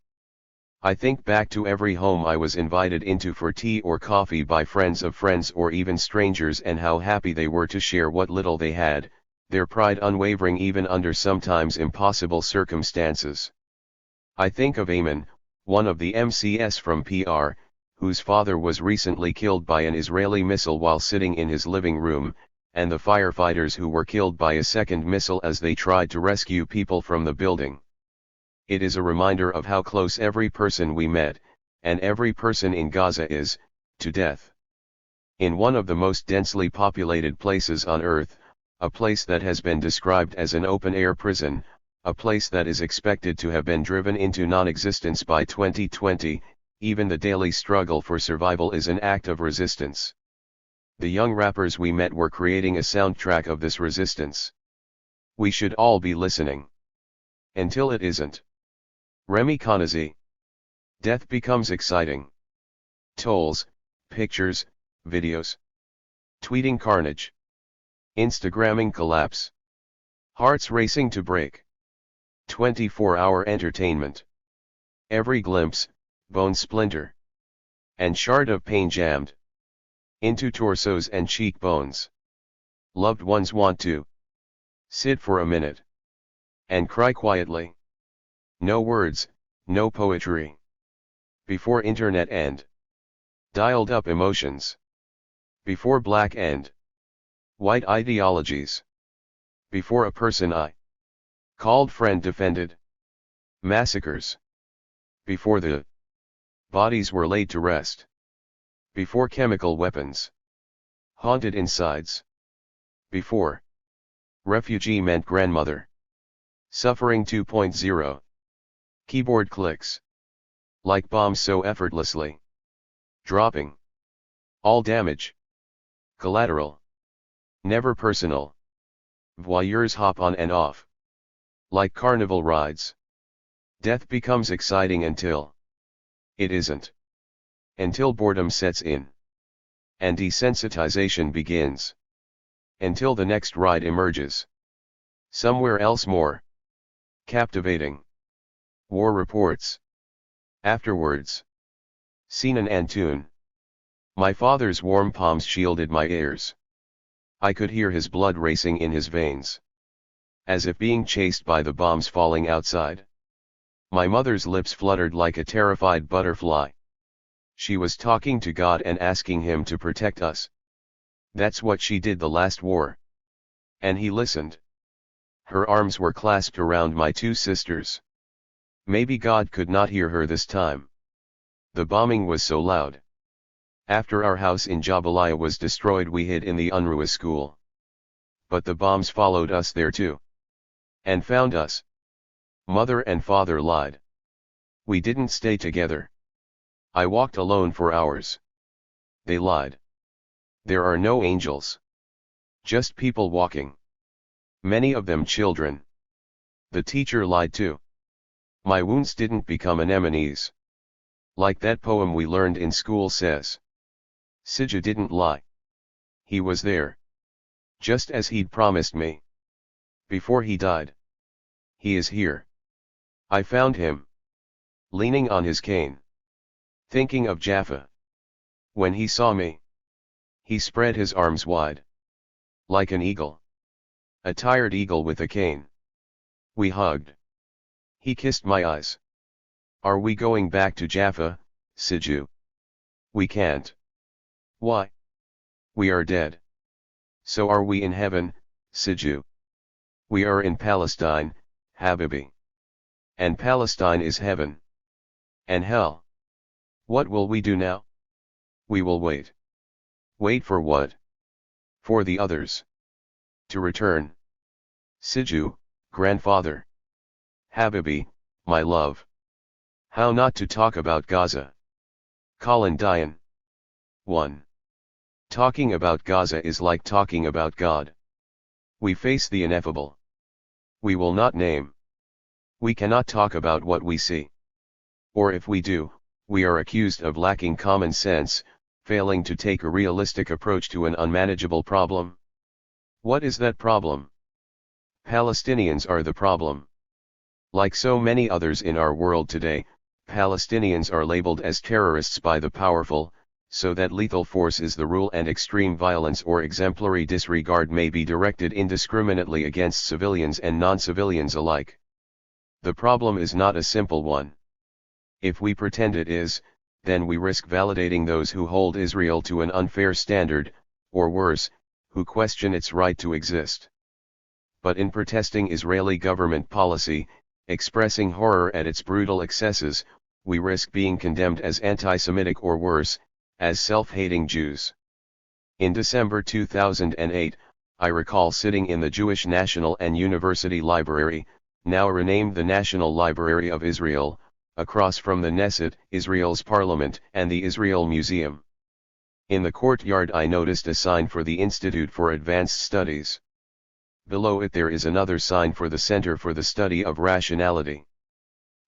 A: I think back to every home I was invited into for tea or coffee by friends of friends or even strangers, and how happy they were to share what little they had, their pride unwavering even under sometimes impossible circumstances. I think of Ayman, one of the MCs from PR, whose father was recently killed by an Israeli missile while sitting in his living room, and the firefighters who were killed by a second missile as they tried to rescue people from the building. It is a reminder of how close every person we met, and every person in Gaza is, to death. In one of the most densely populated places on earth, a place that has been described as an open-air prison, a place that is expected to have been driven into non-existence by 2020, even the daily struggle for survival is an act of resistance. The young rappers we met were creating a soundtrack of this resistance. We should all be listening. Until it isn't. Remy Kanazi. Death becomes exciting. Tolls, pictures, videos. Tweeting carnage. Instagramming collapse. Hearts racing to break. 24-hour entertainment. Every glimpse, bone splinter. And shard of pain jammed into torsos and cheekbones. Loved ones want to sit for a minute and cry quietly. No words, no poetry. Before internet and dialed up emotions. Before black and white ideologies. Before a person I called friend defended massacres. Before the bodies were laid to rest. Before chemical weapons haunted insides. Before refugee meant grandmother. Suffering 2.0. Keyboard clicks. Like bombs so effortlessly dropping. All damage. Collateral. Never personal. Voyeurs hop on and off. Like carnival rides. Death becomes exciting until it isn't. Until boredom sets in. And desensitization begins. Until the next ride emerges. Somewhere else more captivating. War reports. Afterwards. Sinan and tune. My father's warm palms shielded my ears. I could hear his blood racing in his veins. As if being chased by the bombs falling outside. My mother's lips fluttered like a terrified butterfly. She was talking to God and asking him to protect us. That's what she did the last war. And he listened. Her arms were clasped around my two sisters. Maybe God could not hear her this time. The bombing was so loud. After our house in Jabalaya was destroyed, we hid in the UNRWA school. But the bombs followed us there too. And found us. Mother and father lied. We didn't stay together. I walked alone for hours. They lied. There are no angels. Just people walking. Many of them children. The teacher lied too. My wounds didn't become anemones. Like that poem we learned in school says. Siju didn't lie. He was there. Just as he'd promised me. Before he died. He is here. I found him. Leaning on his cane. Thinking of Jaffa. When he saw me. He spread his arms wide. Like an eagle. A tired eagle with a cane. We hugged. He kissed my eyes. Are we going back to Jaffa, Siju? We can't. Why? We are dead. So are we in heaven, Siju? We are in Palestine, Habibi. And Palestine is heaven. And hell. What will we do now? We will wait. Wait for what? For the others. To return. Siju, grandfather. Habibi, my love. How not to talk about Gaza. Colin Dian. 1. Talking about Gaza is like talking about God. We face the ineffable. We will not name. We cannot talk about what we see. Or if we do, we are accused of lacking common sense, failing to take a realistic approach to an unmanageable problem. What is that problem? Palestinians are the problem. Like so many others in our world today, Palestinians are labeled as terrorists by the powerful, so that lethal force is the rule and extreme violence or exemplary disregard may be directed indiscriminately against civilians and non-civilians alike. The problem is not a simple one. If we pretend it is, then we risk validating those who hold Israel to an unfair standard, or worse, who question its right to exist. But in protesting Israeli government policy, expressing horror at its brutal excesses, we risk being condemned as anti-Semitic or worse, as self-hating Jews. In December 2008, I recall sitting in the Jewish National and University Library, now renamed the National Library of Israel, across from the Knesset, Israel's parliament, and the Israel Museum. In the courtyard I noticed a sign for the Institute for Advanced Studies. Below it there is another sign for the Center for the Study of Rationality.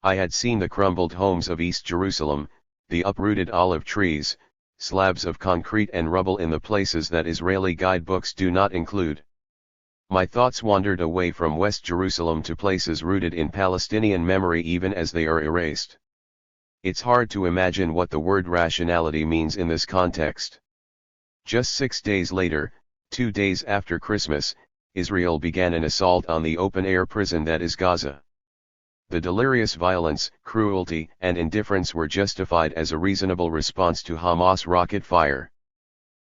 A: I had seen the crumbled homes of East Jerusalem, the uprooted olive trees, slabs of concrete and rubble in the places that Israeli guidebooks do not include. My thoughts wandered away from West Jerusalem to places rooted in Palestinian memory even as they are erased. It's hard to imagine what the word rationality means in this context. Just 6 days later, 2 days after Christmas, Israel began an assault on the open-air prison that is Gaza. The delirious violence, cruelty, and indifference were justified as a reasonable response to Hamas rocket fire.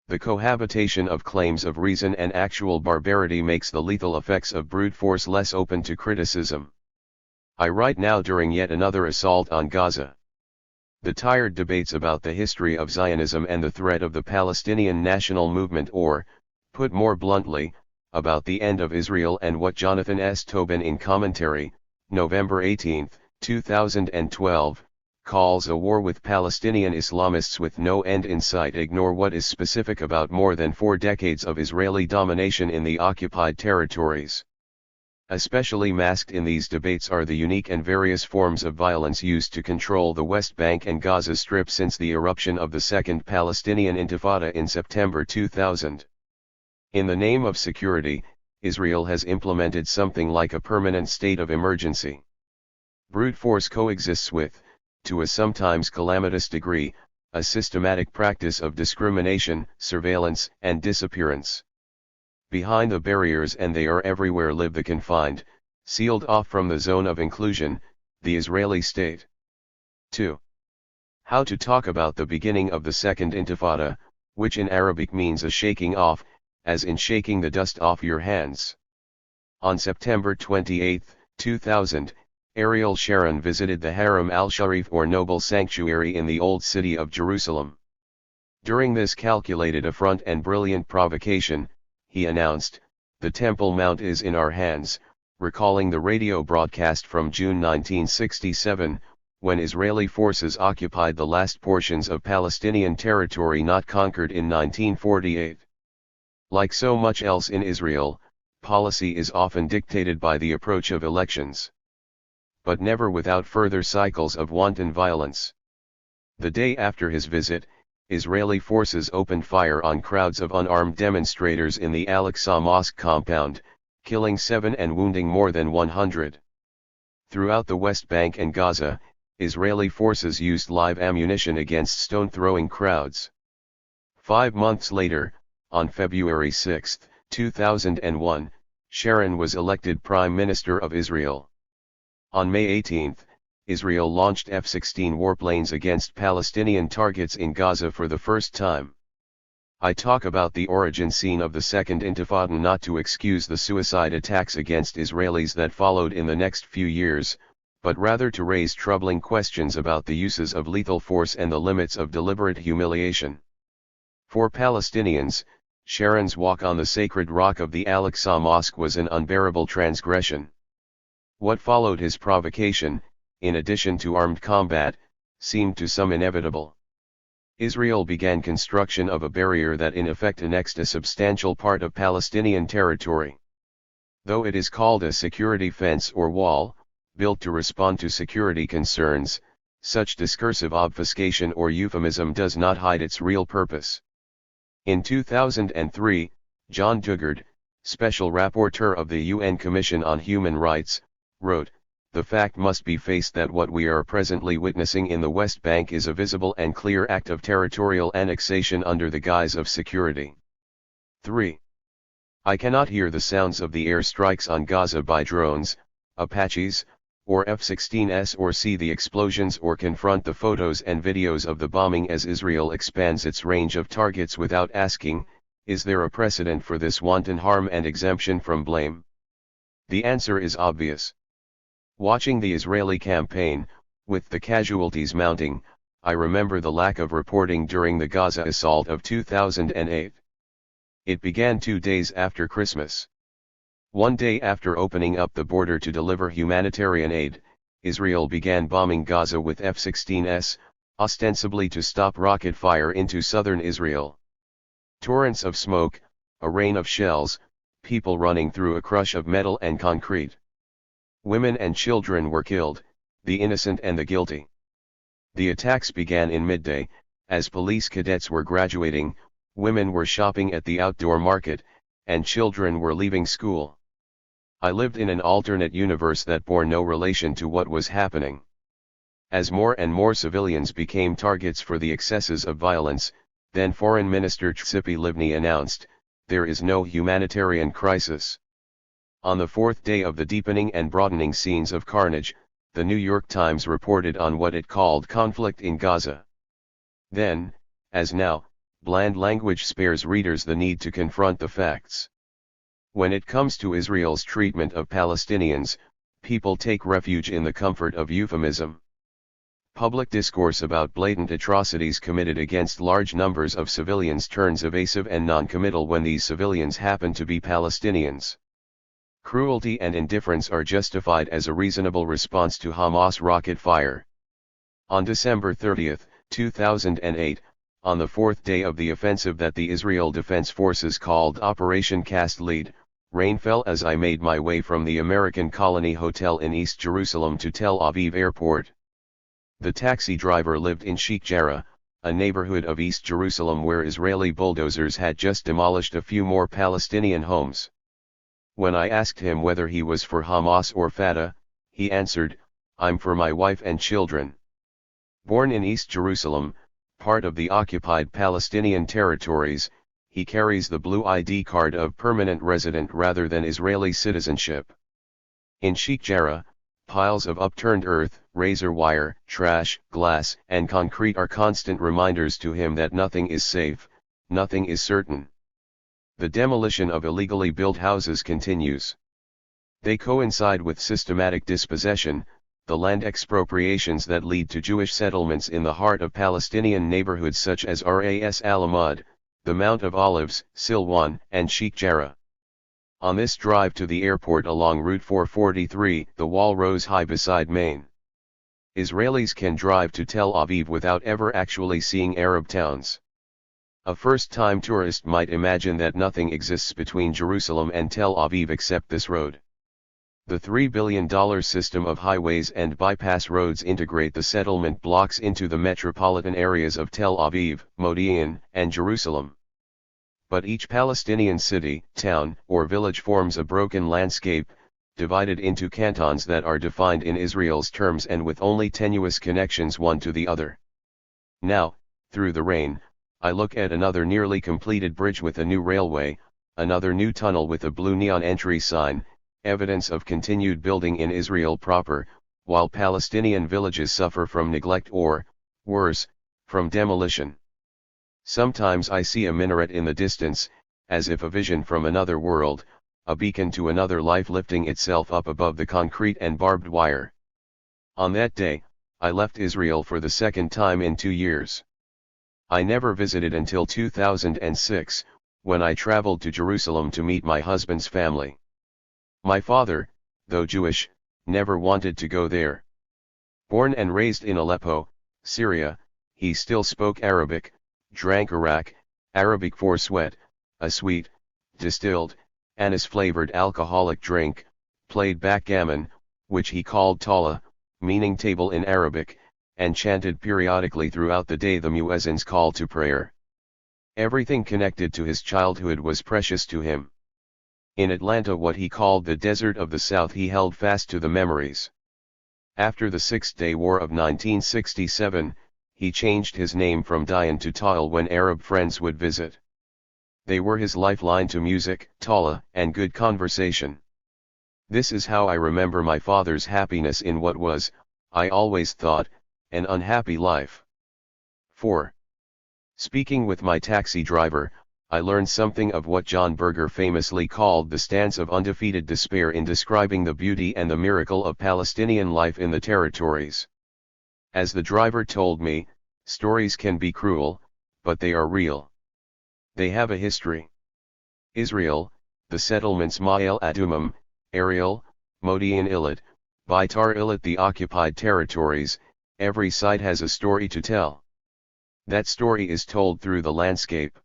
A: The cohabitation of claims of reason and actual barbarity makes the lethal effects of brute force less open to criticism. I write now during yet another assault on Gaza. The tired debates about the history of Zionism and the threat of the Palestinian national movement, or, put more bluntly, about the end of Israel and what Jonathan S. Tobin in commentary, November 18, 2012, calls a war with Palestinian Islamists with no end in sight ignore what is specific about more than 4 decades of Israeli domination in the occupied territories. Especially masked in these debates are the unique and various forms of violence used to control the West Bank and Gaza Strip since the eruption of the Second Palestinian Intifada in September 2000. In the name of security, Israel has implemented something like a permanent state of emergency. Brute force coexists with, to a sometimes calamitous degree, a systematic practice of discrimination, surveillance, and disappearance. Behind the barriers, and they are everywhere, live the confined, sealed off from the zone of inclusion, the Israeli state. 2. How to talk about the beginning of the Second Intifada, which in Arabic means a shaking off, as in shaking the dust off your hands. On September 28, 2000, Ariel Sharon visited the Haram al-Sharif or Noble Sanctuary in the Old City of Jerusalem. During this calculated affront and brilliant provocation, he announced, "The Temple Mount is in our hands," recalling the radio broadcast from June 1967, when Israeli forces occupied the last portions of Palestinian territory not conquered in 1948. Like so much else in Israel, policy is often dictated by the approach of elections. But never without further cycles of wanton violence. The day after his visit, Israeli forces opened fire on crowds of unarmed demonstrators in the Al-Aqsa Mosque compound, killing 7 and wounding more than 100. Throughout the West Bank and Gaza, Israeli forces used live ammunition against stone-throwing crowds. 5 months later, on February 6, 2001, Sharon was elected Prime Minister of Israel. On May 18, Israel launched F-16 warplanes against Palestinian targets in Gaza for the first time. I talk about the origin scene of the Second Intifada not to excuse the suicide attacks against Israelis that followed in the next few years, but rather to raise troubling questions about the uses of lethal force and the limits of deliberate humiliation. For Palestinians, Sharon's walk on the sacred rock of the Al-Aqsa Mosque was an unbearable transgression. What followed his provocation, in addition to armed combat, seemed to some inevitable. Israel began construction of a barrier that in effect annexed a substantial part of Palestinian territory. Though it is called a security fence or wall, built to respond to security concerns, such discursive obfuscation or euphemism does not hide its real purpose. In 2003, John Dugard, Special Rapporteur of the UN Commission on Human Rights, wrote, "The fact must be faced that what we are presently witnessing in the West Bank is a visible and clear act of territorial annexation under the guise of security." 3. I cannot hear the sounds of the air strikes on Gaza by drones, Apaches, or F-16s or see the explosions or confront the photos and videos of the bombing as Israel expands its range of targets without asking, is there a precedent for this wanton harm and exemption from blame? The answer is obvious. Watching the Israeli campaign, with the casualties mounting, I remember the lack of reporting during the Gaza assault of 2008. It began 2 days after Christmas. One day after opening up the border to deliver humanitarian aid, Israel began bombing Gaza with F-16s, ostensibly to stop rocket fire into southern Israel. Torrents of smoke, a rain of shells, people running through a crush of metal and concrete. Women and children were killed, the innocent and the guilty. The attacks began in midday, as police cadets were graduating, women were shopping at the outdoor market, and children were leaving school. I lived in an alternate universe that bore no relation to what was happening. As more and more civilians became targets for the excesses of violence, then Foreign Minister Tzipi Livni announced, "There is no humanitarian crisis." On the 4th day of the deepening and broadening scenes of carnage, the New York Times reported on what it called conflict in Gaza. Then, as now, bland language spares readers the need to confront the facts. When it comes to Israel's treatment of Palestinians, people take refuge in the comfort of euphemism. Public discourse about blatant atrocities committed against large numbers of civilians turns evasive and non-committal when these civilians happen to be Palestinians. Cruelty and indifference are justified as a reasonable response to Hamas rocket fire. On December 30, 2008, on the 4th day of the offensive that the Israel Defense Forces called Operation Cast Lead, rain fell as I made my way from the American Colony Hotel in East Jerusalem to Tel Aviv Airport. The taxi driver lived in Sheikh Jarrah, a neighborhood of East Jerusalem where Israeli bulldozers had just demolished a few more Palestinian homes. When I asked him whether he was for Hamas or Fatah, he answered, "I'm for my wife and children." Born in East Jerusalem, part of the occupied Palestinian territories, he carries the blue ID card of permanent resident rather than Israeli citizenship. In Sheikh Jarrah, piles of upturned earth, razor wire, trash, glass, and concrete are constant reminders to him that nothing is safe, nothing is certain. The demolition of illegally built houses continues. They coincide with systematic dispossession, the land expropriations that lead to Jewish settlements in the heart of Palestinian neighborhoods such as Ras Al Ahmad, the Mount of Olives, Silwan, and Sheikh Jarrah. On this drive to the airport along Route 443, the wall rose high beside Maine. Israelis can drive to Tel Aviv without ever actually seeing Arab towns. A first-time tourist might imagine that nothing exists between Jerusalem and Tel Aviv except this road. The $3 billion system of highways and bypass roads integrate the settlement blocks into the metropolitan areas of Tel Aviv, Modi'in, and Jerusalem. But each Palestinian city, town, or village forms a broken landscape, divided into cantons that are defined in Israel's terms and with only tenuous connections one to the other. Now, through the rain, I look at another nearly completed bridge with a new railway, another new tunnel with a blue neon entry sign, evidence of continued building in Israel proper, while Palestinian villages suffer from neglect or, worse, from demolition. Sometimes I see a minaret in the distance, as if a vision from another world, a beacon to another life lifting itself up above the concrete and barbed wire. On that day, I left Israel for the second time in 2 years. I never visited until 2006, when I traveled to Jerusalem to meet my husband's family. My father, though Jewish, never wanted to go there. Born and raised in Aleppo, Syria, he still spoke Arabic, drank arak, Arabic for sweat, a sweet, distilled, anise-flavored alcoholic drink, played backgammon, which he called tala, meaning table in Arabic, and chanted periodically throughout the day the muezzin's call to prayer. Everything connected to his childhood was precious to him. In Atlanta, what he called the desert of the South, he held fast to the memories. After the Six-Day War of 1967, he changed his name from Dayan to Ta'al when Arab friends would visit. They were his lifeline to music, tala, and good conversation. This is how I remember my father's happiness in what was, I always thought, an unhappy life. 4. Speaking with my taxi driver, I learned something of what John Berger famously called the stance of undefeated despair in describing the beauty and the miracle of Palestinian life in the territories. As the driver told me, stories can be cruel, but they are real. They have a history. Israel, the settlements Ma'ale Adumim, Ariel, Modi'in Ilat, Beitar Ilat, the occupied territories, every site has a story to tell. That story is told through the landscape.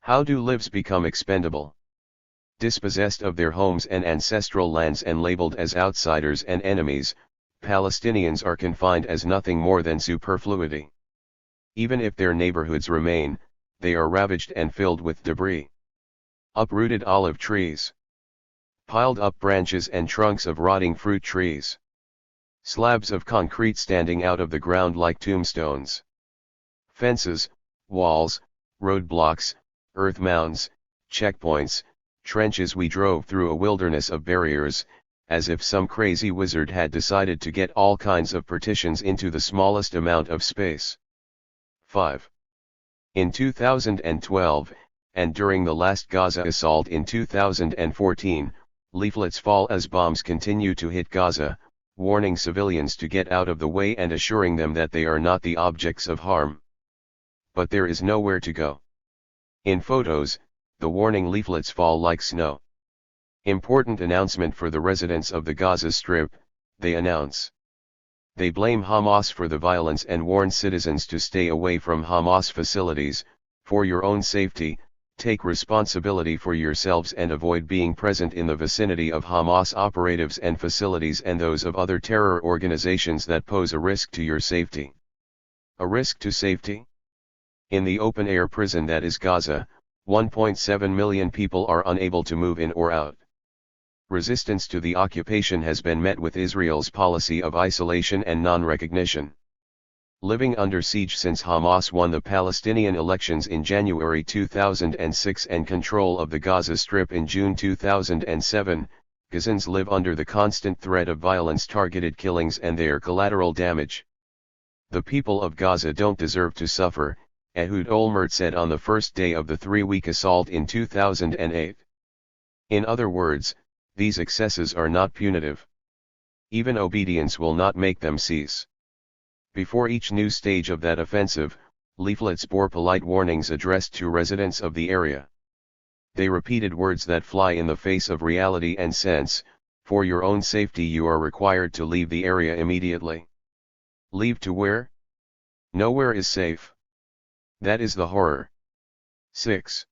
A: How do lives become expendable? Dispossessed of their homes and ancestral lands and labeled as outsiders and enemies, Palestinians are confined as nothing more than superfluity. Even if their neighborhoods remain, they are ravaged and filled with debris. Uprooted olive trees. Piled up branches and trunks of rotting fruit trees. Slabs of concrete standing out of the ground like tombstones. Fences, walls, roadblocks, earth mounds, checkpoints, trenches. We drove through a wilderness of barriers, as if some crazy wizard had decided to get all kinds of partitions into the smallest amount of space. 5. In 2012, and during the last Gaza assault in 2014, leaflets fall as bombs continue to hit Gaza, warning civilians to get out of the way and assuring them that they are not the objects of harm. But there is nowhere to go. In photos, the warning leaflets fall like snow. Important announcement for the residents of the Gaza Strip, they announce. They blame Hamas for the violence and warn citizens to stay away from Hamas facilities. For your own safety, take responsibility for yourselves and avoid being present in the vicinity of Hamas operatives and facilities and those of other terror organizations that pose a risk to your safety. A risk to safety? In the open-air prison that is Gaza, 1.7 million people are unable to move in or out. Resistance to the occupation has been met with Israel's policy of isolation and non-recognition. Living under siege since Hamas won the Palestinian elections in January 2006 and control of the Gaza Strip in June 2007, Gazans live under the constant threat of violence, targeted killings and their collateral damage. The people of Gaza don't deserve to suffer, Ehud Olmert said on the first day of the 3-week assault in 2008. In other words, these excesses are not punitive. Even obedience will not make them cease. Before each new stage of that offensive, leaflets bore polite warnings addressed to residents of the area. They repeated words that fly in the face of reality and sense: for your own safety you are required to leave the area immediately. Leave to where? Nowhere is safe. That is the horror. 6.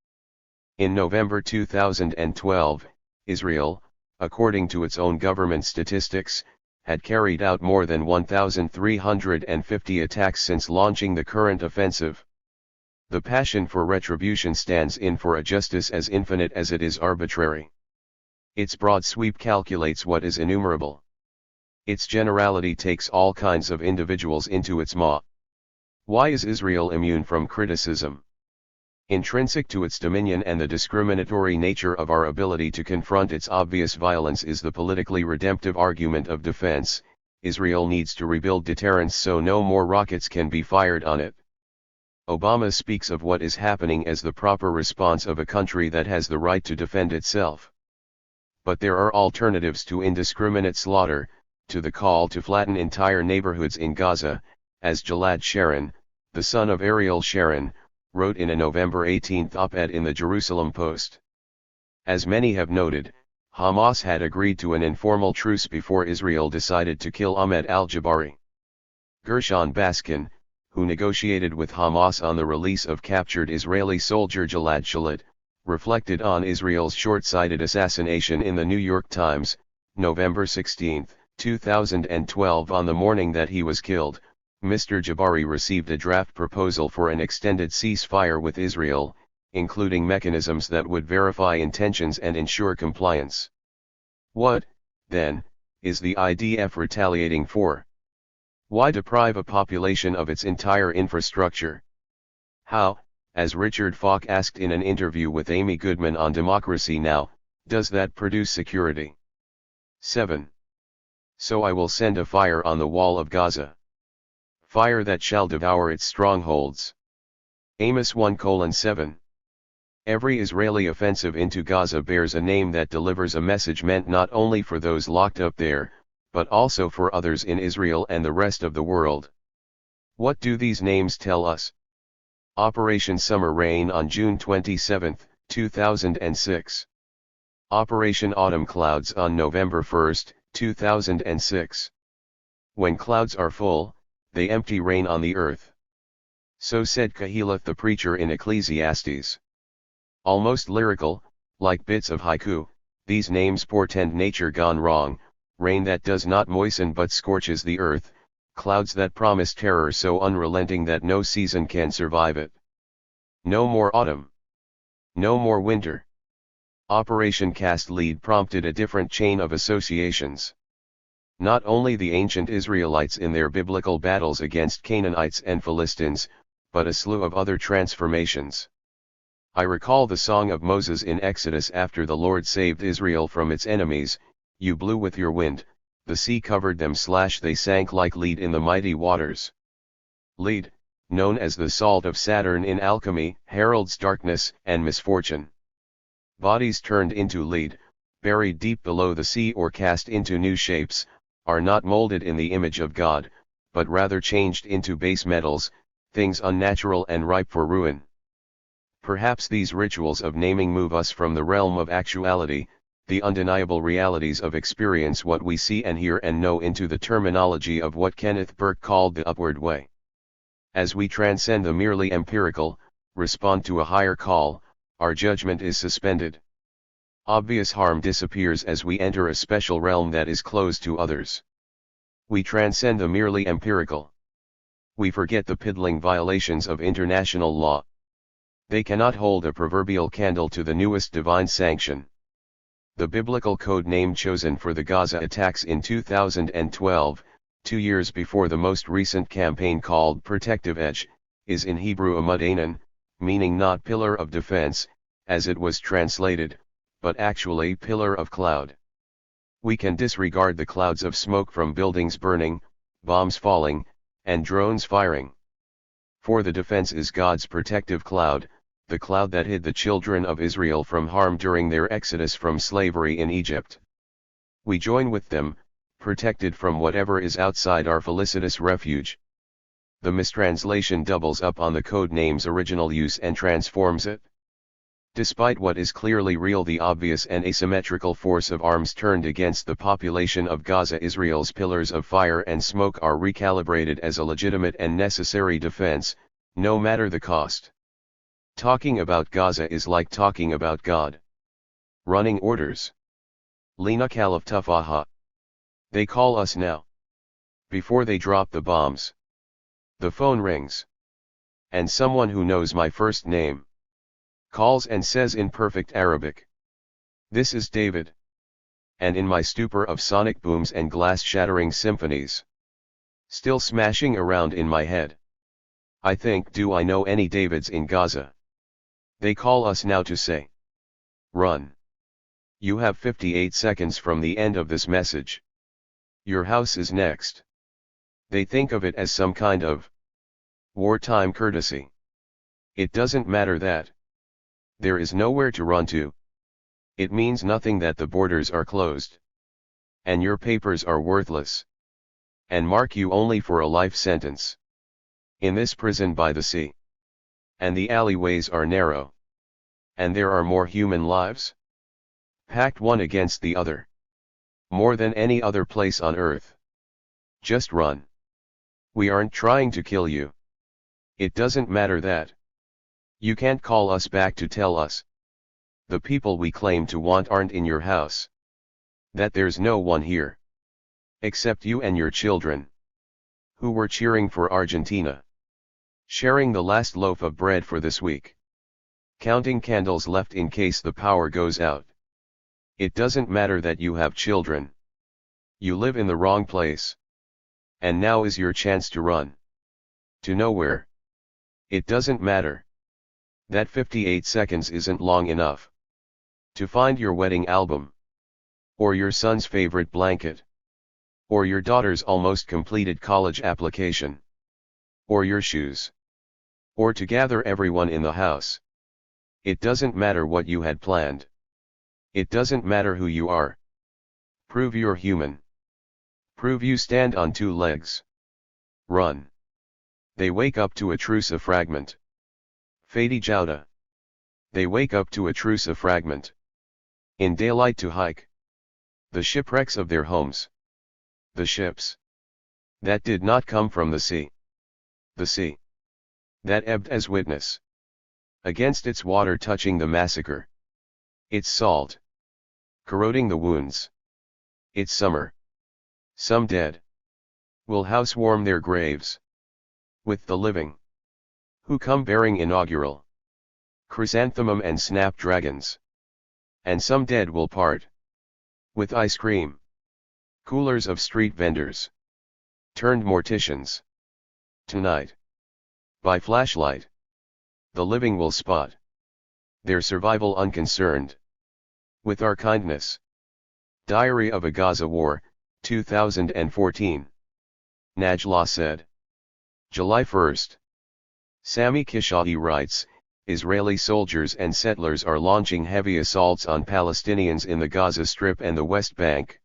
A: In November 2012, Israel, according to its own government statistics, had carried out more than 1,350 attacks since launching the current offensive. The passion for retribution stands in for a justice as infinite as it is arbitrary. Its broad sweep calculates what is innumerable. Its generality takes all kinds of individuals into its maw. Why is Israel immune from criticism? Intrinsic to its dominion and the discriminatory nature of our ability to confront its obvious violence is the politically redemptive argument of defense: Israel needs to rebuild deterrence so no more rockets can be fired on it. Obama speaks of what is happening as the proper response of a country that has the right to defend itself. But there are alternatives to indiscriminate slaughter, to the call to flatten entire neighborhoods in Gaza, as Gilad Sharon, the son of Ariel Sharon, wrote in a November 18 op-ed in the Jerusalem Post. As many have noted, Hamas had agreed to an informal truce before Israel decided to kill Ahmed al-Jabari. Gershon Baskin, who negotiated with Hamas on the release of captured Israeli soldier Gilad Shalit, reflected on Israel's short-sighted assassination in the New York Times, November 16, 2012. On the morning that he was killed, Mr. Jabari received a draft proposal for an extended ceasefire with Israel, including mechanisms that would verify intentions and ensure compliance. What, then, is the IDF retaliating for? Why deprive a population of its entire infrastructure? How, as Richard Falk asked in an interview with Amy Goodman on Democracy Now!, does that produce security? 7. So I will send a fire on the wall of Gaza. Fire that shall devour its strongholds. Amos 1:7. Every Israeli offensive into Gaza bears a name that delivers a message meant not only for those locked up there, but also for others in Israel and the rest of the world. What do these names tell us? Operation Summer Rain on June 27, 2006. Operation Autumn Clouds on November 1, 2006. When clouds are full, they empty rain on the earth. So said Kahileth the preacher in Ecclesiastes. Almost lyrical, like bits of haiku, these names portend nature gone wrong: rain that does not moisten but scorches the earth, clouds that promise terror so unrelenting that no season can survive it. No more autumn. No more winter. Operation Cast Lead prompted a different chain of associations. Not only the ancient Israelites in their biblical battles against Canaanites and Philistines, but a slew of other transformations. I recall the song of Moses in Exodus after the Lord saved Israel from its enemies: you blew with your wind, the sea covered them / they sank like lead in the mighty waters. Lead, known as the salt of Saturn in alchemy, heralds darkness and misfortune. Bodies turned into lead, buried deep below the sea or cast into new shapes, are not molded in the image of God, but rather changed into base metals, things unnatural and ripe for ruin. Perhaps these rituals of naming move us from the realm of actuality, the undeniable realities of experience, what we see and hear and know, into the terminology of what Kenneth Burke called the upward way. As we transcend the merely empirical, respond to a higher call, our judgment is suspended. Obvious harm disappears as we enter a special realm that is closed to others. We transcend the merely empirical. We forget the piddling violations of international law. They cannot hold a proverbial candle to the newest divine sanction. The biblical code name chosen for the Gaza attacks in 2012, 2 years before the most recent campaign, called Protective Edge, is in Hebrew Amud Anan, meaning not pillar of defense, as it was translated, but actually pillar of cloud. We can disregard the clouds of smoke from buildings burning, bombs falling, and drones firing. For the defense is God's protective cloud, the cloud that hid the children of Israel from harm during their exodus from slavery in Egypt. We join with them, protected from whatever is outside our felicitous refuge. The mistranslation doubles up on the code name's original use and transforms it. Despite what is clearly real, the obvious and asymmetrical force of arms turned against the population of Gaza, Israel's pillars of fire and smoke are recalibrated as a legitimate and necessary defense, no matter the cost. Talking about Gaza is like talking about God. Running orders. Lina Khalif Tufaha. They call us now. Before they drop the bombs. The phone rings. And someone who knows my first name calls and says in perfect Arabic, "This is David." And in my stupor of sonic booms and glass-shattering symphonies, still smashing around in my head, I think, do I know any Davids in Gaza? They call us now to say, "Run. You have 58 seconds from the end of this message. Your house is next." They think of it as some kind of wartime courtesy. It doesn't matter that there is nowhere to run to. It means nothing that the borders are closed. And your papers are worthless. And mark you only for a life sentence. In this prison by the sea. And the alleyways are narrow. And there are more human lives, packed one against the other, more than any other place on earth. Just run. We aren't trying to kill you. It doesn't matter that you can't call us back to tell us the people we claim to want aren't in your house, that there's no one here except you and your children, who were cheering for Argentina, sharing the last loaf of bread for this week, counting candles left in case the power goes out. It doesn't matter that you have children. You live in the wrong place. And now is your chance to run. To nowhere. It doesn't matter. That 58 seconds isn't long enough to find your wedding album, or your son's favorite blanket, or your daughter's almost completed college application, or your shoes, or to gather everyone in the house. It doesn't matter what you had planned. It doesn't matter who you are. Prove you're human. Prove you stand on two legs. Run. They wake up to a truce, a fragment. Fadi Jauda. They wake up to a truce, a fragment. In daylight to hike. The shipwrecks of their homes. The ships that did not come from the sea. The sea that ebbed as witness against its water, touching the massacre. Its salt corroding the wounds. Its summer. Some dead will house warm their graves with the living, who come bearing inaugural chrysanthemum and snapdragons. And some dead will part with ice cream coolers of street vendors turned morticians. Tonight, by flashlight, the living will spot their survival unconcerned with our kindness. Diary of a Gaza War, 2014. Najla said. July 1. Sami Kishai writes, Israeli soldiers and settlers are launching heavy assaults on Palestinians in the Gaza Strip and the West Bank.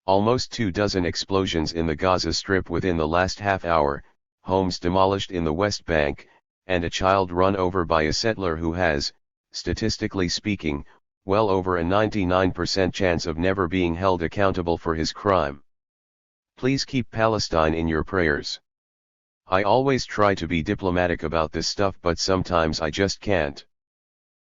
A: Almost 24 explosions in the Gaza Strip within the last half hour, homes demolished in the West Bank, and a child run over by a settler who has, statistically speaking, well over a 99% chance of never being held accountable for his crime. Please keep Palestine in your prayers. I always try to be diplomatic about this stuff, but sometimes I just can't.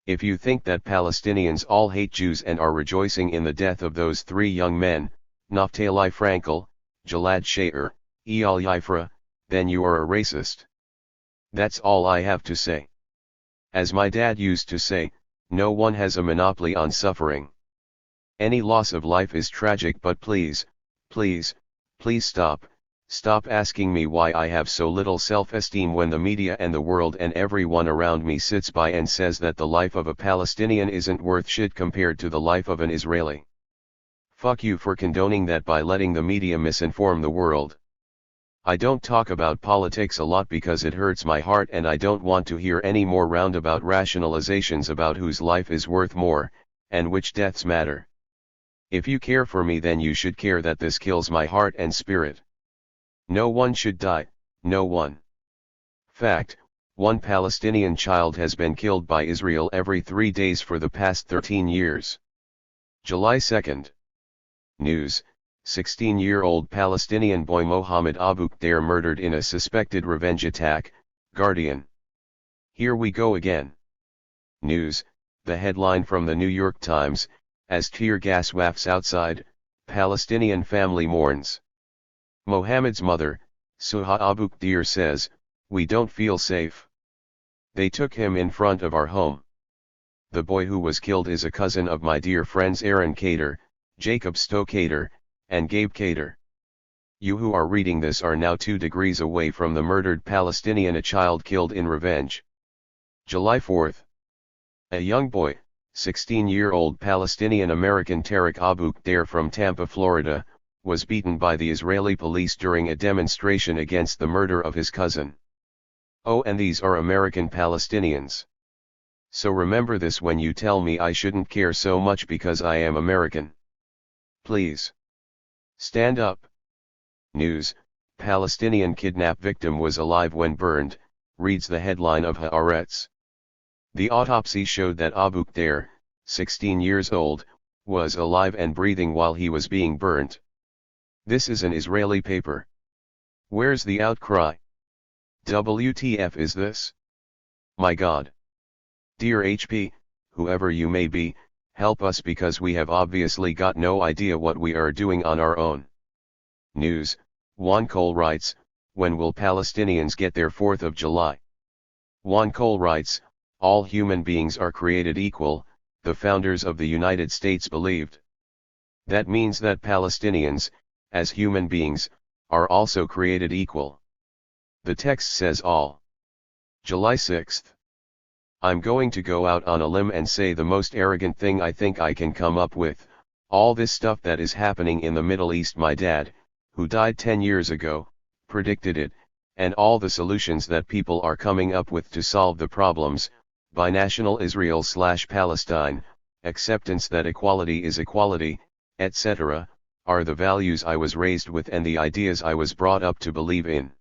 A: If you think that Palestinians all hate Jews and are rejoicing in the death of those 3 young men, Naftali Frankel, Gilad Shaer, Eyal Yifra, then you are a racist. That's all I have to say. As my dad used to say, no one has a monopoly on suffering. Any loss of life is tragic, but please, please, please stop asking me why I have so little self-esteem when the media and the world and everyone around me sits by and says that the life of a Palestinian isn't worth shit compared to the life of an Israeli. Fuck you for condoning that by letting the media misinform the world. I don't talk about politics a lot because it hurts my heart, and I don't want to hear any more roundabout rationalizations about whose life is worth more, and which deaths matter. If you care for me, then you should care that this kills my heart and spirit. No one should die, no one. Fact, one Palestinian child has been killed by Israel every 3 days for the past 13 years. July 2nd. News, 16-year-old Palestinian boy Mohammed Abu Khdeir murdered in a suspected revenge attack, Guardian. Here we go again. News, the headline from the New York Times, as tear gas wafts outside, Palestinian family mourns. Mohammed's mother, Suha Abu Khdeir says, "We don't feel safe. They took him in front of our home. The boy who was killed is a cousin of my dear friends Aaron Kader, Jacob Stowe Kader, and Gabe Kader. You who are reading this are now 2 degrees away from the murdered Palestinian, a child killed in revenge." July 4th. A young boy, 16-year-old Palestinian-American Tariq Abu Khdeir from Tampa, Florida, was beaten by the Israeli police during a demonstration against the murder of his cousin. Oh, and these are American Palestinians. So remember this when you tell me I shouldn't care so much because I am American. Please. Stand up. News, Palestinian kidnap victim was alive when burned, reads the headline of Haaretz. The autopsy showed that Abu Khdeir, 16 years old, was alive and breathing while he was being burnt. This is an Israeli paper. Where's the outcry? WTF is this? My God. Dear HP, whoever you may be, help us because we have obviously got no idea what we are doing on our own. News, Juan Cole writes, when will Palestinians get their 4th of July? Juan Cole writes, all human beings are created equal, the founders of the United States believed. That means that Palestinians, as human beings, are also created equal. The text says all. July 6th. I'm going to go out on a limb and say the most arrogant thing I think I can come up with. All this stuff that is happening in the Middle East, my dad, who died 10 years ago, predicted it, and all the solutions that people are coming up with to solve the problems, binational Israel/Palestine, acceptance that equality is equality, etc., are the values I was raised with and the ideas I was brought up to believe in.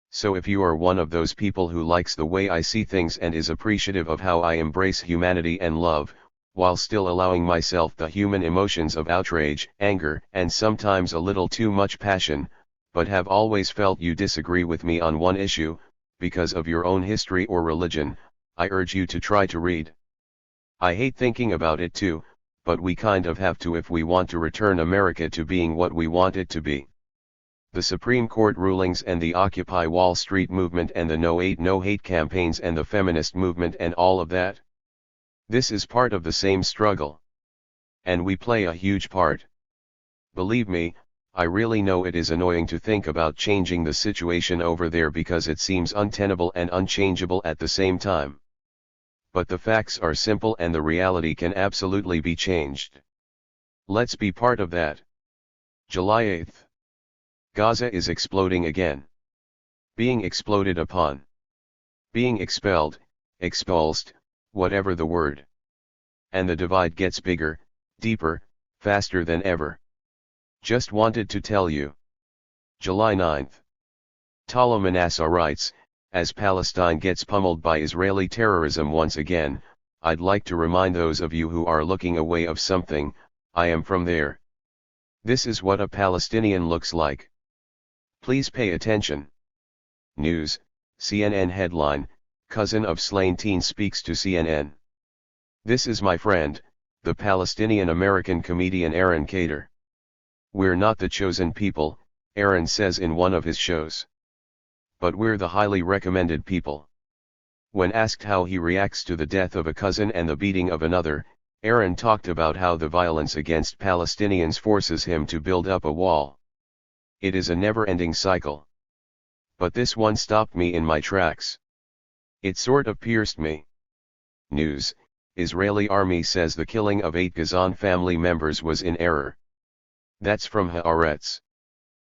A: So if you are one of those people who likes the way I see things and is appreciative of how I embrace humanity and love, while still allowing myself the human emotions of outrage, anger, and sometimes a little too much passion, but have always felt you disagree with me on one issue, because of your own history or religion, I urge you to try to read. I hate thinking about it too, but we kind of have to if we want to return America to being what we want it to be. The Supreme Court rulings and the Occupy Wall Street movement and the No Aid No Hate campaigns and the feminist movement and all of that. This is part of the same struggle. And we play a huge part. Believe me, I really know it is annoying to think about changing the situation over there because it seems untenable and unchangeable at the same time. But the facts are simple and the reality can absolutely be changed. Let's be part of that. July 8th. Gaza is exploding again. Being exploded upon. Being expelled, expulsed, whatever the word. And the divide gets bigger, deeper, faster than ever. Just wanted to tell you. July 9th. Tala Manasseh writes, as Palestine gets pummeled by Israeli terrorism once again, I'd like to remind those of you who are looking away of something, I am from there. This is what a Palestinian looks like. Please pay attention. News, CNN headline, cousin of slain teen speaks to CNN. This is my friend, the Palestinian-American comedian Aaron Kader. We're not the chosen people, Aaron says in one of his shows. But we're the highly recommended people. When asked how he reacts to the death of a cousin and the beating of another, Aaron talked about how the violence against Palestinians forces him to build up a wall. It is a never-ending cycle. But this one stopped me in my tracks. It sort of pierced me. News, Israeli army says the killing of 8 Gazan family members was in error. That's from Haaretz.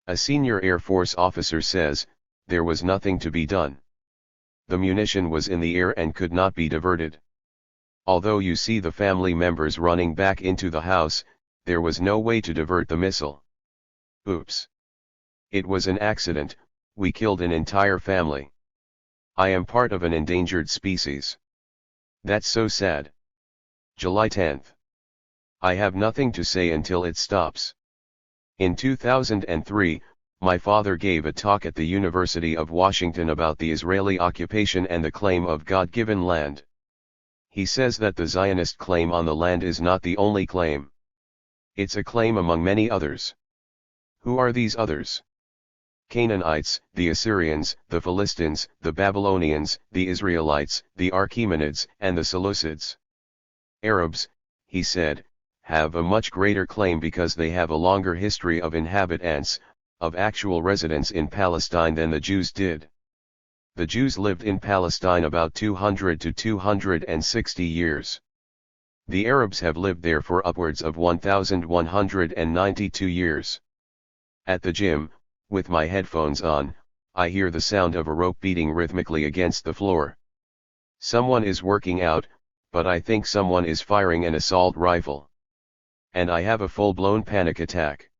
A: A senior Air Force officer says, there was nothing to be done. The munition was in the air and could not be diverted. Although you see the family members running back into the house, there was no way to divert the missile. Oops. It was an accident, we killed an entire family. I am part of an endangered species. That's so sad. July 10th. I have nothing to say until it stops. In 2003, my father gave a talk at the University of Washington about the Israeli occupation and the claim of God-given land. He says that the Zionist claim on the land is not the only claim. It's a claim among many others. Who are these others? Canaanites, the Assyrians, the Philistines, the Babylonians, the Israelites, the Achaemenids, and the Seleucids. Arabs, he said, have a much greater claim because they have a longer history of inhabitants, of actual residents in Palestine than the Jews did. The Jews lived in Palestine about 200 to 260 years. The Arabs have lived there for upwards of 1,192 years. At the gym, with my headphones on, I hear the sound of a rope beating rhythmically against the floor. Someone is working out, but I think someone is firing an assault rifle. And I have a full-blown panic attack.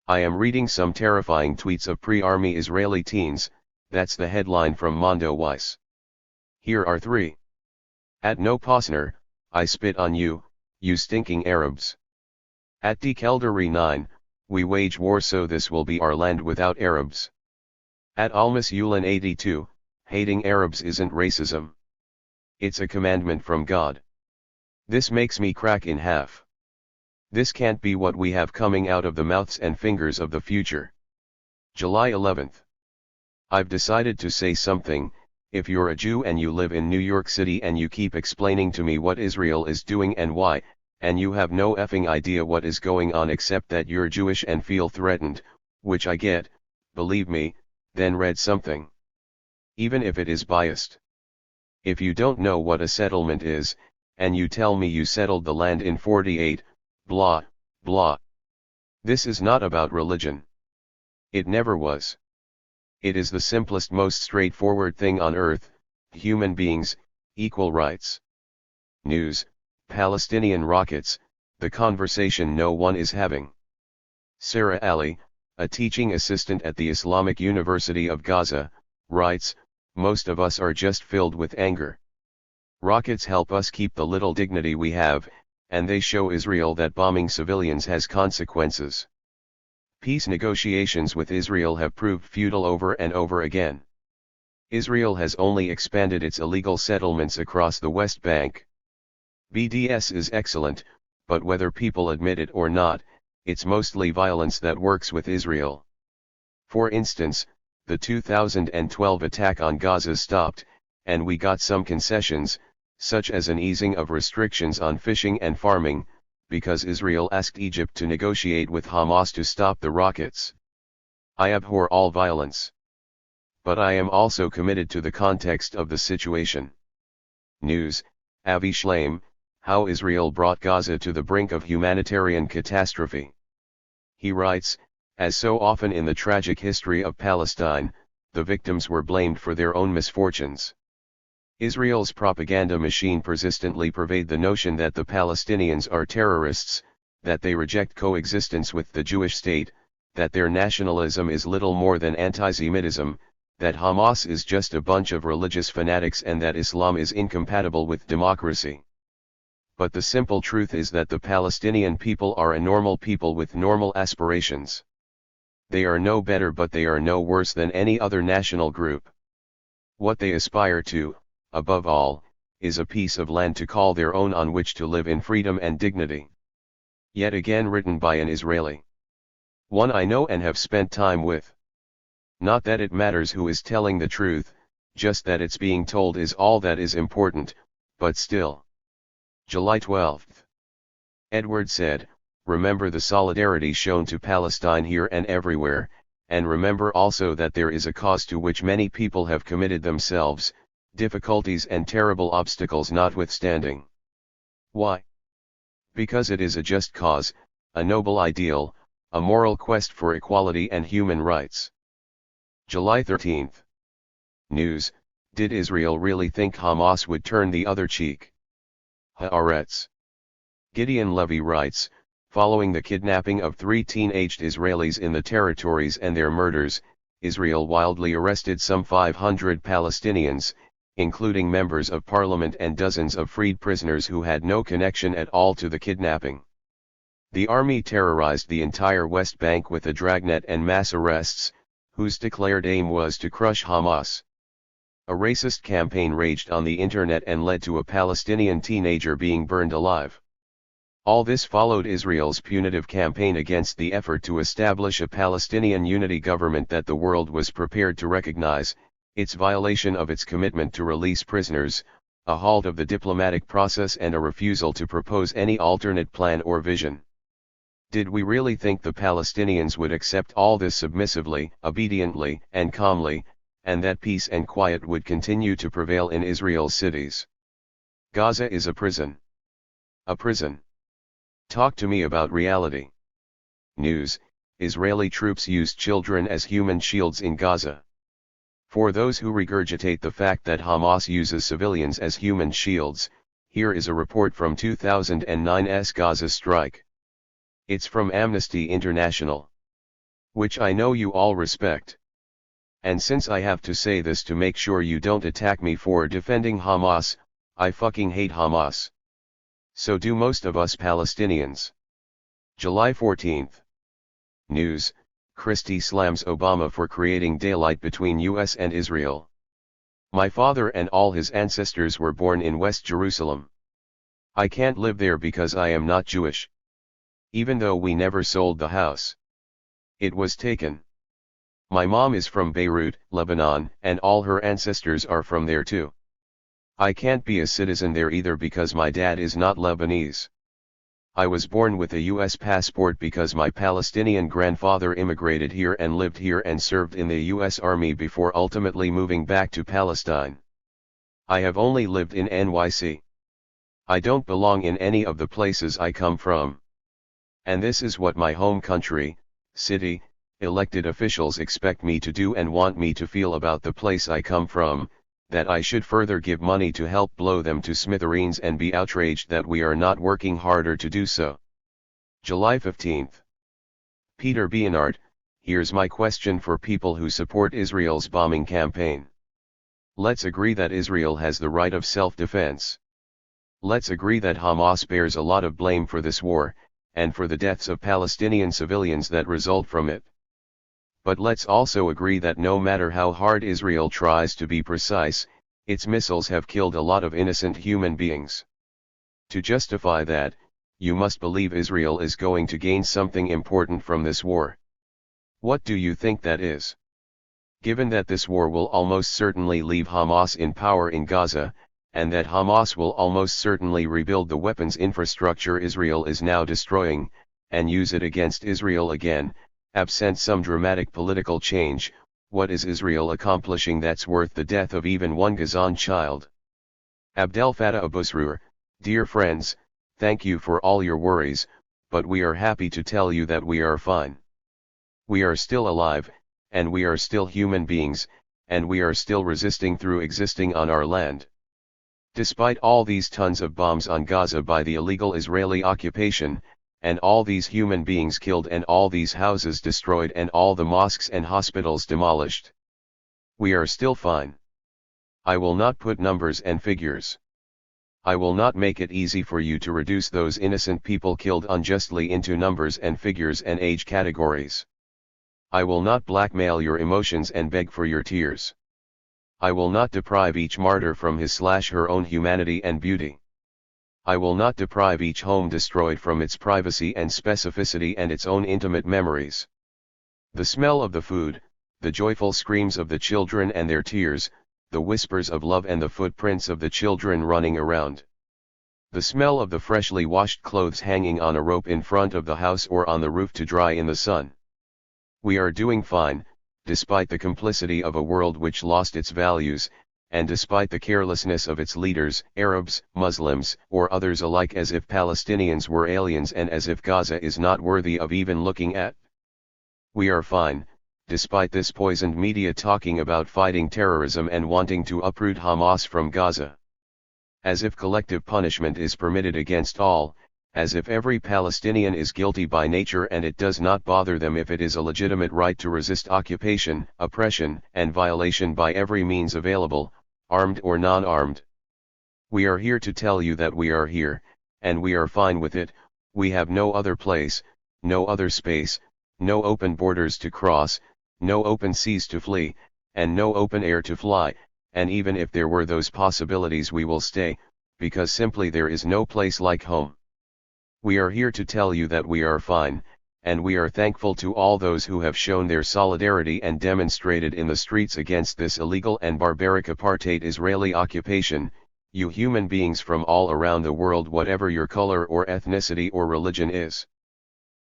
A: I am reading some terrifying tweets of pre-army Israeli teens, that's the headline from Mondo Weiss. Here are 3. At No Posner, I spit on you, you stinking Arabs. At Dekeldery 9, we wage war so this will be our land without Arabs. At Almas Yulin 82, hating Arabs isn't racism. It's a commandment from God. This makes me crack in half. This can't be what we have coming out of the mouths and fingers of the future. July 11th. I've decided to say something. If you're a Jew and you live in New York City and you keep explaining to me what Israel is doing and why, and you have no effing idea what is going on except that you're Jewish and feel threatened, which I get, believe me, then read something. Even if it is biased. If you don't know what a settlement is, and you tell me you settled the land in 48, blah, blah. This is not about religion. It never was. It is the simplest, most straightforward thing on earth: human beings, equal rights. News, Palestinian rockets, the conversation no one is having. Sarah Ali, a teaching assistant at the Islamic University of Gaza, writes, most of us are just filled with anger. Rockets help us keep the little dignity we have, and they show Israel that bombing civilians has consequences. Peace negotiations with Israel have proved futile over and over again. Israel has only expanded its illegal settlements across the West Bank. BDS is excellent, but whether people admit it or not, it's mostly violence that works with Israel. For instance, the 2012 attack on Gaza stopped, and we got some concessions, such as an easing of restrictions on fishing and farming, because Israel asked Egypt to negotiate with Hamas to stop the rockets. I abhor all violence. But I am also committed to the context of the situation. News, Avi Shlaim, how Israel brought Gaza to the brink of humanitarian catastrophe. He writes, as so often in the tragic history of Palestine, the victims were blamed for their own misfortunes. Israel's propaganda machine persistently pervade the notion that the Palestinians are terrorists, that they reject coexistence with the Jewish state, that their nationalism is little more than anti-Semitism, that Hamas is just a bunch of religious fanatics and that Islam is incompatible with democracy. But the simple truth is that the Palestinian people are a normal people with normal aspirations. They are no better but they are no worse than any other national group. What they aspire to, above all, is a piece of land to call their own on which to live in freedom and dignity. Yet again written by an Israeli. One I know and have spent time with. Not that it matters who is telling the truth, just that it's being told is all that is important, but still. July 12th. Edward said, remember the solidarity shown to Palestine here and everywhere, and remember also that there is a cause to which many people have committed themselves, difficulties and terrible obstacles notwithstanding. Why? Because it is a just cause, a noble ideal, a moral quest for equality and human rights. July 13th. News, did Israel really think Hamas would turn the other cheek? Haaretz. Gideon Levy writes, Following the kidnapping of 3 teenaged Israelis in the territories and their murders, Israel wildly arrested some 500 Palestinians, including members of parliament and dozens of freed prisoners who had no connection at all to the kidnapping. The army terrorized the entire West Bank with a dragnet and mass arrests, whose declared aim was to crush Hamas. A racist campaign raged on the internet and led to a Palestinian teenager being burned alive. All this followed Israel's punitive campaign against the effort to establish a Palestinian unity government that the world was prepared to recognize, its violation of its commitment to release prisoners, a halt of the diplomatic process and a refusal to propose any alternate plan or vision. Did we really think the Palestinians would accept all this submissively, obediently, and calmly, and that peace and quiet would continue to prevail in Israel's cities? Gaza is a prison. A prison. Talk to me about reality. News: Israeli troops used children as human shields in Gaza. For those who regurgitate the fact that Hamas uses civilians as human shields, here is a report from 2009's Gaza strike. It's from Amnesty International, which I know you all respect. And since I have to say this to make sure you don't attack me for defending Hamas, I fucking hate Hamas. So do most of us Palestinians. July 14th. News: Christie slams Obama for creating daylight between US and Israel. My father and all his ancestors were born in West Jerusalem. I can't live there because I am not Jewish. Even though we never sold the house. It was taken. My mom is from Beirut, Lebanon, and all her ancestors are from there too. I can't be a citizen there either because my dad is not Lebanese. I was born with a US passport because my Palestinian grandfather immigrated here and lived here and served in the US Army before ultimately moving back to Palestine. I have only lived in NYC. I don't belong in any of the places I come from. And this is what my home country, city, elected officials expect me to do and want me to feel about the place I come from, that I should further give money to help blow them to smithereens and be outraged that we are not working harder to do so. July 15th. Peter Bernard, here's my question for people who support Israel's bombing campaign. Let's agree that Israel has the right of self-defense. Let's agree that Hamas bears a lot of blame for this war, and for the deaths of Palestinian civilians that result from it. But let's also agree that no matter how hard Israel tries to be precise, its missiles have killed a lot of innocent human beings. To justify that, you must believe Israel is going to gain something important from this war. What do you think that is? Given that this war will almost certainly leave Hamas in power in Gaza, and that Hamas will almost certainly rebuild the weapons infrastructure Israel is now destroying, and use it against Israel again, absent some dramatic political change, what is Israel accomplishing that's worth the death of even one Gazan child? Abdel Fattah Abusroor, dear friends, thank you for all your worries, but we are happy to tell you that we are fine. We are still alive, and we are still human beings, and we are still resisting through existing on our land. Despite all these tons of bombs on Gaza by the illegal Israeli occupation, and all these human beings killed and all these houses destroyed and all the mosques and hospitals demolished, we are still fine. I will not put numbers and figures. I will not make it easy for you to reduce those innocent people killed unjustly into numbers and figures and age categories. I will not blackmail your emotions and beg for your tears. I will not deprive each martyr from his/her own humanity and beauty. I will not deprive each home destroyed from its privacy and specificity and its own intimate memories. The smell of the food, the joyful screams of the children and their tears, the whispers of love and the footprints of the children running around. The smell of the freshly washed clothes hanging on a rope in front of the house or on the roof to dry in the sun. We are doing fine, despite the complicity of a world which lost its values, and despite the carelessness of its leaders, Arabs, Muslims, or others alike, as if Palestinians were aliens and as if Gaza is not worthy of even looking at. We are fine, despite this poisoned media talking about fighting terrorism and wanting to uproot Hamas from Gaza. As if collective punishment is permitted against all, as if every Palestinian is guilty by nature and it does not bother them if it is a legitimate right to resist occupation, oppression, and violation by every means available, armed or non-armed. We are here to tell you that we are here, and we are fine with it. We have no other place, no other space, no open borders to cross, no open seas to flee, and no open air to fly, and even if there were those possibilities we will stay, because simply there is no place like home. We are here to tell you that we are fine, and we are thankful to all those who have shown their solidarity and demonstrated in the streets against this illegal and barbaric apartheid Israeli occupation, you human beings from all around the world, whatever your color or ethnicity or religion is.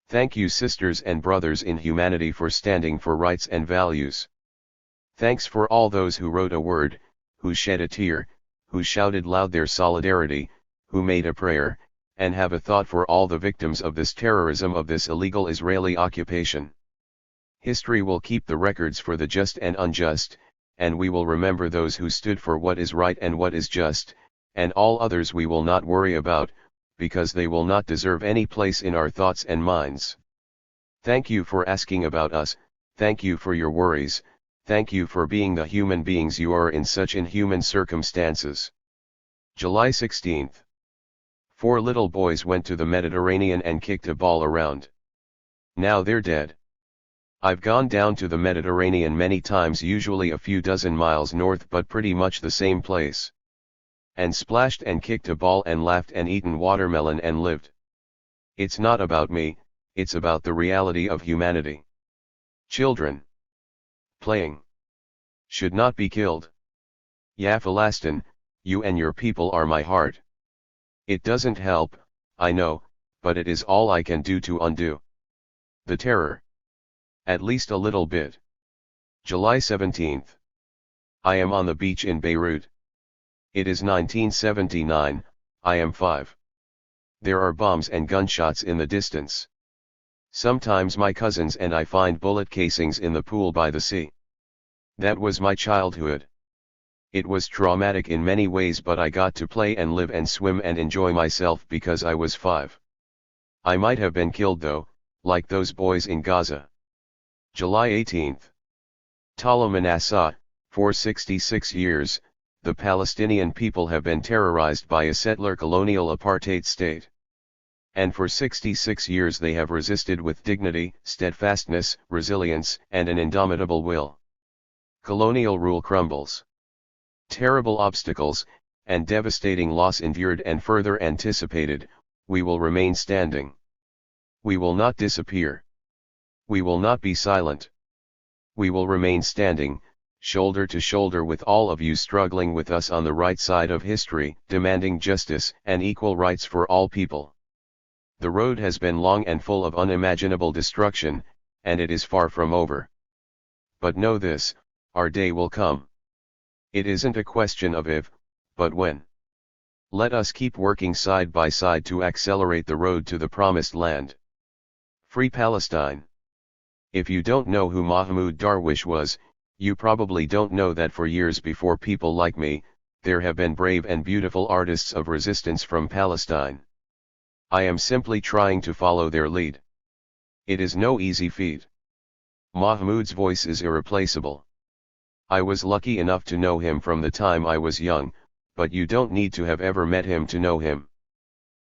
A: Thank you, sisters and brothers in humanity, for standing for rights and values. Thanks for all those who wrote a word, who shed a tear, who shouted loud their solidarity, who made a prayer, and have a thought for all the victims of this terrorism, of this illegal Israeli occupation. History will keep the records for the just and unjust, and we will remember those who stood for what is right and what is just, and all others we will not worry about, because they will not deserve any place in our thoughts and minds. Thank you for asking about us, thank you for your worries, thank you for being the human beings you are in such inhuman circumstances. July 16th. 4 little boys went to the Mediterranean and kicked a ball around. Now they're dead. I've gone down to the Mediterranean many times, usually a few dozen miles north, but pretty much the same place. And splashed and kicked a ball and laughed and eaten watermelon and lived. It's not about me, it's about the reality of humanity. Children playing should not be killed. Ya Palestine, you and your people are my heart. It doesn't help, I know, but it is all I can do to undo the terror. At least a little bit. July 17th. I am on the beach in Beirut. It is 1979, I am 5. There are bombs and gunshots in the distance. Sometimes my cousins and I find bullet casings in the pool by the sea. That was my childhood. It was traumatic in many ways, but I got to play and live and swim and enjoy myself because I was 5. I might have been killed though, like those boys in Gaza. July 18th. Tala Manasseh, for 66 years, the Palestinian people have been terrorized by a settler colonial apartheid state. And for 66 years they have resisted with dignity, steadfastness, resilience, and an indomitable will. Colonial rule crumbles. Terrible obstacles, and devastating loss endured and further anticipated, we will remain standing. We will not disappear. We will not be silent. We will remain standing, shoulder to shoulder with all of you struggling with us on the right side of history, demanding justice and equal rights for all people. The road has been long and full of unimaginable destruction, and it is far from over. But know this, our day will come. It isn't a question of if, but when. Let us keep working side by side to accelerate the road to the promised land. Free Palestine. If you don't know who Mahmoud Darwish was, you probably don't know that for years before people like me, there have been brave and beautiful artists of resistance from Palestine. I am simply trying to follow their lead. It is no easy feat. Mahmoud's voice is irreplaceable. I was lucky enough to know him from the time I was young, but you don't need to have ever met him to know him.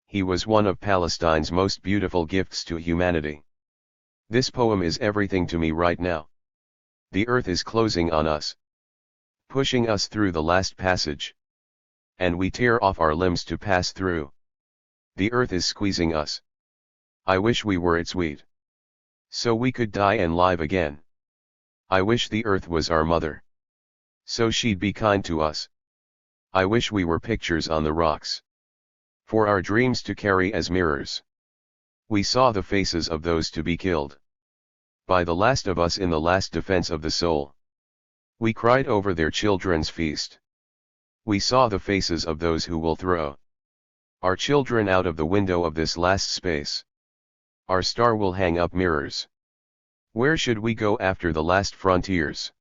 A: He was one of Palestine's most beautiful gifts to humanity. This poem is everything to me right now. The earth is closing on us, pushing us through the last passage. And we tear off our limbs to pass through. The earth is squeezing us. I wish we were its wheat, so we could die and live again. I wish the earth was our mother, so she'd be kind to us. I wish we were pictures on the rocks, for our dreams to carry as mirrors. We saw the faces of those to be killed by the last of us in the last defense of the soul. We cried over their children's feast. We saw the faces of those who will throw our children out of the window of this last space. Our star will hang up mirrors. Where should we go after the last frontiers?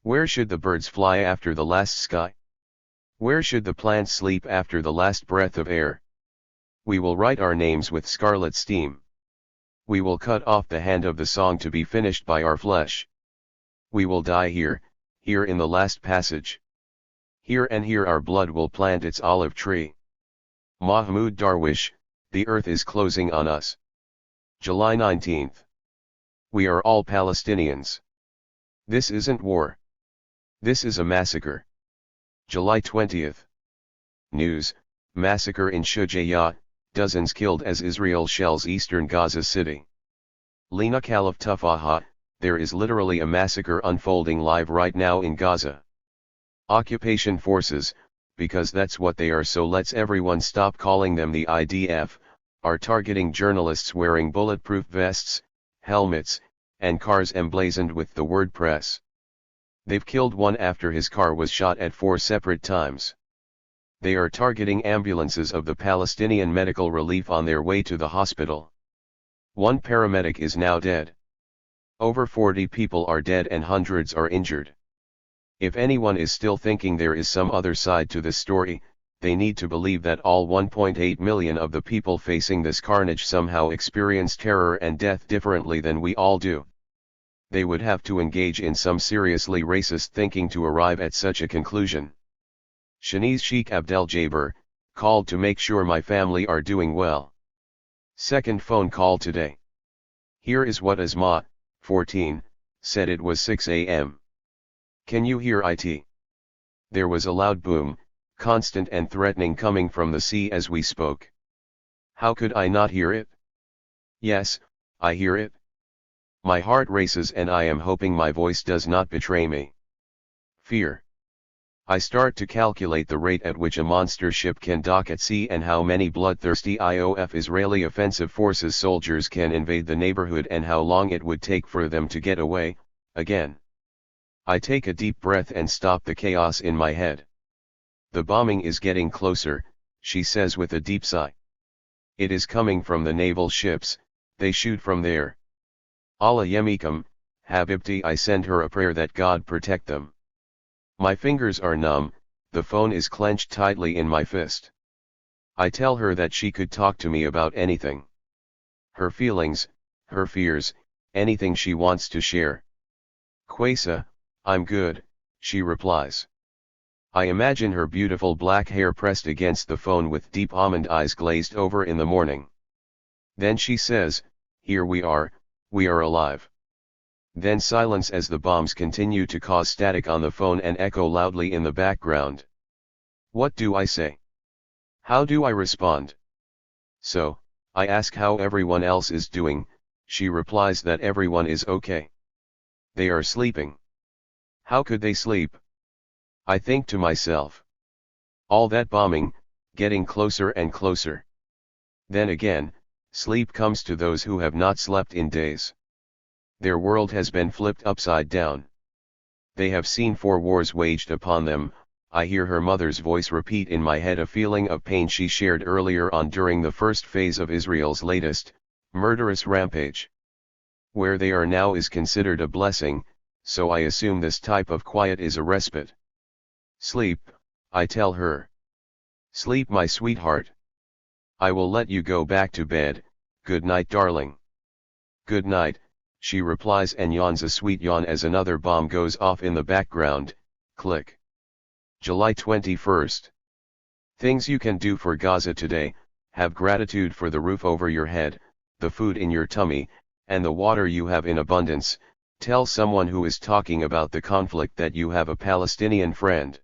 A: Where should the birds fly after the last sky? Where should the plants sleep after the last breath of air? We will write our names with scarlet steam. We will cut off the hand of the song to be finished by our flesh. We will die here, here in the last passage. Here and here our blood will plant its olive tree. Mahmoud Darwish, the earth is closing on us. July 19th. We are all Palestinians. This isn't war. This is a massacre. July 20th. News, massacre in Shujayyah, dozens killed as Israel shells eastern Gaza City. Lina Khalif Tufaha, there is literally a massacre unfolding live right now in Gaza. Occupation forces, because that's what they are, so let's everyone stop calling them the IDF, are targeting journalists wearing bulletproof vests, helmets, and cars emblazoned with the word press. They've killed one after his car was shot at 4 separate times. They are targeting ambulances of the Palestinian medical relief on their way to the hospital. One paramedic is now dead. Over 40 people are dead and hundreds are injured. If anyone is still thinking there is some other side to this story, they need to believe that all 1.8 million of the people facing this carnage somehow experience terror and death differently than we all do. They would have to engage in some seriously racist thinking to arrive at such a conclusion. Shanice Sheikh Abdel Jabbar, called to make sure my family are doing well. Second phone call today. Here is what Asma, 14, said. It was 6 a.m. Can you hear it? There was a loud boom, constant and threatening, coming from the sea as we spoke. How could I not hear it? Yes, I hear it. My heart races and I am hoping my voice does not betray me. Fear. I start to calculate the rate at which a monster ship can dock at sea and how many bloodthirsty IOF Israeli offensive forces soldiers can invade the neighborhood and how long it would take for them to get away, again. I take a deep breath and stop the chaos in my head. The bombing is getting closer, she says with a deep sigh. It is coming from the naval ships, they shoot from there. Allah yemikum, Habibti. I send her a prayer that God protect them. My fingers are numb, the phone is clenched tightly in my fist. I tell her that she could talk to me about anything. Her feelings, her fears, anything she wants to share. Kwesa, I'm good, she replies. I imagine her beautiful black hair pressed against the phone with deep almond eyes glazed over in the morning. Then she says, here we are alive. Then silence as the bombs continue to cause static on the phone and echo loudly in the background. What do I say? How do I respond? So, I ask how everyone else is doing. She replies that everyone is okay. They are sleeping. How could they sleep? I think to myself. All that bombing, getting closer and closer. Then again, sleep comes to those who have not slept in days. Their world has been flipped upside down. They have seen 4 wars waged upon them. I hear her mother's voice repeat in my head a feeling of pain she shared earlier on during the first phase of Israel's latest, murderous rampage. Where they are now is considered a blessing, so I assume this type of quiet is a respite. Sleep, I tell her. Sleep, my sweetheart. I will let you go back to bed. Good night, darling. Good night, she replies and yawns a sweet yawn as another bomb goes off in the background. Click. July 21st. Things you can do for Gaza today: have gratitude for the roof over your head, the food in your tummy, and the water you have in abundance. Tell someone who is talking about the conflict that you have a Palestinian friend.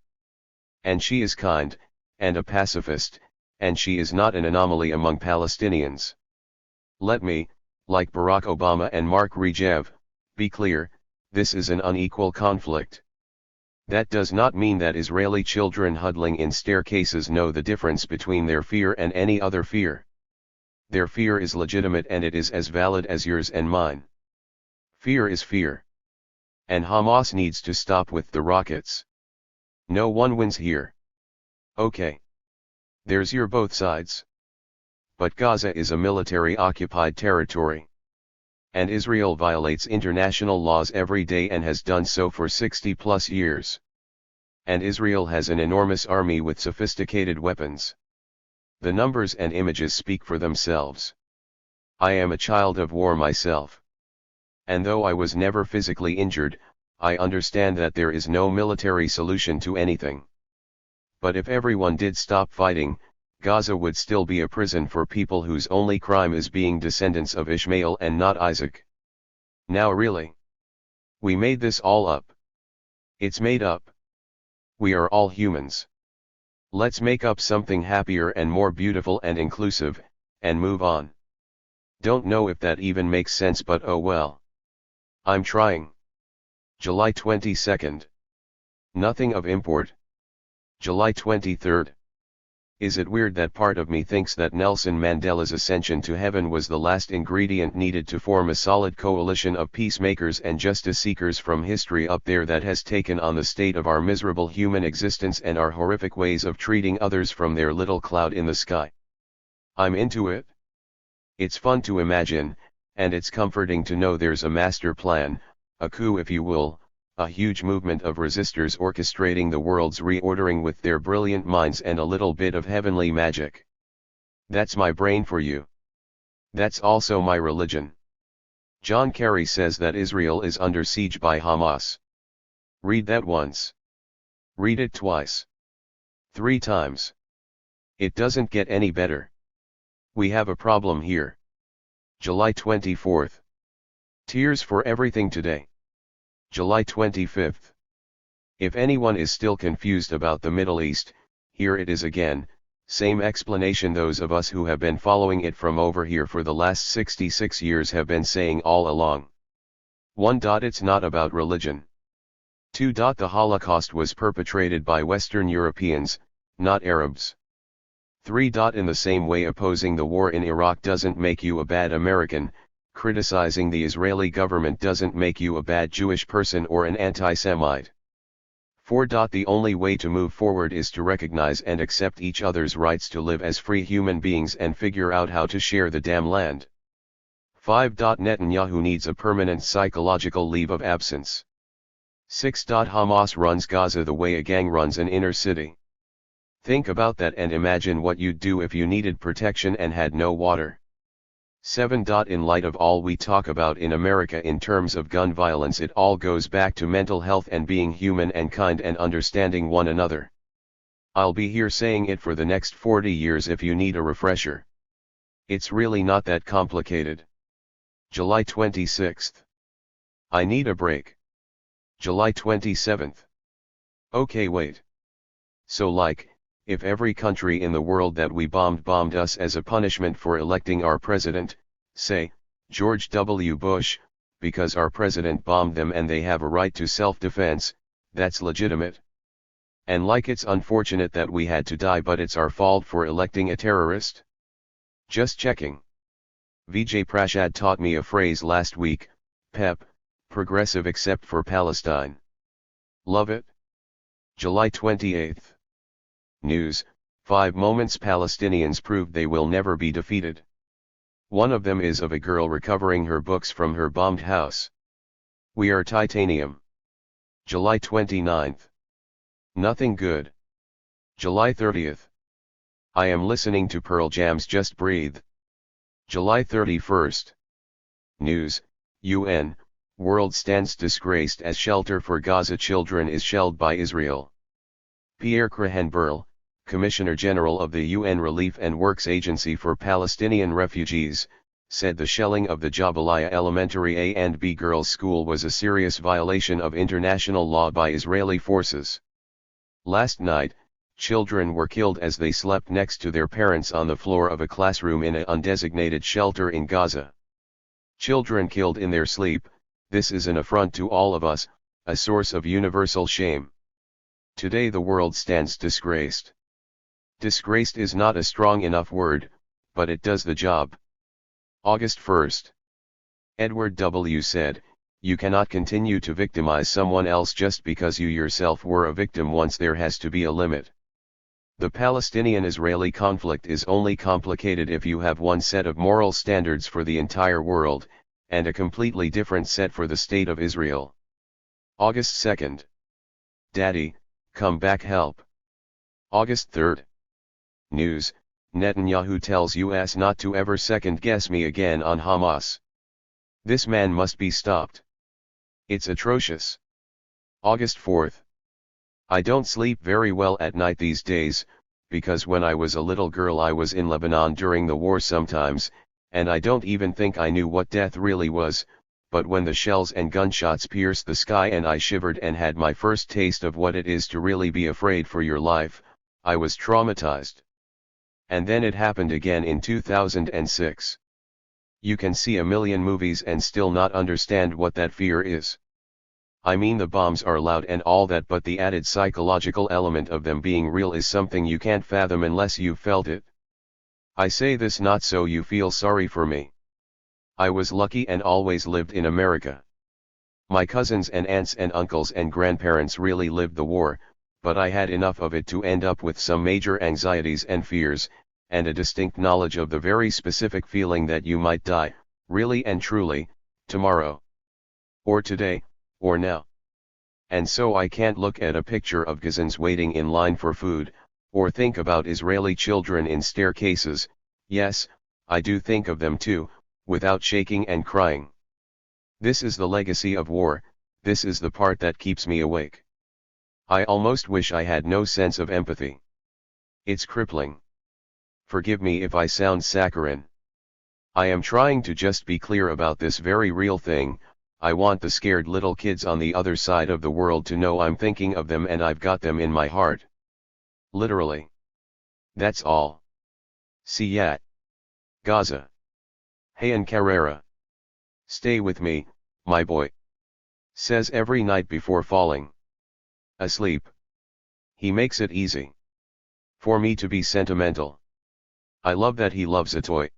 A: And she is kind, and a pacifist, and she is not an anomaly among Palestinians. Let me, like Barack Obama and Mark Regev, be clear: this is an unequal conflict. That does not mean that Israeli children huddling in staircases know the difference between their fear and any other fear. Their fear is legitimate and it is as valid as yours and mine. Fear is fear. And Hamas needs to stop with the rockets. No one wins here. Okay. There's your both sides. But Gaza is a military-occupied territory. And Israel violates international laws every day and has done so for 60+ years. And Israel has an enormous army with sophisticated weapons. The numbers and images speak for themselves. I am a child of war myself. And though I was never physically injured, I understand that there is no military solution to anything. But if everyone did stop fighting, Gaza would still be a prison for people whose only crime is being descendants of Ishmael and not Isaac. Now really? We made this all up. It's made up. We are all humans. Let's make up something happier and more beautiful and inclusive, and move on. Don't know if that even makes sense, but oh well. I'm trying. July 22nd. Nothing of import. July 23rd. Is it weird that part of me thinks that Nelson Mandela's ascension to heaven was the last ingredient needed to form a solid coalition of peacemakers and justice seekers from history up there that has taken on the state of our miserable human existence and our horrific ways of treating others from their little cloud in the sky? I'm into it. It's fun to imagine, and it's comforting to know there's a master plan, a coup if you will, a huge movement of resistors orchestrating the world's reordering with their brilliant minds and a little bit of heavenly magic. That's my brain for you. That's also my religion. John Kerry says that Israel is under siege by Hamas. Read that once. Read it twice. 3 times. It doesn't get any better. We have a problem here. July 24th. Tears for everything today. July 25th. If anyone is still confused about the Middle East, here it is again, same explanation those of us who have been following it from over here for the last 66 years have been saying all along. 1. It's not about religion. 2. The Holocaust was perpetrated by Western Europeans, not Arabs. 3. In the same way opposing the war in Iraq doesn't make you a bad American, criticizing the Israeli government doesn't make you a bad Jewish person or an anti-Semite. 4. The only way to move forward is to recognize and accept each other's rights to live as free human beings and figure out how to share the damn land. 5. Netanyahu needs a permanent psychological leave of absence. 6. Hamas runs Gaza the way a gang runs an inner city. Think about that and imagine what you'd do if you needed protection and had no water. 7. In light of all we talk about in America in terms of gun violence, it all goes back to mental health and being human and kind and understanding one another. I'll be here saying it for the next 40 years if you need a refresher. It's really not that complicated. July 26th. I need a break. July 27th. Okay, wait. So if every country in the world that we bombed us as a punishment for electing our president, say, George W. Bush, because our president bombed them and they have a right to self-defense, that's legitimate. And it's unfortunate that we had to die, but it's our fault for electing a terrorist? Just checking. Vijay Prashad taught me a phrase last week, PEP, progressive except for Palestine. Love it. July 28th. News, 5 moments Palestinians proved they will never be defeated. One of them is of a girl recovering her books from her bombed house. We are titanium. July 29th. Nothing good. July 30th. I am listening to Pearl Jam's Just Breathe. July 31st. News, UN, world stands disgraced as shelter for Gaza children is shelled by Israel. Pierre Krahenberl, Commissioner General of the UN Relief and Works Agency for Palestinian Refugees, said the shelling of the Jabalia Elementary A and B Girls' School was a serious violation of international law by Israeli forces. Last night, children were killed as they slept next to their parents on the floor of a classroom in an undesignated shelter in Gaza. Children killed in their sleep, this is an affront to all of us, a source of universal shame. Today the world stands disgraced. Disgraced is not a strong enough word, but it does the job. August 1st. Edward W. said, "You cannot continue to victimize someone else just because you yourself were a victim once. There has to be a limit." The Palestinian-Israeli conflict is only complicated if you have one set of moral standards for the entire world, and a completely different set for the State of Israel. August 2nd. Daddy, come back help. August 3rd. News, Netanyahu tells US not to ever second-guess me again on Hamas. This man must be stopped. It's atrocious. August 4th. I don't sleep very well at night these days, because when I was a little girl I was in Lebanon during the war sometimes, and I don't even think I knew what death really was, but when the shells and gunshots pierced the sky and I shivered and had my first taste of what it is to really be afraid for your life, I was traumatized. And then it happened again in 2006. You can see a million movies and still not understand what that fear is. I mean, the bombs are loud and all that, but the added psychological element of them being real is something you can't fathom unless you've felt it. I say this not so you feel sorry for me. I was lucky and always lived in America. My cousins and aunts and uncles and grandparents really lived the war, but I had enough of it to end up with some major anxieties and fears, and a distinct knowledge of the very specific feeling that you might die, really and truly, tomorrow. Or today, or now. And so I can't look at a picture of Gazans waiting in line for food, or think about Israeli children in staircases, yes, I do think of them too, without shaking and crying. This is the legacy of war, this is the part that keeps me awake. I almost wish I had no sense of empathy. It's crippling. Forgive me if I sound saccharine. I am trying to just be clear about this very real thing. I want the scared little kids on the other side of the world to know I'm thinking of them and I've got them in my heart. Literally. That's all. See ya. Gaza. Hayan Carrera. Stay with me, my boy. Says every night before falling asleep. He makes it easy for me to be sentimental. I love that he loves a toy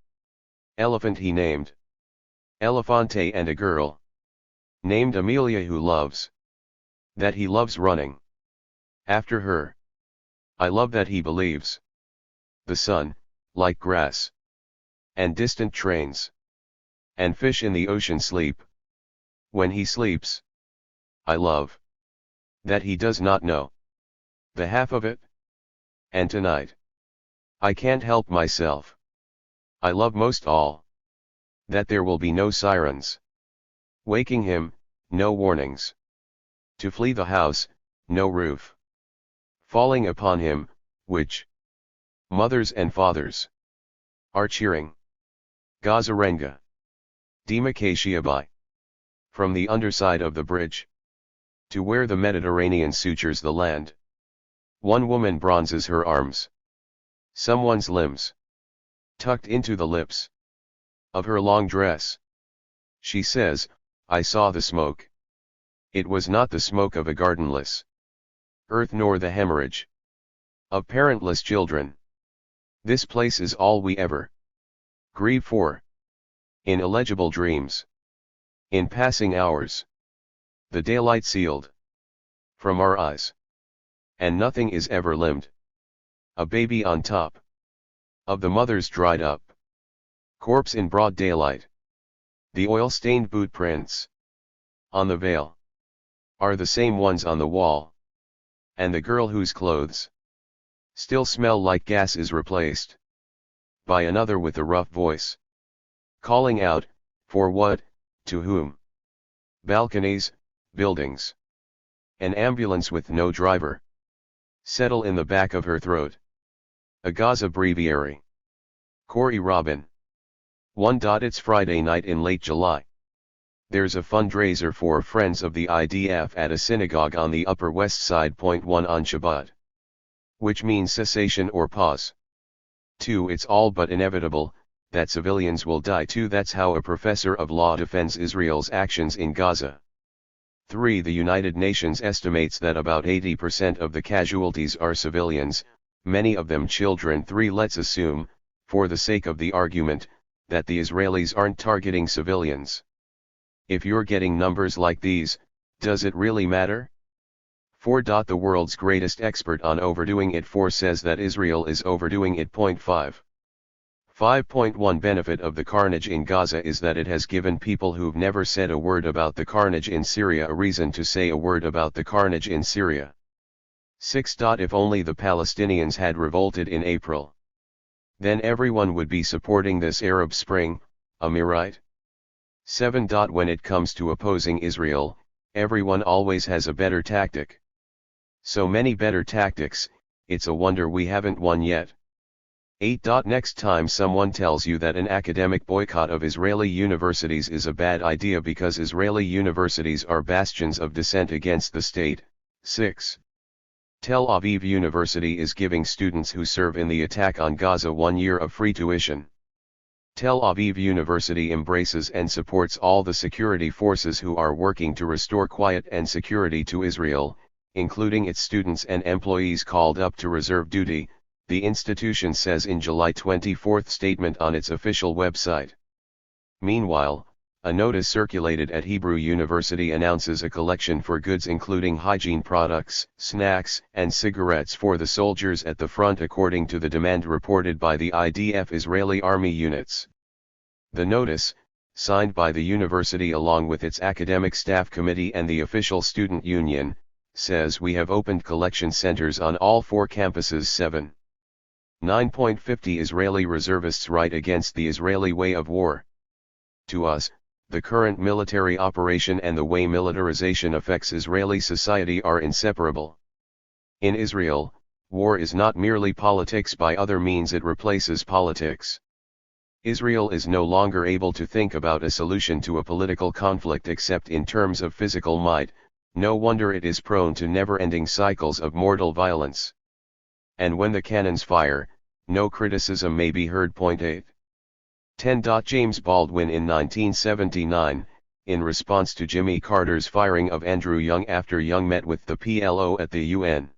A: elephant he named Elefante, and a girl named Amelia who loves that he loves running after her. I love that he believes the sun, like grass, and distant trains, and fish in the ocean sleep when he sleeps. I love that he does not know the half of it. And tonight, I can't help myself. I love most all that there will be no sirens waking him, no warnings to flee the house, no roof falling upon him, which mothers and fathers are cheering. Gazarenga. Demarcatia from the underside of the bridge to where the Mediterranean sutures the land. One woman bronzes her arms. Someone's limbs tucked into the lips of her long dress. She says, I saw the smoke. It was not the smoke of a gardenless earth nor the hemorrhage of parentless children. This place is all we ever grieve for. In illegible dreams. In passing hours. The daylight sealed from our eyes. And nothing is ever limned. A baby on top of the mother's dried up corpse in broad daylight. The oil-stained boot prints on the veil are the same ones on the wall. And the girl whose clothes still smell like gas is replaced by another with a rough voice, calling out, for what, to whom? Balconies, buildings. An ambulance with no driver settle in the back of her throat. A Gaza breviary. Corey Robin. 1. It's Friday night in late July. There's a fundraiser for Friends of the IDF at a synagogue on the Upper West Side. 1 On Shabbat. Which means cessation or pause. 2. It's all but inevitable that civilians will die. 2. That's how a professor of law defends Israel's actions in Gaza. 3. The United Nations estimates that about 80% of the casualties are civilians, many of them children. 3. Let's assume, for the sake of the argument, that the Israelis aren't targeting civilians. If you're getting numbers like these, does it really matter? 4. The world's greatest expert on overdoing it 4 says that Israel is overdoing it. 5. 5.1 Benefit of the carnage in Gaza is that it has given people who've never said a word about the carnage in Syria a reason to say a word about the carnage in Syria. 6. If only the Palestinians had revolted in April. Then everyone would be supporting this Arab Spring, am I right? 7. When it comes to opposing Israel, everyone always has a better tactic. So many better tactics, it's a wonder we haven't won yet. 8. Next time someone tells you that an academic boycott of Israeli universities is a bad idea because Israeli universities are bastions of dissent against the state, 6. Tel Aviv University is giving students who serve in the attack on Gaza 1 year of free tuition. Tel Aviv University embraces and supports all the security forces who are working to restore quiet and security to Israel, including its students and employees called up to reserve duty, the institution says in July 24 statement on its official website. Meanwhile, a notice circulated at Hebrew University announces a collection for goods including hygiene products, snacks, and cigarettes for the soldiers at the front according to the demand reported by the IDF Israeli army units. The notice, signed by the university along with its academic staff committee and the official student union, says we have opened collection centers on all 4 campuses. 7. 9.50 Israeli reservists write against the Israeli way of war. To us, the current military operation and the way militarization affects Israeli society are inseparable. In Israel, war is not merely politics by other means, it replaces politics. Israel is no longer able to think about a solution to a political conflict except in terms of physical might, no wonder it is prone to never-ending cycles of mortal violence. And when the cannons fire, no criticism may be heard. 8. 10. James Baldwin in 1979, in response to Jimmy Carter's firing of Andrew Young after Young met with the PLO at the UN.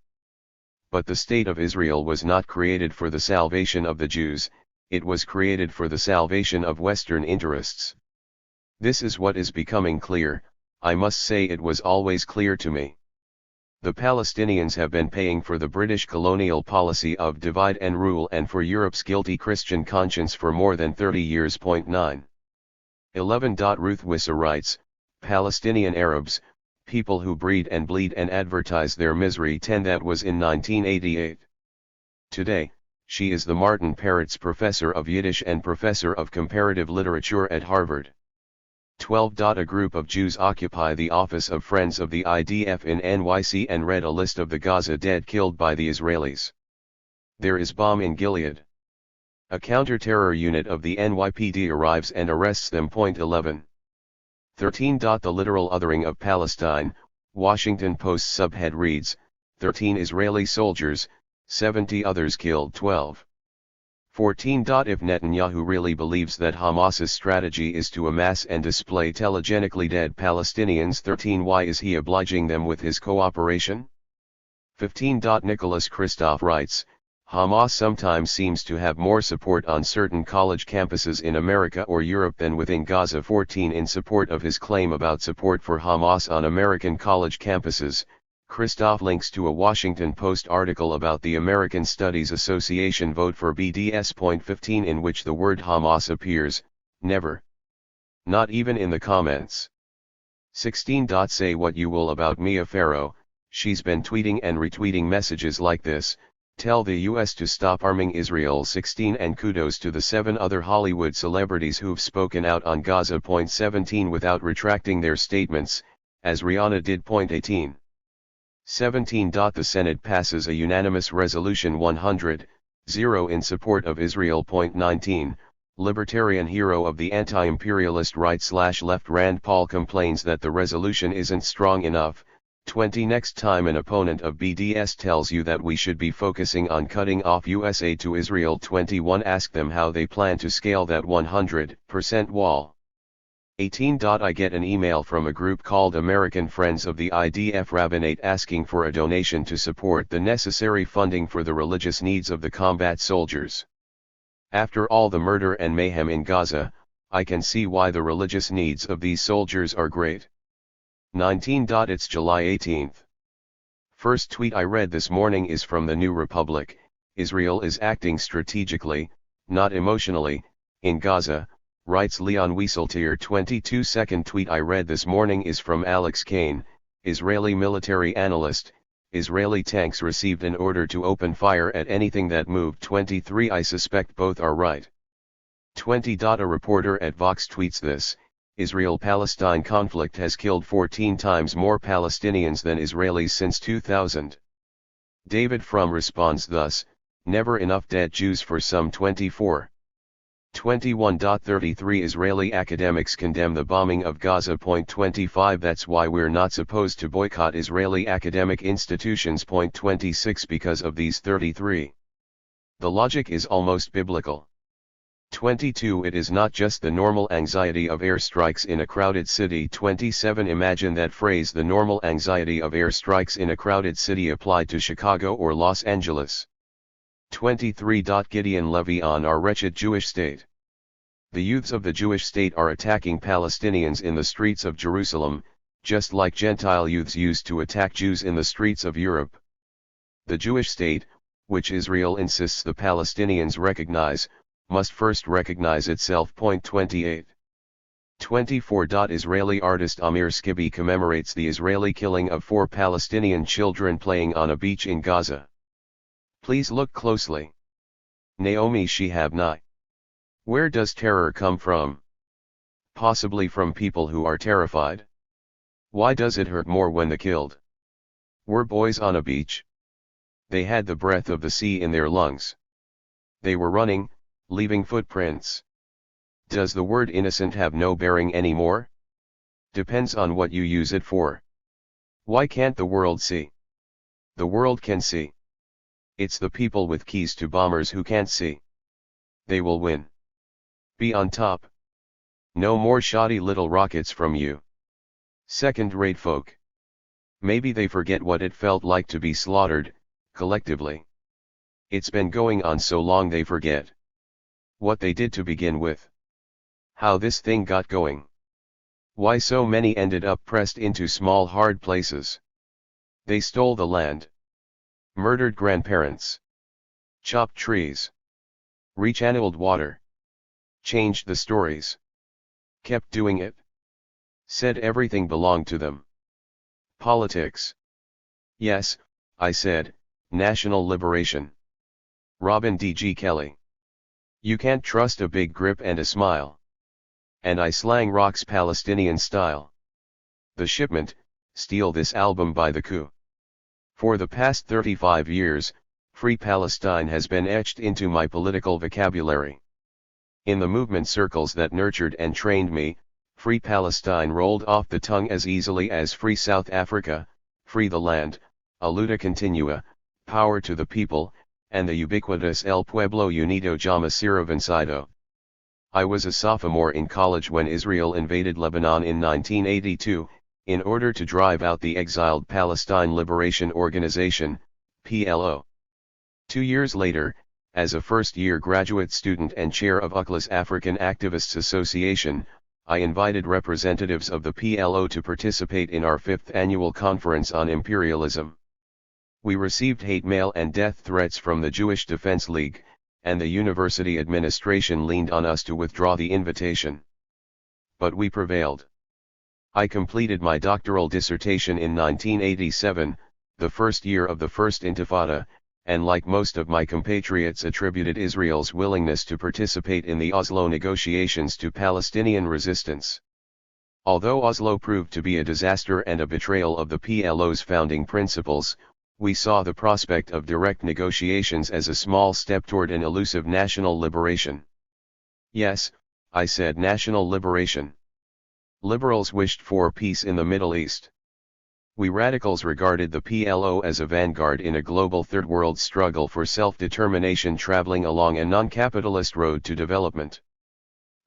A: But the State of Israel was not created for the salvation of the Jews, it was created for the salvation of Western interests. This is what is becoming clear, I must say it was always clear to me. The Palestinians have been paying for the British colonial policy of divide and rule and for Europe's guilty Christian conscience for more than 30 years. 9. 11. Ruth Wisser writes, Palestinian Arabs, people who breed and bleed and advertise their misery. 10. That was in 1988. Today, she is the Martin Peretz Professor of Yiddish and Professor of Comparative Literature at Harvard. 12. A group of Jews occupy the office of Friends of the IDF in NYC and read a list of the Gaza dead killed by the Israelis. There is bomb in Gilead. A counter-terror unit of the NYPD arrives and arrests them. 11. 13. The literal othering of Palestine, Washington Post subhead reads, 13 Israeli soldiers, 70 others killed. 12. 14. If Netanyahu really believes that Hamas's strategy is to amass and display telegenically dead Palestinians, 13 why is he obliging them with his cooperation? 15. Nicholas Kristof writes, Hamas sometimes seems to have more support on certain college campuses in America or Europe than within Gaza. 14. In support of his claim about support for Hamas on American college campuses, Kristof links to a Washington Post article about the American Studies Association vote for BDS. 15 in which the word Hamas appears, never. Not even in the comments. 16. Say what you will about Mia Farrow, she's been tweeting and retweeting messages like this, tell the US to stop arming Israel. 16 And kudos to the 7 other Hollywood celebrities who've spoken out on Gaza. 17 Without retracting their statements, as Rihanna did. 18. 17. The Senate passes a unanimous resolution 100-0 in support of Israel. 19. Libertarian hero of the anti-imperialist right/left Rand Paul complains that the resolution isn't strong enough. 20. Next time an opponent of BDS tells you that we should be focusing on cutting off US aid to Israel. 21. Ask them how they plan to scale that 100% wall. 18. I get an email from a group called American Friends of the IDF Rabbinate asking for a donation to support the necessary funding for the religious needs of the combat soldiers. After all the murder and mayhem in Gaza, I can see why the religious needs of these soldiers are great. 19. It's July 18th. First tweet I read this morning is from the New Republic, Israel is acting strategically, not emotionally, in Gaza, writes Leon Wieseltier. 22. Second tweet I read this morning is from Alex Kane, Israeli military analyst, Israeli tanks received an order to open fire at anything that moved. 23 I suspect both are right. 20. A reporter at Vox tweets this: Israel-Palestine conflict has killed 14 times more Palestinians than Israelis since 2000. David Frum responds thus: never enough dead Jews for some. 24. 21.33 Israeli academics condemn the bombing of Gaza. 25 That's why we're not supposed to boycott Israeli academic institutions. 26 Because of these 33. The logic is almost biblical. 22 It is not just the normal anxiety of airstrikes in a crowded city. 27 Imagine that phrase, the normal anxiety of airstrikes in a crowded city, applied to Chicago or Los Angeles. 23. Gideon Levy on our wretched Jewish state. The youths of the Jewish state are attacking Palestinians in the streets of Jerusalem, just like Gentile youths used to attack Jews in the streets of Europe. The Jewish state, which Israel insists the Palestinians recognize, must first recognize itself. 28. 24. Israeli artist Amir Skibi commemorates the Israeli killing of 4 Palestinian children playing on a beach in Gaza. Please look closely. Naomi Shihab Nye. Where does terror come from? Possibly from people who are terrified. Why does it hurt more when the killed were boys on a beach? They had the breath of the sea in their lungs. They were running, leaving footprints. Does the word innocent have no bearing anymore? Depends on what you use it for. Why can't the world see? The world can see. It's the people with keys to bombers who can't see. They will win. Be on top. No more shoddy little rockets from you. Second-rate folk. Maybe they forget what it felt like to be slaughtered, collectively. It's been going on so long they forget what they did to begin with. How this thing got going. Why so many ended up pressed into small hard places. They stole the land. Murdered grandparents. Chopped trees. Rechanneled water. Changed the stories. Kept doing it. Said everything belonged to them. Politics. Yes, I said, national liberation. Robin D.G. Kelly. You can't trust a big grip and a smile. And I slang rocks Palestinian style. The Shipment, steal this album by the coup. For the past 35 years, Free Palestine has been etched into my political vocabulary. In the movement circles that nurtured and trained me, Free Palestine rolled off the tongue as easily as Free South Africa, Free the Land, A Luta Continua, Power to the People, and the ubiquitous El Pueblo Unido Llama Ciro Vencido. I was a sophomore in college when Israel invaded Lebanon in 1982, in order to drive out the exiled Palestine Liberation Organization, PLO. 2 years later, as a first-year graduate student and chair of UCLA's African Activists Association, I invited representatives of the PLO to participate in our 5th annual conference on imperialism. We received hate mail and death threats from the Jewish Defense League, and the university administration leaned on us to withdraw the invitation. But we prevailed. I completed my doctoral dissertation in 1987, the first year of the First Intifada, and like most of my compatriots attributed Israel's willingness to participate in the Oslo negotiations to Palestinian resistance. Although Oslo proved to be a disaster and a betrayal of the PLO's founding principles, we saw the prospect of direct negotiations as a small step toward an elusive national liberation. Yes, I said national liberation. Liberals wished for peace in the Middle East. We radicals regarded the PLO as a vanguard in a global third world struggle for self-determination traveling along a non-capitalist road to development.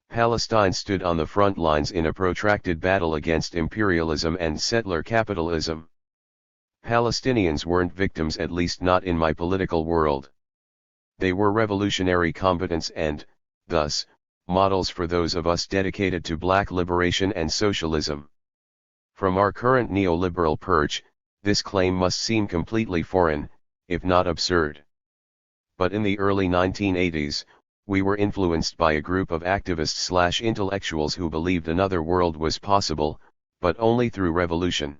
A: Palestine stood on the front lines in a protracted battle against imperialism and settler capitalism. Palestinians weren't victims, at least not in my political world. They were revolutionary combatants and, thus, models for those of us dedicated to black liberation and socialism. From our current neoliberal perch, this claim must seem completely foreign, if not absurd. But in the early 1980s, we were influenced by a group of activists/intellectuals who believed another world was possible, but only through revolution.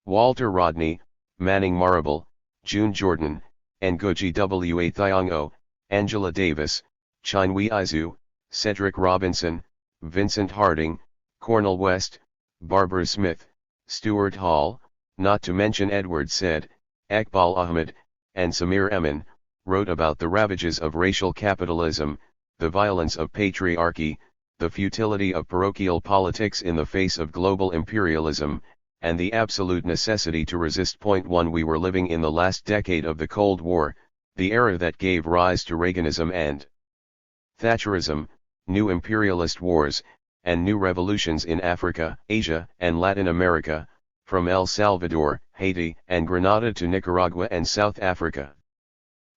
A: Walter Rodney, Manning Marable, June Jordan, Ngozi Wa Thiongo, Angela Davis, Chinwe Izu, Cedric Robinson, Vincent Harding, Cornel West, Barbara Smith, Stuart Hall, not to mention Edward Said, Iqbal Ahmed, and Samir Emin, wrote about the ravages of racial capitalism, the violence of patriarchy, the futility of parochial politics in the face of global imperialism, and the absolute necessity to resist. 1 We were living in the last decade of the Cold War, the era that gave rise to Reaganism and Thatcherism, new imperialist wars, and new revolutions in Africa, Asia, and Latin America, from El Salvador, Haiti, and Grenada to Nicaragua and South Africa.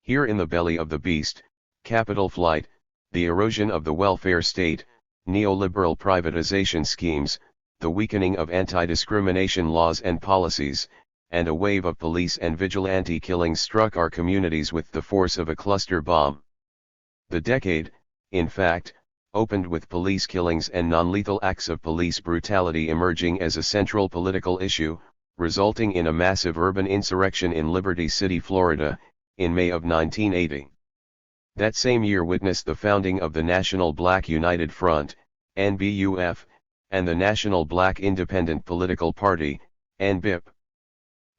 A: Here in the belly of the beast, capital flight, the erosion of the welfare state, neoliberal privatization schemes, the weakening of anti-discrimination laws and policies, and a wave of police and vigilante killings struck our communities with the force of a cluster bomb. The decade, in fact, opened with police killings and non-lethal acts of police brutality emerging as a central political issue, resulting in a massive urban insurrection in Liberty City, Florida, in May of 1980. That same year witnessed the founding of the National Black United Front, NBUF, and the National Black Independent Political Party, NBIP.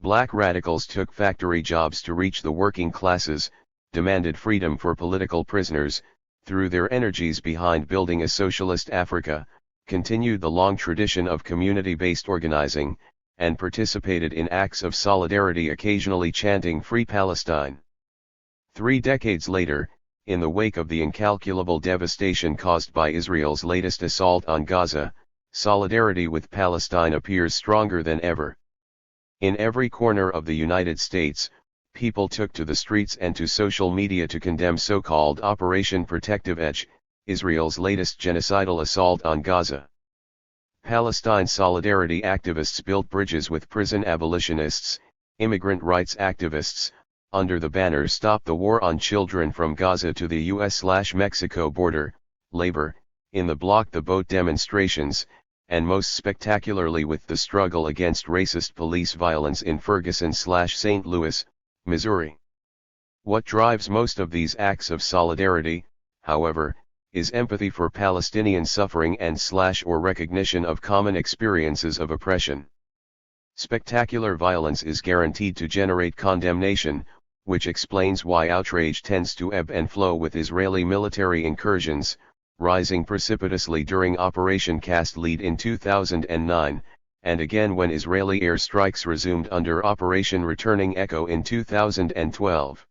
A: Black radicals took factory jobs to reach the working classes, demanded freedom for political prisoners, threw their energies behind building a socialist Africa, continued the long tradition of community-based organizing, and participated in acts of solidarity, occasionally chanting Free Palestine. 3 decades later, in the wake of the incalculable devastation caused by Israel's latest assault on Gaza, solidarity with Palestine appears stronger than ever. In every corner of the United States, people took to the streets and to social media to condemn so-called Operation Protective Edge, Israel's latest genocidal assault on Gaza. Palestine solidarity activists built bridges with prison abolitionists, immigrant rights activists, under the banner Stop the War on Children from Gaza to the US/Mexico border, labor, in the Block the Boat demonstrations, and most spectacularly with the struggle against racist police violence in Ferguson/St. Louis, Missouri. What drives most of these acts of solidarity, however, is empathy for Palestinian suffering and/or recognition of common experiences of oppression. Spectacular violence is guaranteed to generate condemnation, which explains why outrage tends to ebb and flow with Israeli military incursions, rising precipitously during Operation Cast Lead in 2009, and again when Israeli airstrikes resumed under Operation Returning Echo in 2012.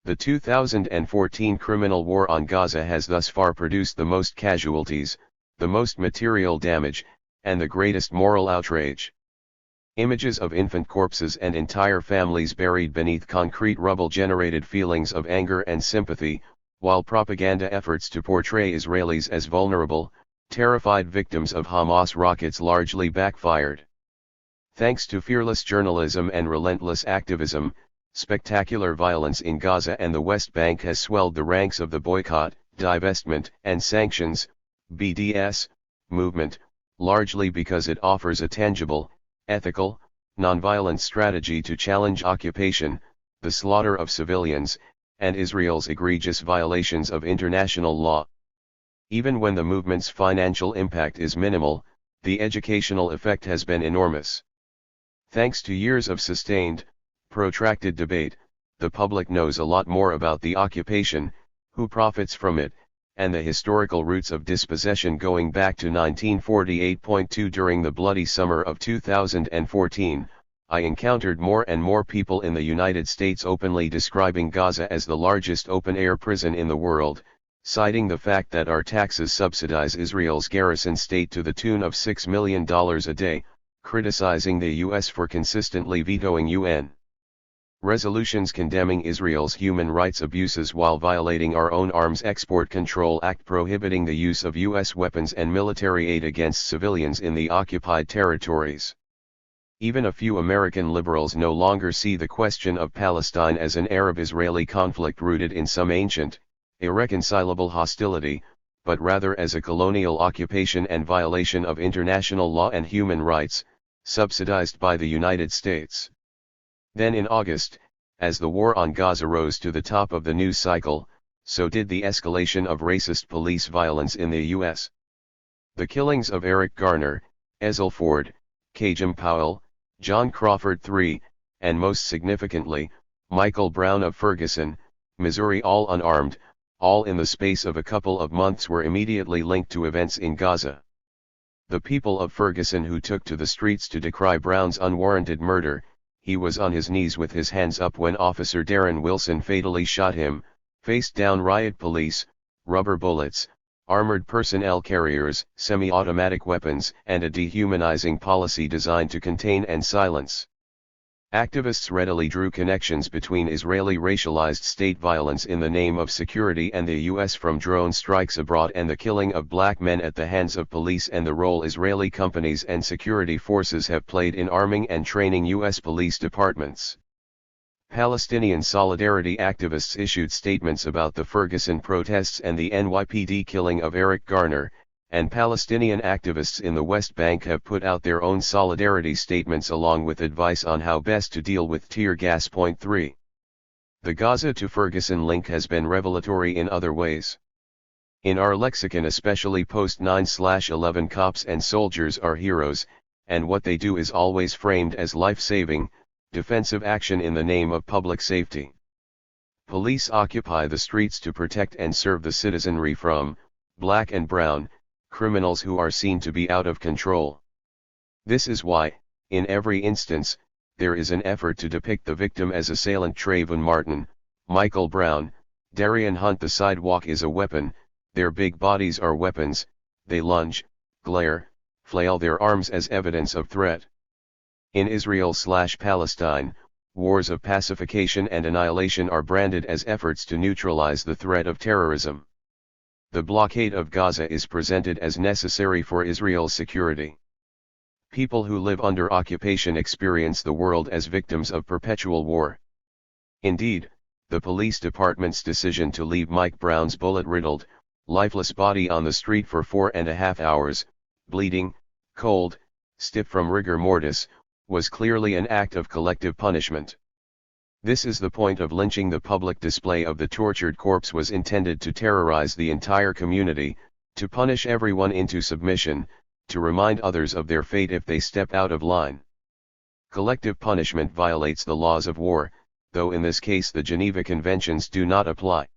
A: The 2014 criminal war on Gaza has thus far produced the most casualties, the most material damage, and the greatest moral outrage. Images of infant corpses and entire families buried beneath concrete rubble generated feelings of anger and sympathy, while propaganda efforts to portray Israelis as vulnerable, terrified victims of Hamas rockets largely backfired. Thanks to fearless journalism and relentless activism, spectacular violence in Gaza and the West Bank has swelled the ranks of the boycott, divestment, and sanctions, BDS, movement, largely because it offers a tangible, ethical, nonviolent strategy to challenge occupation, the slaughter of civilians, and Israel's egregious violations of international law. Even when the movement's financial impact is minimal, the educational effect has been enormous. Thanks to years of sustained, protracted debate, the public knows a lot more about the occupation, who profits from it, and the historical roots of dispossession going back to 1948. During the bloody summer of 2014, I encountered more and more people in the United States openly describing Gaza as the largest open-air prison in the world, citing the fact that our taxes subsidize Israel's garrison state to the tune of $6 million a day, criticizing the U.S. for consistently vetoing UN resolutions condemning Israel's human rights abuses while violating our own Arms Export Control Act prohibiting the use of U.S. weapons and military aid against civilians in the occupied territories. Even a few American liberals no longer see the question of Palestine as an Arab-Israeli conflict rooted in some ancient, irreconcilable hostility, but rather as a colonial occupation and violation of international law and human rights, subsidized by the United States. Then in August, as the war on Gaza rose to the top of the news cycle, so did the escalation of racist police violence in the U.S. The killings of Eric Garner, Ezell Ford, Kajim Powell, John Crawford III, and most significantly, Michael Brown of Ferguson, Missouri, all unarmed, all in the space of a couple of months, were immediately linked to events in Gaza. The people of Ferguson who took to the streets to decry Brown's unwarranted murder, he was on his knees with his hands up when Officer Darren Wilson fatally shot him, faced down riot police, rubber bullets, armored personnel carriers, semi-automatic weapons, and a dehumanizing policy designed to contain and silence. Activists readily drew connections between Israeli racialized state violence in the name of security and the U.S. from drone strikes abroad and the killing of black men at the hands of police and the role Israeli companies and security forces have played in arming and training U.S. police departments. Palestinian solidarity activists issued statements about the Ferguson protests and the NYPD killing of Eric Garner, and Palestinian activists in the West Bank have put out their own solidarity statements along with advice on how best to deal with tear gas. Point 3. The Gaza to Ferguson link has been revelatory in other ways. In our lexicon, especially post 9/11, cops and soldiers are heroes, and what they do is always framed as life-saving, defensive action in the name of public safety. Police occupy the streets to protect and serve the citizenry from black and brown criminals who are seen to be out of control. This is why, in every instance, there is an effort to depict the victim as assailant Trayvon Martin, Michael Brown, Darian Hunt. The sidewalk is a weapon, their big bodies are weapons, they lunge, glare, flail their arms as evidence of threat. In Israel/Palestine, wars of pacification and annihilation are branded as efforts to neutralize the threat of terrorism. The blockade of Gaza is presented as necessary for Israel's security. People who live under occupation experience the world as victims of perpetual war. Indeed, the police department's decision to leave Mike Brown's bullet-riddled, lifeless body on the street for 4.5 hours, bleeding, cold, stiff from rigor mortis, was clearly an act of collective punishment. This is the point of lynching. The public display of the tortured corpse was intended to terrorize the entire community, to punish everyone into submission, to remind others of their fate if they step out of line. Collective punishment violates the laws of war, though in this case the Geneva Conventions do not apply.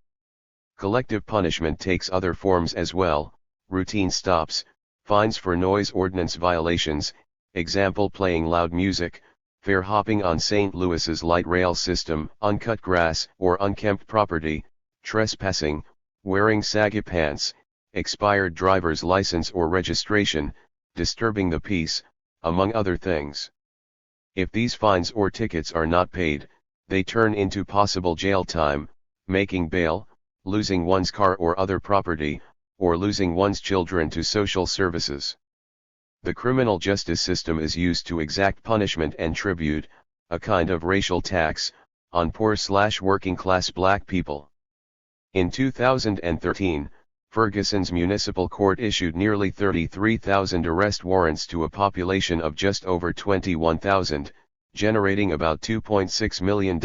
A: Collective punishment takes other forms as well: routine stops, fines for noise ordinance violations, example playing loud music, fair hopping on St. Louis's light rail system, uncut grass or unkempt property, trespassing, wearing saggy pants, expired driver's license or registration, disturbing the peace, among other things. If these fines or tickets are not paid, they turn into possible jail time, making bail, losing one's car or other property, or losing one's children to social services. The criminal justice system is used to exact punishment and tribute, a kind of racial tax, on poor/working class black people. In 2013, Ferguson's municipal court issued nearly 33,000 arrest warrants to a population of just over 21,000, generating about $2.6 million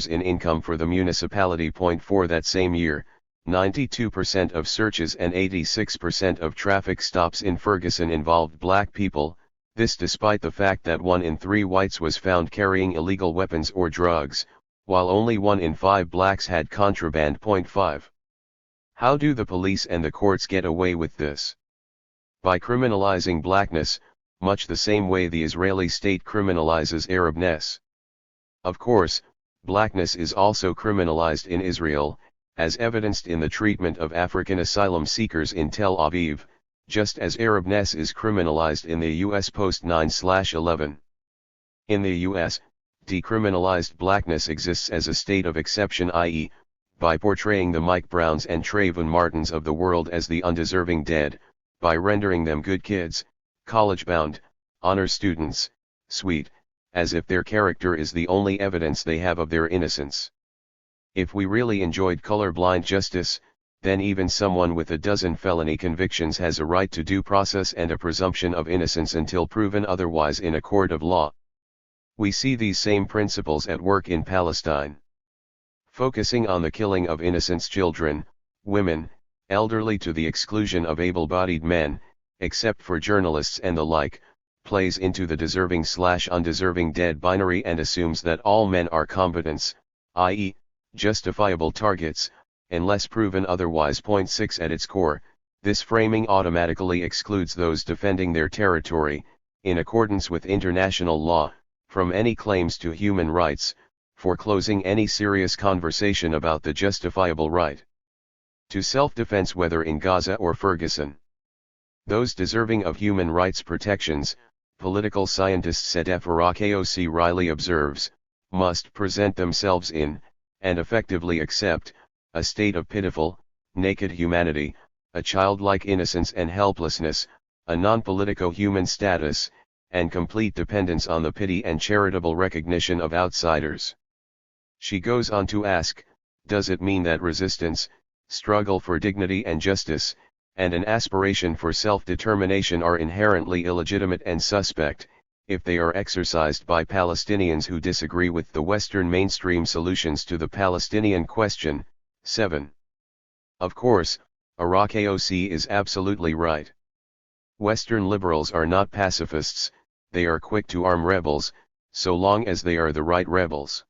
A: in income for the municipality. For that same year, 92% of searches and 86% of traffic stops in Ferguson involved black people, this despite the fact that 1 in 3 whites was found carrying illegal weapons or drugs, while only 1 in 5 blacks had contraband. 5. How do the police and the courts get away with this? By criminalizing blackness, much the same way the Israeli state criminalizes Arabness. Of course, blackness is also criminalized in Israel, as evidenced in the treatment of African asylum seekers in Tel Aviv, just as Arabness is criminalized in the U.S. post 9/11. In the U.S., decriminalized blackness exists as a state of exception, i.e., by portraying the Mike Browns and Trayvon Martins of the world as the undeserving dead, by rendering them good kids, college-bound, honor students, sweet, as if their character is the only evidence they have of their innocence. If we really enjoyed colorblind justice, then even someone with a dozen felony convictions has a right to due process and a presumption of innocence until proven otherwise in a court of law. We see these same principles at work in Palestine. Focusing on the killing of innocent children, women, elderly to the exclusion of able-bodied men, except for journalists and the like, plays into the deserving/undeserving dead binary and assumes that all men are combatants, i.e., justifiable targets, unless proven otherwise. 6 At its core, this framing automatically excludes those defending their territory, in accordance with international law, from any claims to human rights, foreclosing any serious conversation about the justifiable right to self-defense whether in Gaza or Ferguson. Those deserving of human rights protections, political scientist Sedef Arakoc Riley observes, must present themselves in, and effectively accept, a state of pitiful, naked humanity, a childlike innocence and helplessness, a non-politico-human status, and complete dependence on the pity and charitable recognition of outsiders. She goes on to ask, does it mean that resistance, struggle for dignity and justice, and an aspiration for self-determination are inherently illegitimate and suspect, if they are exercised by Palestinians who disagree with the Western mainstream solutions to the Palestinian question? 7. Of course, Arakoc is absolutely right. Western liberals are not pacifists, they are quick to arm rebels, so long as they are the right rebels.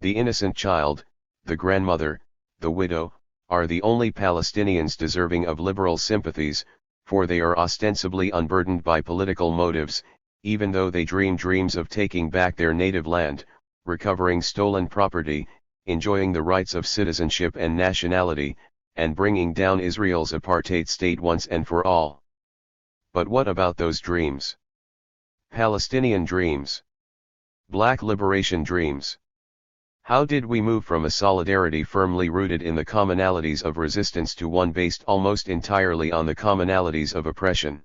A: The innocent child, the grandmother, the widow, are the only Palestinians deserving of liberal sympathies, for they are ostensibly unburdened by political motives, even though they dream dreams of taking back their native land, recovering stolen property, enjoying the rights of citizenship and nationality, and bringing down Israel's apartheid state once and for all. But what about those dreams? Palestinian dreams. Black liberation dreams. How did we move from a solidarity firmly rooted in the commonalities of resistance to one based almost entirely on the commonalities of oppression?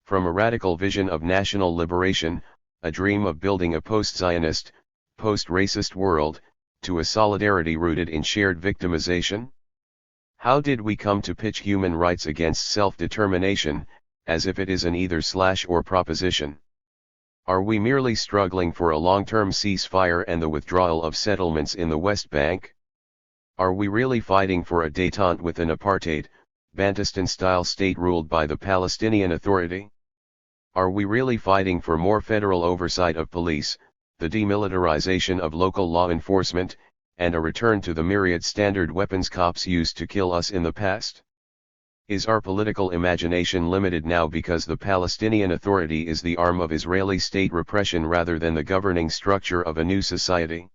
A: From a radical vision of national liberation, a dream of building a post-Zionist, post-racist world, to a solidarity rooted in shared victimization? How did we come to pitch human rights against self-determination, as if it is an either/or proposition? Are we merely struggling for a long-term ceasefire and the withdrawal of settlements in the West Bank? Are we really fighting for a détente with an apartheid, Bantustan-style state ruled by the Palestinian Authority? Are we really fighting for more federal oversight of police, the demilitarization of local law enforcement, and a return to the myriad standard weapons cops used to kill us in the past? Is our political imagination limited now because the Palestinian Authority is the arm of Israeli state repression rather than the governing structure of a new society?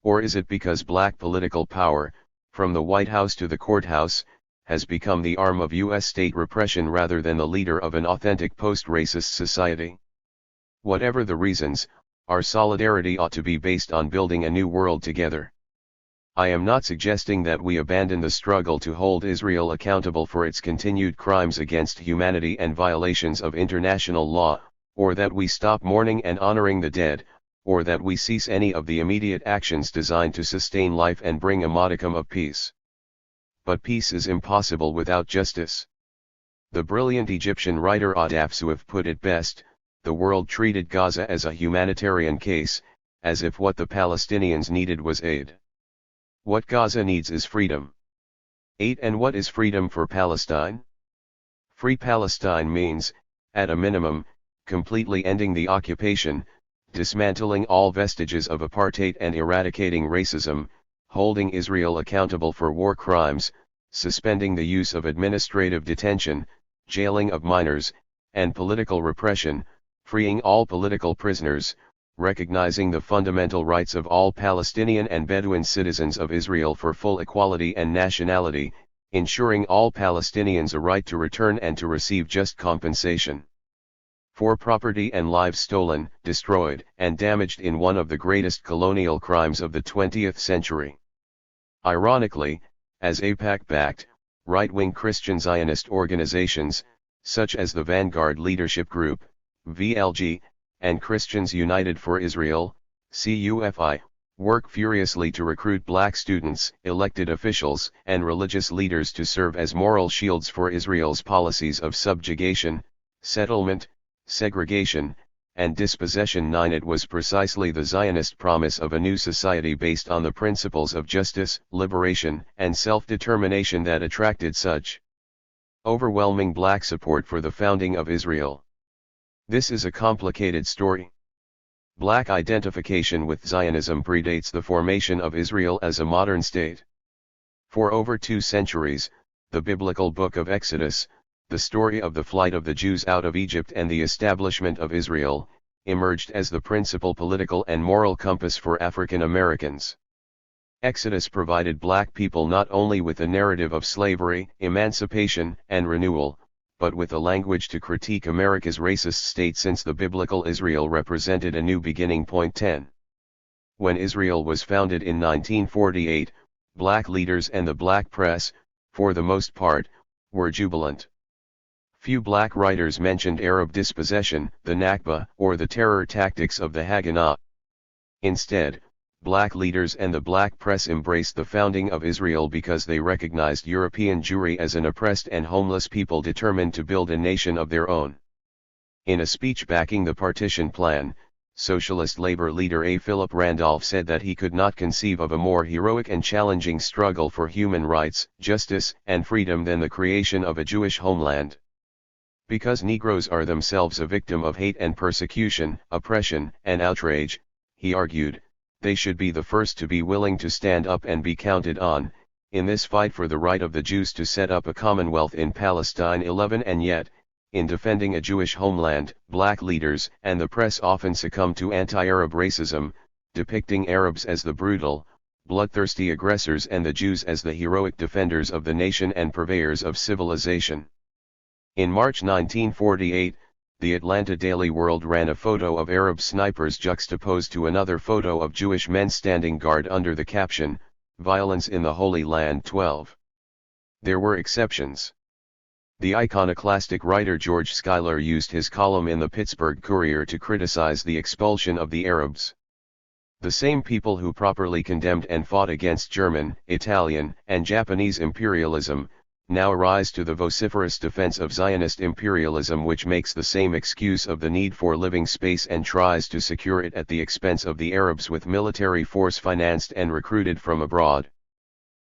A: Or is it because black political power, from the White House to the courthouse, has become the arm of U.S. state repression rather than the leader of an authentic post-racist society? Whatever the reasons, our solidarity ought to be based on building a new world together. I am not suggesting that we abandon the struggle to hold Israel accountable for its continued crimes against humanity and violations of international law, or that we stop mourning and honoring the dead, or that we cease any of the immediate actions designed to sustain life and bring a modicum of peace. But peace is impossible without justice. The brilliant Egyptian writer Adaf Suif put it best, the world treated Gaza as a humanitarian case, as if what the Palestinians needed was aid. What Gaza needs is freedom. 8 And what is freedom for Palestine? Free Palestine means, at a minimum, completely ending the occupation, dismantling all vestiges of apartheid and eradicating racism, holding Israel accountable for war crimes, suspending the use of administrative detention, jailing of minors, and political repression, freeing all political prisoners, recognizing the fundamental rights of all Palestinian and Bedouin citizens of Israel for full equality and nationality, ensuring all Palestinians a right to return and to receive just compensation for property and lives stolen, destroyed, and damaged in one of the greatest colonial crimes of the 20th century. Ironically, as AIPAC-backed, right-wing Christian Zionist organizations, such as the Vanguard Leadership Group, VLG, and Christians United for Israel, CUFI, work furiously to recruit black students, elected officials, and religious leaders to serve as moral shields for Israel's policies of subjugation, settlement, segregation, and Dispossession 9. It was precisely the Zionist promise of a new society based on the principles of justice, liberation, and self-determination that attracted such overwhelming black support for the founding of Israel. This is a complicated story. Black identification with Zionism predates the formation of Israel as a modern state. For over 2 centuries, the biblical book of Exodus, the story of the flight of the Jews out of Egypt and the establishment of Israel, emerged as the principal political and moral compass for African Americans. Exodus provided black people not only with a narrative of slavery, emancipation, and renewal, but with a language to critique America's racist state, since the biblical Israel represented a new beginning point. 10. When Israel was founded in 1948, black leaders and the black press, for the most part, were jubilant. Few black writers mentioned Arab dispossession, the Nakba, or the terror tactics of the Haganah. Instead, black leaders and the black press embraced the founding of Israel because they recognized European Jewry as an oppressed and homeless people determined to build a nation of their own. In a speech backing the partition plan, Socialist Labor leader A. Philip Randolph said that he could not conceive of a more heroic and challenging struggle for human rights, justice, and freedom than the creation of a Jewish homeland. Because Negroes are themselves a victim of hate and persecution, oppression, and outrage, he argued, they should be the first to be willing to stand up and be counted on, in this fight for the right of the Jews to set up a commonwealth in Palestine. 11. And yet, in defending a Jewish homeland, black leaders and the press often succumb to anti-Arab racism, depicting Arabs as the brutal, bloodthirsty aggressors and the Jews as the heroic defenders of the nation and purveyors of civilization. In March 1948, the Atlanta Daily World ran a photo of Arab snipers juxtaposed to another photo of Jewish men standing guard under the caption, "Violence in the Holy Land." 12. There were exceptions. The iconoclastic writer George Schuyler used his column in the Pittsburgh Courier to criticize the expulsion of the Arabs. The same people who properly condemned and fought against German, Italian, and Japanese imperialism, now rise to the vociferous defense of Zionist imperialism, which makes the same excuse of the need for living space and tries to secure it at the expense of the Arabs with military force financed and recruited from abroad.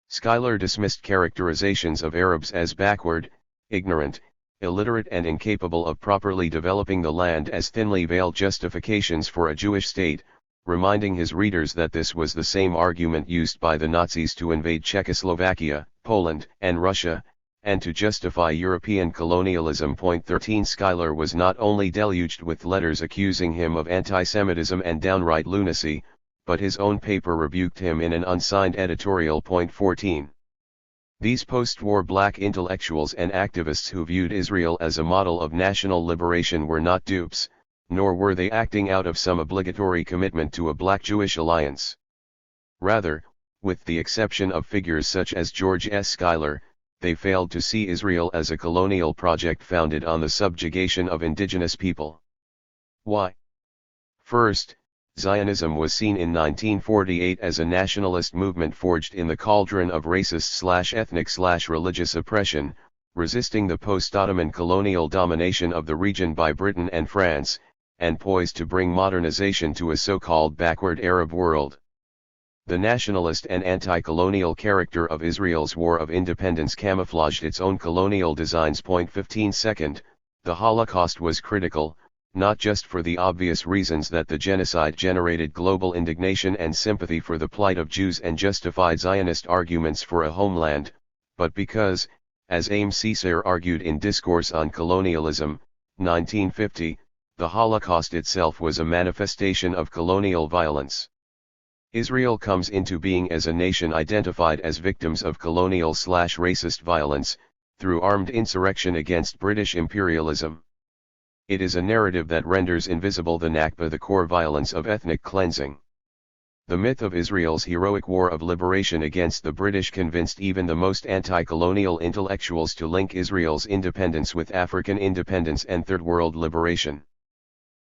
A: Schuyler dismissed characterizations of Arabs as backward, ignorant, illiterate and incapable of properly developing the land as thinly veiled justifications for a Jewish state, reminding his readers that this was the same argument used by the Nazis to invade Czechoslovakia, Poland, and Russia, and to justify European colonialism. 13. Schuyler was not only deluged with letters accusing him of anti-Semitism and downright lunacy, but his own paper rebuked him in an unsigned editorial. 14. These post-war black intellectuals and activists who viewed Israel as a model of national liberation were not dupes, nor were they acting out of some obligatory commitment to a black-Jewish alliance. Rather, with the exception of figures such as George S. Schuyler, they failed to see Israel as a colonial project founded on the subjugation of indigenous people. Why? First, Zionism was seen in 1948 as a nationalist movement forged in the cauldron of racist/ethnic/religious oppression, resisting the post-Ottoman colonial domination of the region by Britain and France, and poised to bring modernization to a so-called backward Arab world. The nationalist and anti-colonial character of Israel's War of Independence camouflaged its own colonial designs. 15. Second, the Holocaust was critical, not just for the obvious reasons that the genocide generated global indignation and sympathy for the plight of Jews and justified Zionist arguments for a homeland, but because, as Ames Césaire argued in Discourse on Colonialism, 1950, the Holocaust itself was a manifestation of colonial violence. Israel comes into being as a nation identified as victims of colonial/racist violence, through armed insurrection against British imperialism. It is a narrative that renders invisible the Nakba, the core violence of ethnic cleansing. The myth of Israel's heroic war of liberation against the British convinced even the most anti-colonial intellectuals to link Israel's independence with African independence and Third World liberation.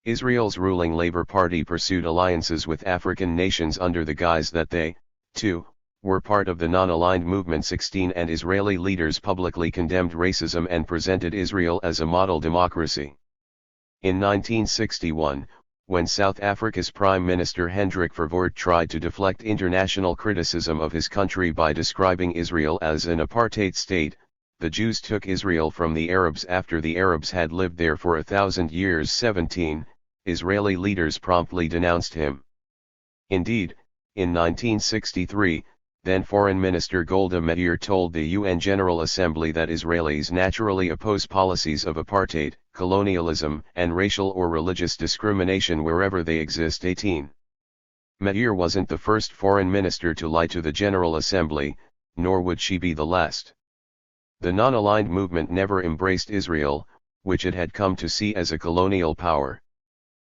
A: Israel's ruling Labour Party pursued alliances with African nations under the guise that they, too, were part of the non-aligned movement. 16. And Israeli leaders publicly condemned racism and presented Israel as a model democracy. In 1961, when South Africa's Prime Minister Hendrik Verwoerd tried to deflect international criticism of his country by describing Israel as an apartheid state, the Jews took Israel from the Arabs after the Arabs had lived there for 1,000 years. 17, Israeli leaders promptly denounced him. Indeed, in 1963, then Foreign Minister Golda Meir told the UN General Assembly that Israelis naturally oppose policies of apartheid, colonialism, and racial or religious discrimination wherever they exist. 18. Meir wasn't the first foreign minister to lie to the General Assembly, nor would she be the last. The non-aligned movement never embraced Israel, which it had come to see as a colonial power.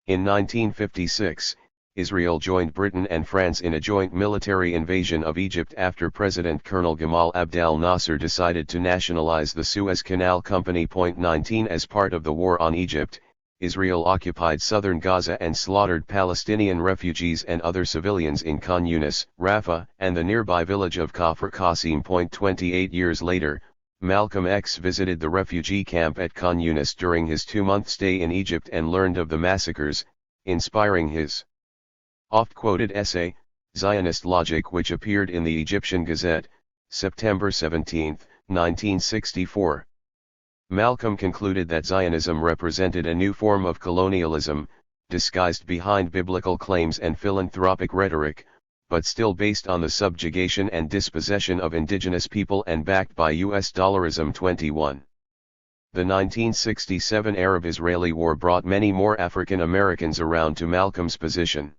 A: In 1956, Israel joined Britain and France in a joint military invasion of Egypt after President Colonel Gamal Abdel Nasser decided to nationalize the Suez Canal Company. 19 As part of the war on Egypt, Israel occupied southern Gaza and slaughtered Palestinian refugees and other civilians in Khan Yunis, Rafah, and the nearby village of Kafr Qasim. 28 years later, Malcolm X visited the refugee camp at Khan Yunis during his 2-month stay in Egypt and learned of the massacres, inspiring his oft-quoted essay, Zionist Logic, which appeared in the Egyptian Gazette, September 17, 1964. Malcolm concluded that Zionism represented a new form of colonialism, disguised behind biblical claims and philanthropic rhetoric, but still based on the subjugation and dispossession of indigenous people and backed by US dollarism. 21. The 1967 Arab-Israeli War brought many more African Americans around to Malcolm's position.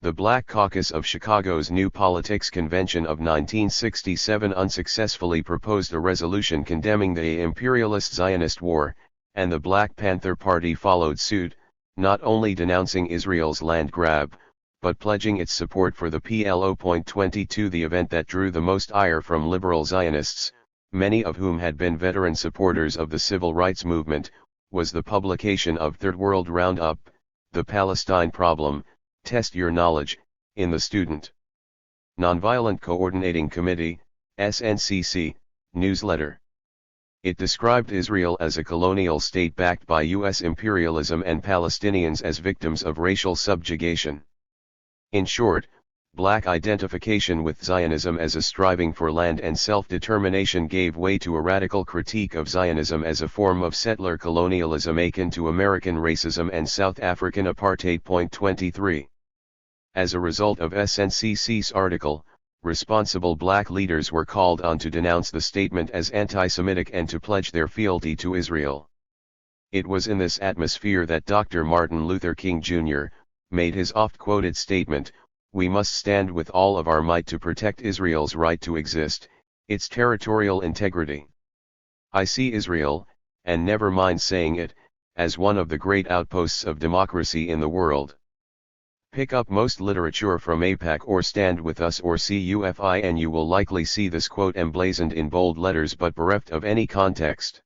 A: The Black Caucus of Chicago's New Politics Convention of 1967 unsuccessfully proposed a resolution condemning the imperialist Zionist war, and the Black Panther Party followed suit, not only denouncing Israel's land grab, but pledging its support for the PLO. 22 The event that drew the most ire from liberal Zionists, many of whom had been veteran supporters of the civil rights movement, was the publication of Third World Roundup, The Palestine Problem, Test Your Knowledge, in the Student Nonviolent Coordinating Committee, SNCC, newsletter. It described Israel as a colonial state backed by U.S. imperialism and Palestinians as victims of racial subjugation. In short, black identification with Zionism as a striving for land and self-determination gave way to a radical critique of Zionism as a form of settler colonialism akin to American racism and South African apartheid. 23. As a result of SNCC's article, responsible black leaders were called on to denounce the statement as anti-Semitic and to pledge their fealty to Israel. It was in this atmosphere that Dr. Martin Luther King Jr. made his oft-quoted statement, "We must stand with all of our might to protect Israel's right to exist, its territorial integrity. I see Israel, and never mind saying it, as one of the great outposts of democracy in the world." Pick up most literature from AIPAC or Stand With Us or CUFI and you will likely see this quote emblazoned in bold letters but bereft of any context.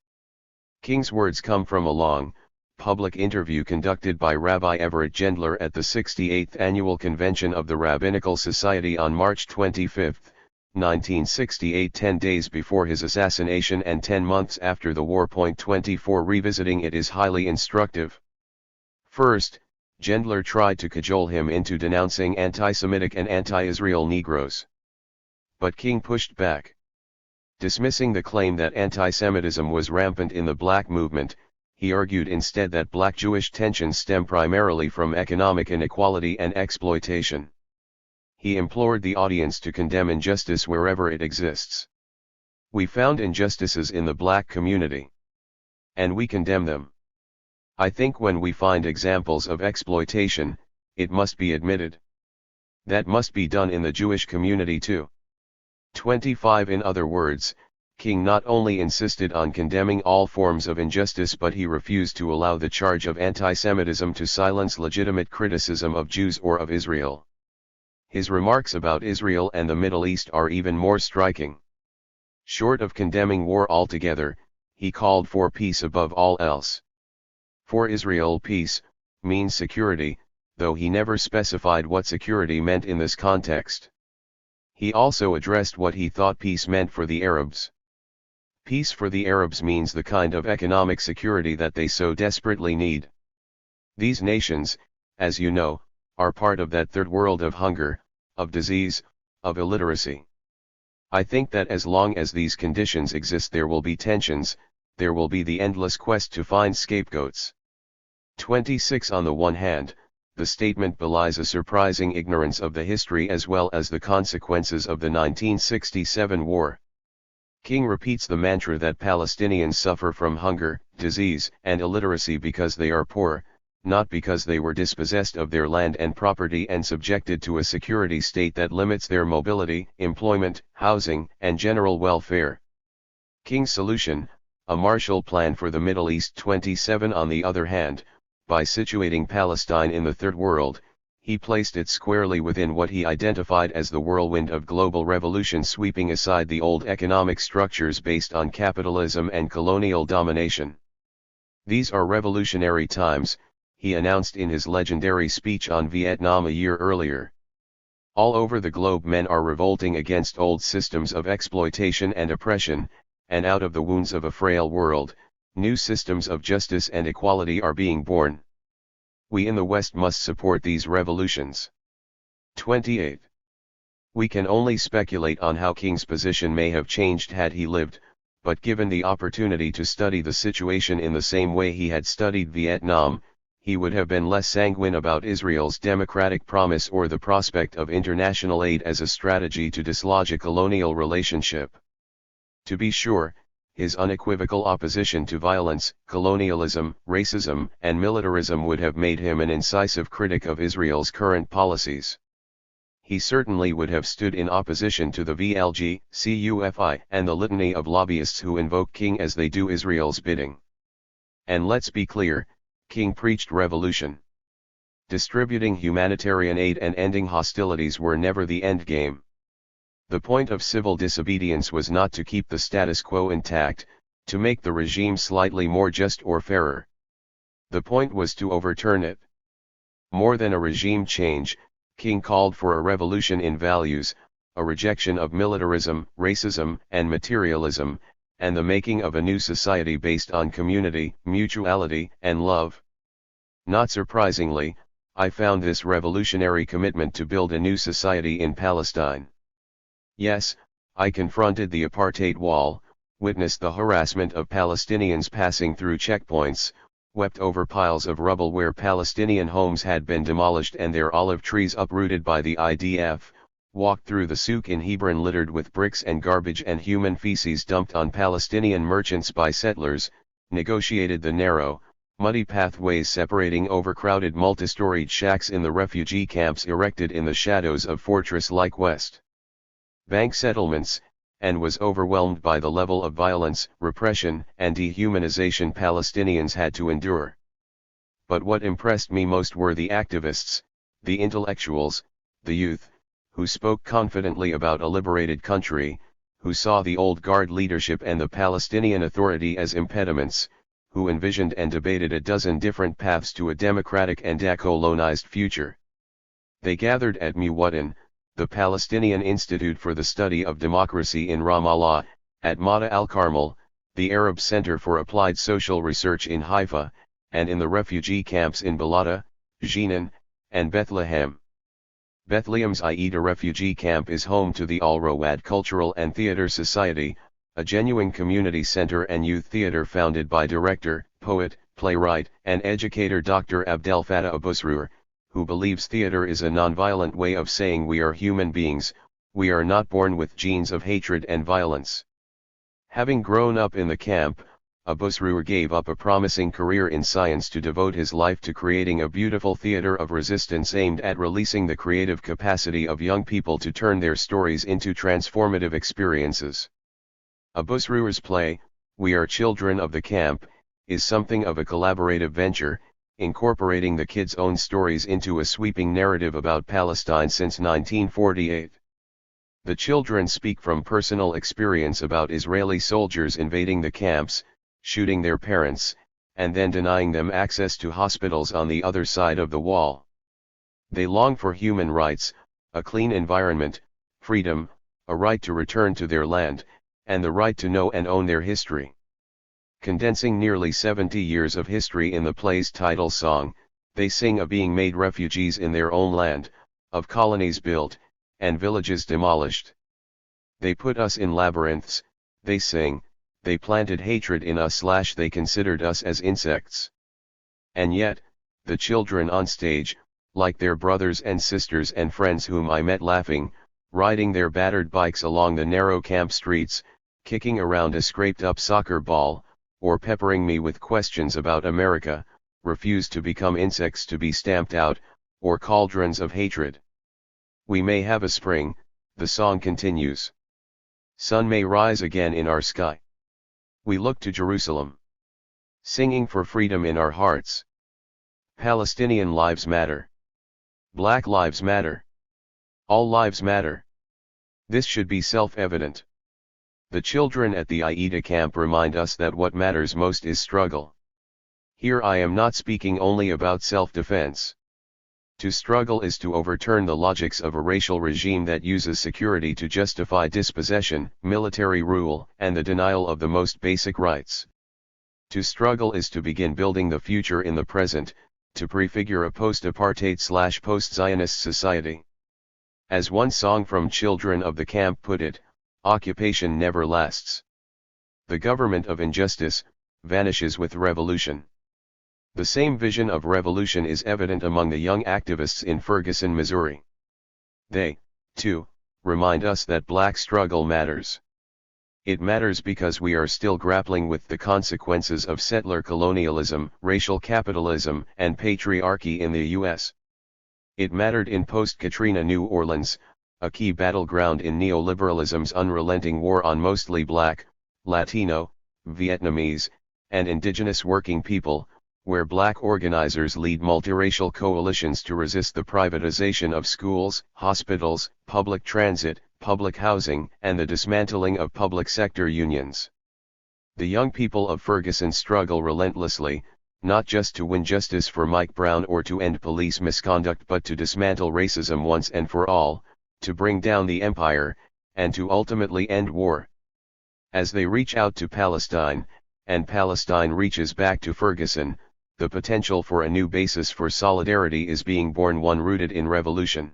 A: King's words come from a long, public interview conducted by Rabbi Everett Gendler at the 68th Annual Convention of the Rabbinical Society on March 25, 1968, 10 days before his assassination and 10 months after the war. 24 Revisiting it is highly instructive. First, Gendler tried to cajole him into denouncing anti-Semitic and anti-Israel Negroes. But King pushed back. Dismissing the claim that anti-Semitism was rampant in the black movement, he argued instead that black-Jewish tensions stem primarily from economic inequality and exploitation. He implored the audience to condemn injustice wherever it exists. "We found injustices in the black community. And we condemn them. I think when we find examples of exploitation, it must be admitted. That must be done in the Jewish community too." 25 In other words, King not only insisted on condemning all forms of injustice but he refused to allow the charge of anti-Semitism to silence legitimate criticism of Jews or of Israel. His remarks about Israel and the Middle East are even more striking. Short of condemning war altogether, he called for peace above all else. For Israel, peace means security, though he never specified what security meant in this context. He also addressed what he thought peace meant for the Arabs. Peace for the Arabs means the kind of economic security that they so desperately need. These nations, as you know, are part of that third world of hunger, of disease, of illiteracy. I think that as long as these conditions exist there will be tensions, there will be the endless quest to find scapegoats. 26. On the one hand, the statement belies a surprising ignorance of the history as well as the consequences of the 1967 war. King repeats the mantra that Palestinians suffer from hunger, disease, and illiteracy because they are poor, not because they were dispossessed of their land and property and subjected to a security state that limits their mobility, employment, housing, and general welfare. King's solution, a Marshall Plan for the Middle East. 27. On the other hand, by situating Palestine in the Third World, he placed it squarely within what he identified as the whirlwind of global revolution, sweeping aside the old economic structures based on capitalism and colonial domination. These are revolutionary times, he announced in his legendary speech on Vietnam a year earlier. All over the globe men are revolting against old systems of exploitation and oppression, and out of the wounds of a frail world, new systems of justice and equality are being born. We in the West must support these revolutions. 28. We can only speculate on how King's position may have changed had he lived, but given the opportunity to study the situation in the same way he had studied Vietnam, he would have been less sanguine about Israel's democratic promise or the prospect of international aid as a strategy to dislodge a colonial relationship. To be sure, his unequivocal opposition to violence, colonialism, racism, and militarism would have made him an incisive critic of Israel's current policies. He certainly would have stood in opposition to the VLG, CUFI, and the litany of lobbyists who invoke King as they do Israel's bidding. And let's be clear, King preached revolution. Distributing humanitarian aid and ending hostilities were never the end game. The point of civil disobedience was not to keep the status quo intact, to make the regime slightly more just or fairer. The point was to overturn it. More than a regime change, King called for a revolution in values, a rejection of militarism, racism, and materialism, and the making of a new society based on community, mutuality, and love. Not surprisingly, I found this revolutionary commitment to build a new society in Palestine. Yes, I confronted the apartheid wall, witnessed the harassment of Palestinians passing through checkpoints, wept over piles of rubble where Palestinian homes had been demolished and their olive trees uprooted by the IDF, walked through the souk in Hebron littered with bricks and garbage and human feces dumped on Palestinian merchants by settlers, negotiated the narrow, muddy pathways separating overcrowded multi-storied shacks in the refugee camps erected in the shadows of fortress-like West Bank settlements, and was overwhelmed by the level of violence, repression, and dehumanization Palestinians had to endure. But what impressed me most were the activists, the intellectuals, the youth, who spoke confidently about a liberated country, who saw the old guard leadership and the Palestinian Authority as impediments, who envisioned and debated a dozen different paths to a democratic and decolonized future. They gathered at Muwatin, the Palestinian Institute for the Study of Democracy in Ramallah, at Mata al-Carmel, the Arab Center for Applied Social Research in Haifa, and in the refugee camps in Balata, Jenin, and Bethlehem. Bethlehem's Aida refugee camp is home to the Al-Rawad Cultural and Theater Society, a genuine community center and youth theater founded by director, poet, playwright, and educator Dr. Abdel Fattah Abusroor, who believes theater is a nonviolent way of saying we are human beings, we are not born with genes of hatred and violence. Having grown up in the camp, Abusroor gave up a promising career in science to devote his life to creating a beautiful theater of resistance aimed at releasing the creative capacity of young people to turn their stories into transformative experiences. Abusroor's play, We Are Children of the Camp, is something of a collaborative venture, incorporating the kids' own stories into a sweeping narrative about Palestine since 1948. The children speak from personal experience about Israeli soldiers invading the camps, shooting their parents, and then denying them access to hospitals on the other side of the wall. They long for human rights, a clean environment, freedom, a right to return to their land, and the right to know and own their history. Condensing nearly 70 years of history in the play's title song, They sing of being made refugees in their own land, of colonies built, and villages demolished. They put us in labyrinths, they sing, they planted hatred in us / they considered us as insects. And yet, the children on stage, like their brothers and sisters and friends whom I met laughing, riding their battered bikes along the narrow camp streets, kicking around a scraped-up soccer ball, or peppering me with questions about America, refuse to become insects to be stamped out, or cauldrons of hatred. We may have a spring, the song continues. Sun may rise again in our sky. We look to Jerusalem, singing for freedom in our hearts. Palestinian lives matter. Black lives matter. All lives matter. This should be self-evident. The children at the Aida camp remind us that what matters most is struggle. Here I am not speaking only about self-defense. To struggle is to overturn the logics of a racial regime that uses security to justify dispossession, military rule, and the denial of the most basic rights. To struggle is to begin building the future in the present, to prefigure a post-apartheid / post-Zionist society. As one song from Children of the Camp put it, occupation never lasts. The government of injustice vanishes with revolution. The same vision of revolution is evident among the young activists in Ferguson, Missouri. They, too, remind us that black struggle matters. It matters because we are still grappling with the consequences of settler colonialism, racial capitalism, and patriarchy in the U.S. It mattered in post-Katrina New Orleans, a key battleground in neoliberalism's unrelenting war on mostly black, Latino, Vietnamese, and indigenous working people, where black organizers lead multiracial coalitions to resist the privatization of schools, hospitals, public transit, public housing, and the dismantling of public sector unions. The young people of Ferguson struggle relentlessly, not just to win justice for Mike Brown or to end police misconduct but to dismantle racism once and for all, to bring down the empire, and to ultimately end war. As they reach out to Palestine, and Palestine reaches back to Ferguson, the potential for a new basis for solidarity is being born, one rooted in revolution.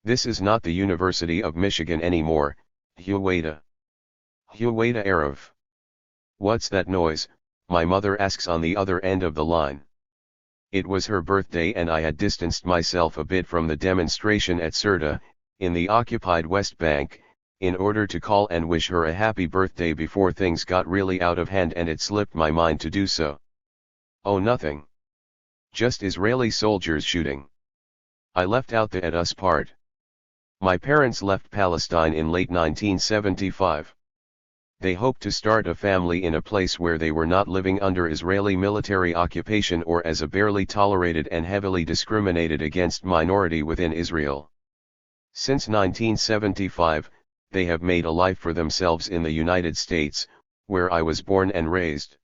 A: This is not the University of Michigan anymore, Huwaida. Huwaida Arif. What's that noise? My mother asks on the other end of the line. It was her birthday and I had distanced myself a bit from the demonstration at Sirta, in the occupied West Bank, in order to call and wish her a happy birthday before things got really out of hand, and it slipped my mind to do so. Oh, nothing. Just Israeli soldiers shooting. I left out the "at us" part. My parents left Palestine in late 1975. They hoped to start a family in a place where they were not living under Israeli military occupation or as a barely tolerated and heavily discriminated against minority within Israel. Since 1975, they have made a life for themselves in the United States, where I was born and raised.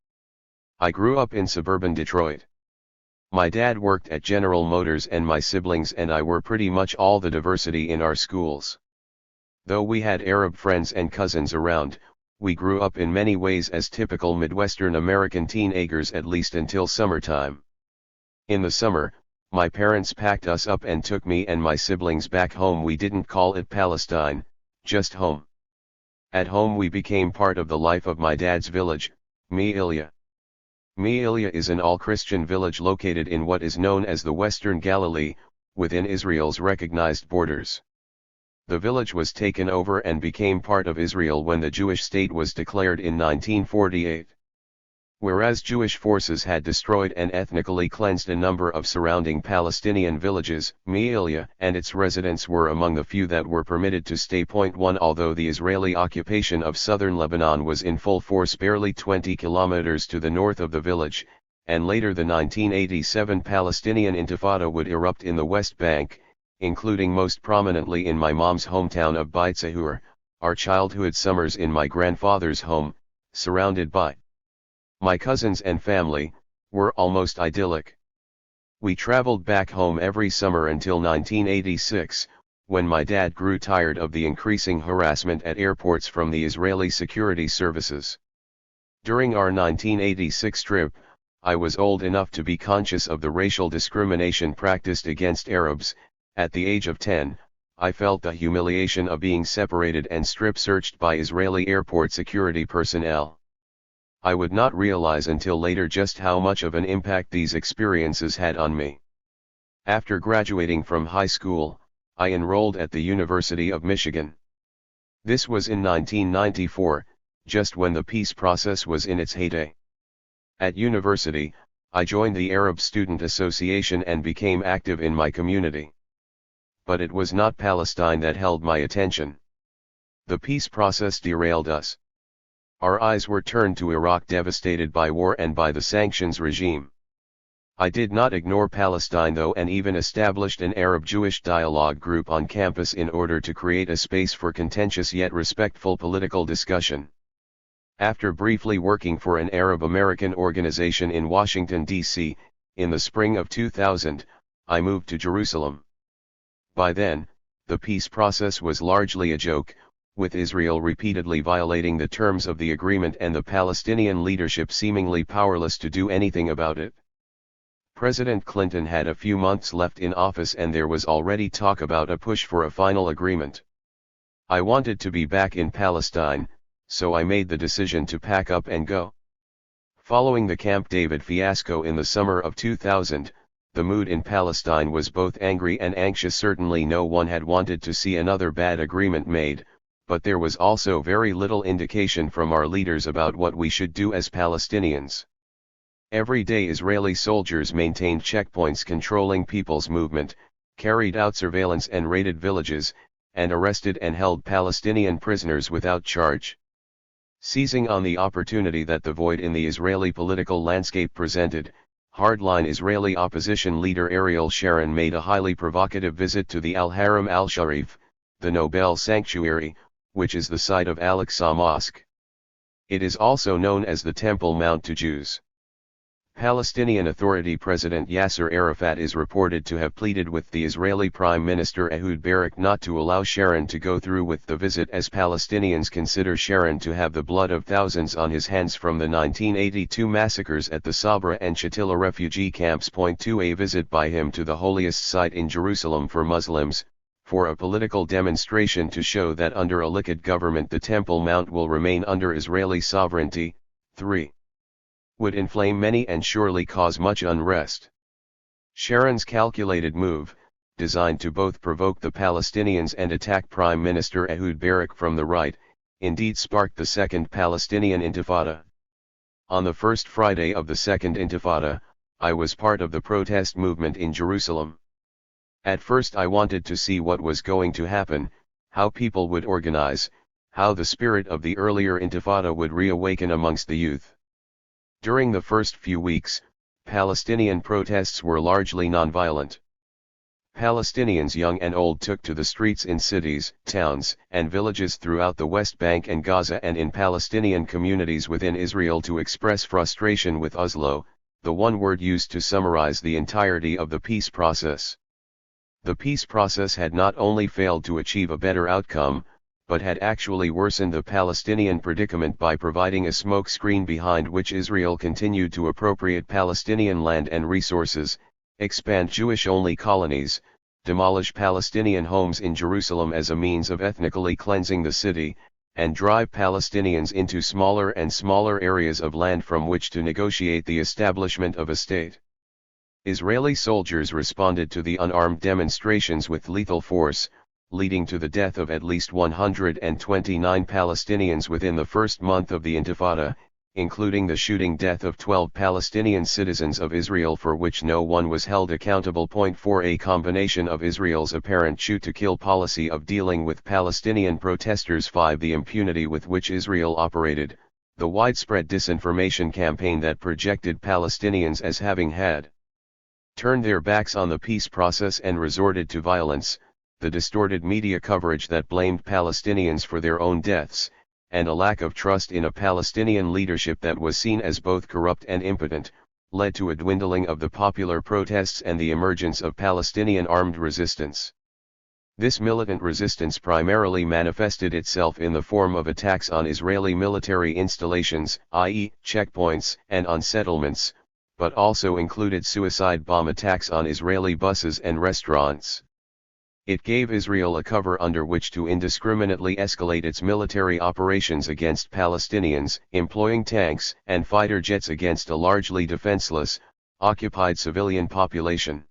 A: I grew up in suburban Detroit. My dad worked at General Motors and my siblings and I were pretty much all the diversity in our schools. Though we had Arab friends and cousins around, we grew up in many ways as typical Midwestern American teenagers, at least until summertime. In the summer, my parents packed us up and took me and my siblings back home. We didn't call it Palestine, just home. At home we became part of the life of my dad's village, Me'ilya. Me'ilya is an all-Christian village located in what is known as the Western Galilee, within Israel's recognized borders. The village was taken over and became part of Israel when the Jewish state was declared in 1948. Whereas Jewish forces had destroyed and ethnically cleansed a number of surrounding Palestinian villages, Me'ilya and its residents were among the few that were permitted to stay. 1 Although the Israeli occupation of southern Lebanon was in full force barely 20 kilometers to the north of the village, and later the 1987 Palestinian Intifada would erupt in the West Bank, including most prominently in my mom's hometown of Beit Zahur, our childhood summers in my grandfather's home, surrounded by my cousins and family, were almost idyllic. We traveled back home every summer until 1986, when my dad grew tired of the increasing harassment at airports from the Israeli security services. During our 1986 trip, I was old enough to be conscious of the racial discrimination practiced against Arabs. At the age of 10, I felt the humiliation of being separated and strip-searched by Israeli airport security personnel. I would not realize until later just how much of an impact these experiences had on me. After graduating from high school, I enrolled at the University of Michigan. This was in 1994, just when the peace process was in its heyday. At university, I joined the Arab Student Association and became active in my community. But it was not Palestine that held my attention. The peace process derailed us. Our eyes were turned to Iraq, devastated by war and by the sanctions regime. I did not ignore Palestine though, and even established an Arab-Jewish dialogue group on campus in order to create a space for contentious yet respectful political discussion. After briefly working for an Arab American organization in Washington, D.C., in the spring of 2000, I moved to Jerusalem. By then, the peace process was largely a joke, with Israel repeatedly violating the terms of the agreement and the Palestinian leadership seemingly powerless to do anything about it. President Clinton had a few months left in office and there was already talk about a push for a final agreement. I wanted to be back in Palestine, so I made the decision to pack up and go. Following the Camp David fiasco in the summer of 2000, the mood in Palestine was both angry and anxious. Certainly no one had wanted to see another bad agreement made, but there was also very little indication from our leaders about what we should do as Palestinians. Every day Israeli soldiers maintained checkpoints controlling people's movement, carried out surveillance and raided villages, and arrested and held Palestinian prisoners without charge. Seizing on the opportunity that the void in the Israeli political landscape presented, hardline Israeli opposition leader Ariel Sharon made a highly provocative visit to the Al-Haram al-Sharif, the Nobel Sanctuary, which is the site of Al-Aqsa Mosque. It is also known as the Temple Mount to Jews. Palestinian Authority President Yasser Arafat is reported to have pleaded with the Israeli Prime Minister Ehud Barak not to allow Sharon to go through with the visit, as Palestinians consider Sharon to have the blood of thousands on his hands from the 1982 massacres at the Sabra and Shatila refugee camps. Point to a visit by him to the holiest site in Jerusalem for Muslims, for a political demonstration to show that under a Likud government the Temple Mount will remain under Israeli sovereignty. 3. Would inflame many and surely cause much unrest. Sharon's calculated move, designed to both provoke the Palestinians and attack Prime Minister Ehud Barak from the right, indeed sparked the Second Palestinian Intifada. On the first Friday of the Second Intifada, I was part of the protest movement in Jerusalem. At first I wanted to see what was going to happen, how people would organize, how the spirit of the earlier Intifada would reawaken amongst the youth. During the first few weeks, Palestinian protests were largely nonviolent. Palestinians young and old took to the streets in cities, towns, and villages throughout the West Bank and Gaza and in Palestinian communities within Israel to express frustration with Oslo, the one word used to summarize the entirety of the peace process. The peace process had not only failed to achieve a better outcome, but had actually worsened the Palestinian predicament by providing a smokescreen behind which Israel continued to appropriate Palestinian land and resources, expand Jewish-only colonies, demolish Palestinian homes in Jerusalem as a means of ethnically cleansing the city, and drive Palestinians into smaller and smaller areas of land from which to negotiate the establishment of a state. Israeli soldiers responded to the unarmed demonstrations with lethal force, leading to the death of at least 129 Palestinians within the first month of the Intifada, including the shooting death of 12 Palestinian citizens of Israel for which no one was held accountable. 4. A combination of Israel's apparent shoot-to-kill policy of dealing with Palestinian protesters. 5. The impunity with which Israel operated, the widespread disinformation campaign that projected Palestinians as having had turned their backs on the peace process and resorted to violence, the distorted media coverage that blamed Palestinians for their own deaths, and a lack of trust in a Palestinian leadership that was seen as both corrupt and impotent, led to a dwindling of the popular protests and the emergence of Palestinian armed resistance. This militant resistance primarily manifested itself in the form of attacks on Israeli military installations, i.e., checkpoints, and on settlements, but also included suicide bomb attacks on Israeli buses and restaurants. It gave Israel a cover under which to indiscriminately escalate its military operations against Palestinians, employing tanks and fighter jets against a largely defenseless, occupied civilian population.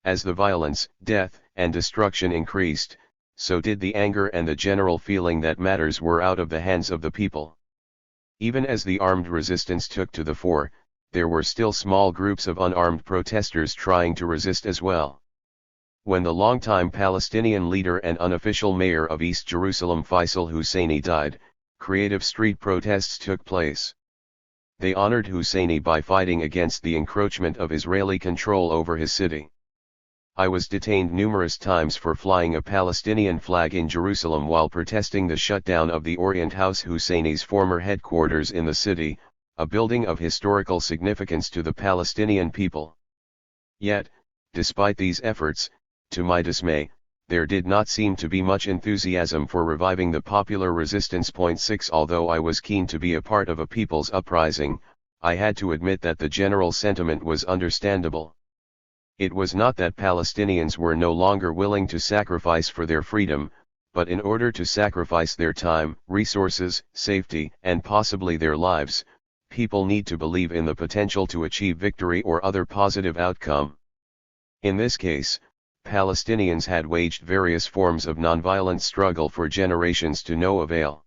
A: As the violence, death, and destruction increased, so did the anger and the general feeling that matters were out of the hands of the people. Even as the armed resistance took to the fore, there were still small groups of unarmed protesters trying to resist as well. When the longtime Palestinian leader and unofficial mayor of East Jerusalem Faisal Husseini died, creative street protests took place. They honored Husseini by fighting against the encroachment of Israeli control over his city. I was detained numerous times for flying a Palestinian flag in Jerusalem while protesting the shutdown of the Orient House, Husseini's former headquarters in the city, a building of historical significance to the Palestinian people. Yet, despite these efforts, to my dismay, there did not seem to be much enthusiasm for reviving the popular resistance. 6 Although I was keen to be a part of a people's uprising, I had to admit that the general sentiment was understandable. It was not that Palestinians were no longer willing to sacrifice for their freedom, but in order to sacrifice their time, resources, safety, and possibly their lives, people need to believe in the potential to achieve victory or other positive outcome. In this case, Palestinians had waged various forms of nonviolent struggle for generations to no avail.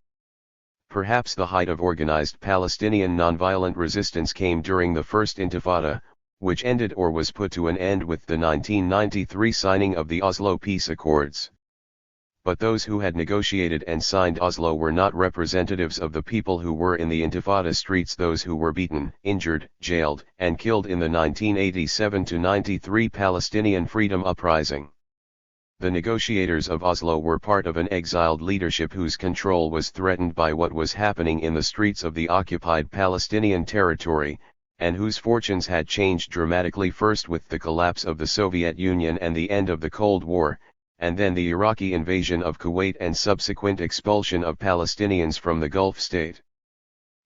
A: Perhaps the height of organized Palestinian nonviolent resistance came during the First Intifada, which ended or was put to an end with the 1993 signing of the Oslo Peace Accords. But those who had negotiated and signed Oslo were not representatives of the people who were in the Intifada streets, those who were beaten, injured, jailed, and killed in the 1987-93 Palestinian Freedom Uprising. The negotiators of Oslo were part of an exiled leadership whose control was threatened by what was happening in the streets of the occupied Palestinian territory, and whose fortunes had changed dramatically, first with the collapse of the Soviet Union and the end of the Cold War, and then the Iraqi invasion of Kuwait and subsequent expulsion of Palestinians from the Gulf state.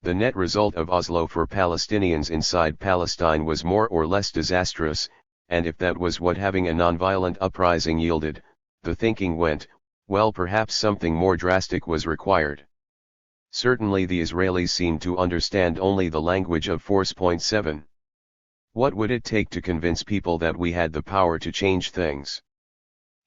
A: The net result of Oslo for Palestinians inside Palestine was more or less disastrous, and if that was what having a nonviolent uprising yielded, the thinking went, well, perhaps something more drastic was required. Certainly the Israelis seemed to understand only the language of force. 7. What would it take to convince people that we had the power to change things?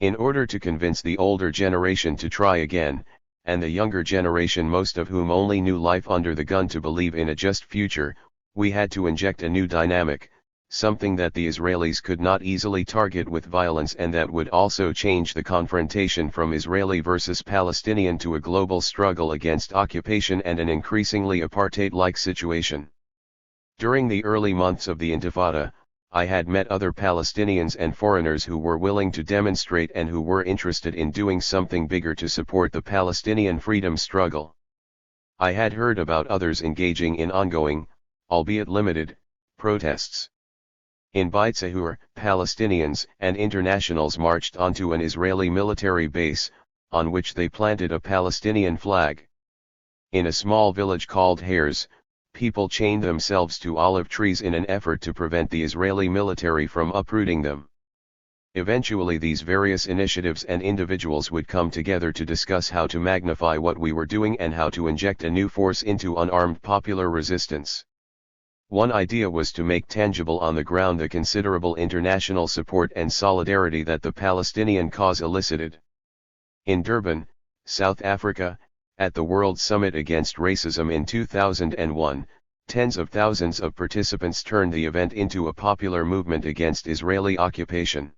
A: In order to convince the older generation to try again, and the younger generation, most of whom only knew life under the gun, to believe in a just future, we had to inject a new dynamic, something that the Israelis could not easily target with violence, and that would also change the confrontation from Israeli versus Palestinian to a global struggle against occupation and an increasingly apartheid-like situation. During the early months of the Intifada, I had met other Palestinians and foreigners who were willing to demonstrate and who were interested in doing something bigger to support the Palestinian freedom struggle. I had heard about others engaging in ongoing, albeit limited, protests. In Beit Sahur, Palestinians and internationals marched onto an Israeli military base, on which they planted a Palestinian flag. In a small village called Hares, people chained themselves to olive trees in an effort to prevent the Israeli military from uprooting them. Eventually these various initiatives and individuals would come together to discuss how to magnify what we were doing and how to inject a new force into unarmed popular resistance. One idea was to make tangible on the ground the considerable international support and solidarity that the Palestinian cause elicited. In Durban, South Africa, at the World Summit Against Racism in 2001, tens of thousands of participants turned the event into a popular movement against Israeli occupation.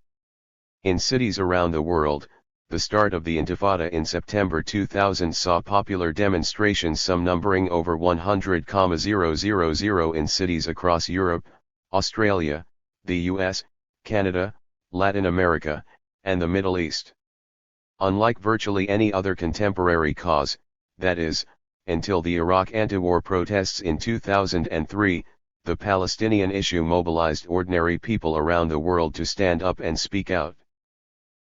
A: In cities around the world, the start of the Intifada in September 2000 saw popular demonstrations, some numbering over 100,000 in cities across Europe, Australia, the US, Canada, Latin America, and the Middle East. Unlike virtually any other contemporary cause, that is, until the Iraq anti-war protests in 2003, the Palestinian issue mobilized ordinary people around the world to stand up and speak out.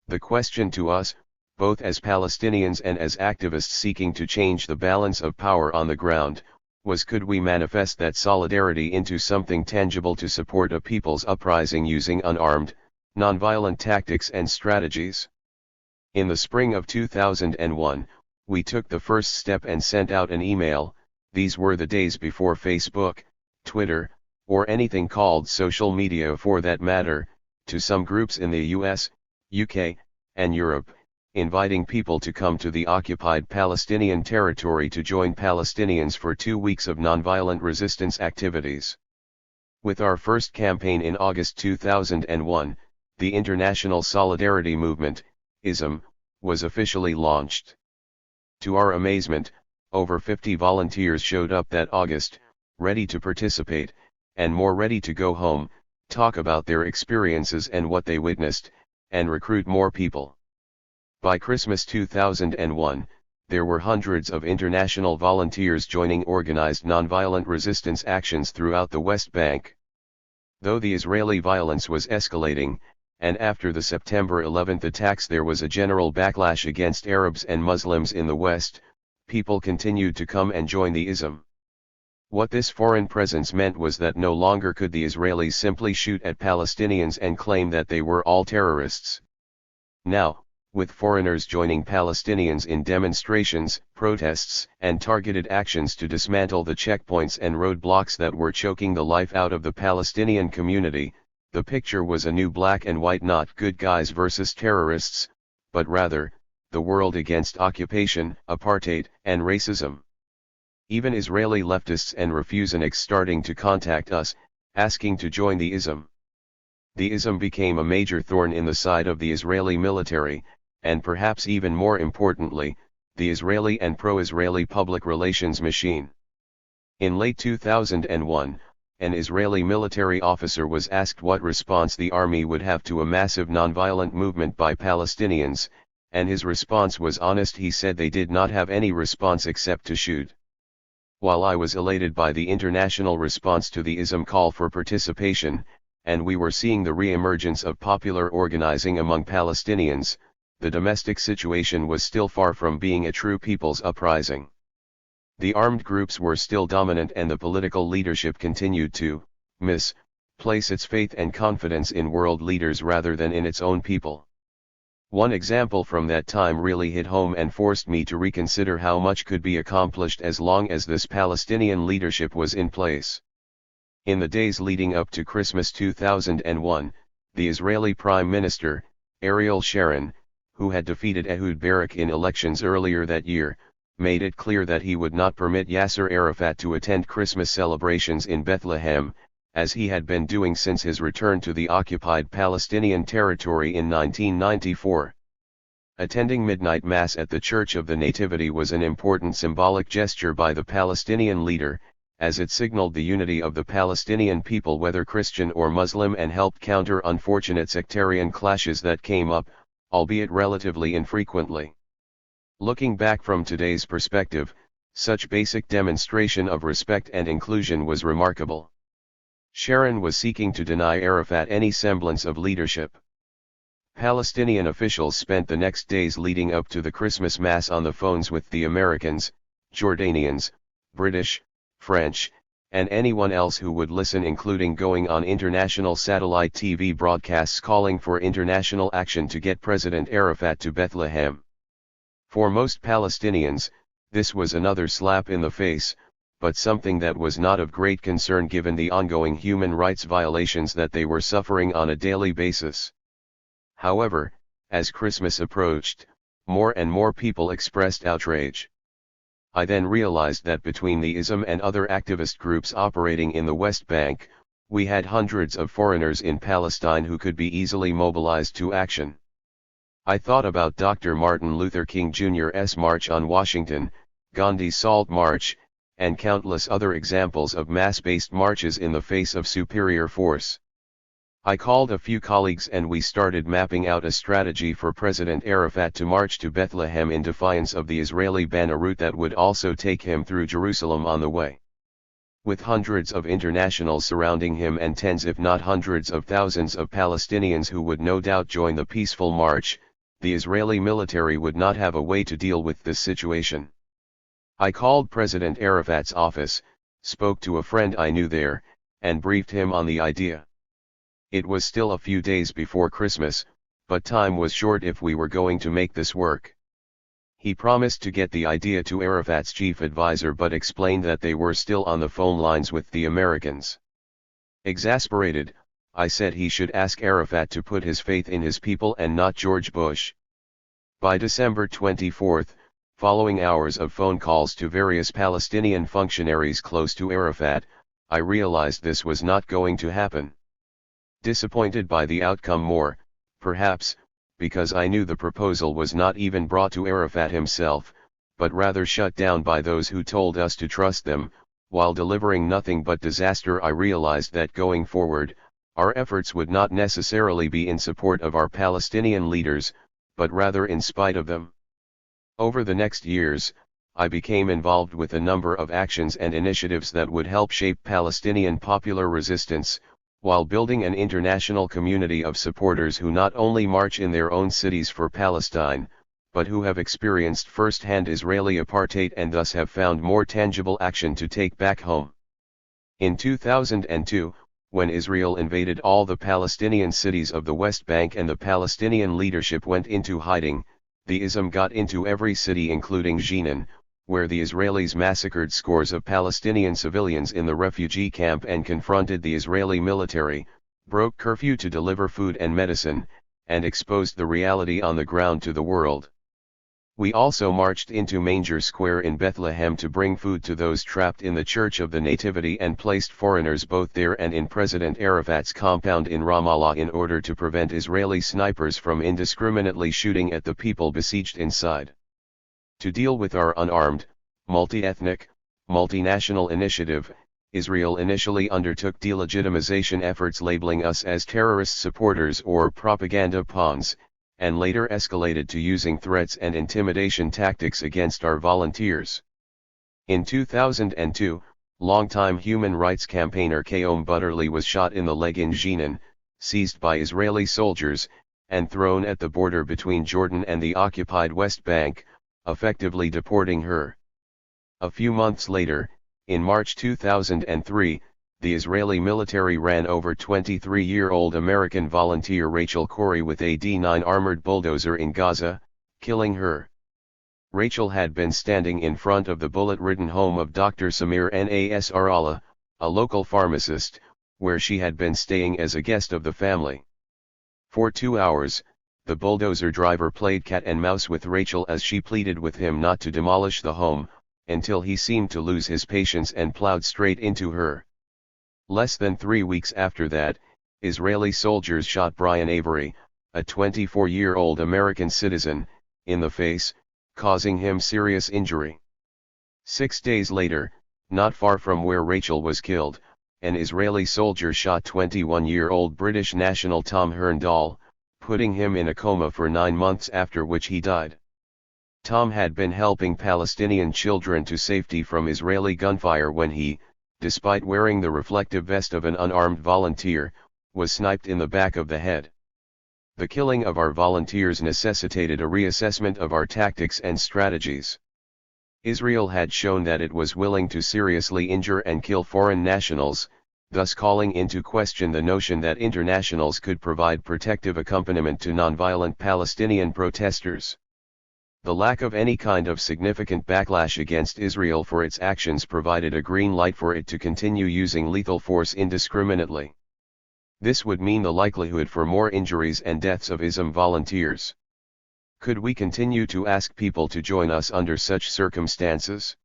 A: The question to us, both as Palestinians and as activists seeking to change the balance of power on the ground, was could we manifest that solidarity into something tangible to support a people's uprising using unarmed, nonviolent tactics and strategies. In the spring of 2001, we took the first step and sent out an email. These were the days before Facebook, Twitter, or anything called social media for that matter, to some groups in the US, UK, and Europe, inviting people to come to the occupied Palestinian territory to join Palestinians for 2 weeks of nonviolent resistance activities. With our first campaign in August 2001, the International Solidarity Movement, ISM, was officially launched. To our amazement, over 50 volunteers showed up that August, ready to participate, and more ready to go home, talk about their experiences and what they witnessed, and recruit more people. By Christmas 2001, there were hundreds of international volunteers joining organized nonviolent resistance actions throughout the West Bank. Though the Israeli violence was escalating, and after the September 11 attacks there was a general backlash against Arabs and Muslims in the West, people continued to come and join the ISM. What this foreign presence meant was that no longer could the Israelis simply shoot at Palestinians and claim that they were all terrorists. Now, with foreigners joining Palestinians in demonstrations, protests, and targeted actions to dismantle the checkpoints and roadblocks that were choking the life out of the Palestinian community, the picture was a new black and white, not good guys versus terrorists, but rather, the world against occupation, apartheid, and racism. Even Israeli leftists and refuseniks starting to contact us, asking to join the ISM. The ISM became a major thorn in the side of the Israeli military, and perhaps even more importantly, the Israeli and pro-Israeli public relations machine. In late 2001, an Israeli military officer was asked what response the army would have to a massive nonviolent movement by Palestinians, and his response was honest. He said they did not have any response except to shoot. While I was elated by the international response to the ISM call for participation, and we were seeing the re-emergence of popular organizing among Palestinians, the domestic situation was still far from being a true people's uprising. The armed groups were still dominant and the political leadership continued to place its faith and confidence in world leaders rather than in its own people. One example from that time really hit home and forced me to reconsider how much could be accomplished as long as this Palestinian leadership was in place. In the days leading up to Christmas 2001, the Israeli Prime Minister, Ariel Sharon, who had defeated Ehud Barak in elections earlier that year, made it clear that he would not permit Yasser Arafat to attend Christmas celebrations in Bethlehem, as he had been doing since his return to the occupied Palestinian territory in 1994. Attending midnight mass at the Church of the Nativity was an important symbolic gesture by the Palestinian leader, as it signaled the unity of the Palestinian people whether Christian or Muslim and helped counter unfortunate sectarian clashes that came up, albeit relatively infrequently. Looking back from today's perspective, such basic demonstration of respect and inclusion was remarkable. Sharon was seeking to deny Arafat any semblance of leadership. Palestinian officials spent the next days leading up to the Christmas Mass on the phones with the Americans, Jordanians, British, French, and anyone else who would listen, including going on international satellite TV broadcasts calling for international action to get President Arafat to Bethlehem. For most Palestinians, this was another slap in the face, but something that was not of great concern given the ongoing human rights violations that they were suffering on a daily basis. However, as Christmas approached, more and more people expressed outrage. I then realized that between the ISM and other activist groups operating in the West Bank, we had hundreds of foreigners in Palestine who could be easily mobilized to action. I thought about Dr. Martin Luther King Jr.'s March on Washington, Gandhi's Salt March, and countless other examples of mass-based marches in the face of superior force. I called a few colleagues and we started mapping out a strategy for President Arafat to march to Bethlehem in defiance of the Israeli ban, a route that would also take him through Jerusalem on the way. With hundreds of internationals surrounding him and tens if not hundreds of thousands of Palestinians who would no doubt join the peaceful march, the Israeli military would not have a way to deal with this situation. I called President Arafat's office, spoke to a friend I knew there, and briefed him on the idea. It was still a few days before Christmas, but time was short if we were going to make this work. He promised to get the idea to Arafat's chief advisor but explained that they were still on the phone lines with the Americans. Exasperated, I said he should ask Arafat to put his faith in his people and not George Bush. By December 24, following hours of phone calls to various Palestinian functionaries close to Arafat, I realized this was not going to happen. Disappointed by the outcome more, perhaps, because I knew the proposal was not even brought to Arafat himself, but rather shut down by those who told us to trust them, while delivering nothing but disaster, I realized that going forward, our efforts would not necessarily be in support of our Palestinian leaders, but rather in spite of them. Over the next years, I became involved with a number of actions and initiatives that would help shape Palestinian popular resistance, while building an international community of supporters who not only march in their own cities for Palestine, but who have experienced first-hand Israeli apartheid and thus have found more tangible action to take back home. In 2002, when Israel invaded all the Palestinian cities of the West Bank and the Palestinian leadership went into hiding, the ISM got into every city including Jenin, where the Israelis massacred scores of Palestinian civilians in the refugee camp and confronted the Israeli military, broke curfew to deliver food and medicine, and exposed the reality on the ground to the world. We also marched into Manger Square in Bethlehem to bring food to those trapped in the Church of the Nativity and placed foreigners both there and in President Arafat's compound in Ramallah in order to prevent Israeli snipers from indiscriminately shooting at the people besieged inside. To deal with our unarmed, multi-ethnic, multinational initiative, Israel initially undertook delegitimization efforts labeling us as terrorist supporters or propaganda pawns, and later escalated to using threats and intimidation tactics against our volunteers. In 2002, longtime human rights campaigner Keom Butterly was shot in the leg in Jenin, seized by Israeli soldiers, and thrown at the border between Jordan and the occupied West Bank, effectively deporting her. A few months later, in March 2003, the Israeli military ran over 23-year-old American volunteer Rachel Corrie with a D9 armored bulldozer in Gaza, killing her. Rachel had been standing in front of the bullet-ridden home of Dr. Samir Nasrallah, a local pharmacist, where she had been staying as a guest of the family. For 2 hours, the bulldozer driver played cat and mouse with Rachel as she pleaded with him not to demolish the home, until he seemed to lose his patience and plowed straight into her. Less than 3 weeks after that, Israeli soldiers shot Brian Avery, a 24-year-old American citizen, in the face, causing him serious injury. 6 days later, not far from where Rachel was killed, an Israeli soldier shot 21-year-old British national Tom Herndal, putting him in a coma for 9 months, after which he died. Tom had been helping Palestinian children to safety from Israeli gunfire when he, despite wearing the reflective vest of an unarmed volunteer, was sniped in the back of the head. The killing of our volunteers necessitated a reassessment of our tactics and strategies. Israel had shown that it was willing to seriously injure and kill foreign nationals, thus calling into question the notion that internationals could provide protective accompaniment to nonviolent Palestinian protesters. The lack of any kind of significant backlash against Israel for its actions provided a green light for it to continue using lethal force indiscriminately. This would mean the likelihood for more injuries and deaths of ISM volunteers. Could we continue to ask people to join us under such circumstances?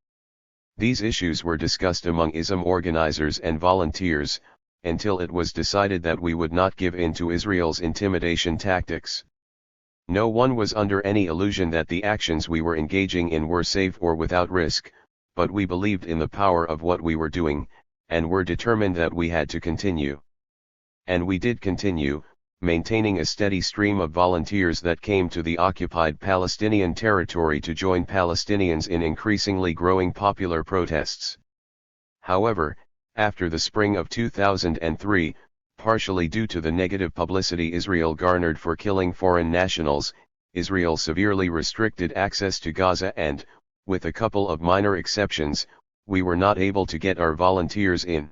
A: These issues were discussed among ISM organizers and volunteers, until it was decided that we would not give in to Israel's intimidation tactics. No one was under any illusion that the actions we were engaging in were safe or without risk, but we believed in the power of what we were doing, and were determined that we had to continue. And we did continue, maintaining a steady stream of volunteers that came to the occupied Palestinian territory to join Palestinians in increasingly growing popular protests. However, after the spring of 2003, partially due to the negative publicity Israel garnered for killing foreign nationals, Israel severely restricted access to Gaza and, with a couple of minor exceptions, we were not able to get our volunteers in.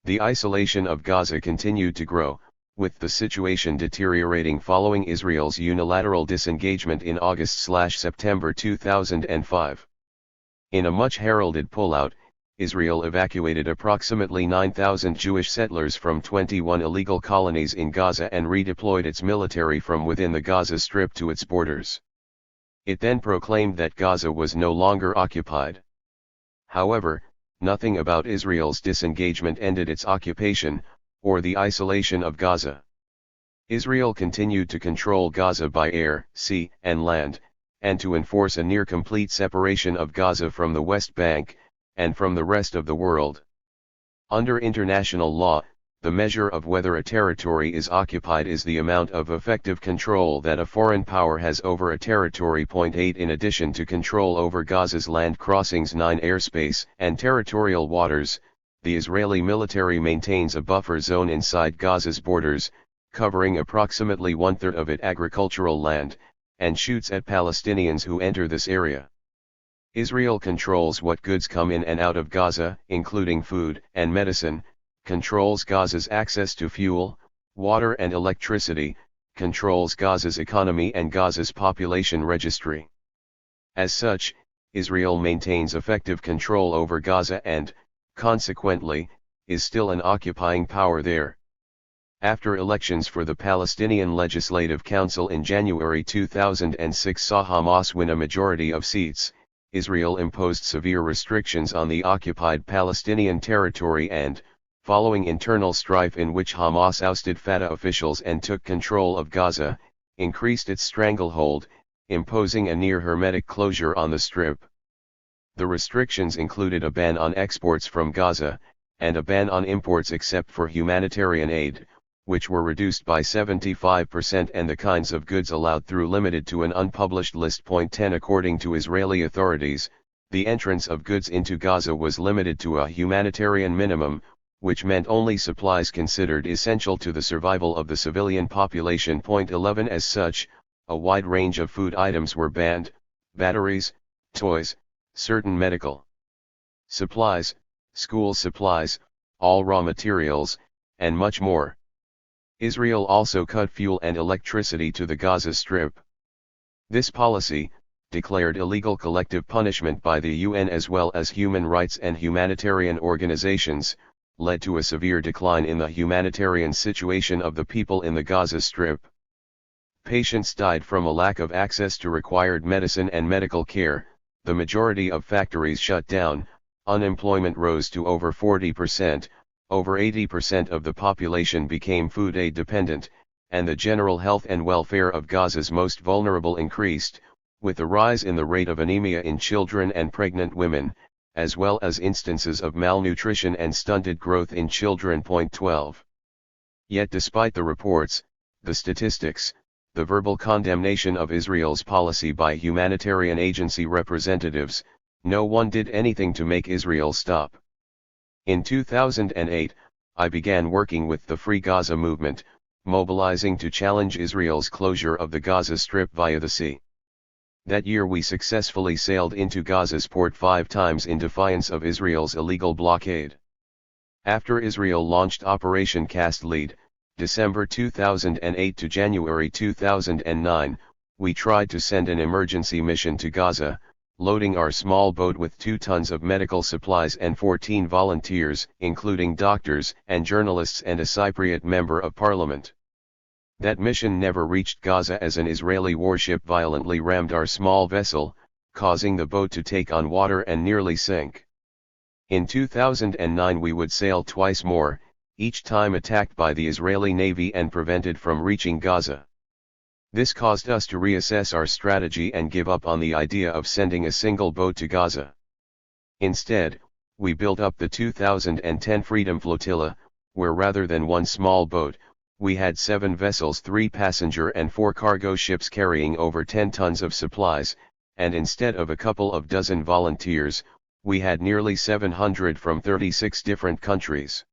A: The isolation of Gaza continued to grow, with the situation deteriorating following Israel's unilateral disengagement in August/September 2005. In a much heralded pullout, Israel evacuated approximately 9,000 Jewish settlers from 21 illegal colonies in Gaza and redeployed its military from within the Gaza Strip to its borders. It then proclaimed that Gaza was no longer occupied. However, nothing about Israel's disengagement ended its occupation, or the isolation of Gaza. Israel continued to control Gaza by air, sea, and land, and to enforce a near-complete separation of Gaza from the West Bank, and from the rest of the world. Under international law, the measure of whether a territory is occupied is the amount of effective control that a foreign power has over a territory. 8 In addition to control over Gaza's land crossings, 9 airspace and territorial waters, the Israeli military maintains a buffer zone inside Gaza's borders, covering approximately 1/3 of its agricultural land, and shoots at Palestinians who enter this area. Israel controls what goods come in and out of Gaza, including food and medicine, controls Gaza's access to fuel, water and electricity, controls Gaza's economy and Gaza's population registry. As such, Israel maintains effective control over Gaza and, consequently, is still an occupying power there. After elections for the Palestinian Legislative Council in January 2006 saw Hamas win a majority of seats, Israel imposed severe restrictions on the occupied Palestinian territory and, following internal strife in which Hamas ousted Fatah officials and took control of Gaza, increased its stranglehold, imposing a near-hermetic closure on the Strip. The restrictions included a ban on exports from Gaza, and a ban on imports except for humanitarian aid, which were reduced by 75%, and the kinds of goods allowed through limited to an unpublished list. 10 According to Israeli authorities, the entrance of goods into Gaza was limited to a humanitarian minimum, which meant only supplies considered essential to the survival of the civilian population. 11 As such, a wide range of food items were banned: batteries, toys, certain medical supplies, school supplies, all raw materials, and much more. Israel also cut fuel and electricity to the Gaza Strip. This policy, declared illegal collective punishment by the UN as well as human rights and humanitarian organizations, led to a severe decline in the humanitarian situation of the people in the Gaza Strip. Patients died from a lack of access to required medicine and medical care, the majority of factories shut down, unemployment rose to over 40%, over 80% of the population became food aid dependent, and the general health and welfare of Gaza's most vulnerable increased, with a rise in the rate of anemia in children and pregnant women, as well as instances of malnutrition and stunted growth in children. 12. Yet despite the reports, the statistics, the verbal condemnation of Israel's policy by humanitarian agency representatives, no one did anything to make Israel stop. In 2008, I began working with the Free Gaza movement, mobilizing to challenge Israel's closure of the Gaza Strip via the sea. That year we successfully sailed into Gaza's port 5 times in defiance of Israel's illegal blockade. After Israel launched Operation Cast Lead, December 2008 to January 2009, we tried to send an emergency mission to Gaza, loading our small boat with 2 tons of medical supplies and 14 volunteers, including doctors and journalists and a Cypriot member of parliament. That mission never reached Gaza as an Israeli warship violently rammed our small vessel, causing the boat to take on water and nearly sink. In 2009 we would sail twice more, each time attacked by the Israeli Navy and prevented from reaching Gaza. This caused us to reassess our strategy and give up on the idea of sending a single boat to Gaza. Instead, we built up the 2010 Freedom Flotilla, where rather than one small boat, we had 7 vessels, 3 passenger and 4 cargo ships carrying over 10 tons of supplies, and instead of a couple of dozen volunteers, we had nearly 700 from 36 different countries.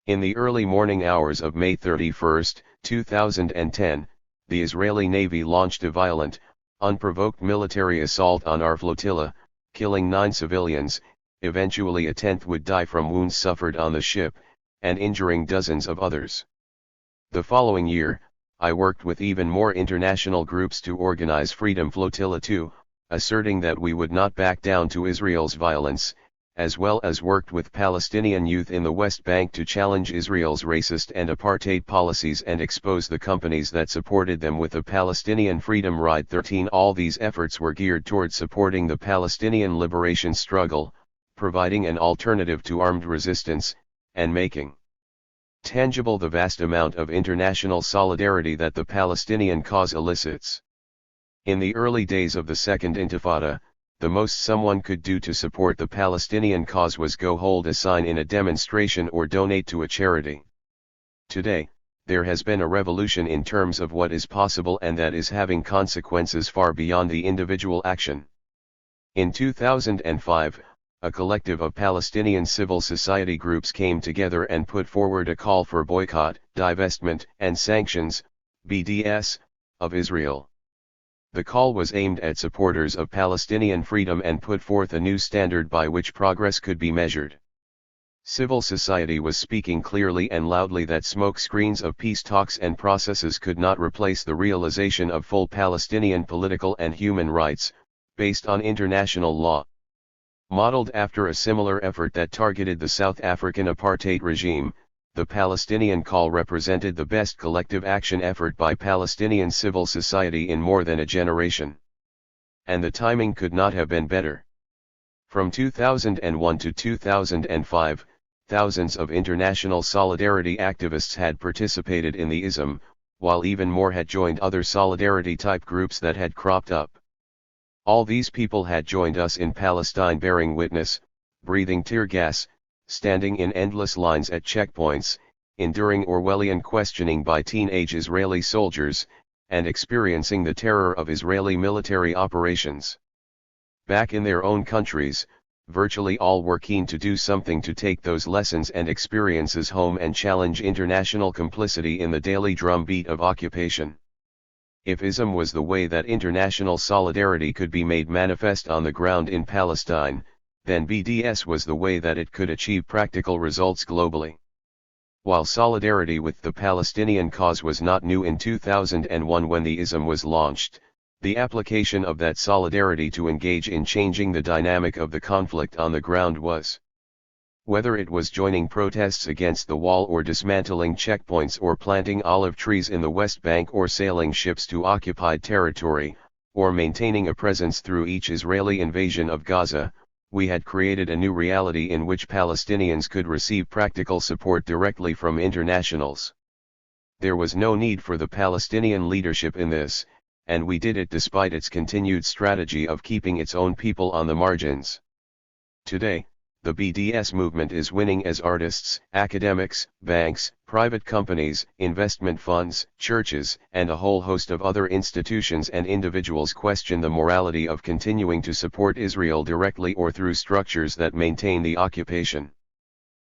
A: In the early morning hours of May 31, 2010, the Israeli Navy launched a violent, unprovoked military assault on our flotilla, killing 9 civilians, eventually a 10th would die from wounds suffered on the ship, and injuring dozens of others. The following year, I worked with even more international groups to organize Freedom Flotilla 2, asserting that we would not back down to Israel's violence, as well as worked with Palestinian youth in the West Bank to challenge Israel's racist and apartheid policies and expose the companies that supported them with the Palestinian Freedom Ride 13. All these efforts were geared towards supporting the Palestinian liberation struggle, providing an alternative to armed resistance, and making tangible the vast amount of international solidarity that the Palestinian cause elicits. In the early days of the Second Intifada, the most someone could do to support the Palestinian cause was go hold a sign in a demonstration or donate to a charity. Today, there has been a revolution in terms of what is possible, and that is having consequences far beyond the individual action. In 2005, a collective of Palestinian civil society groups came together and put forward a call for boycott, divestment, and sanctions, BDS, of Israel. The call was aimed at supporters of Palestinian freedom and put forth a new standard by which progress could be measured. Civil society was speaking clearly and loudly that smoke screens of peace talks and processes could not replace the realization of full Palestinian political and human rights, based on international law. Modeled after a similar effort that targeted the South African apartheid regime, the Palestinian call represented the best collective action effort by Palestinian civil society in more than a generation. And the timing could not have been better. From 2001 to 2005, thousands of international solidarity activists had participated in the ISM, while even more had joined other solidarity-type groups that had cropped up. All these people had joined us in Palestine, bearing witness, breathing tear gas, standing in endless lines at checkpoints, enduring Orwellian questioning by teenage Israeli soldiers, and experiencing the terror of Israeli military operations. Back in their own countries, virtually all were keen to do something to take those lessons and experiences home and challenge international complicity in the daily drumbeat of occupation. If ISM was the way that international solidarity could be made manifest on the ground in Palestine, then BDS was the way that it could achieve practical results globally. While solidarity with the Palestinian cause was not new in 2001 when the ISM was launched, the application of that solidarity to engage in changing the dynamic of the conflict on the ground was. Whether it was joining protests against the wall or dismantling checkpoints or planting olive trees in the West Bank or sailing ships to occupied territory, or maintaining a presence through each Israeli invasion of Gaza, we had created a new reality in which Palestinians could receive practical support directly from internationals. There was no need for the Palestinian leadership in this, and we did it despite its continued strategy of keeping its own people on the margins. Today, the BDS movement is winning as artists, academics, banks, private companies, investment funds, churches, and a whole host of other institutions and individuals question the morality of continuing to support Israel directly or through structures that maintain the occupation.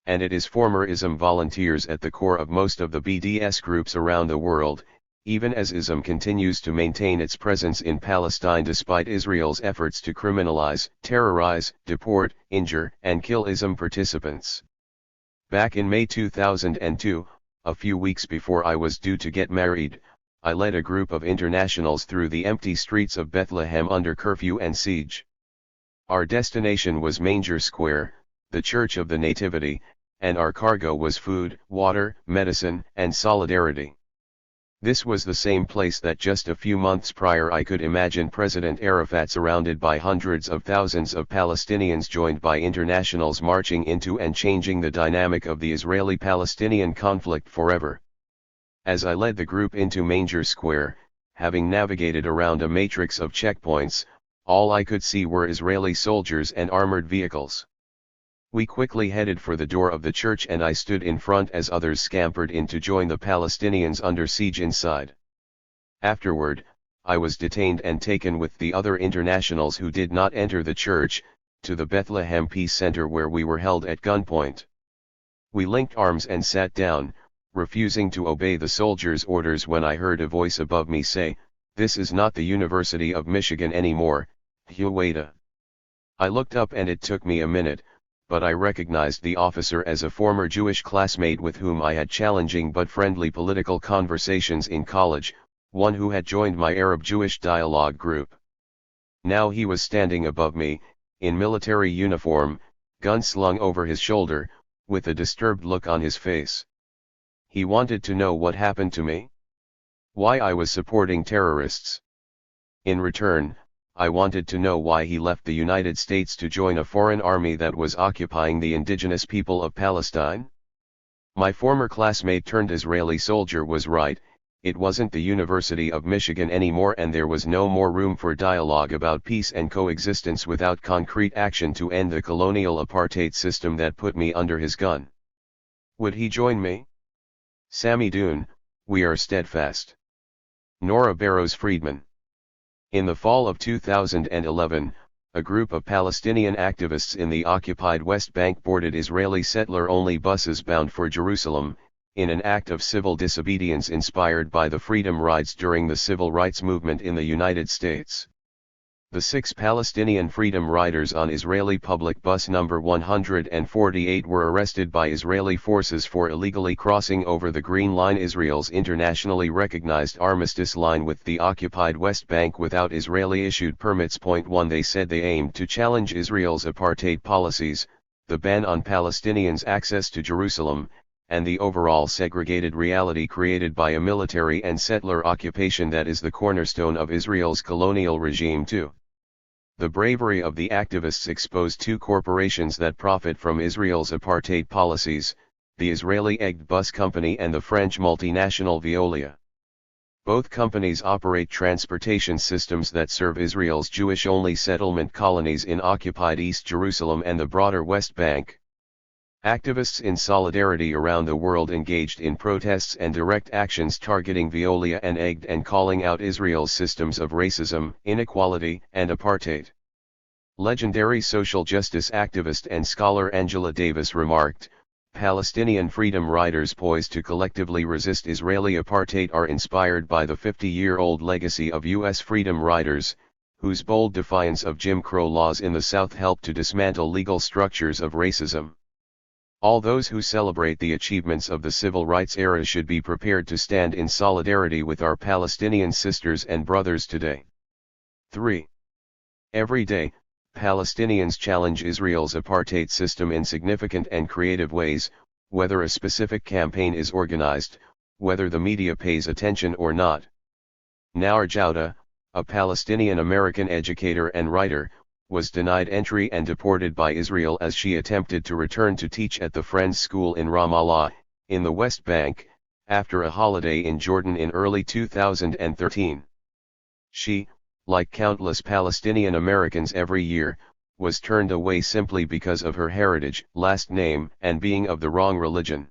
A: And it is former ISM volunteers at the core of most of the BDS groups around the world, even as ISM continues to maintain its presence in Palestine despite Israel's efforts to criminalize, terrorize, deport, injure, and kill ISM participants. Back in May 2002, a few weeks before I was due to get married, I led a group of internationals through the empty streets of Bethlehem under curfew and siege. Our destination was Manger Square, the Church of the Nativity, and our cargo was food, water, medicine, and solidarity. This was the same place that just a few months prior I could imagine President Arafat surrounded by hundreds of thousands of Palestinians joined by internationals marching into and changing the dynamic of the Israeli-Palestinian conflict forever. As I led the group into Manger Square, having navigated around a matrix of checkpoints, all I could see were Israeli soldiers and armored vehicles. We quickly headed for the door of the church and I stood in front as others scampered in to join the Palestinians under siege inside. Afterward, I was detained and taken with the other internationals who did not enter the church, to the Bethlehem Peace Center where we were held at gunpoint. We linked arms and sat down, refusing to obey the soldiers' orders when I heard a voice above me say, "This is not the University of Michigan anymore, Huwaida." I looked up and it took me a minute, but I recognized the officer as a former Jewish classmate with whom I had challenging but friendly political conversations in college, one who had joined my Arab-Jewish dialogue group. Now he was standing above me, in military uniform, gun slung over his shoulder, with a disturbed look on his face. He wanted to know what happened to me. Why I was supporting terrorists. In return, I wanted to know why he left the United States to join a foreign army that was occupying the indigenous people of Palestine. My former classmate turned Israeli soldier was right. It wasn't the University of Michigan anymore, and there was no more room for dialogue about peace and coexistence without concrete action to end the colonial apartheid system that put me under his gun. Would he join me? Sami Doon, we are steadfast. Nora Barrows-Friedman. In the fall of 2011, a group of Palestinian activists in the occupied West Bank boarded Israeli settler-only buses bound for Jerusalem, in an act of civil disobedience inspired by the freedom rides during the civil rights movement in the United States. The 6 Palestinian freedom riders on Israeli public bus number 148 were arrested by Israeli forces for illegally crossing over the Green Line, Israel's internationally recognized armistice line with the occupied West Bank, without Israeli-issued permits. 1 They said they aimed to challenge Israel's apartheid policies, the ban on Palestinians' access to Jerusalem, and the overall segregated reality created by a military and settler occupation that is the cornerstone of Israel's colonial regime. 2. The bravery of the activists exposed 2 corporations that profit from Israel's apartheid policies, the Israeli Egged Bus Company and the French multinational Veolia. Both companies operate transportation systems that serve Israel's Jewish-only settlement colonies in occupied East Jerusalem and the broader West Bank. Activists in solidarity around the world engaged in protests and direct actions targeting Veolia and Egged and calling out Israel's systems of racism, inequality, and apartheid. Legendary social justice activist and scholar Angela Davis remarked, "Palestinian freedom riders poised to collectively resist Israeli apartheid are inspired by the 50-year-old legacy of U.S. freedom riders, whose bold defiance of Jim Crow laws in the South helped to dismantle legal structures of racism. All those who celebrate the achievements of the civil rights era should be prepared to stand in solidarity with our Palestinian sisters and brothers today." 3. Every day, Palestinians challenge Israel's apartheid system in significant and creative ways, whether a specific campaign is organized, whether the media pays attention or not. Nour Jowda, a Palestinian-American educator and writer, was denied entry and deported by Israel as she attempted to return to teach at the Friends School in Ramallah, in the West Bank, after a holiday in Jordan in early 2013. She, like countless Palestinian Americans every year, was turned away simply because of her heritage, last name, and being of the wrong religion.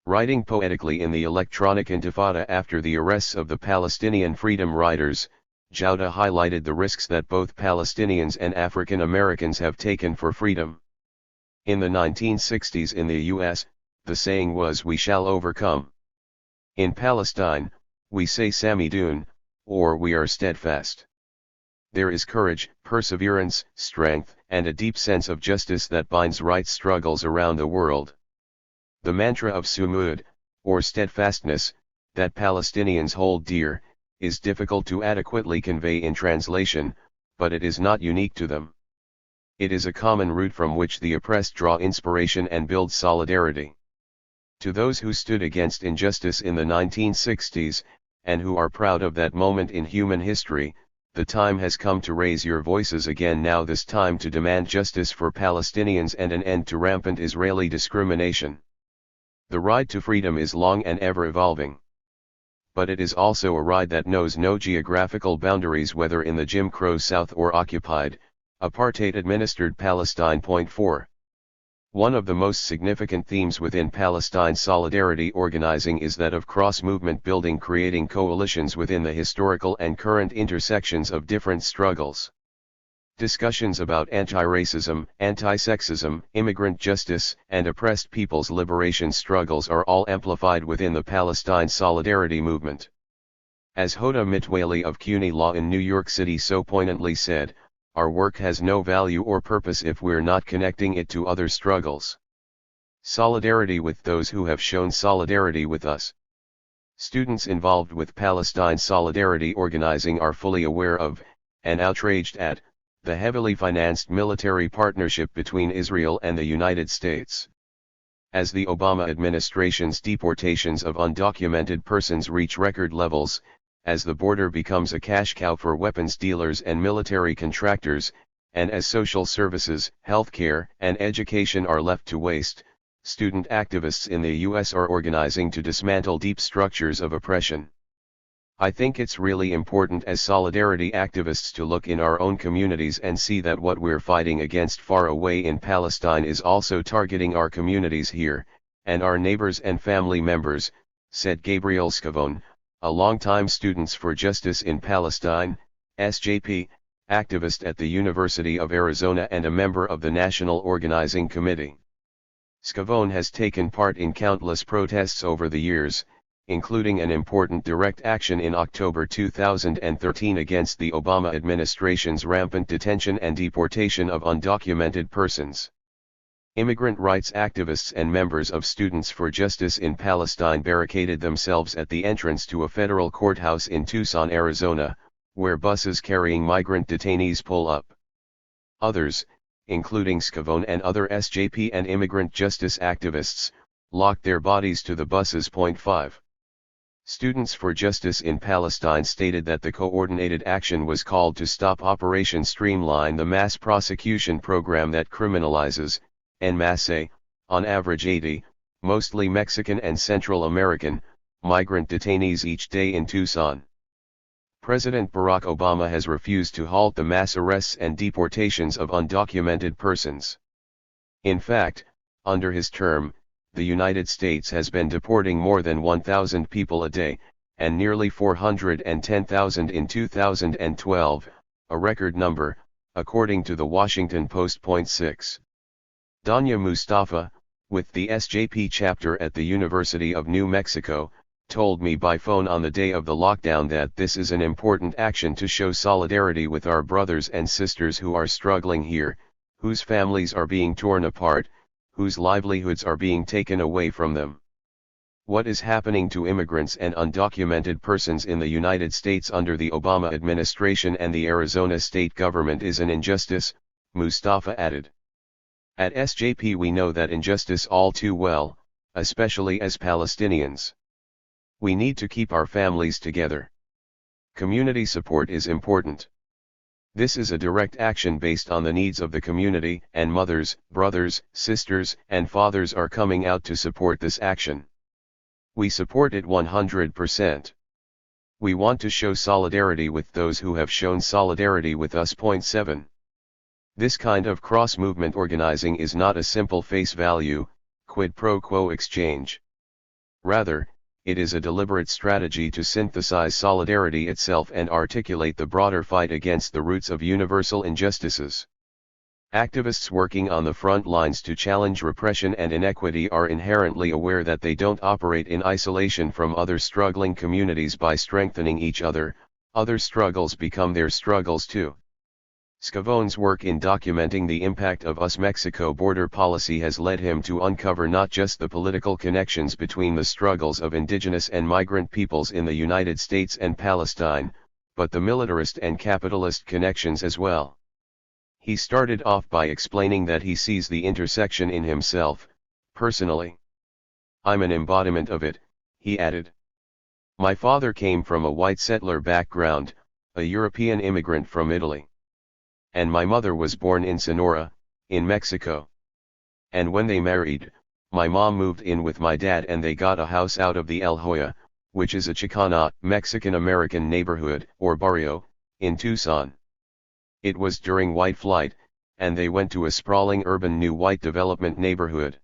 A: Writing poetically in the electronic intifada after the arrests of the Palestinian freedom riders, Jowda highlighted the risks that both Palestinians and African Americans have taken for freedom. In the 1960s in the U.S., the saying was "we shall overcome." In Palestine, we say Sami Doon, or we are steadfast. There is courage, perseverance, strength, and a deep sense of justice that binds rights struggles around the world. The mantra of sumud, or steadfastness, that Palestinians hold dear, is difficult to adequately convey in translation, but it is not unique to them. It is a common root from which the oppressed draw inspiration and build solidarity. To those who stood against injustice in the 1960s, and who are proud of that moment in human history, the time has come to raise your voices again now, this time to demand justice for Palestinians and an end to rampant Israeli discrimination. The ride to freedom is long and ever evolving. But it is also a ride that knows no geographical boundaries, whether in the Jim Crow South or occupied, apartheid-administered Palestine. 4. One of the most significant themes within Palestine solidarity organizing is that of cross-movement building, creating coalitions within the historical and current intersections of different struggles. Discussions about anti-racism, anti-sexism, immigrant justice, and oppressed people's liberation struggles are all amplified within the Palestine solidarity movement. As Hoda Mitwali of CUNY Law in New York City so poignantly said, our work has no value or purpose if we're not connecting it to other struggles. Solidarity with those who have shown solidarity with us. Students involved with Palestine solidarity organizing are fully aware of, and outraged at, the heavily financed military partnership between Israel and the United States. As the Obama administration's deportations of undocumented persons reach record levels, as the border becomes a cash cow for weapons dealers and military contractors, and as social services, healthcare, and education are left to waste, student activists in the U.S. are organizing to dismantle deep structures of oppression. I think it's really important as solidarity activists to look in our own communities and see that what we're fighting against far away in Palestine is also targeting our communities here, and our neighbors and family members, said Gabriel Scavone, a longtime Students for Justice in Palestine, SJP, activist at the University of Arizona and a member of the National Organizing Committee. Scavone has taken part in countless protests over the years, including an important direct action in October 2013 against the Obama administration's rampant detention and deportation of undocumented persons. Immigrant rights activists and members of Students for Justice in Palestine barricaded themselves at the entrance to a federal courthouse in Tucson, Arizona, where buses carrying migrant detainees pull up. Others, including Scavone and other SJP and immigrant justice activists, locked their bodies to the buses. 5. Students for Justice in Palestine stated that the coordinated action was called to stop Operation Streamline, the mass prosecution program that criminalizes, en masse, on average 80, mostly Mexican and Central American, migrant detainees each day in Tucson. President Barack Obama has refused to halt the mass arrests and deportations of undocumented persons. In fact, under his term, the United States has been deporting more than 1,000 people a day, and nearly 410,000 in 2012, a record number, according to the Washington Post. 6. Danya Mustafa, with the SJP chapter at the University of New Mexico, told me by phone on the day of the lockdown that this is an important action to show solidarity with our brothers and sisters who are struggling here, whose families are being torn apart, whose livelihoods are being taken away from them. What is happening to immigrants and undocumented persons in the United States under the Obama administration and the Arizona state government is an injustice, Mustafa added. At SJP we know that injustice all too well, especially as Palestinians. We need to keep our families together. Community support is important. This is a direct action based on the needs of the community, and mothers, brothers, sisters, and fathers are coming out to support this action. We support it 100%. We want to show solidarity with those who have shown solidarity with us. 7. This kind of cross-movement organizing is not a simple face value, quid pro quo exchange. Rather, it is a deliberate strategy to synthesize solidarity itself and articulate the broader fight against the roots of universal injustices. Activists working on the front lines to challenge repression and inequity are inherently aware that they don't operate in isolation from other struggling communities by strengthening each other. Other struggles become their struggles too. Scavone's work in documenting the impact of US-Mexico border policy has led him to uncover not just the political connections between the struggles of indigenous and migrant peoples in the United States and Palestine, but the militarist and capitalist connections as well. He started off by explaining that he sees the intersection in himself, personally. I'm an embodiment of it, he added. My father came from a white settler background, a European immigrant from Italy. And my mother was born in Sonora, in Mexico. And when they married, my mom moved in with my dad and they got a house out of the El Joya, which is a Chicana, Mexican-American neighborhood, or barrio, in Tucson. It was during white flight, and they went to a sprawling urban new white development neighborhood.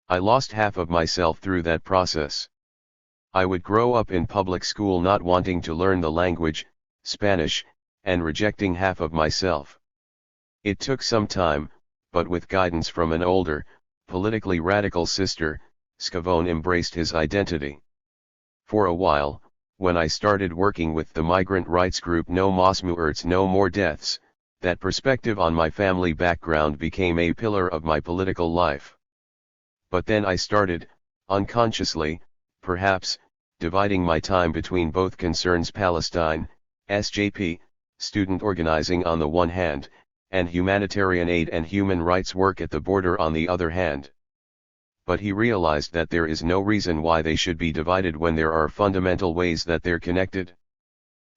A: I lost half of myself through that process. I would grow up in public school not wanting to learn the language, Spanish, and rejecting half of myself. It took some time, but with guidance from an older, politically radical sister, Scavone embraced his identity. For a while, when I started working with the migrant rights group No Mas Muertes No More Deaths, That perspective on my family background became a pillar of my political life. But then I started, unconsciously, perhaps, dividing my time between both concerns: Palestine, SJP, student organizing on the one hand, and humanitarian aid and human rights work at the border on the other hand. But he realized that there is no reason why they should be divided when there are fundamental ways that they're connected.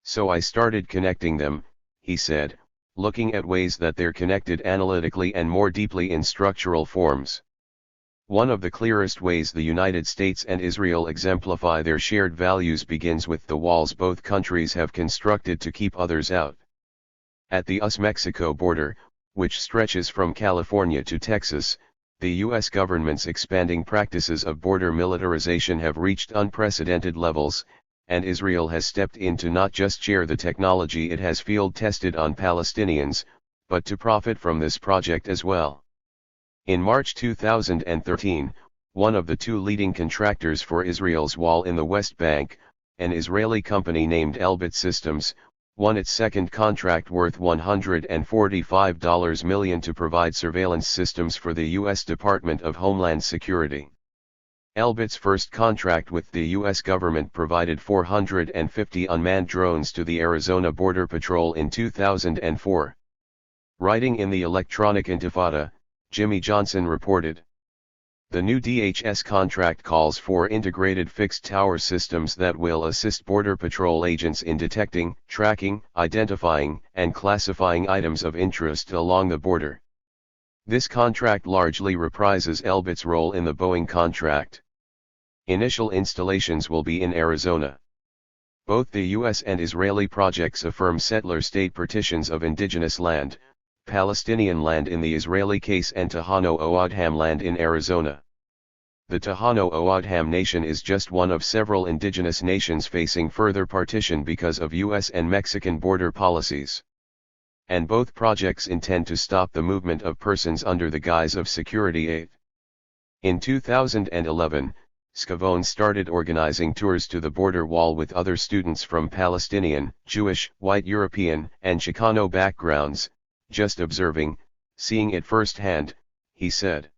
A: So I started connecting them, he said, looking at ways that they're connected analytically and more deeply in structural forms. One of the clearest ways the United States and Israel exemplify their shared values begins with the walls both countries have constructed to keep others out. At the US-Mexico border, which stretches from California to Texas, the U.S. government's expanding practices of border militarization have reached unprecedented levels, and Israel has stepped in to not just share the technology it has field-tested on Palestinians, but to profit from this project as well. In March 2013, one of the two leading contractors for Israel's wall in the West Bank, an Israeli company named Elbit Systems, won its second contract worth $145 million to provide surveillance systems for the U.S. Department of Homeland Security. Elbit's first contract with the U.S. government provided 450 unmanned drones to the Arizona Border Patrol in 2004. Writing in the Electronic Intifada, Jimmy Johnson reported, "The new DHS contract calls for integrated fixed tower systems that will assist Border Patrol agents in detecting, tracking, identifying, and classifying items of interest along the border." This contract largely reprises Elbit's role in the Boeing contract. Initial installations will be in Arizona. Both the U.S. and Israeli projects affirm settler state partitions of indigenous land, Palestinian land in the Israeli case and Tohono-O'odham land in Arizona. The Tohono-O'odham Nation is just one of several indigenous nations facing further partition because of U.S. and Mexican border policies. And both projects intend to stop the movement of persons under the guise of security aid. In 2011, Scavone started organizing tours to the border wall with other students from Palestinian, Jewish, white European, and Chicano backgrounds, just observing, seeing it firsthand, he said.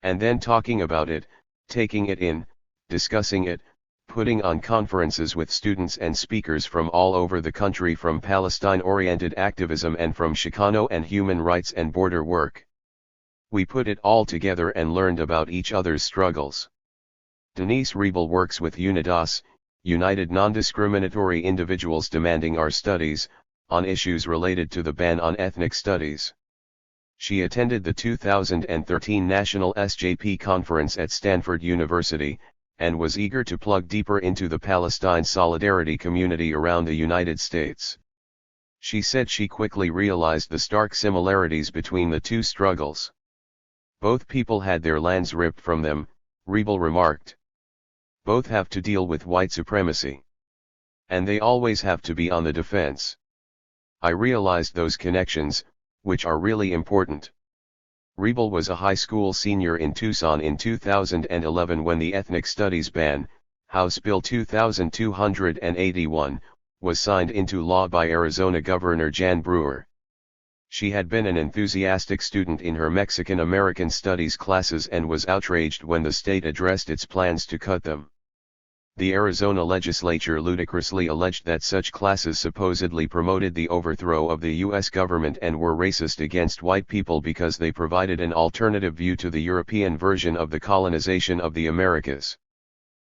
A: And then talking about it, taking it in, discussing it, putting on conferences with students and speakers from all over the country from Palestine-oriented activism and from Chicano and human rights and border work. We put it all together and learned about each other's struggles. Denise Riebel works with UNIDAS, United Non-Discriminatory Individuals Demanding Our Studies, on issues related to the ban on ethnic studies. She attended the 2013 National SJP Conference at Stanford University, and was eager to plug deeper into the Palestine solidarity community around the United States. She said she quickly realized the stark similarities between the two struggles. Both people had their lands ripped from them, Riebel remarked. Both have to deal with white supremacy. And they always have to be on the defense. I realized those connections, which are really important. Riebel was a high school senior in Tucson in 2011 when the Ethnic Studies Ban, House Bill 2281, was signed into law by Arizona Governor Jan Brewer. She had been an enthusiastic student in her Mexican-American studies classes and was outraged when the state addressed its plans to cut them. The Arizona legislature ludicrously alleged that such classes supposedly promoted the overthrow of the U.S. government and were racist against white people because they provided an alternative view to the European version of the colonization of the Americas.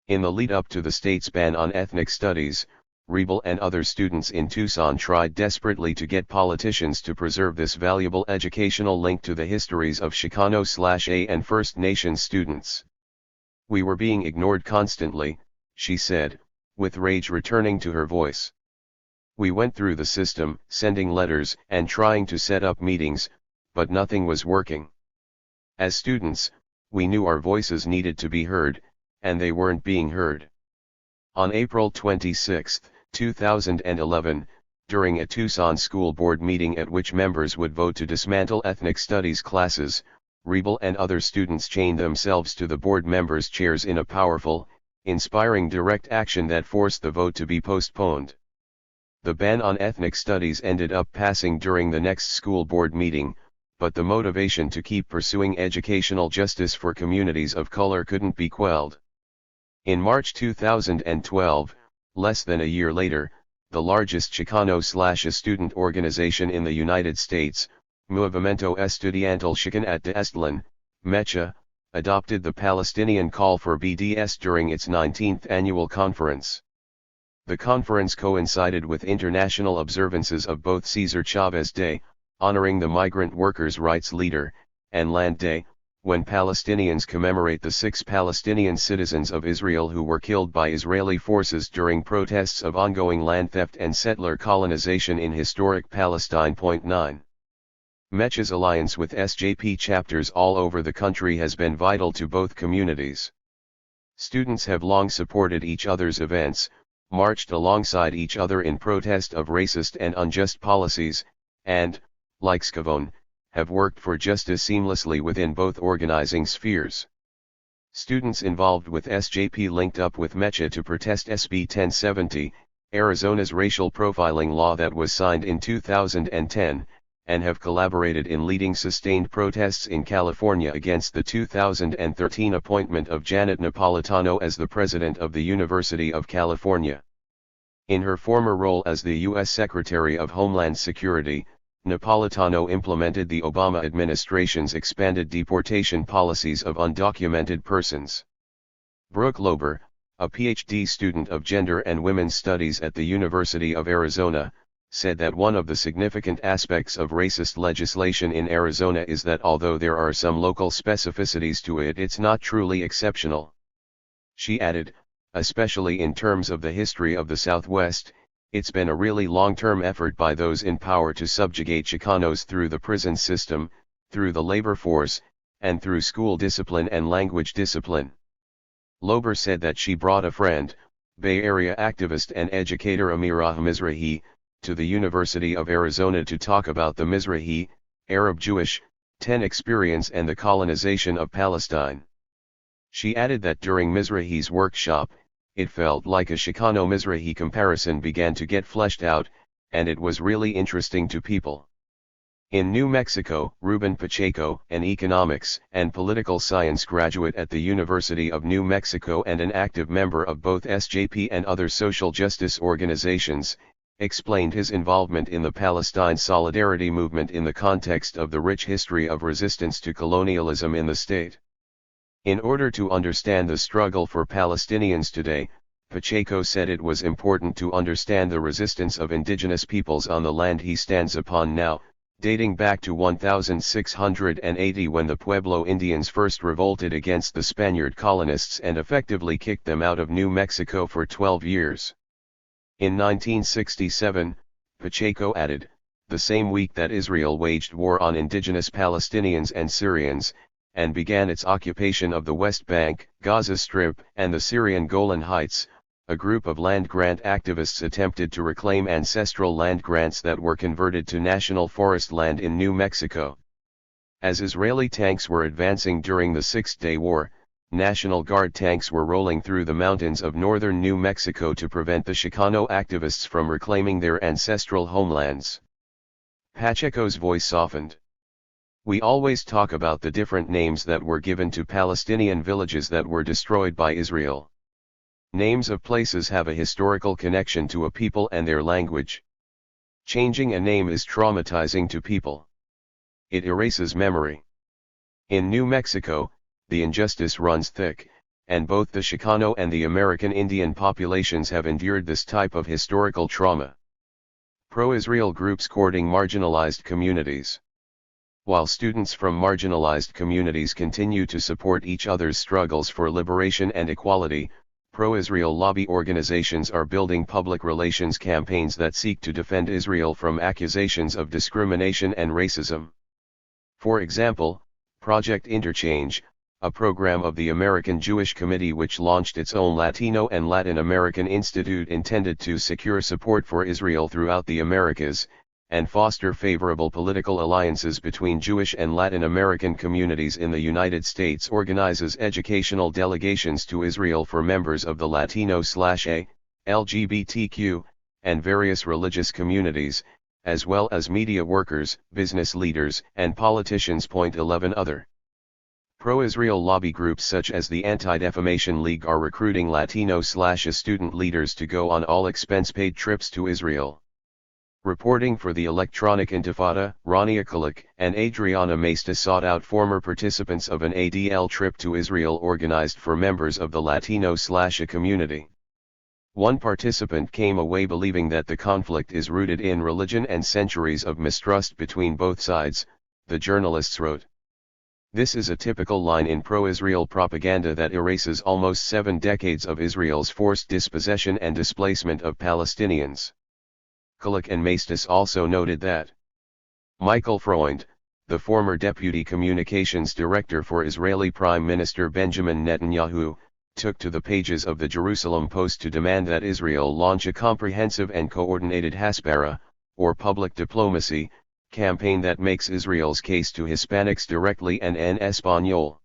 A: In the lead-up to the state's ban on ethnic studies, Riebel and other students in Tucson tried desperately to get politicians to preserve this valuable educational link to the histories of Chicano/A and First Nations students. We were being ignored constantly, she said, with rage returning to her voice. We went through the system, sending letters and trying to set up meetings, but nothing was working. As students, we knew our voices needed to be heard, and they weren't being heard. On April 26, 2011, during a Tucson school board meeting at which members would vote to dismantle ethnic studies classes, Riebel and other students chained themselves to the board members' chairs in a powerful, inspiring direct action that forced the vote to be postponed. The ban on ethnic studies ended up passing during the next school board meeting, but the motivation to keep pursuing educational justice for communities of color couldn't be quelled. In March 2012, less than a year later, the largest Chicano/student organization in the United States, Movimiento Estudiantil Chican de Estlan, MECHA, adopted the Palestinian call for BDS during its 19th annual conference. The conference coincided with international observances of both Cesar Chavez Day, honoring the migrant workers' rights leader, and Land Day, when Palestinians commemorate the 6 Palestinian citizens of Israel who were killed by Israeli forces during protests of ongoing land theft and settler colonization in historic Palestine. 9. MECHA's alliance with SJP chapters all over the country has been vital to both communities. Students have long supported each other's events, marched alongside each other in protest of racist and unjust policies, and, like Scavone, have worked for justice seamlessly within both organizing spheres. Students involved with SJP linked up with MECHA to protest SB 1070, Arizona's racial profiling law that was signed in 2010, and have collaborated in leading sustained protests in California against the 2013 appointment of Janet Napolitano as the president of the University of California. In her former role as the U.S. Secretary of Homeland Security, Napolitano implemented the Obama administration's expanded deportation policies of undocumented persons. Brooke Lober, a PhD student of gender and women's studies at the University of Arizona, said that one of the significant aspects of racist legislation in Arizona is that although there are some local specificities to it, it's not truly exceptional. She added, especially in terms of the history of the Southwest, it's been a really long-term effort by those in power to subjugate Chicanos through the prison system, through the labor force, and through school discipline and language discipline. Lober said that she brought a friend, Bay Area activist and educator Amirah Mizrahi, to the University of Arizona to talk about the Mizrahi, Arab-Jewish, 10 experience and the colonization of Palestine. She added that during Mizrahi's workshop, it felt like a Chicano-Mizrahi comparison began to get fleshed out, and it was really interesting to people. In New Mexico, Ruben Pacheco, an economics and political science graduate at the University of New Mexico and an active member of both SJP and other social justice organizations, explained his involvement in the Palestine Solidarity movement in the context of the rich history of resistance to colonialism in the state. In order to understand the struggle for Palestinians today, Pacheco said it was important to understand the resistance of indigenous peoples on the land he stands upon now, dating back to 1680 when the Pueblo Indians first revolted against the Spaniard colonists and effectively kicked them out of New Mexico for 12 years. In 1967, Pacheco added, the same week that Israel waged war on indigenous Palestinians and Syrians, and began its occupation of the West Bank, Gaza Strip, and the Syrian Golan Heights, a group of land-grant activists attempted to reclaim ancestral land grants that were converted to national forest land in New Mexico. As Israeli tanks were advancing during the Six-Day War, National Guard tanks were rolling through the mountains of northern New Mexico to prevent the Chicano activists from reclaiming their ancestral homelands. Pacheco's voice softened. We always talk about the different names that were given to Palestinian villages that were destroyed by Israel. Names of places have a historical connection to a people and their language. Changing a name is traumatizing to people. It erases memory. In New Mexico, the injustice runs thick, and both the Chicano and the American Indian populations have endured this type of historical trauma. Pro-Israel groups courting marginalized communities. While students from marginalized communities continue to support each other's struggles for liberation and equality, pro-Israel lobby organizations are building public relations campaigns that seek to defend Israel from accusations of discrimination and racism. For example, Project Interchange, a program of the American Jewish Committee which launched its own Latino and Latin American Institute intended to secure support for Israel throughout the Americas, and foster favorable political alliances between Jewish and Latin American communities in the United States, organizes educational delegations to Israel for members of the Latino/A, LGBTQ, and various religious communities, as well as media workers, business leaders, and politicians. 11 Other pro-Israel lobby groups such as the Anti-Defamation League are recruiting Latino/student leaders to go on all expense-paid trips to Israel. Reporting for the Electronic Intifada, Rania Kalik and Adriana Maesta sought out former participants of an ADL trip to Israel organized for members of the Latino/A community. One participant came away believing that the conflict is rooted in religion and centuries of mistrust between both sides, the journalists wrote. This is a typical line in pro-Israel propaganda that erases almost 7 decades of Israel's forced dispossession and displacement of Palestinians. Kulik and Maestas also noted that Michael Freund, the former deputy communications director for Israeli Prime Minister Benjamin Netanyahu, took to the pages of the Jerusalem Post to demand that Israel launch a comprehensive and coordinated Hasbara, or public diplomacy, campaign that makes Israel's case to Hispanics directly and en español.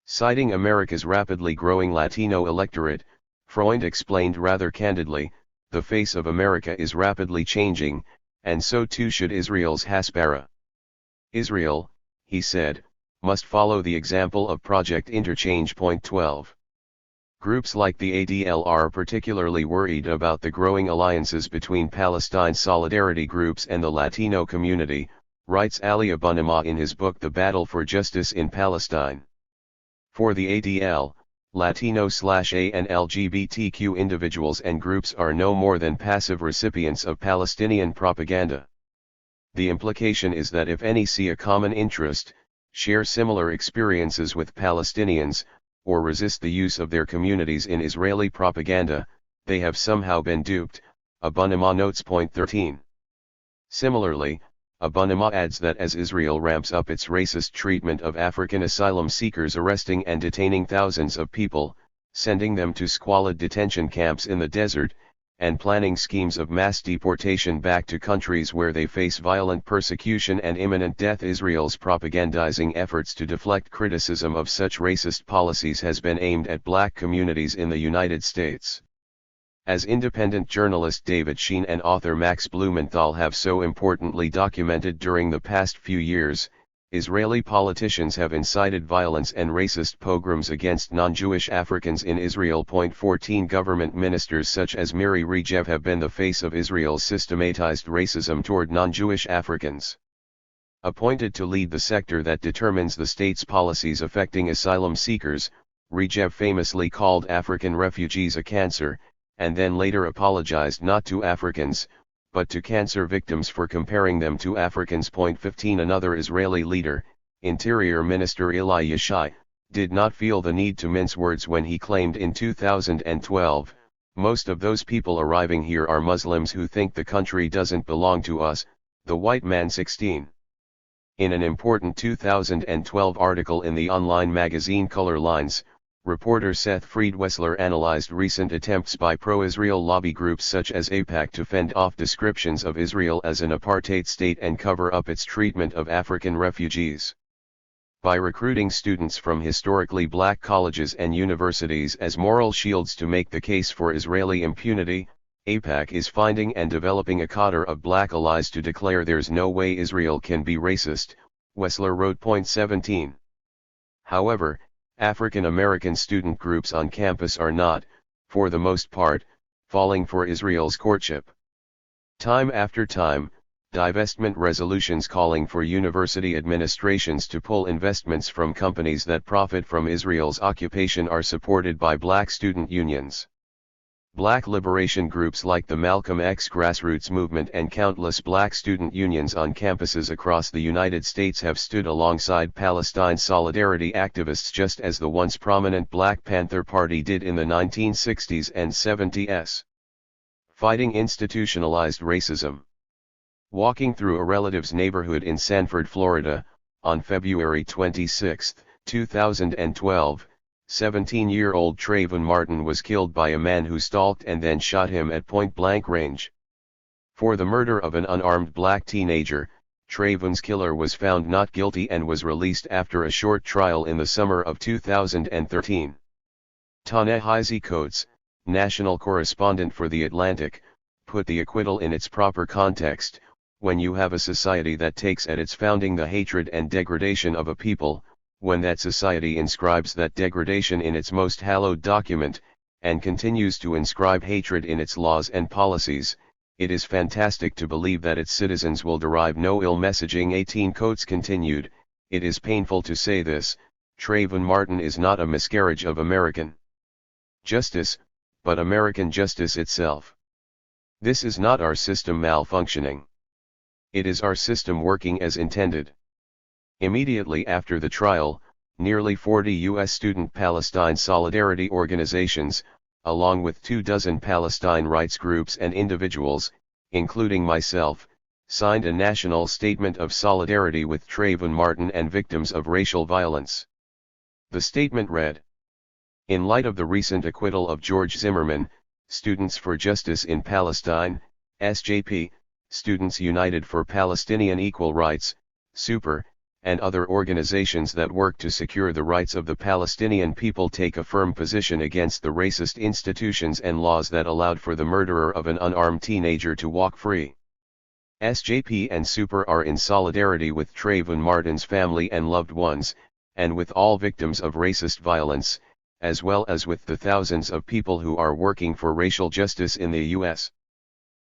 A: Citing America's rapidly growing Latino electorate, Freund explained rather candidly, the face of America is rapidly changing, and so too should Israel's Hasbara. Israel, he said, must follow the example of Project Interchange. 12. Groups like the ADL are particularly worried about the growing alliances between Palestine solidarity groups and the Latino community, writes Ali Abunimah in his book The Battle for Justice in Palestine. For the ADL, Latino/A and LGBTQ individuals and groups are no more than passive recipients of Palestinian propaganda. The implication is that if any see a common interest, share similar experiences with Palestinians, or resist the use of their communities in Israeli propaganda, they have somehow been duped, Abunimah notes. 13. Similarly, Abunimah adds that as Israel ramps up its racist treatment of African asylum seekers, arresting and detaining thousands of people, sending them to squalid detention camps in the desert, and planning schemes of mass deportation back to countries where they face violent persecution and imminent death, Israel's propagandizing efforts to deflect criticism of such racist policies has been aimed at black communities in the United States. As independent journalist David Sheen and author Max Blumenthal have so importantly documented during the past few years, Israeli politicians have incited violence and racist pogroms against non-Jewish Africans in Israel. 14 Government ministers such as Miri Regev have been the face of Israel's systematized racism toward non-Jewish Africans. Appointed to lead the sector that determines the state's policies affecting asylum seekers, Regev famously called African refugees a cancer, and then later apologized not to Africans, but to cancer victims for comparing them to Africans. 15 Another Israeli leader, Interior Minister Eli Yishai, did not feel the need to mince words when he claimed in 2012, "Most of those people arriving here are Muslims who think the country doesn't belong to us, the white man." 16. In an important 2012 article in the online magazine Color Lines, reporter Seth Friedwessler analyzed recent attempts by pro-Israel lobby groups such as AIPAC to fend off descriptions of Israel as an apartheid state and cover up its treatment of African refugees. By recruiting students from historically black colleges and universities as moral shields to make the case for Israeli impunity, AIPAC is finding and developing a cadre of black allies to declare there's no way Israel can be racist, Wessler wrote. 17. However, African American student groups on campus are not, for the most part, falling for Israel's courtship. Time after time, divestment resolutions calling for university administrations to pull investments from companies that profit from Israel's occupation are supported by black student unions. Black liberation groups like the Malcolm X grassroots movement and countless black student unions on campuses across the United States have stood alongside Palestine solidarity activists just as the once prominent Black Panther Party did in the 1960s and 70s. Fighting institutionalized racism. Walking through a relative's neighborhood in Sanford, Florida, on February 26, 2012, 17-year-old Trayvon Martin was killed by a man who stalked and then shot him at point-blank range. For the murder of an unarmed black teenager, Trayvon's killer was found not guilty and was released after a short trial in the summer of 2013. Ta-Nehisi Coates, national correspondent for The Atlantic, put the acquittal in its proper context. When you have a society that takes at its founding the hatred and degradation of a people, when that society inscribes that degradation in its most hallowed document, and continues to inscribe hatred in its laws and policies, it is fantastic to believe that its citizens will derive no ill messaging. 18 quotes continued. It is painful to say this, Trayvon Martin is not a miscarriage of American justice, but American justice itself. This is not our system malfunctioning. It is our system working as intended. Immediately after the trial, nearly 40 U.S. student Palestine solidarity organizations, along with 24 Palestine rights groups and individuals, including myself, signed a national statement of solidarity with Trayvon Martin and victims of racial violence. The statement read: in light of the recent acquittal of George Zimmerman, Students for Justice in Palestine, SJP, Students United for Palestinian Equal Rights, SUPER, and other organizations that work to secure the rights of the Palestinian people take a firm position against the racist institutions and laws that allowed for the murderer of an unarmed teenager to walk free. SJP and SUPER are in solidarity with Trayvon Martin's family and loved ones, and with all victims of racist violence, as well as with the thousands of people who are working for racial justice in the U.S.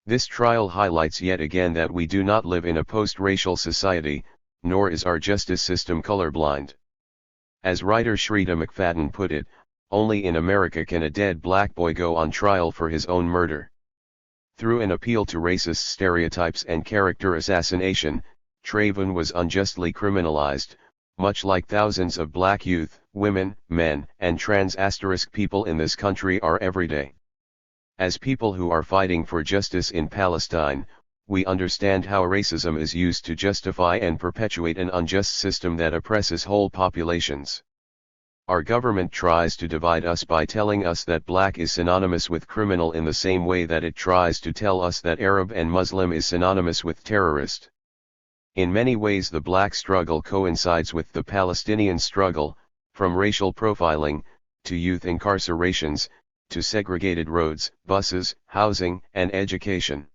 A: This trial highlights yet again that we do not live in a post-racial society, nor is our justice system colorblind. As writer Shrita McFadden put it, only in America can a dead black boy go on trial for his own murder. Through an appeal to racist stereotypes and character assassination, Trayvon was unjustly criminalized, much like thousands of black youth, women, men, and trans people in this country are every day. As people who are fighting for justice in Palestine, we understand how racism is used to justify and perpetuate an unjust system that oppresses whole populations. Our government tries to divide us by telling us that black is synonymous with criminal in the same way that it tries to tell us that Arab and Muslim is synonymous with terrorist. In many ways the black struggle coincides with the Palestinian struggle, from racial profiling, to youth incarcerations, to segregated roads, buses, housing, and education.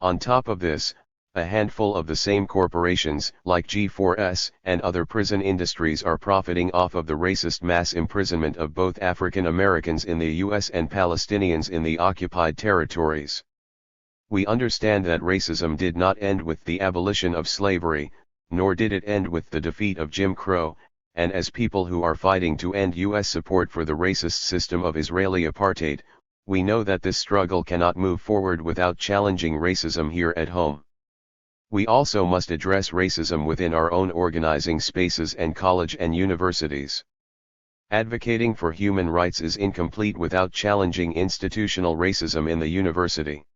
A: On top of this, a handful of the same corporations, like G4S and other prison industries, are profiting off of the racist mass imprisonment of both African Americans in the U.S. and Palestinians in the occupied territories. We understand that racism did not end with the abolition of slavery, nor did it end with the defeat of Jim Crow, and as people who are fighting to end U.S. support for the racist system of Israeli apartheid, we know that this struggle cannot move forward without challenging racism here at home. We also must address racism within our own organizing spaces and college and universities. Advocating for human rights is incomplete without challenging institutional racism in the university.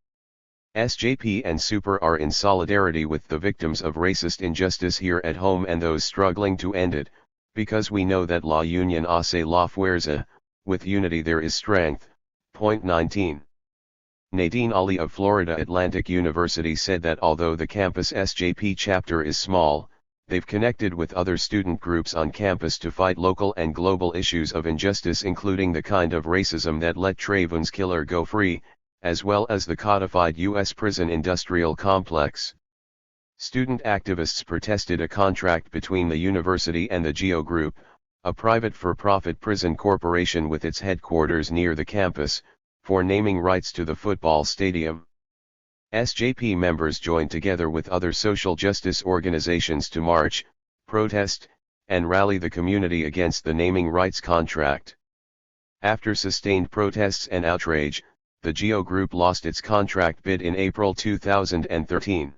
A: SJP and SUPER are in solidarity with the victims of racist injustice here at home and those struggling to end it, because we know that la union hace la fuerza, with unity there is strength. Point 19. Nadine Ali of Florida Atlantic University said that although the campus SJP chapter is small, they've connected with other student groups on campus to fight local and global issues of injustice, including the kind of racism that let Trayvon's killer go free, as well as the codified U.S. prison industrial complex. Student activists protested a contract between the university and the GEO Group, a private for-profit prison corporation with its headquarters near the campus, for naming rights to the football stadium. SJP members joined together with other social justice organizations to march, protest, and rally the community against the naming rights contract. After sustained protests and outrage, the GEO Group lost its contract bid in April 2013.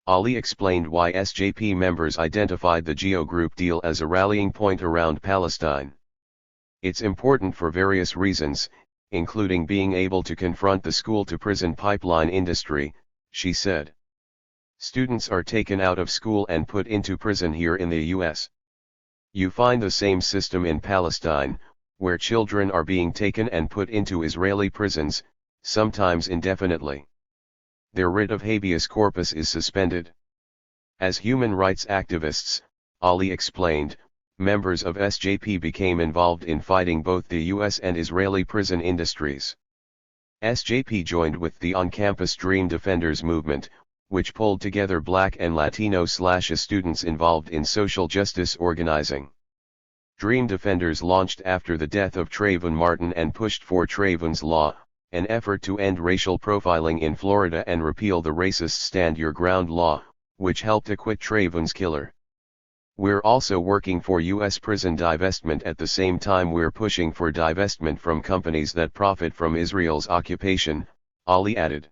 A: Ali explained why SJP members identified the GEO Group deal as a rallying point around Palestine. It's important for various reasons, including being able to confront the school-to-prison pipeline industry, she said. Students are taken out of school and put into prison here in the U.S. You find the same system in Palestine, where children are being taken and put into Israeli prisons, sometimes indefinitely. Their writ of habeas corpus is suspended. As human rights activists, Ali explained, members of SJP became involved in fighting both the U.S. and Israeli prison industries. SJP joined with the on-campus Dream Defenders movement, which pulled together Black and Latino/AS students involved in social justice organizing. Dream Defenders launched after the death of Trayvon Martin and pushed for Trayvon's Law, an effort to end racial profiling in Florida and repeal the racist Stand Your Ground law, which helped acquit Trayvon's killer. We're also working for U.S. prison divestment. At the same time we're pushing for divestment from companies that profit from Israel's occupation, Ali added.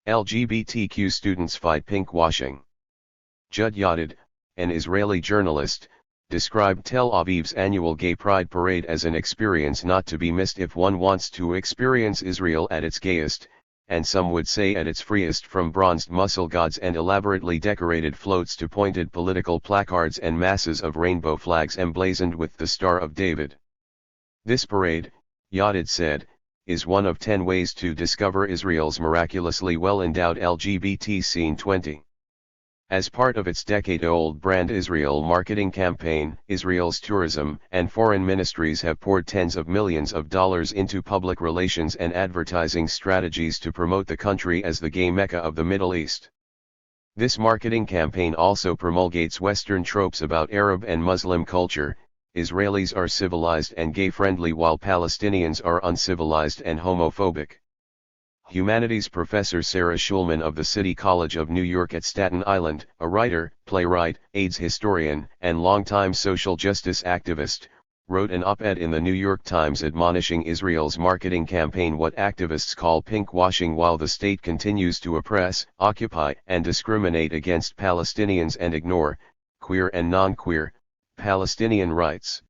A: LGBTQ students fight pinkwashing. Judd Yadid, an Israeli journalist, described Tel Aviv's annual Gay Pride Parade as an experience not to be missed if one wants to experience Israel at its gayest, and some would say at its freest, from bronzed muscle gods and elaborately decorated floats to pointed political placards and masses of rainbow flags emblazoned with the Star of David. This parade, Yadid said, is one of 10 ways to discover Israel's miraculously well-endowed LGBT scene. 20. As part of its decade-old Brand Israel marketing campaign, Israel's tourism and foreign ministries have poured tens of millions of dollars into public relations and advertising strategies to promote the country as the gay Mecca of the Middle East. This marketing campaign also promulgates Western tropes about Arab and Muslim culture. Israelis are civilized and gay-friendly while Palestinians are uncivilized and homophobic. Humanities professor Sarah Schulman of the City College of New York at Staten Island, a writer, playwright, AIDS historian, and longtime social justice activist, wrote an op-ed in the New York Times admonishing Israel's marketing campaign what activists call pinkwashing while the state continues to oppress, occupy, and discriminate against Palestinians and ignore, queer and non-queer, Palestinian rights.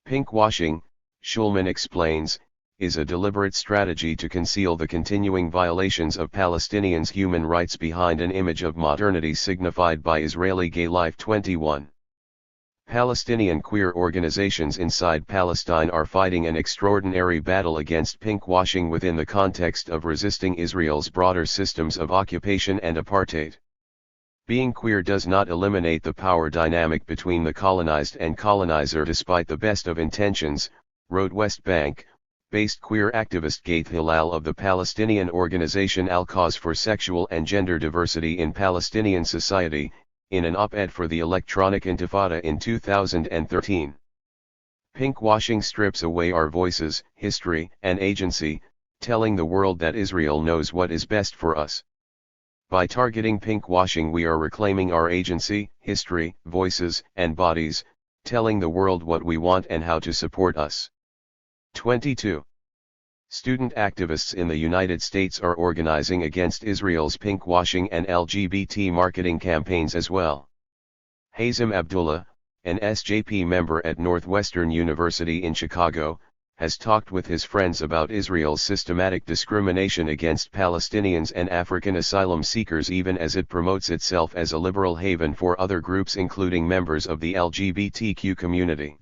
A: Pinkwashing, Schulman explains, is a deliberate strategy to conceal the continuing violations of Palestinians' human rights behind an image of modernity signified by Israeli gay life. 21. Palestinian queer organizations inside Palestine are fighting an extraordinary battle against pinkwashing within the context of resisting Israel's broader systems of occupation and apartheid. Being queer does not eliminate the power dynamic between the colonized and colonizer despite the best of intentions, wrote West Bank-based queer activist Gaith Hilal of the Palestinian organization Al-Cause for Sexual and Gender Diversity in Palestinian Society, in an op-ed for the Electronic Intifada in 2013. Pinkwashing strips away our voices, history, and agency, telling the world that Israel knows what is best for us. By targeting pinkwashing we are reclaiming our agency, history, voices, and bodies, telling the world what we want and how to support us. 22. Student activists in the United States are organizing against Israel's pinkwashing and LGBT marketing campaigns as well. Hazem Abdullah, an SJP member at Northwestern University in Chicago, has talked with his friends about Israel's systematic discrimination against Palestinians and African asylum seekers even as it promotes itself as a liberal haven for other groups including members of the LGBTQ community.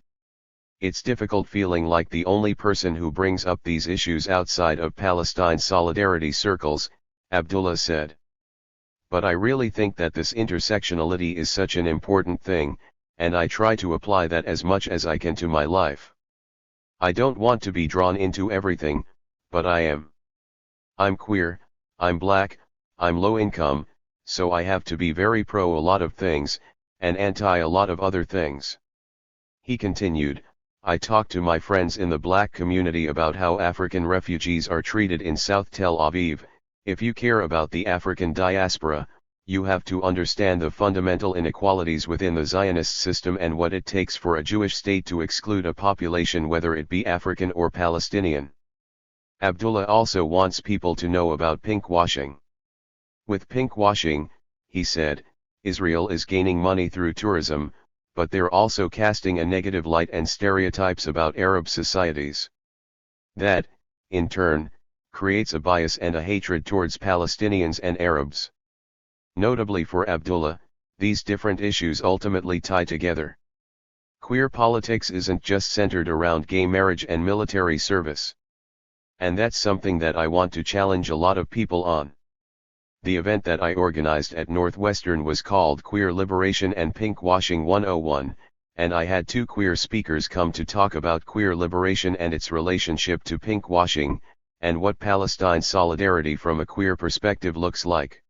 A: It's difficult feeling like the only person who brings up these issues outside of Palestine solidarity circles, Abdullah said. But I really think that this intersectionality is such an important thing, and I try to apply that as much as I can to my life. I don't want to be drawn into everything, but I am. I'm queer, I'm black, I'm low income, so I have to be very pro a lot of things, and anti a lot of other things. He continued, I talk to my friends in the black community about how African refugees are treated in South Tel Aviv. If you care about the African diaspora, you have to understand the fundamental inequalities within the Zionist system and what it takes for a Jewish state to exclude a population whether it be African or Palestinian. Abdullah also wants people to know about pinkwashing. With pinkwashing, he said, Israel is gaining money through tourism, but they're also casting a negative light and stereotypes about Arab societies. That, in turn, creates a bias and a hatred towards Palestinians and Arabs. Notably for Abdullah, these different issues ultimately tie together. Queer politics isn't just centered around gay marriage and military service. And that's something that I want to challenge a lot of people on. The event that I organized at Northwestern was called Queer Liberation and Pinkwashing 101, and I had 2 queer speakers come to talk about queer liberation and its relationship to pinkwashing, and what Palestine solidarity from a queer perspective looks like.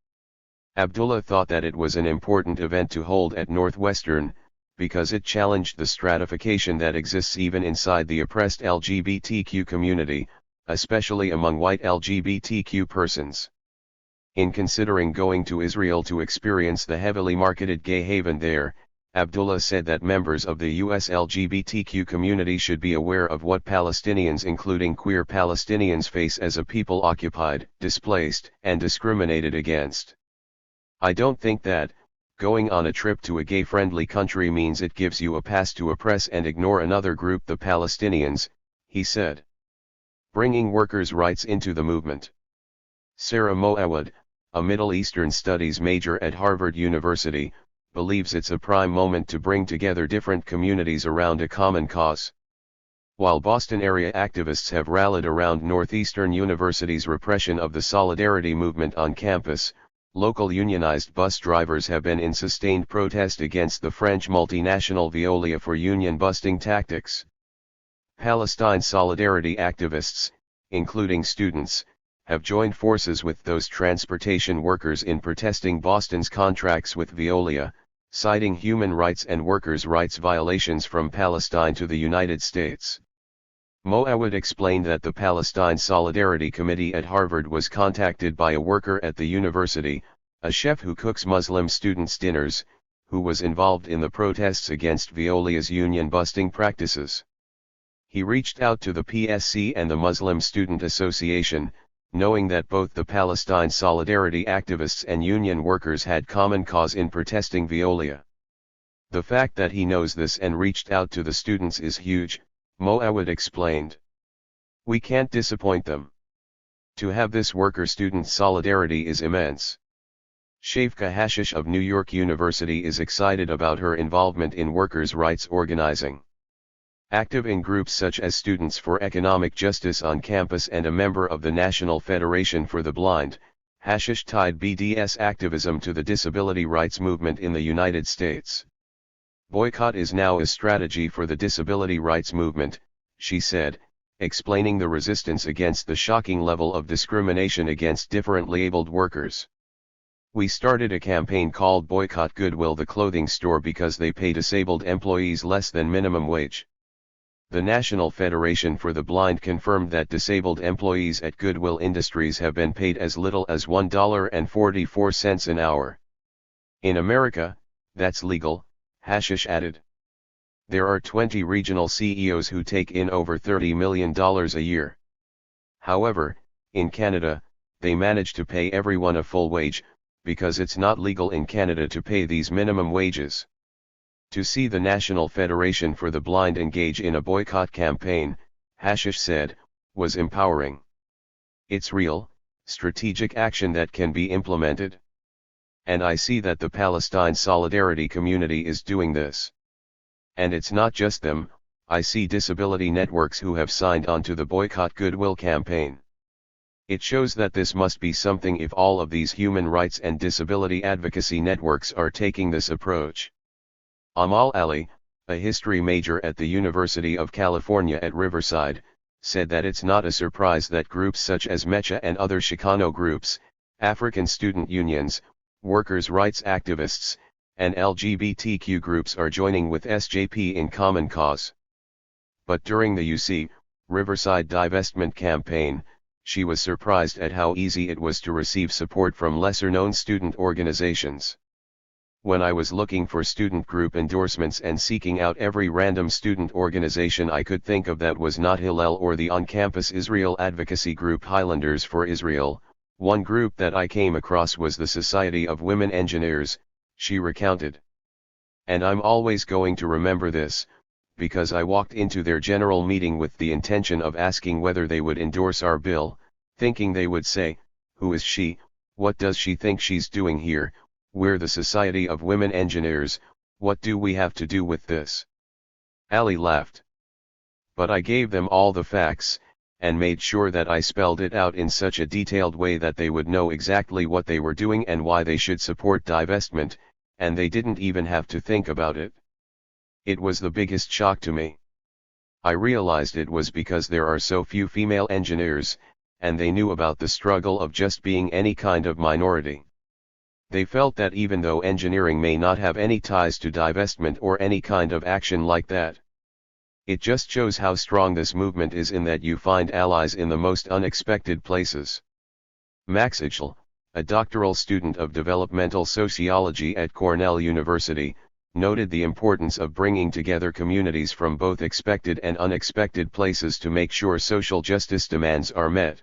A: Abdullah thought that it was an important event to hold at Northwestern, because it challenged the stratification that exists even inside the oppressed LGBTQ community, especially among white LGBTQ persons. In considering going to Israel to experience the heavily marketed gay haven there, Abdullah said that members of the U.S. LGBTQ community should be aware of what Palestinians, including queer Palestinians, face as a people occupied, displaced, and discriminated against. I don't think that, going on a trip to a gay-friendly country means it gives you a pass to oppress and ignore another group, the Palestinians, he said. Bringing workers' rights into the movement. Sarah Moawad, a Middle Eastern Studies major at Harvard University, believes it's a prime moment to bring together different communities around a common cause. While Boston area activists have rallied around Northeastern University's repression of the Solidarity movement on campus, local unionized bus drivers have been in sustained protest against the French multinational Veolia for union-busting tactics. Palestine Solidarity activists, including students, have joined forces with those transportation workers in protesting Boston's contracts with Veolia, citing human rights and workers' rights violations from Palestine to the United States. Moawad explained that the Palestine Solidarity Committee at Harvard was contacted by a worker at the university, a chef who cooks Muslim students' dinners, who was involved in the protests against Veolia's union-busting practices. He reached out to the PSC and the Muslim Student Association, knowing that both the Palestine Solidarity activists and union workers had common cause in protesting Veolia. The fact that he knows this and reached out to the students is huge, Moawad explained. We can't disappoint them. To have this worker-student solidarity is immense. Shafka Hashish of New York University is excited about her involvement in workers' rights organizing. Active in groups such as Students for Economic Justice on campus and a member of the National Federation for the Blind, Hashish tied BDS activism to the disability rights movement in the United States. Boycott is now a strategy for the disability rights movement, she said, explaining the resistance against the shocking level of discrimination against differently abled workers. We started a campaign called Boycott Goodwill, the clothing store, because they pay disabled employees less than minimum wage. The National Federation for the Blind confirmed that disabled employees at Goodwill Industries have been paid as little as $1.44 an hour. In America, that's legal, Hashish added. There are 20 regional CEOs who take in over $30 million a year. However, in Canada, they manage to pay everyone a full wage, because it's not legal in Canada to pay these minimum wages. To see the National Federation for the Blind engage in a boycott campaign, Hashish said, was empowering. It's real, strategic action that can be implemented. And I see that the Palestine Solidarity community is doing this. And it's not just them, I see disability networks who have signed on to the Boycott Goodwill campaign. It shows that this must be something if all of these human rights and disability advocacy networks are taking this approach. Amal Ali, a history major at the University of California at Riverside, said that it's not a surprise that groups such as MECHA and other Chicano groups, African student unions, workers' rights activists, and LGBTQ groups are joining with SJP in common cause. But during the UC Riverside divestment campaign, she was surprised at how easy it was to receive support from lesser-known student organizations. When I was looking for student group endorsements and seeking out every random student organization I could think of that was not Hillel or the on-campus Israel advocacy group Highlanders for Israel, one group that I came across was the Society of Women Engineers, she recounted. And I'm always going to remember this, because I walked into their general meeting with the intention of asking whether they would endorse our bill, thinking they would say, "Who is she, what does she think she's doing here? We're the Society of Women Engineers, what do we have to do with this?" Ali laughed. But I gave them all the facts, and made sure that I spelled it out in such a detailed way that they would know exactly what they were doing and why they should support divestment, and they didn't even have to think about it. It was the biggest shock to me. I realized it was because there are so few female engineers, and they knew about the struggle of just being any kind of minority. They felt that even though engineering may not have any ties to divestment or any kind of action like that, it just shows how strong this movement is in that you find allies in the most unexpected places. Max Ichel, a doctoral student of developmental sociology at Cornell University, noted the importance of bringing together communities from both expected and unexpected places to make sure social justice demands are met.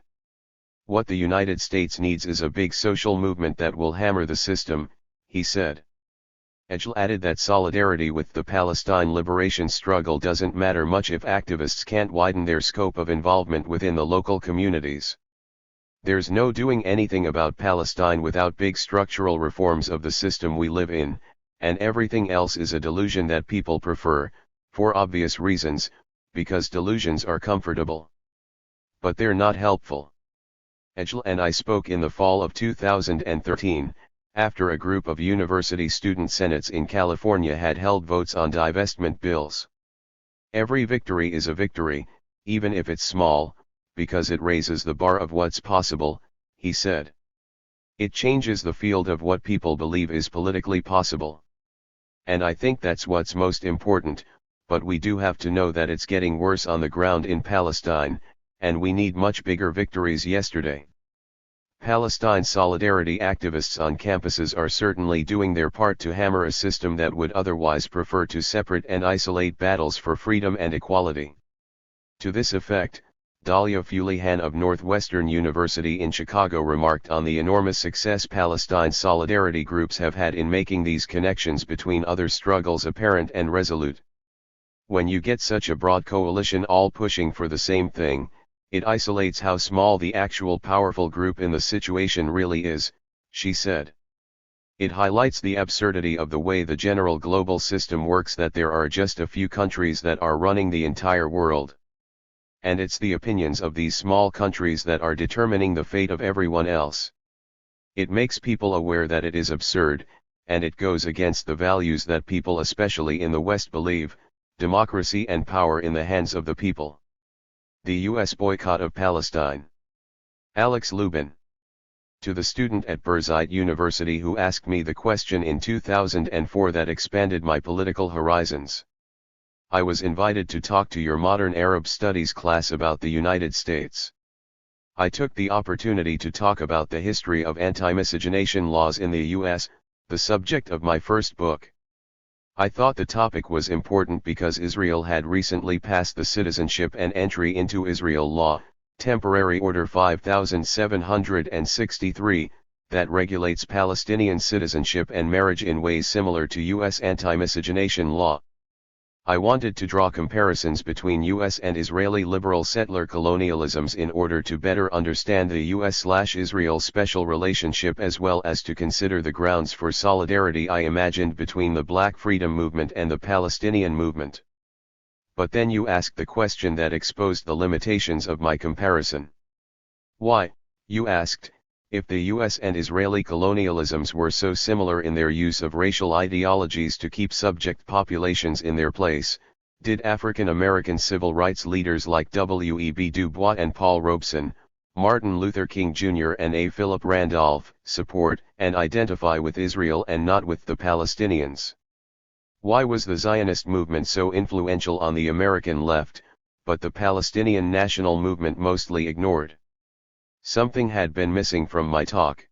A: What the United States needs is a big social movement that will hammer the system, he said. Ichel added that solidarity with the Palestine liberation struggle doesn't matter much if activists can't widen their scope of involvement within the local communities. There's no doing anything about Palestine without big structural reforms of the system we live in, and everything else is a delusion that people prefer, for obvious reasons, because delusions are comfortable. But they're not helpful. Ichel and I spoke in the fall of 2013, after a group of university student senates in California had held votes on divestment bills. Every victory is a victory, even if it's small, because it raises the bar of what's possible, he said. It changes the field of what people believe is politically possible. And I think that's what's most important, but we do have to know that it's getting worse on the ground in Palestine, and we need much bigger victories yesterday. Palestine solidarity activists on campuses are certainly doing their part to hammer a system that would otherwise prefer to separate and isolate battles for freedom and equality. To this effect, Dahlia Fulihan of Northwestern University in Chicago remarked on the enormous success Palestine solidarity groups have had in making these connections between other struggles apparent and resolute. When you get such a broad coalition all pushing for the same thing, it isolates how small the actual powerful group in the situation really is, she said. It highlights the absurdity of the way the general global system works, that there are just a few countries that are running the entire world. And it's the opinions of these small countries that are determining the fate of everyone else. It makes people aware that it is absurd, and it goes against the values that people especially in the West believe, democracy and power in the hands of the people. The U.S. boycott of Palestine. Alex Lubin. To the student at Birzeit University who asked me the question in 2004 that expanded my political horizons. I was invited to talk to your modern Arab studies class about the United States. I took the opportunity to talk about the history of anti-miscegenation laws in the U.S., the subject of my first book. I thought the topic was important because Israel had recently passed the Citizenship and Entry into Israel Law, Temporary Order 5763, that regulates Palestinian citizenship and marriage in ways similar to U.S. anti-miscegenation law. I wanted to draw comparisons between U.S. and Israeli liberal settler colonialisms in order to better understand the U.S./Israel special relationship, as well as to consider the grounds for solidarity I imagined between the Black Freedom Movement and the Palestinian movement. But then you asked the question that exposed the limitations of my comparison. Why, you asked, if the U.S. and Israeli colonialisms were so similar in their use of racial ideologies to keep subject populations in their place, did African American civil rights leaders like W.E.B. Du Bois and Paul Robeson, Martin Luther King Jr. and A. Philip Randolph, support and identify with Israel and not with the Palestinians? Why was the Zionist movement so influential on the American left, but the Palestinian national movement mostly ignored? Something had been missing from my talk.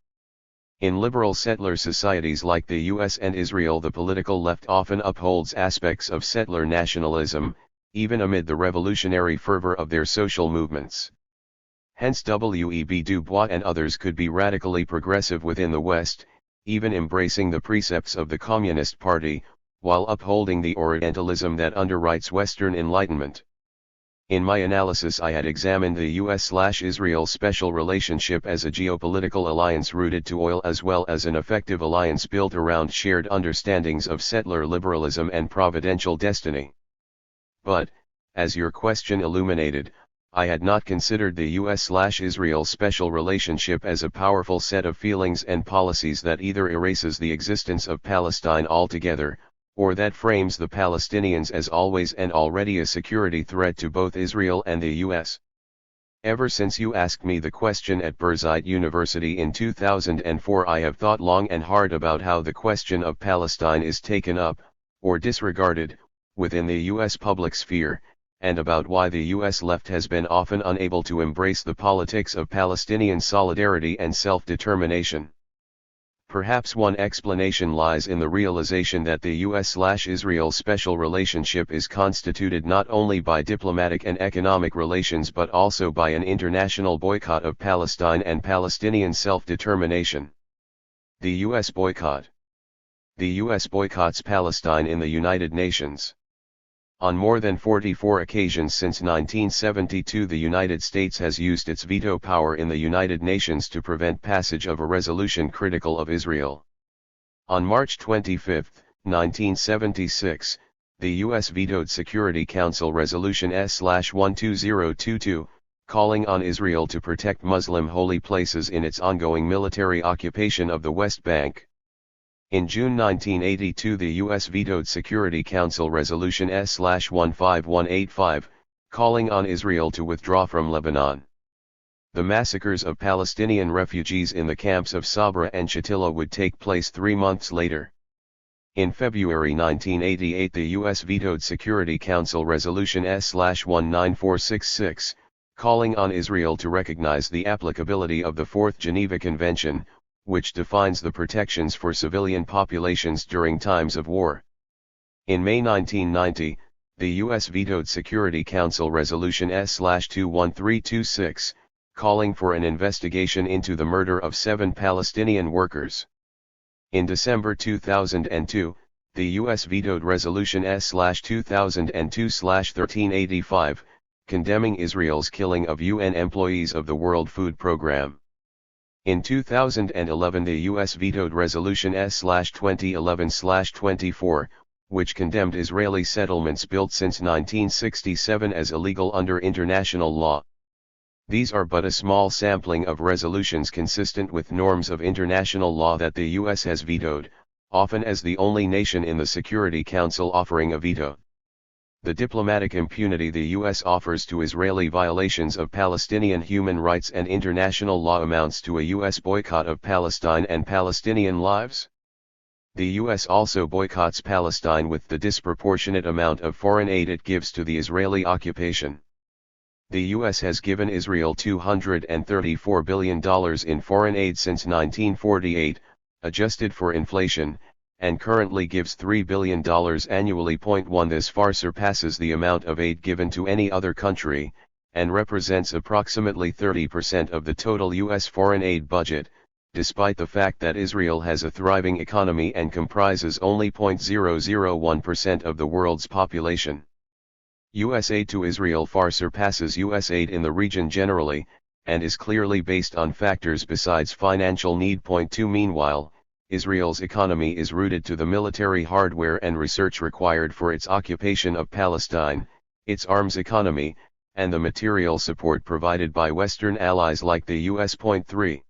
A: In liberal settler societies like the US and Israel, the political left often upholds aspects of settler nationalism, even amid the revolutionary fervor of their social movements. Hence W.E.B. Du Bois and others could be radically progressive within the West, even embracing the precepts of the Communist Party, while upholding the Orientalism that underwrites Western Enlightenment. In my analysis, I had examined the US/Israel special relationship as a geopolitical alliance rooted to oil, as well as an effective alliance built around shared understandings of settler liberalism and providential destiny. But, as your question illuminated, I had not considered the US/Israel special relationship as a powerful set of feelings and policies that either erases the existence of Palestine altogether, or that frames the Palestinians as always and already a security threat to both Israel and the U.S. Ever since you asked me the question at Birzeit University in 2004, I have thought long and hard about how the question of Palestine is taken up, or disregarded, within the U.S. public sphere, and about why the U.S. left has been often unable to embrace the politics of Palestinian solidarity and self-determination. Perhaps one explanation lies in the realization that the US/Israel special relationship is constituted not only by diplomatic and economic relations but also by an international boycott of Palestine and Palestinian self-determination. The US boycott. The US boycotts Palestine in the United Nations. On more than 44 occasions since 1972, the United States has used its veto power in the United Nations to prevent passage of a resolution critical of Israel. On March 25, 1976, the U.S. vetoed Security Council Resolution S/12022, calling on Israel to protect Muslim holy places in its ongoing military occupation of the West Bank. In June 1982, the U.S. vetoed Security Council Resolution S/15185, calling on Israel to withdraw from Lebanon. The massacres of Palestinian refugees in the camps of Sabra and Shatila would take place 3 months later. In February 1988, the U.S. vetoed Security Council Resolution S/19466, calling on Israel to recognize the applicability of the Fourth Geneva Convention, which defines the protections for civilian populations during times of war. In May 1990, the U.S. vetoed Security Council Resolution S/21326, calling for an investigation into the murder of 7 Palestinian workers. In December 2002, the U.S. vetoed Resolution S/2002/1385, condemning Israel's killing of UN employees of the World Food Programme. In 2011, the U.S. vetoed Resolution S/2011/24, which condemned Israeli settlements built since 1967 as illegal under international law. These are but a small sampling of resolutions consistent with norms of international law that the U.S. has vetoed, often as the only nation in the Security Council offering a veto. The diplomatic impunity the U.S. offers to Israeli violations of Palestinian human rights and international law amounts to a U.S. boycott of Palestine and Palestinian lives. The U.S. also boycotts Palestine with the disproportionate amount of foreign aid it gives to the Israeli occupation. The U.S. has given Israel $234 billion in foreign aid since 1948, adjusted for inflation, and currently gives $3 billion annually. 1 This far surpasses the amount of aid given to any other country, and represents approximately 30% of the total U.S. foreign aid budget, despite the fact that Israel has a thriving economy and comprises only 0.001% of the world's population. U.S. aid to Israel far surpasses U.S. aid in the region generally, and is clearly based on factors besides financial need. 2 Meanwhile, Israel's economy is rooted to the military hardware and research required for its occupation of Palestine, its arms economy, and the material support provided by Western allies like the U.S. 3.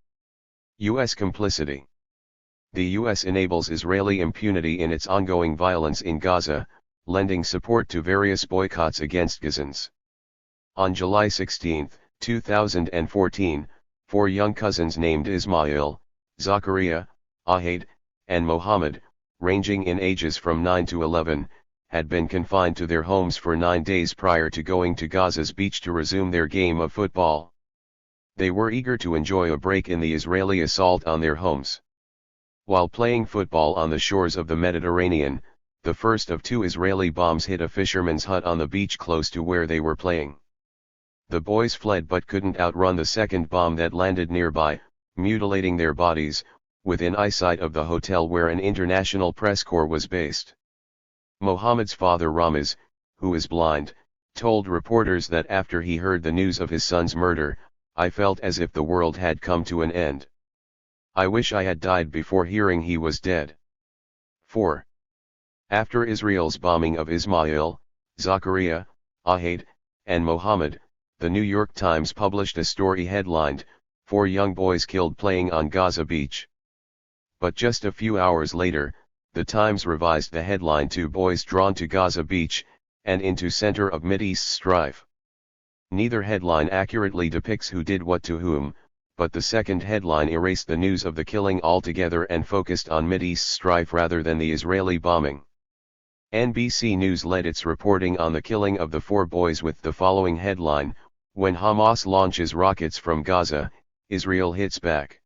A: U.S. complicity. The U.S. enables Israeli impunity in its ongoing violence in Gaza, lending support to various boycotts against Gazans. On July 16, 2014, 4 young cousins named Ismail, Zachariah, Ahad, and Mohammed, ranging in ages from 9 to 11, had been confined to their homes for 9 days prior to going to Gaza's beach to resume their game of football. They were eager to enjoy a break in the Israeli assault on their homes. While playing football on the shores of the Mediterranean, the first of 2 Israeli bombs hit a fisherman's hut on the beach close to where they were playing. The boys fled but couldn't outrun the second bomb that landed nearby, mutilating their bodies, within eyesight of the hotel where an international press corps was based. Mohammed's father Ramaz, who is blind, told reporters that after he heard the news of his son's murder, "I felt as if the world had come to an end. I wish I had died before hearing he was dead." 4. After Israel's bombing of Ismail, Zachariah, Ahad, and Mohammed, the New York Times published a story headlined, "4 Young Boys Killed Playing on Gaza Beach." But just a few hours later, the Times revised the headline to "Boys Drawn to Gaza Beach, and into Center of Mideast Strife." Neither headline accurately depicts who did what to whom, but the second headline erased the news of the killing altogether and focused on Mideast strife rather than the Israeli bombing. NBC News led its reporting on the killing of the 4 boys with the following headline: "When Hamas launches rockets from Gaza, Israel hits back."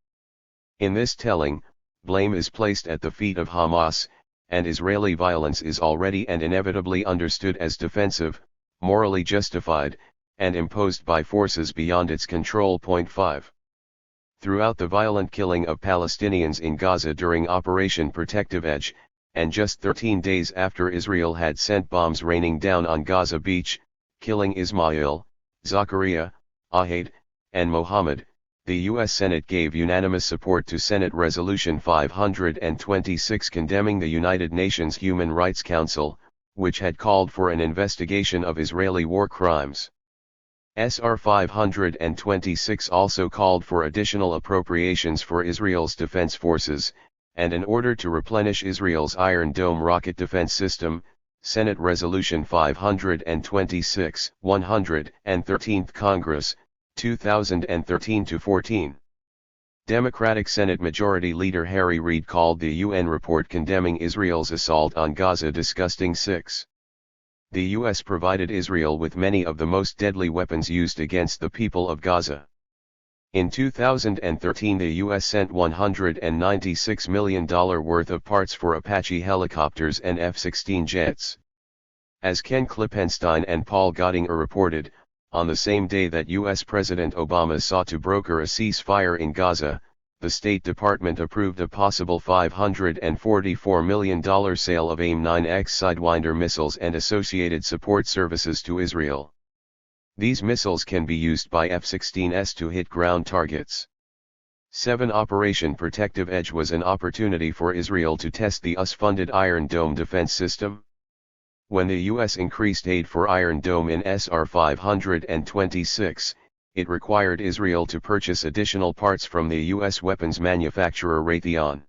A: In this telling, blame is placed at the feet of Hamas, and Israeli violence is already and inevitably understood as defensive, morally justified, and imposed by forces beyond its control. 5. Throughout the violent killing of Palestinians in Gaza during Operation Protective Edge, and just 13 days after Israel had sent bombs raining down on Gaza Beach, killing Ismail, Zakaria, Ahad, and Mohammed, the U.S. Senate gave unanimous support to Senate Resolution 526 condemning the United Nations Human Rights Council, which had called for an investigation of Israeli war crimes. SR 526 also called for additional appropriations for Israel's defense forces, and an order to replenish Israel's Iron Dome rocket defense system. Senate Resolution 526, 113th Congress, 2013-14. Democratic Senate Majority Leader Harry Reid called the UN report condemning Israel's assault on Gaza disgusting. 6. The U.S. provided Israel with many of the most deadly weapons used against the people of Gaza. In 2013 the U.S. sent $196 million worth of parts for Apache helicopters and F-16 jets. As Ken Klippenstein and Paul Gottinger reported, on the same day that U.S. President Obama sought to broker a ceasefire in Gaza, the State Department approved a possible $544 million sale of AIM-9X Sidewinder missiles and associated support services to Israel. These missiles can be used by F-16s to hit ground targets. 7. Operation Protective Edge was an opportunity for Israel to test the US-funded Iron Dome defense system. When the U.S. increased aid for Iron Dome in SR 526, it required Israel to purchase additional parts from the U.S. weapons manufacturer Raytheon.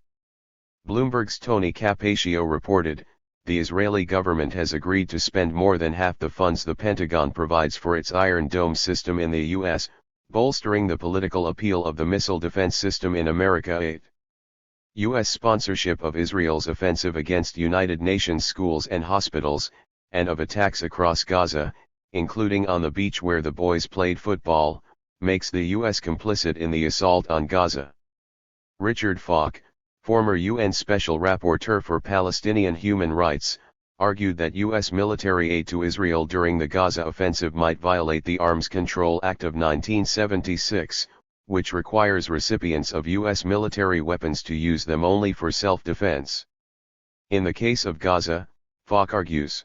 A: Bloomberg's Tony Capaccio reported, the Israeli government has agreed to spend more than half the funds the Pentagon provides for its Iron Dome system in the U.S., bolstering the political appeal of the missile defense system in America. 8. U.S. sponsorship of Israel's offensive against United Nations schools and hospitals, and of attacks across Gaza, including on the beach where the boys played football, makes the U.S. complicit in the assault on Gaza. Richard Falk, former UN Special Rapporteur for Palestinian Human Rights, argued that U.S. military aid to Israel during the Gaza offensive might violate the Arms Control Act of 1976, which requires recipients of U.S. military weapons to use them only for self-defense. In the case of Gaza, Falk argues,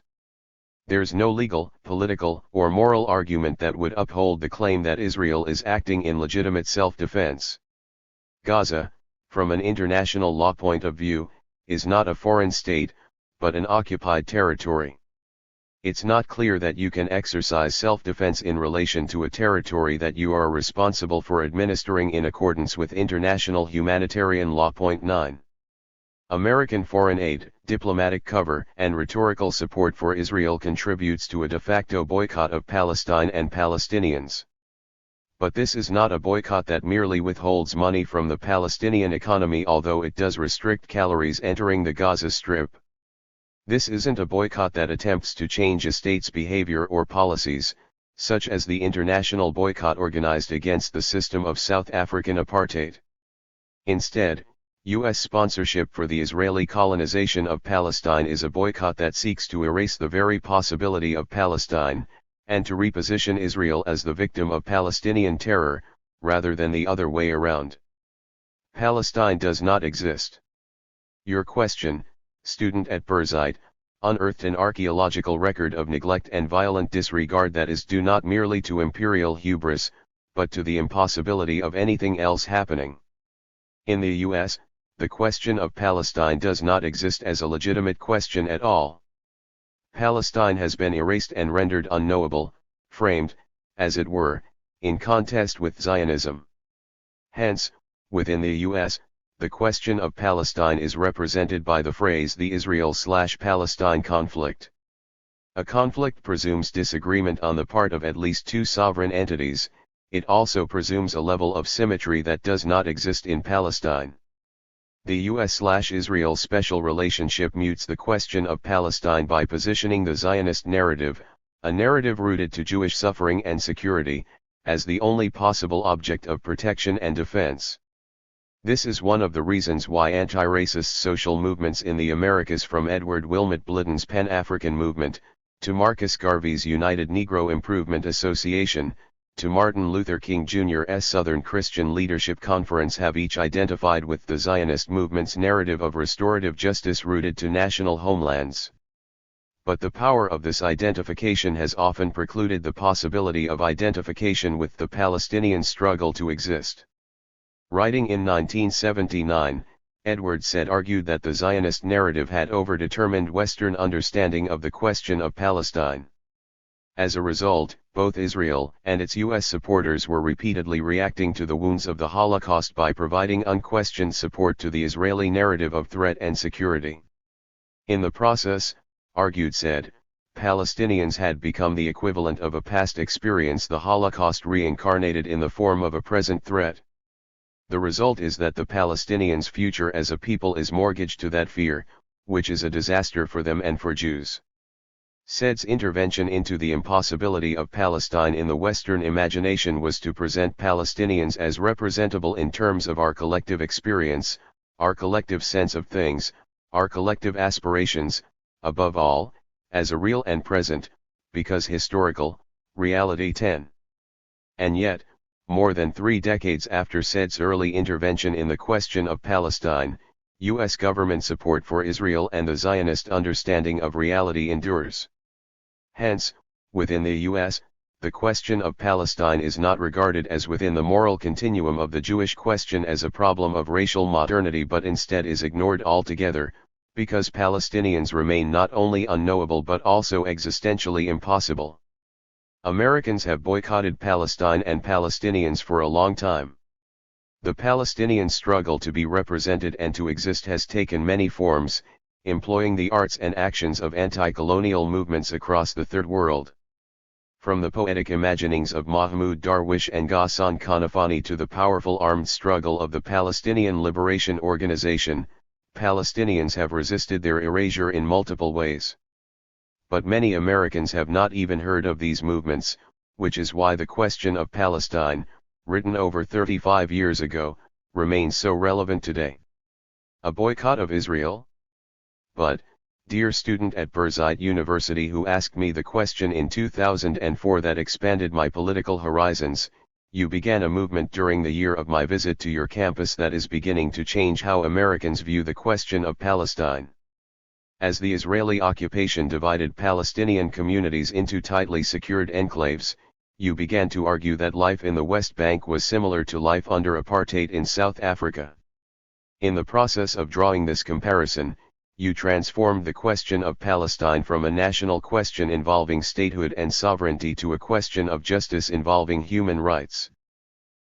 A: there's no legal, political, or moral argument that would uphold the claim that Israel is acting in legitimate self-defense. Gaza, from an international law point of view, is not a foreign state, but an occupied territory. It's not clear that you can exercise self-defense in relation to a territory that you are responsible for administering in accordance with international humanitarian law. 9. American foreign aid, diplomatic cover, and rhetorical support for Israel contributes to a de facto boycott of Palestine and Palestinians. But this is not a boycott that merely withholds money from the Palestinian economy, although it does restrict calories entering the Gaza Strip. This isn't a boycott that attempts to change a state's behavior or policies, such as the international boycott organized against the system of South African apartheid. Instead, U.S. sponsorship for the Israeli colonization of Palestine is a boycott that seeks to erase the very possibility of Palestine, and to reposition Israel as the victim of Palestinian terror, rather than the other way around. Palestine does not exist. Your question, student at Birzeit, unearthed an archaeological record of neglect and violent disregard that is due not merely to imperial hubris, but to the impossibility of anything else happening. In the U.S., the question of Palestine does not exist as a legitimate question at all. Palestine has been erased and rendered unknowable, framed, as it were, in contest with Zionism. Hence, within the U.S., the question of Palestine is represented by the phrase the Israel-Palestine conflict. A conflict presumes disagreement on the part of at least two sovereign entities. It also presumes a level of symmetry that does not exist in Palestine. The US/Israel special relationship mutes the question of Palestine by positioning the Zionist narrative, a narrative rooted to Jewish suffering and security, as the only possible object of protection and defense. This is one of the reasons why anti-racist social movements in the Americas, from Edward Wilmot Blyden's Pan-African Movement, to Marcus Garvey's United Negro Improvement Association, to Martin Luther King Jr.'s Southern Christian Leadership Conference, have each identified with the Zionist movement's narrative of restorative justice rooted to national homelands. But the power of this identification has often precluded the possibility of identification with the Palestinian struggle to exist. Writing in 1979, Edward Said argued that the Zionist narrative had overdetermined Western understanding of the question of Palestine. As a result, both Israel and its U.S. supporters were repeatedly reacting to the wounds of the Holocaust by providing unquestioned support to the Israeli narrative of threat and security. In the process, argued Said, Palestinians had become the equivalent of a past experience, the Holocaust reincarnated in the form of a present threat. The result is that the Palestinians' future as a people is mortgaged to that fear, which is a disaster for them and for Jews. Said's intervention into the impossibility of Palestine in the Western imagination was to present Palestinians as representable in terms of our collective experience, our collective sense of things, our collective aspirations, above all, as a real and present, because historical, reality 10. And yet, more than 3 decades after Said's early intervention in the question of Palestine, U.S. government support for Israel and the Zionist understanding of reality endures. Hence, within the U.S., the question of Palestine is not regarded as within the moral continuum of the Jewish question as a problem of racial modernity, but instead is ignored altogether, because Palestinians remain not only unknowable but also existentially impossible. Americans have boycotted Palestine and Palestinians for a long time. The Palestinian struggle to be represented and to exist has taken many forms, employing the arts and actions of anti-colonial movements across the Third World. From the poetic imaginings of Mahmoud Darwish and Ghassan Kanafani to the powerful armed struggle of the Palestinian Liberation Organization, Palestinians have resisted their erasure in multiple ways. But many Americans have not even heard of these movements, which is why the question of Palestine, written over 35 years ago, remains so relevant today. A boycott of Israel? But, dear student at Birzeit University who asked me the question in 2004 that expanded my political horizons, you began a movement during the year of my visit to your campus that is beginning to change how Americans view the question of Palestine. As the Israeli occupation divided Palestinian communities into tightly secured enclaves, you began to argue that life in the West Bank was similar to life under apartheid in South Africa. In the process of drawing this comparison, you transformed the question of Palestine from a national question involving statehood and sovereignty to a question of justice involving human rights.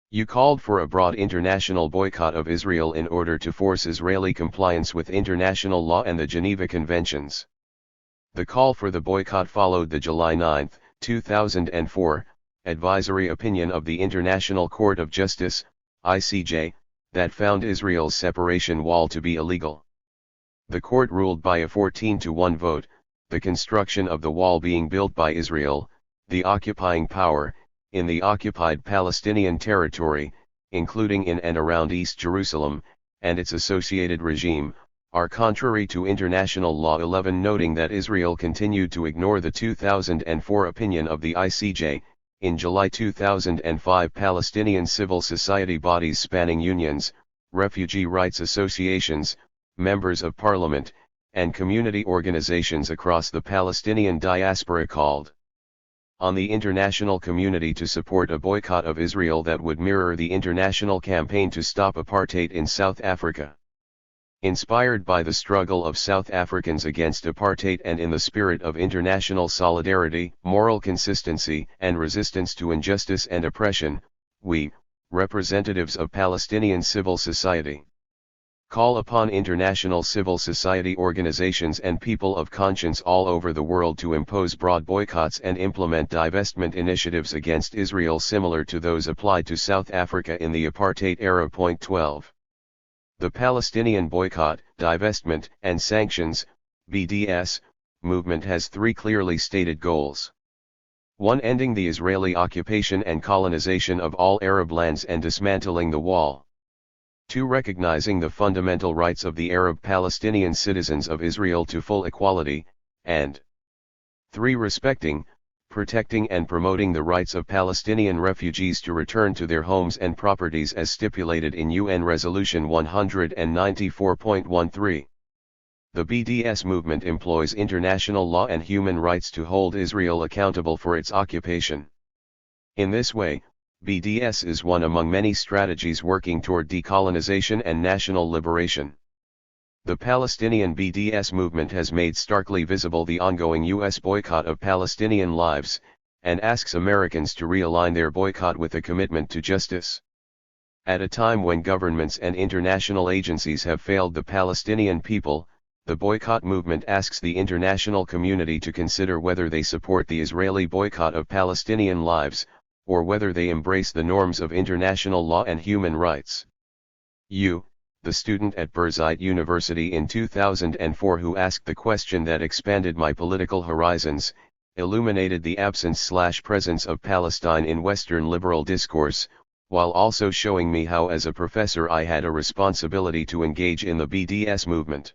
A: You called for a broad international boycott of Israel in order to force Israeli compliance with international law and the Geneva Conventions. The call for the boycott followed the July 9, 2004, advisory opinion of the International Court of Justice, ICJ, that found Israel's separation wall to be illegal. The court ruled by a 14-1 vote, the construction of the wall being built by Israel, the occupying power, in the occupied Palestinian territory, including in and around East Jerusalem, and its associated regime, are contrary to international law 11, noting that Israel continued to ignore the 2004 opinion of the ICJ. In July 2005, Palestinian civil society bodies spanning unions, refugee rights associations, members of parliament, and community organizations across the Palestinian diaspora called on the international community to support a boycott of Israel that would mirror the international campaign to stop apartheid in South Africa. Inspired by the struggle of South Africans against apartheid and in the spirit of international solidarity, moral consistency, and resistance to injustice and oppression, we, representatives of Palestinian civil society, Call upon international civil society organizations and people of conscience all over the world to impose broad boycotts and implement divestment initiatives against Israel similar to those applied to South Africa in the apartheid era. Point 12. The Palestinian boycott, divestment, and sanctions, BDS, movement has three clearly stated goals. 1. Ending the Israeli occupation and colonization of all Arab lands and dismantling the wall. 2. Recognizing the fundamental rights of the Arab Palestinian citizens of Israel to full equality, and 3. Respecting, protecting and promoting the rights of Palestinian refugees to return to their homes and properties as stipulated in UN Resolution 194.13. The BDS movement employs international law and human rights to hold Israel accountable for its occupation. In this way, BDS is one among many strategies working toward decolonization and national liberation. The Palestinian BDS movement has made starkly visible the ongoing U.S. boycott of Palestinian lives, and asks Americans to realign their boycott with a commitment to justice. At a time when governments and international agencies have failed the Palestinian people, the boycott movement asks the international community to consider whether they support the Israeli boycott of Palestinian lives, or whether they embrace the norms of international law and human rights. You, the student at Birzeit University in 2004 who asked the question that expanded my political horizons, illuminated the absence/presence of Palestine in Western liberal discourse, while also showing me how as a professor I had a responsibility to engage in the BDS movement.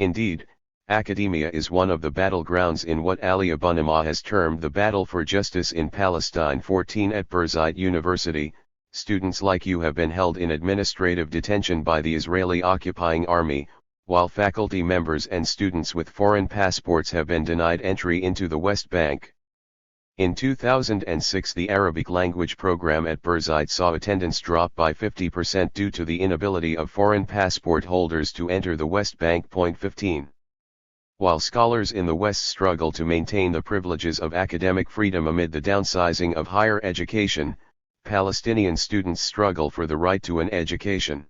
A: Indeed, academia is one of the battlegrounds in what Ali Abunimah has termed the battle for justice in Palestine. 14 At Birzeit University, students like you have been held in administrative detention by the Israeli occupying army, while faculty members and students with foreign passports have been denied entry into the West Bank. In 2006 the Arabic language program at Birzeit saw attendance drop by 50% due to the inability of foreign passport holders to enter the West Bank. 15. While scholars in the West struggle to maintain the privileges of academic freedom amid the downsizing of higher education, Palestinian students struggle for the right to an education.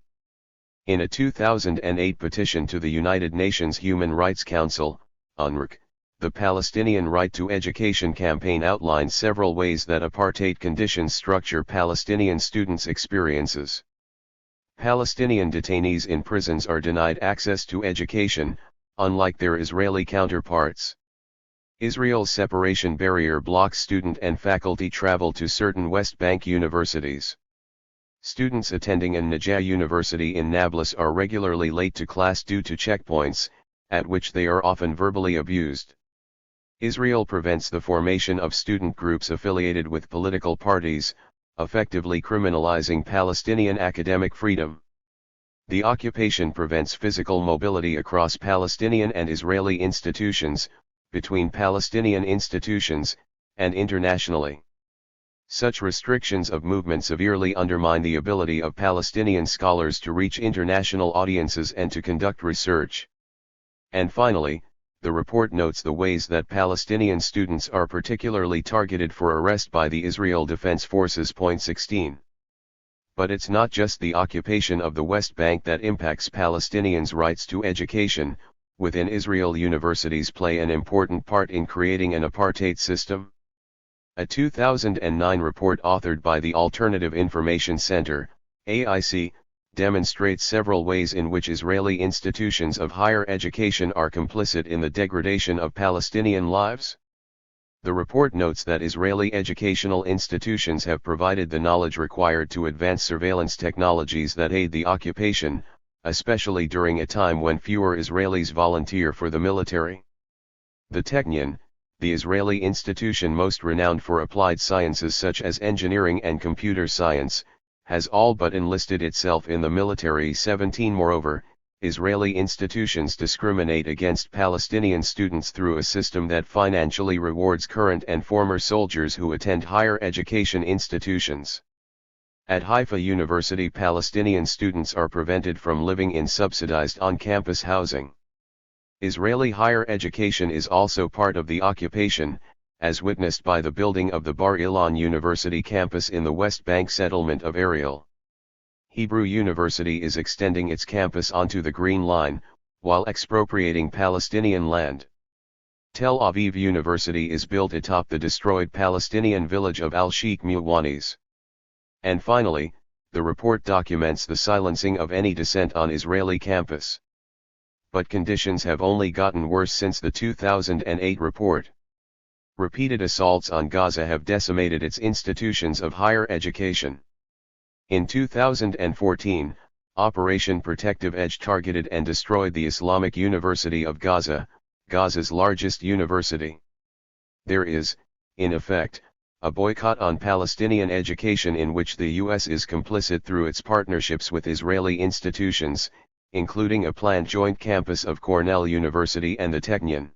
A: In a 2008 petition to the United Nations Human Rights Council, UNRWA, the Palestinian Right to Education campaign outlines several ways that apartheid conditions structure Palestinian students' experiences. Palestinian detainees in prisons are denied access to education, unlike their Israeli counterparts. Israel's separation barrier blocks student and faculty travel to certain West Bank universities. Students attending An-Najah University in Nablus are regularly late to class due to checkpoints, at which they are often verbally abused. Israel prevents the formation of student groups affiliated with political parties, effectively criminalizing Palestinian academic freedom. The occupation prevents physical mobility across Palestinian and Israeli institutions, between Palestinian institutions, and internationally. Such restrictions of movement severely undermine the ability of Palestinian scholars to reach international audiences and to conduct research. And finally, the report notes the ways that Palestinian students are particularly targeted for arrest by the Israel Defense Forces. 16. But it's not just the occupation of the West Bank that impacts Palestinians' rights to education. Within Israel, universities play an important part in creating an apartheid system. A 2009 report authored by the Alternative Information Center, AIC, demonstrates several ways in which Israeli institutions of higher education are complicit in the degradation of Palestinian lives. The report notes that Israeli educational institutions have provided the knowledge required to advance surveillance technologies that aid the occupation, especially during a time when fewer Israelis volunteer for the military. The Technion, the Israeli institution most renowned for applied sciences such as engineering and computer science, has all but enlisted itself in the military. 17 Moreover, Israeli institutions discriminate against Palestinian students through a system that financially rewards current and former soldiers who attend higher education institutions. At Haifa University, Palestinian students are prevented from living in subsidized on-campus housing. Israeli higher education is also part of the occupation, as witnessed by the building of the Bar Ilan University campus in the West Bank settlement of Ariel. Hebrew University is extending its campus onto the Green Line, while expropriating Palestinian land. Tel Aviv University is built atop the destroyed Palestinian village of Al-Sheikh Muwanis. And finally, the report documents the silencing of any dissent on Israeli campus. But conditions have only gotten worse since the 2008 report. Repeated assaults on Gaza have decimated its institutions of higher education. In 2014, Operation Protective Edge targeted and destroyed the Islamic University of Gaza, Gaza's largest university. There is, in effect, a boycott on Palestinian education in which the U.S. is complicit through its partnerships with Israeli institutions, including a planned joint campus of Cornell University and the Technion.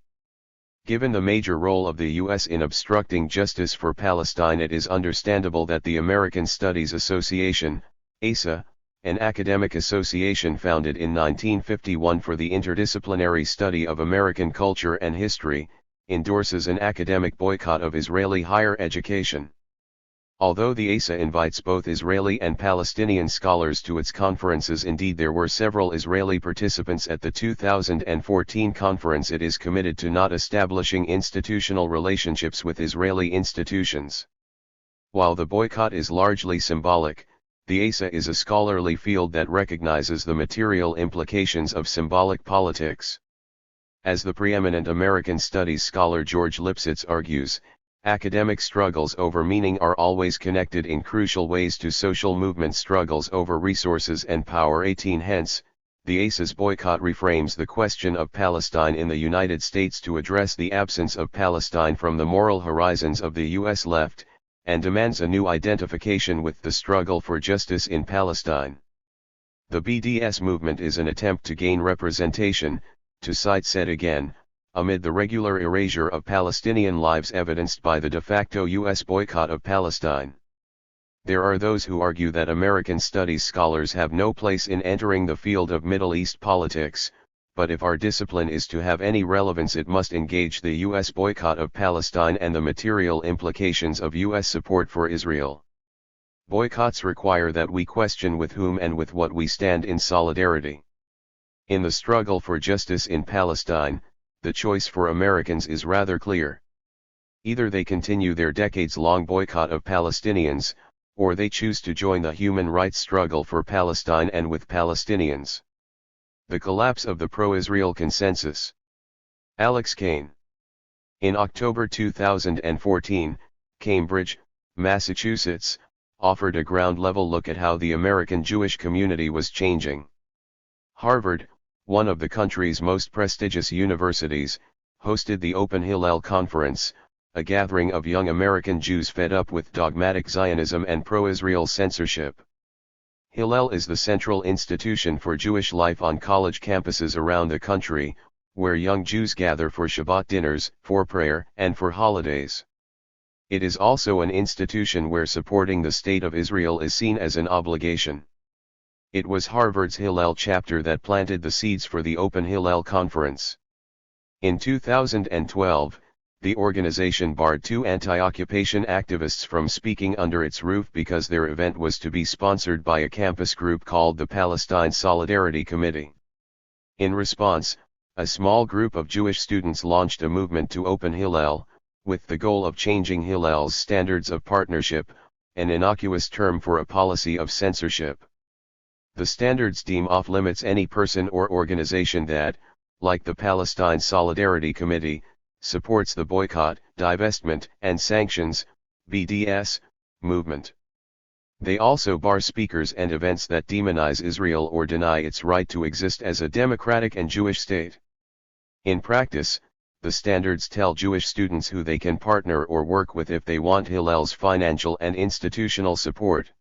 A: Given the major role of the U.S. in obstructing justice for Palestine, it is understandable that the American Studies Association, ASA, an academic association founded in 1951 for the interdisciplinary study of American culture and history, endorses an academic boycott of Israeli higher education. Although the ASA invites both Israeli and Palestinian scholars to its conferences, indeed there were several Israeli participants at the 2014 conference, it is committed to not establishing institutional relationships with Israeli institutions. While the boycott is largely symbolic, the ASA is a scholarly field that recognizes the material implications of symbolic politics. As the preeminent American studies scholar George Lipsitz argues, academic struggles over meaning are always connected in crucial ways to social movement struggles over resources and power. Hence, the ASA's boycott reframes the question of Palestine in the United States to address the absence of Palestine from the moral horizons of the U.S. left, and demands a new identification with the struggle for justice in Palestine. The BDS movement is an attempt to gain representation, to cite said again, amid the regular erasure of Palestinian lives evidenced by the de facto U.S. boycott of Palestine. There are those who argue that American studies scholars have no place in entering the field of Middle East politics, but if our discipline is to have any relevance, it must engage the U.S. boycott of Palestine and the material implications of U.S. support for Israel. Boycotts require that we question with whom and with what we stand in solidarity. In the struggle for justice in Palestine, the choice for Americans is rather clear. Either they continue their decades-long boycott of Palestinians, or they choose to join the human rights struggle for Palestine and with Palestinians. The collapse of the pro-Israel consensus. Alex Kane. In October 2014, Cambridge, Massachusetts, offered a ground-level look at how the American Jewish community was changing. Harvard, one of the country's most prestigious universities, hosted the Open Hillel Conference, a gathering of young American Jews fed up with dogmatic Zionism and pro-Israel censorship. Hillel is the central institution for Jewish life on college campuses around the country, where young Jews gather for Shabbat dinners, for prayer, and for holidays. It is also an institution where supporting the State of Israel is seen as an obligation. It was Harvard's Hillel chapter that planted the seeds for the Open Hillel Conference. In 2012, the organization barred two anti-occupation activists from speaking under its roof because their event was to be sponsored by a campus group called the Palestine Solidarity Committee. In response, a small group of Jewish students launched a movement to open Hillel, with the goal of changing Hillel's standards of partnership, an innocuous term for a policy of censorship. The standards deem off-limits any person or organization that, like the Palestine Solidarity Committee, supports the boycott, divestment, and sanctions, BDS, movement. They also bar speakers and events that demonize Israel or deny its right to exist as a democratic and Jewish state. In practice, the standards tell Jewish students who they can partner or work with if they want Hillel's financial and institutional support.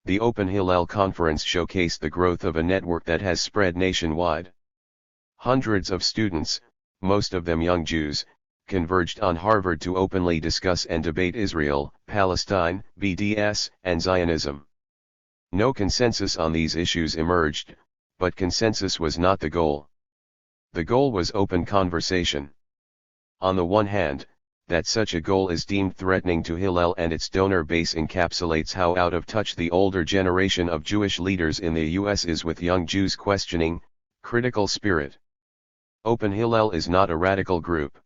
A: The Open Hillel Conference showcased the growth of a network that has spread nationwide. Hundreds of students, most of them young Jews, converged on Harvard to openly discuss and debate Israel, Palestine, BDS, and Zionism. No consensus on these issues emerged, but consensus was not the goal. The goal was open conversation. On the one hand, that such a goal is deemed threatening to Hillel and its donor base encapsulates how out of touch the older generation of Jewish leaders in the US is with young Jews' questioning, critical spirit. Open Hillel is not a radical group.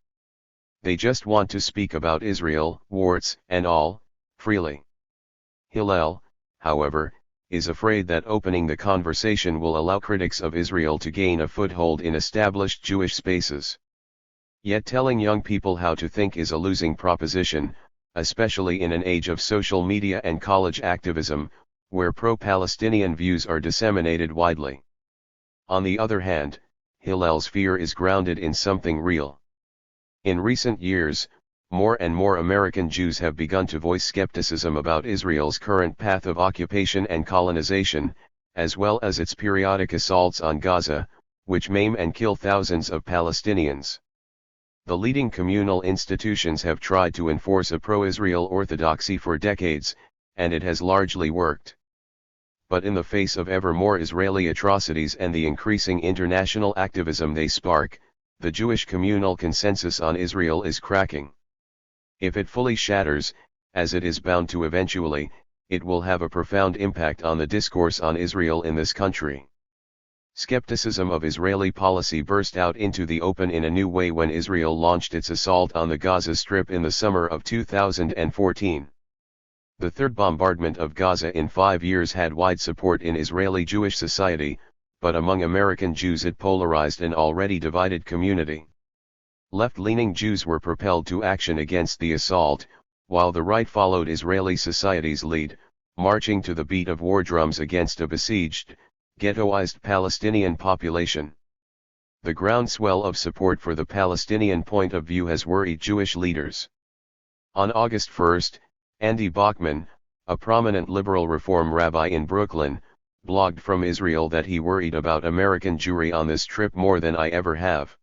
A: They just want to speak about Israel, warts and all, freely. Hillel, however, is afraid that opening the conversation will allow critics of Israel to gain a foothold in established Jewish spaces. Yet telling young people how to think is a losing proposition, especially in an age of social media and college activism, where pro-Palestinian views are disseminated widely. On the other hand, Hillel's fear is grounded in something real. In recent years, more and more American Jews have begun to voice skepticism about Israel's current path of occupation and colonization, as well as its periodic assaults on Gaza, which maim and kill thousands of Palestinians. The leading communal institutions have tried to enforce a pro-Israel orthodoxy for decades, and it has largely worked. But in the face of ever more Israeli atrocities and the increasing international activism they spark, the Jewish communal consensus on Israel is cracking. If it fully shatters, as it is bound to eventually, it will have a profound impact on the discourse on Israel in this country. Skepticism of Israeli policy burst out into the open in a new way when Israel launched its assault on the Gaza Strip in the summer of 2014. The third bombardment of Gaza in 5 years had wide support in Israeli Jewish society, but among American Jews it polarized an already divided community. Left-leaning Jews were propelled to action against the assault, while the right followed Israeli society's lead, marching to the beat of war drums against a besieged, ghettoized Palestinian population. The groundswell of support for the Palestinian point of view has worried Jewish leaders. On August 1, Andy Bachman, a prominent liberal reform rabbi in Brooklyn, blogged from Israel that he worried about American Jewry on this trip more than I ever have.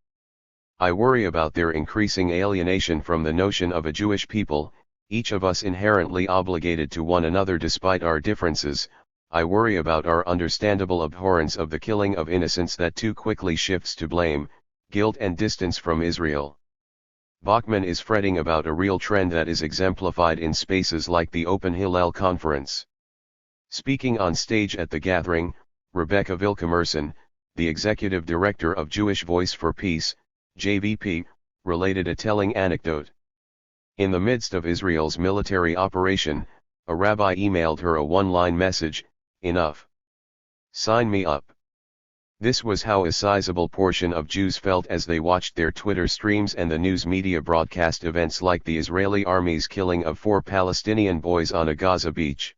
A: I worry about their increasing alienation from the notion of a Jewish people, each of us inherently obligated to one another despite our differences. I worry about our understandable abhorrence of the killing of innocents that too quickly shifts to blame, guilt and distance from Israel. Bachman is fretting about a real trend that is exemplified in spaces like the Open Hillel Conference. Speaking on stage at the gathering, Rebecca Vilkemerson, the executive director of Jewish Voice for Peace, JVP, related a telling anecdote. In the midst of Israel's military operation, a rabbi emailed her a one-line message, "Enough. Sign me up." This was how a sizable portion of Jews felt as they watched their Twitter streams and the news media broadcast events like the Israeli army's killing of 4 Palestinian boys on a Gaza beach.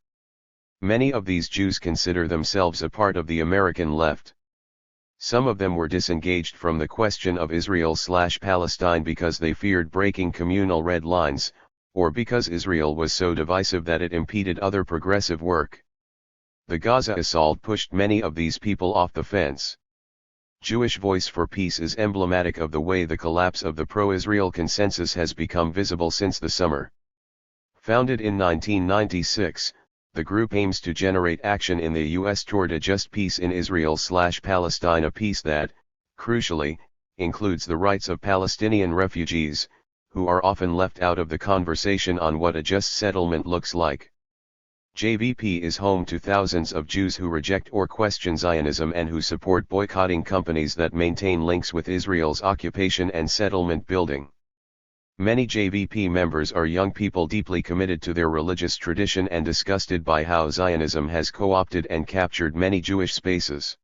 A: Many of these Jews consider themselves a part of the American left. Some of them were disengaged from the question of Israel/Palestine because they feared breaking communal red lines, or because Israel was so divisive that it impeded other progressive work. The Gaza assault pushed many of these people off the fence. Jewish Voice for Peace is emblematic of the way the collapse of the pro-Israel consensus has become visible since the summer. Founded in 1996, the group aims to generate action in the U.S. toward a just peace in Israel/Palestine, a peace that, crucially, includes the rights of Palestinian refugees, who are often left out of the conversation on what a just settlement looks like. JVP is home to thousands of Jews who reject or question Zionism and who support boycotting companies that maintain links with Israel's occupation and settlement building. Many JVP members are young people deeply committed to their religious tradition and disgusted by how Zionism has co-opted and captured many Jewish spaces.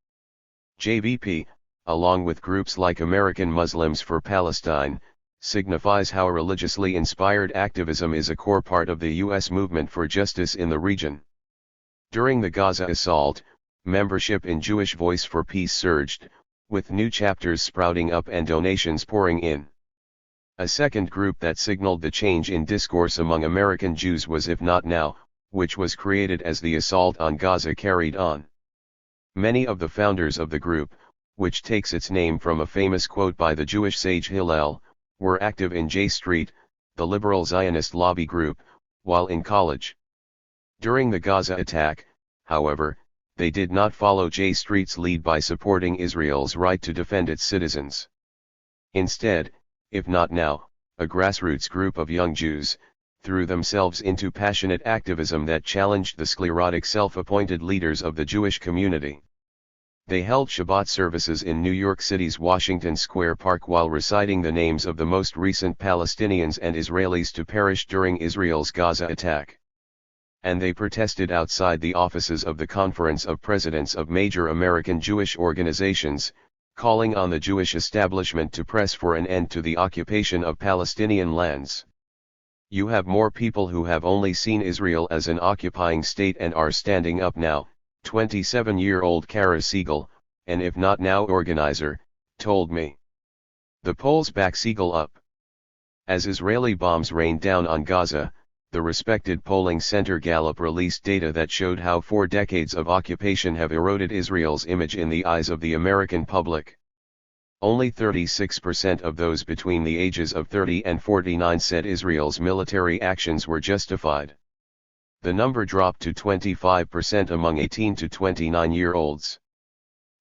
A: JVP, along with groups like American Muslims for Palestine, signifies how religiously inspired activism is a core part of the U.S. movement for justice in the region. During the Gaza assault, membership in Jewish Voice for Peace surged, with new chapters sprouting up and donations pouring in. A second group that signaled the change in discourse among American Jews was If Not Now, which was created as the assault on Gaza carried on. Many of the founders of the group, which takes its name from a famous quote by the Jewish sage Hillel, were active in J Street, the liberal Zionist lobby group, while in college. During the Gaza attack, however, they did not follow J Street's lead by supporting Israel's right to defend its citizens. Instead, If Not Now, a grassroots group of young Jews, threw themselves into passionate activism that challenged the sclerotic self-appointed leaders of the Jewish community. They held Shabbat services in New York City's Washington Square Park while reciting the names of the most recent Palestinians and Israelis to perish during Israel's Gaza attack. And they protested outside the offices of the Conference of Presidents of major American Jewish organizations, calling on the Jewish establishment to press for an end to the occupation of Palestinian lands. You have more people who have only seen Israel as an occupying state and are standing up now, 27-year-old Kara Siegel, an if not now organizer, told me. The polls back Siegel up. As Israeli bombs rained down on Gaza, the respected polling center Gallup released data that showed how 4 decades of occupation have eroded Israel's image in the eyes of the American public. Only 36% of those between the ages of 30 and 49 said Israel's military actions were justified. The number dropped to 25% among 18 to 29-year-olds.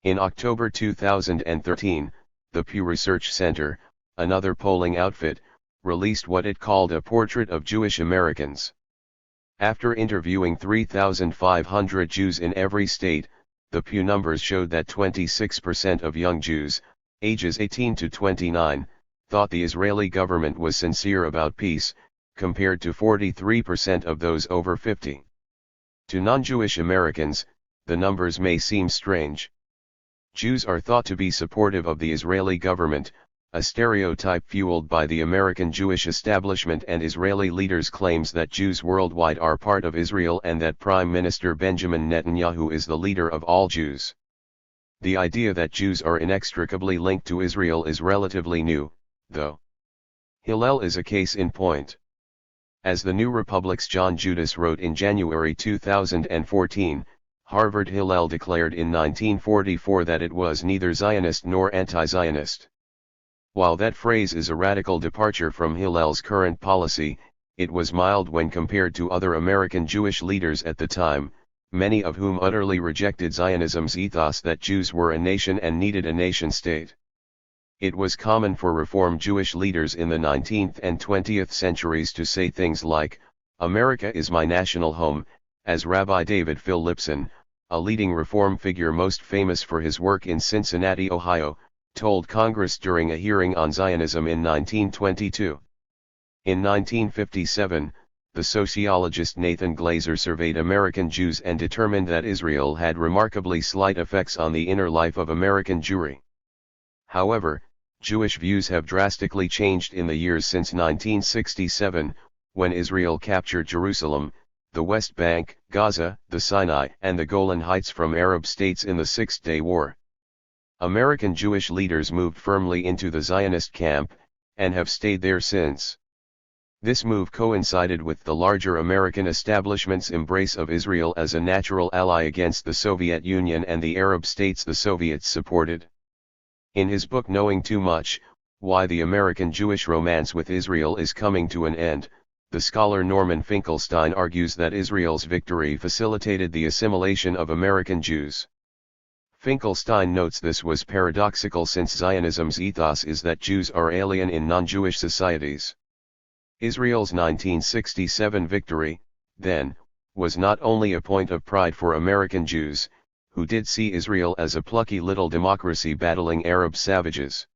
A: In October 2013, the Pew Research Center, another polling outfit, released what it called a portrait of Jewish Americans. After interviewing 3,500 Jews in every state, the Pew numbers showed that 26% of young Jews, ages 18 to 29, thought the Israeli government was sincere about peace, compared to 43% of those over 50. To non-Jewish Americans, the numbers may seem strange. Jews are thought to be supportive of the Israeli government, a stereotype fueled by the American Jewish establishment and Israeli leaders' claims that Jews worldwide are part of Israel and that Prime Minister Benjamin Netanyahu is the leader of all Jews. The idea that Jews are inextricably linked to Israel is relatively new, though. Hillel is a case in point. As the New Republic's John Judas wrote in January 2014, Harvard Hillel declared in 1944 that it was neither Zionist nor anti-Zionist. While that phrase is a radical departure from Hillel's current policy, it was mild when compared to other American Jewish leaders at the time, many of whom utterly rejected Zionism's ethos that Jews were a nation and needed a nation-state. It was common for Reform Jewish leaders in the 19th and 20th centuries to say things like, "America is my national home," as Rabbi David Philipson, a leading Reform figure most famous for his work in Cincinnati, Ohio, told Congress during a hearing on Zionism in 1922. In 1957, the sociologist Nathan Glazer surveyed American Jews and determined that Israel had remarkably slight effects on the inner life of American Jewry. However, Jewish views have drastically changed in the years since 1967, when Israel captured Jerusalem, the West Bank, Gaza, the Sinai, and the Golan Heights from Arab states in the Six-Day War. American Jewish leaders moved firmly into the Zionist camp, and have stayed there since. This move coincided with the larger American establishment's embrace of Israel as a natural ally against the Soviet Union and the Arab states the Soviets supported. In his book Knowing Too Much, Why the American Jewish Romance with Israel is Coming to an End, the scholar Norman Finkelstein argues that Israel's victory facilitated the assimilation of American Jews. Finkelstein notes this was paradoxical since Zionism's ethos is that Jews are alien in non-Jewish societies. Israel's 1967 victory, then, was not only a point of pride for American Jews, who did see Israel as a plucky little democracy battling Arab savages.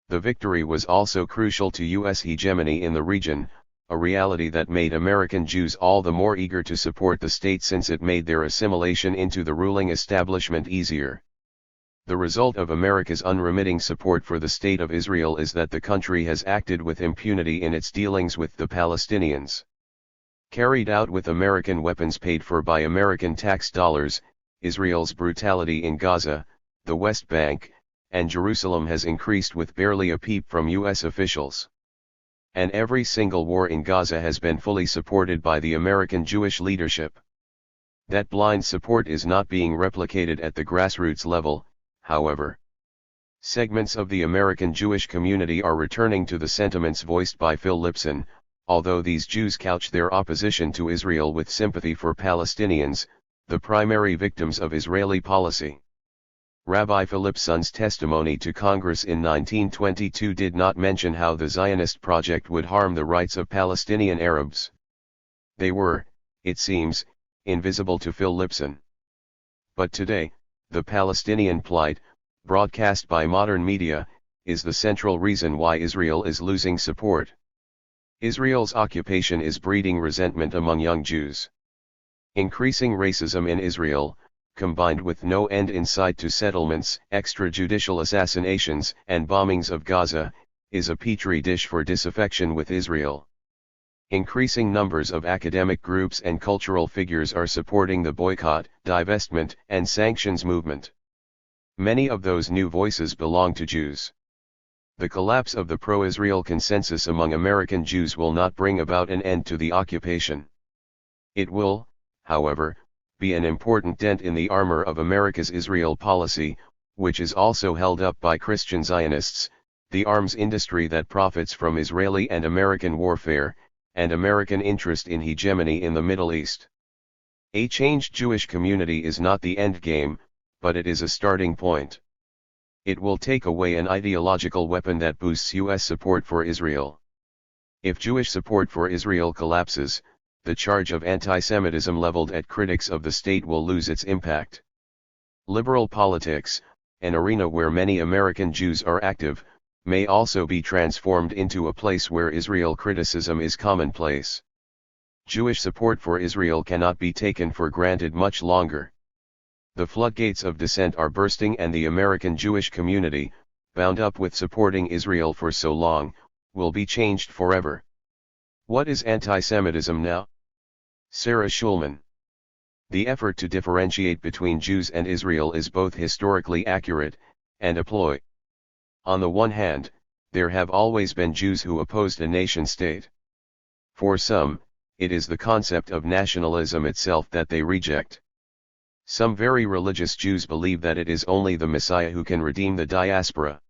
A: The victory was also crucial to U.S. hegemony in the region, a reality that made American Jews all the more eager to support the state since it made their assimilation into the ruling establishment easier. The result of America's unremitting support for the State of Israel is that the country has acted with impunity in its dealings with the Palestinians. Carried out with American weapons paid for by American tax dollars, Israel's brutality in Gaza, the West Bank, and Jerusalem has increased with barely a peep from U.S. officials. And every single war in Gaza has been fully supported by the American Jewish leadership. That blind support is not being replicated at the grassroots level, however. Segments of the American Jewish community are returning to the sentiments voiced by Phil Lipson, although these Jews couch their opposition to Israel with sympathy for Palestinians, the primary victims of Israeli policy. Rabbi Philipson's testimony to Congress in 1922 did not mention how the Zionist project would harm the rights of Palestinian Arabs. They were, it seems, invisible to Philipson. But today, the Palestinian plight, broadcast by modern media, is the central reason why Israel is losing support. Israel's occupation is breeding resentment among young Jews. Increasing racism in Israel, combined with no end in sight to settlements, extrajudicial assassinations, and bombings of Gaza, is a petri dish for disaffection with Israel. Increasing numbers of academic groups and cultural figures are supporting the boycott, divestment, and sanctions movement. Many of those new voices belong to Jews. The collapse of the pro-Israel consensus among American Jews will not bring about an end to the occupation. It will, however, be an important dent in the armor of America's Israel policy, which is also held up by Christian Zionists, the arms industry that profits from Israeli and American warfare, and American interest in hegemony in the Middle East. A changed Jewish community is not the end game, but it is a starting point. It will take away an ideological weapon that boosts U.S. support for Israel. If Jewish support for Israel collapses, the charge of anti-Semitism leveled at critics of the state will lose its impact. Liberal politics, an arena where many American Jews are active, may also be transformed into a place where Israel criticism is commonplace. Jewish support for Israel cannot be taken for granted much longer. The floodgates of dissent are bursting, and the American Jewish community, bound up with supporting Israel for so long, will be changed forever. What is anti-Semitism now? Sarah Schulman. The effort to differentiate between Jews and Israel is both historically accurate, and a ploy. On the one hand, there have always been Jews who opposed a nation-state. For some, it is the concept of nationalism itself that they reject. Some very religious Jews believe that it is only the Messiah who can redeem the diaspora.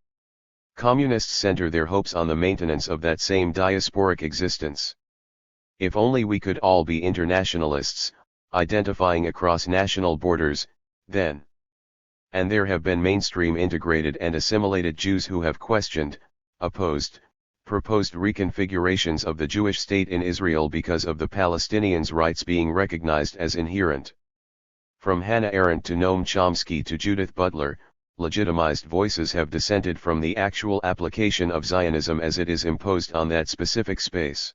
A: Communists center their hopes on the maintenance of that same diasporic existence. If only we could all be internationalists, identifying across national borders, then. And there have been mainstream integrated and assimilated Jews who have questioned, opposed, proposed reconfigurations of the Jewish state in Israel because of the Palestinians' rights being recognized as inherent. From Hannah Arendt to Noam Chomsky to Judith Butler, legitimized voices have dissented from the actual application of Zionism as it is imposed on that specific space.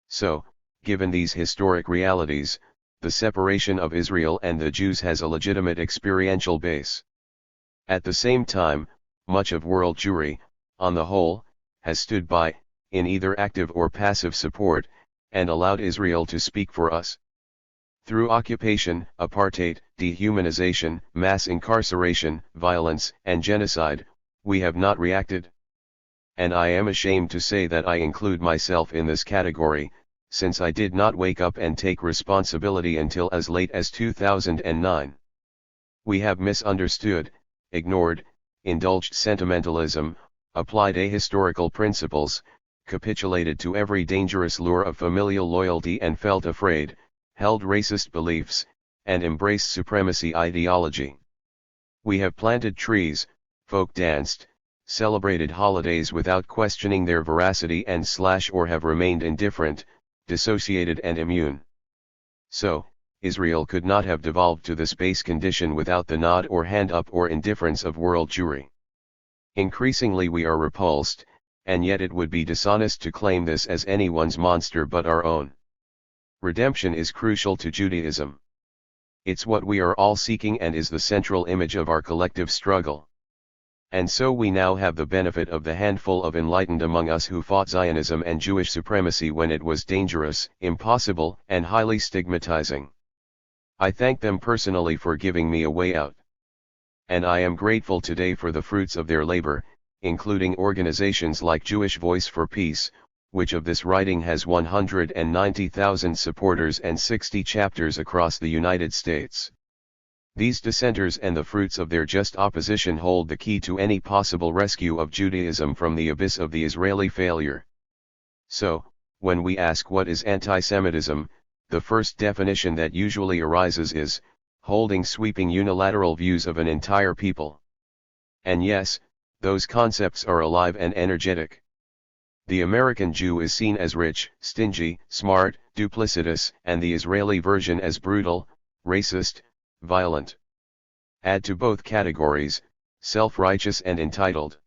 A: So, given these historic realities, the separation of Israel and the Jews has a legitimate experiential base. At the same time, much of world Jewry, on the whole, has stood by, in either active or passive support, and allowed Israel to speak for us. Through occupation, apartheid, dehumanization, mass incarceration, violence, and genocide, we have not reacted. And I am ashamed to say that I include myself in this category, since I did not wake up and take responsibility until as late as 2009. We have misunderstood, ignored, indulged sentimentalism, applied ahistorical principles, capitulated to every dangerous lure of familial loyalty and felt afraid, held racist beliefs, and embraced supremacy ideology. We have planted trees, folk danced, celebrated holidays without questioning their veracity and or have remained indifferent, dissociated and immune. So, Israel could not have devolved to this base condition without the nod or hand up or indifference of world Jewry. Increasingly we are repulsed, and yet it would be dishonest to claim this as anyone's monster but our own. Redemption is crucial to Judaism. It's what we are all seeking and is the central image of our collective struggle. And so we now have the benefit of the handful of enlightened among us who fought Zionism and Jewish supremacy when it was dangerous, impossible, and highly stigmatizing. I thank them personally for giving me a way out. And I am grateful today for the fruits of their labor, including organizations like Jewish Voice for Peace, which of this writing has 190,000 supporters and 60 chapters across the United States. These dissenters and the fruits of their just opposition hold the key to any possible rescue of Judaism from the abyss of the Israeli failure. So, when we ask what is anti-Semitism, the first definition that usually arises is, holding sweeping unilateral views of an entire people. And yes, those concepts are alive and energetic. The American Jew is seen as rich, stingy, smart, duplicitous, and the Israeli version as brutal, racist, violent. Add to both categories, self-righteous and entitled.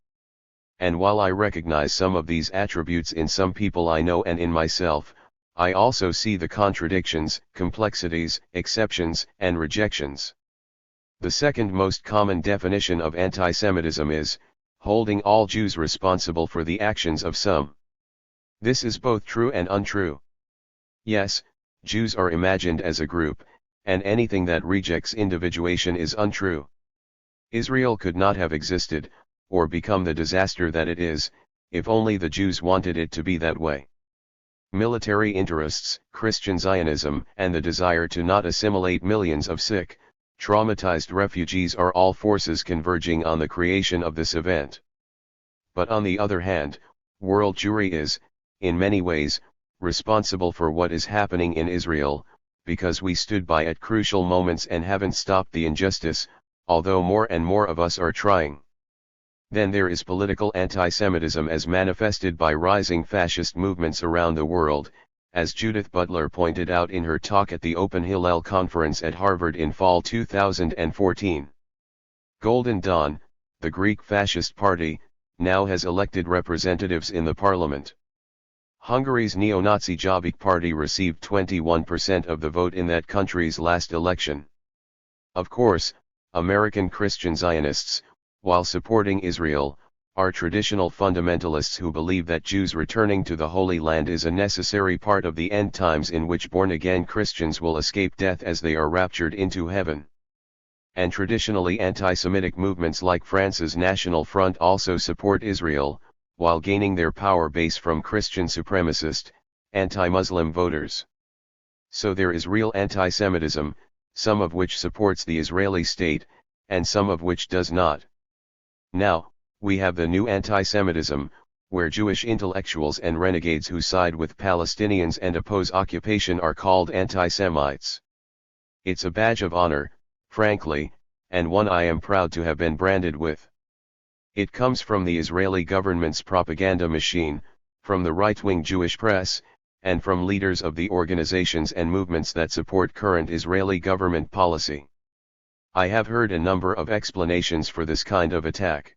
A: And while I recognize some of these attributes in some people I know and in myself, I also see the contradictions, complexities, exceptions, and rejections. The second most common definition of anti-Semitism is, holding all Jews responsible for the actions of some. This is both true and untrue. Yes, Jews are imagined as a group, and anything that rejects individuation is untrue. Israel could not have existed, or become the disaster that it is, if only the Jews wanted it to be that way. Military interests, Christian Zionism, and the desire to not assimilate millions of sick, traumatized refugees are all forces converging on the creation of this event. But on the other hand, world Jewry is, in many ways, responsible for what is happening in Israel, because we stood by at crucial moments and haven't stopped the injustice, although more and more of us are trying. Then there is political anti-Semitism as manifested by rising fascist movements around the world, as Judith Butler pointed out in her talk at the Open Hillel conference at Harvard in fall 2014. Golden Dawn, the Greek fascist party, now has elected representatives in the parliament. Hungary's neo-Nazi Jobbik party received 21% of the vote in that country's last election. Of course, American Christian Zionists, while supporting Israel, are traditional fundamentalists who believe that Jews returning to the Holy Land is a necessary part of the end times in which born-again Christians will escape death as they are raptured into heaven. And traditionally anti-Semitic movements like France's National Front also support Israel, while gaining their power base from Christian supremacist, anti-Muslim voters. So there is real anti-Semitism, some of which supports the Israeli state, and some of which does not. Now, we have the new anti-Semitism, where Jewish intellectuals and renegades who side with Palestinians and oppose occupation are called anti-Semites. It's a badge of honor, frankly, and one I am proud to have been branded with. It comes from the Israeli government's propaganda machine, from the right-wing Jewish press, and from leaders of the organizations and movements that support current Israeli government policy. I have heard a number of explanations for this kind of attack.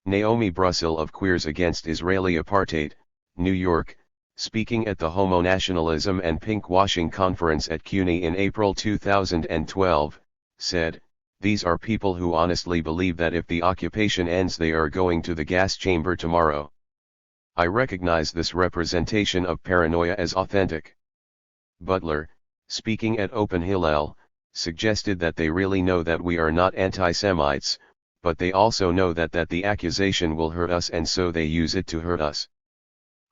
A: Naomi Brussel of Queers Against Israeli Apartheid, New York, speaking at the Homo Nationalism and Pinkwashing Conference at CUNY in April 2012, said, "These are people who honestly believe that if the occupation ends they are going to the gas chamber tomorrow. I recognize this representation of paranoia as authentic." Butler, speaking at Open Hillel, suggested that they really know that we are not anti-Semites, but they also know that the accusation will hurt us and so they use it to hurt us.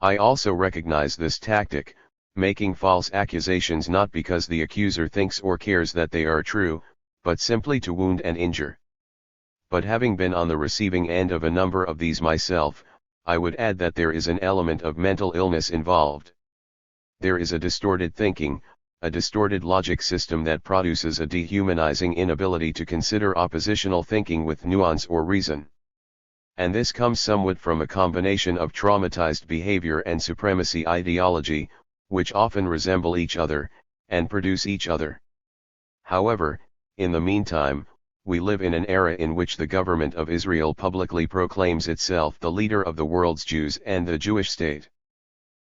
A: I also recognize this tactic, making false accusations not because the accuser thinks or cares that they are true, but simply to wound and injure. But having been on the receiving end of a number of these myself, I would add that there is an element of mental illness involved. There is a distorted thinking, a distorted logic system that produces a dehumanizing inability to consider oppositional thinking with nuance or reason. And this comes somewhat from a combination of traumatized behavior and supremacy ideology, which often resemble each other, and produce each other. However, in the meantime, we live in an era in which the government of Israel publicly proclaims itself the leader of the world's Jews and the Jewish state.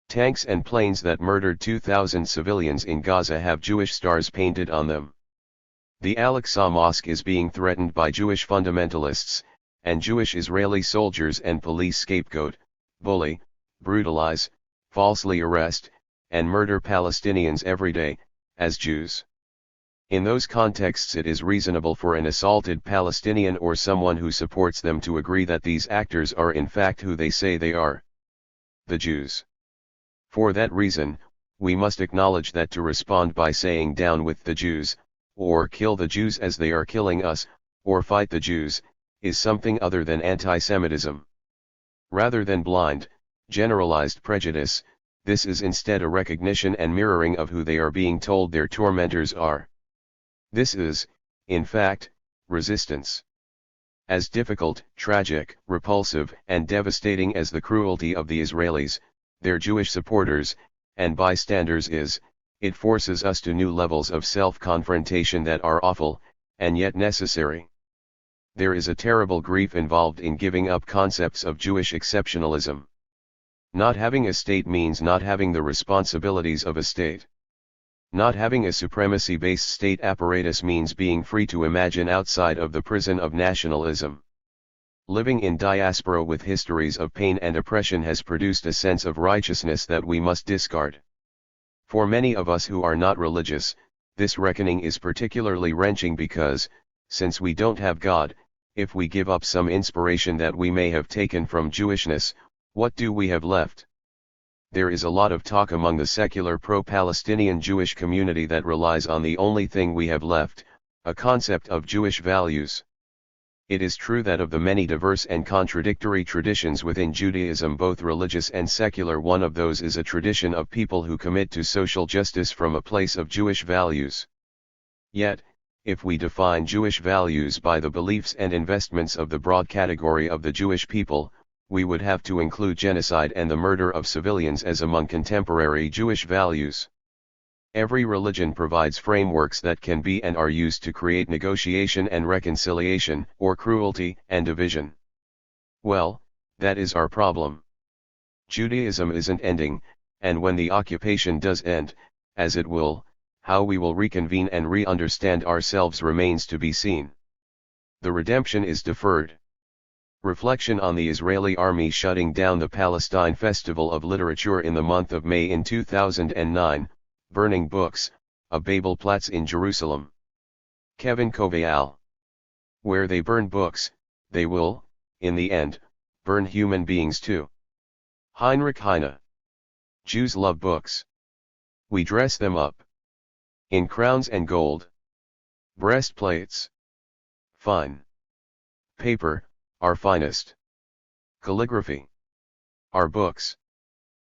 A: Tanks and planes that murdered 2,000 civilians in Gaza have Jewish stars painted on them. The Al-Aqsa Mosque is being threatened by Jewish fundamentalists, and Jewish Israeli soldiers and police scapegoat, bully, brutalize, falsely arrest, and murder Palestinians every day, as Jews. In those contexts it is reasonable for an assaulted Palestinian or someone who supports them to agree that these actors are in fact who they say they are: the Jews. For that reason, we must acknowledge that to respond by saying down with the Jews, or kill the Jews as they are killing us, or fight the Jews, is something other than anti-Semitism. Rather than blind, generalized prejudice, this is instead a recognition and mirroring of who they are being told their tormentors are. This is, in fact, resistance. As difficult, tragic, repulsive, and devastating as the cruelty of the Israelis, their Jewish supporters, and bystanders is, it forces us to new levels of self-confrontation that are awful, and yet necessary. There is a terrible grief involved in giving up concepts of Jewish exceptionalism. Not having a state means not having the responsibilities of a state. Not having a supremacy-based state apparatus means being free to imagine outside of the prison of nationalism. Living in diaspora with histories of pain and oppression has produced a sense of righteousness that we must discard. For many of us who are not religious, this reckoning is particularly wrenching because, since we don't have God, if we give up some inspiration that we may have taken from Jewishness, what do we have left? There is a lot of talk among the secular pro-Palestinian Jewish community that relies on the only thing we have left, a concept of Jewish values. It is true that of the many diverse and contradictory traditions within Judaism, both religious and secular, one of those is a tradition of people who commit to social justice from a place of Jewish values. Yet, if we define Jewish values by the beliefs and investments of the broad category of the Jewish people, we would have to include genocide and the murder of civilians as among contemporary Jewish values. Every religion provides frameworks that can be and are used to create negotiation and reconciliation, or cruelty and division. Well, that is our problem. Judaism isn't ending, and when the occupation does end, as it will, how we will reconvene and re-understand ourselves remains to be seen. The redemption is deferred. Reflection on the Israeli army shutting down the Palestine Festival of Literature in the month of May in 2009, burning books, a Babelplatz in Jerusalem. Kevin Kovial. Where they burn books, they will, in the end, burn human beings too. Heinrich Heine. Jews love books. We dress them up in crowns and gold. Breastplates. Fine paper, our finest calligraphy. Our books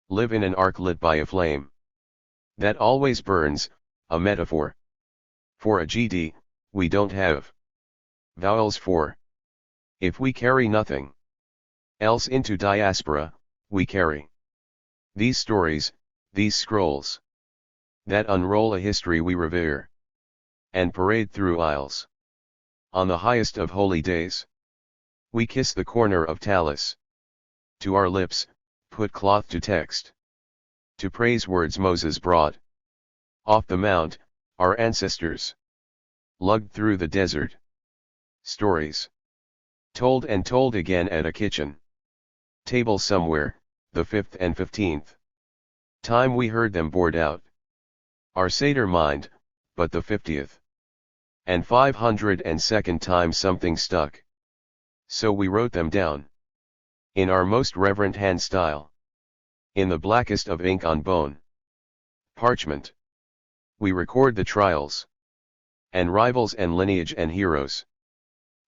A: live in an ark lit by a flame that always burns, a metaphor. For a GD, we don't have vowels for. If we carry nothing else into diaspora, we carry these stories, these scrolls, that unroll a history we revere, and parade through aisles. On the highest of holy days, we kiss the corner of talus. To our lips, put cloth to text. To praise words Moses brought off the mount, our ancestors lugged through the desert. Stories told and told again at a kitchen table somewhere, the 5th and 15th time we heard them bored out our Seder mind, but the 50th and 502nd time something stuck. So we wrote them down in our most reverent hand style, in the blackest of ink on bone parchment. We record the trials and rivals and lineage and heroes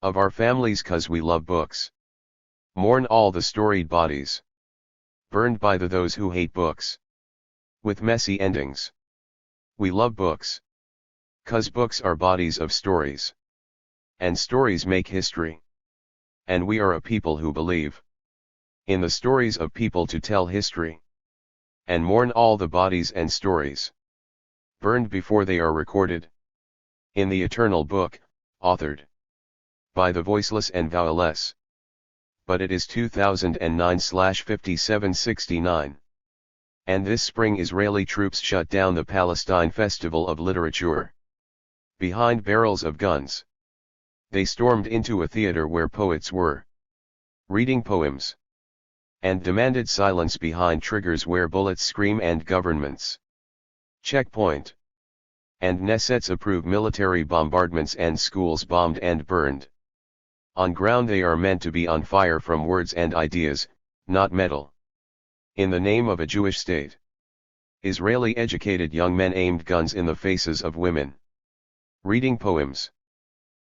A: of our families 'cause we love books. Mourn all the storied bodies burned by those who hate books with messy endings. We love books 'cause books are bodies of stories, and stories make history. And we are a people who believe in the stories of people to tell history, and mourn all the bodies and stories burned before they are recorded in the eternal book, authored by the voiceless and vowelless. But it is 2009/5769. And this spring Israeli troops shut down the Palestine Festival of Literature. Behind barrels of guns, they stormed into a theater where poets were reading poems, and demanded silence behind triggers where bullets scream and governments checkpoint, and Knessets approve military bombardments and schools bombed and burned. On ground they are meant to be on fire from words and ideas, not metal. In the name of a Jewish state, Israeli educated young men aimed guns in the faces of women reading poems.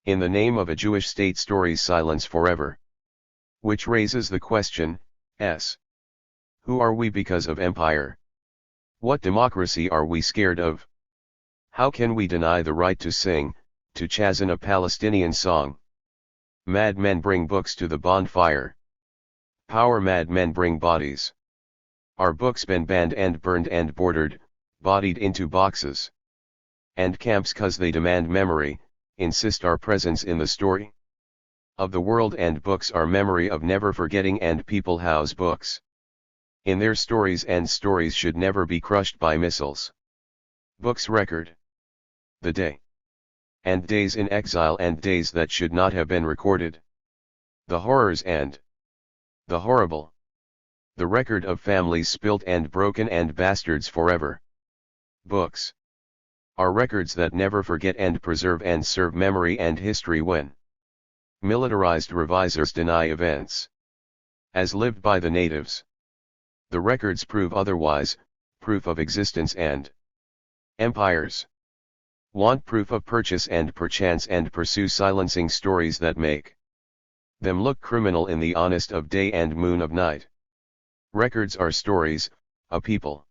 A: In the name of a Jewish state, stories silence forever. Which raises the question, who are we because of empire? What democracy are we scared of? How can we deny the right to sing, to Chazan a Palestinian song. Mad men bring books to the bonfire. Power mad men bring bodies. Our books been banned and burned and bordered, bodied into boxes. And camps 'cause they demand memory, insist our presence in the story of the world, and books are memory of never forgetting, and people house books in their stories, and stories should never be crushed by missiles. Books record the day and days in exile, and days that should not have been recorded. The horrors and the horrible. The record of families spilt and broken and bastards forever. Books are records that never forget and preserve and serve memory and history when militarized revisers deny events as lived by the natives. The records prove otherwise, proof of existence, and empires want proof of purchase and perchance, and pursue silencing stories that make them look criminal in the honest of day and moon of night. Records are stories a people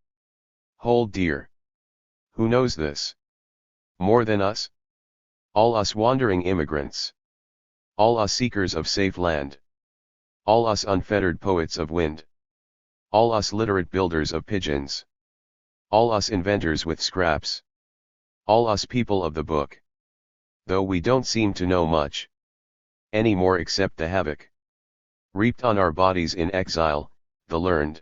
A: hold dear. Who knows this more than us? All us wandering immigrants. All us seekers of safe land. All us unfettered poets of wind. All us literate builders of pigeons. All us inventors with scraps. All us people of the book. Though we don't seem to know much anymore except the havoc reaped on our bodies in exile, the learned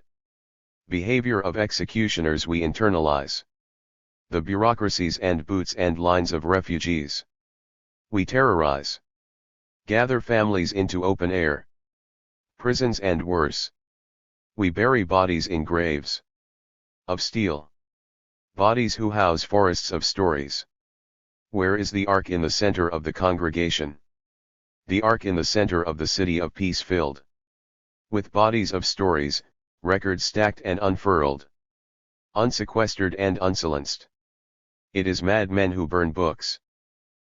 A: behavior of executioners we internalize, the bureaucracies and boots and lines of refugees we terrorize, gather families into open air prisons, and worse, we bury bodies in graves of steel, bodies who house forests of stories. Where is the ark in the center of the congregation? The ark in the center of the city of peace, filled with bodies of stories, records stacked and unfurled, unsequestered and unsilenced. It is mad men who burn books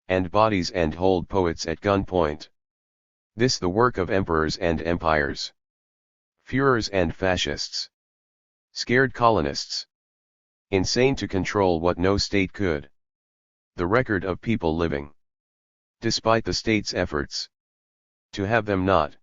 A: and bodies and hold poets at gunpoint. This the work of emperors and empires, Führers and fascists, scared colonists, insane to control what no state could. The record of people living, despite the state's efforts to have them not.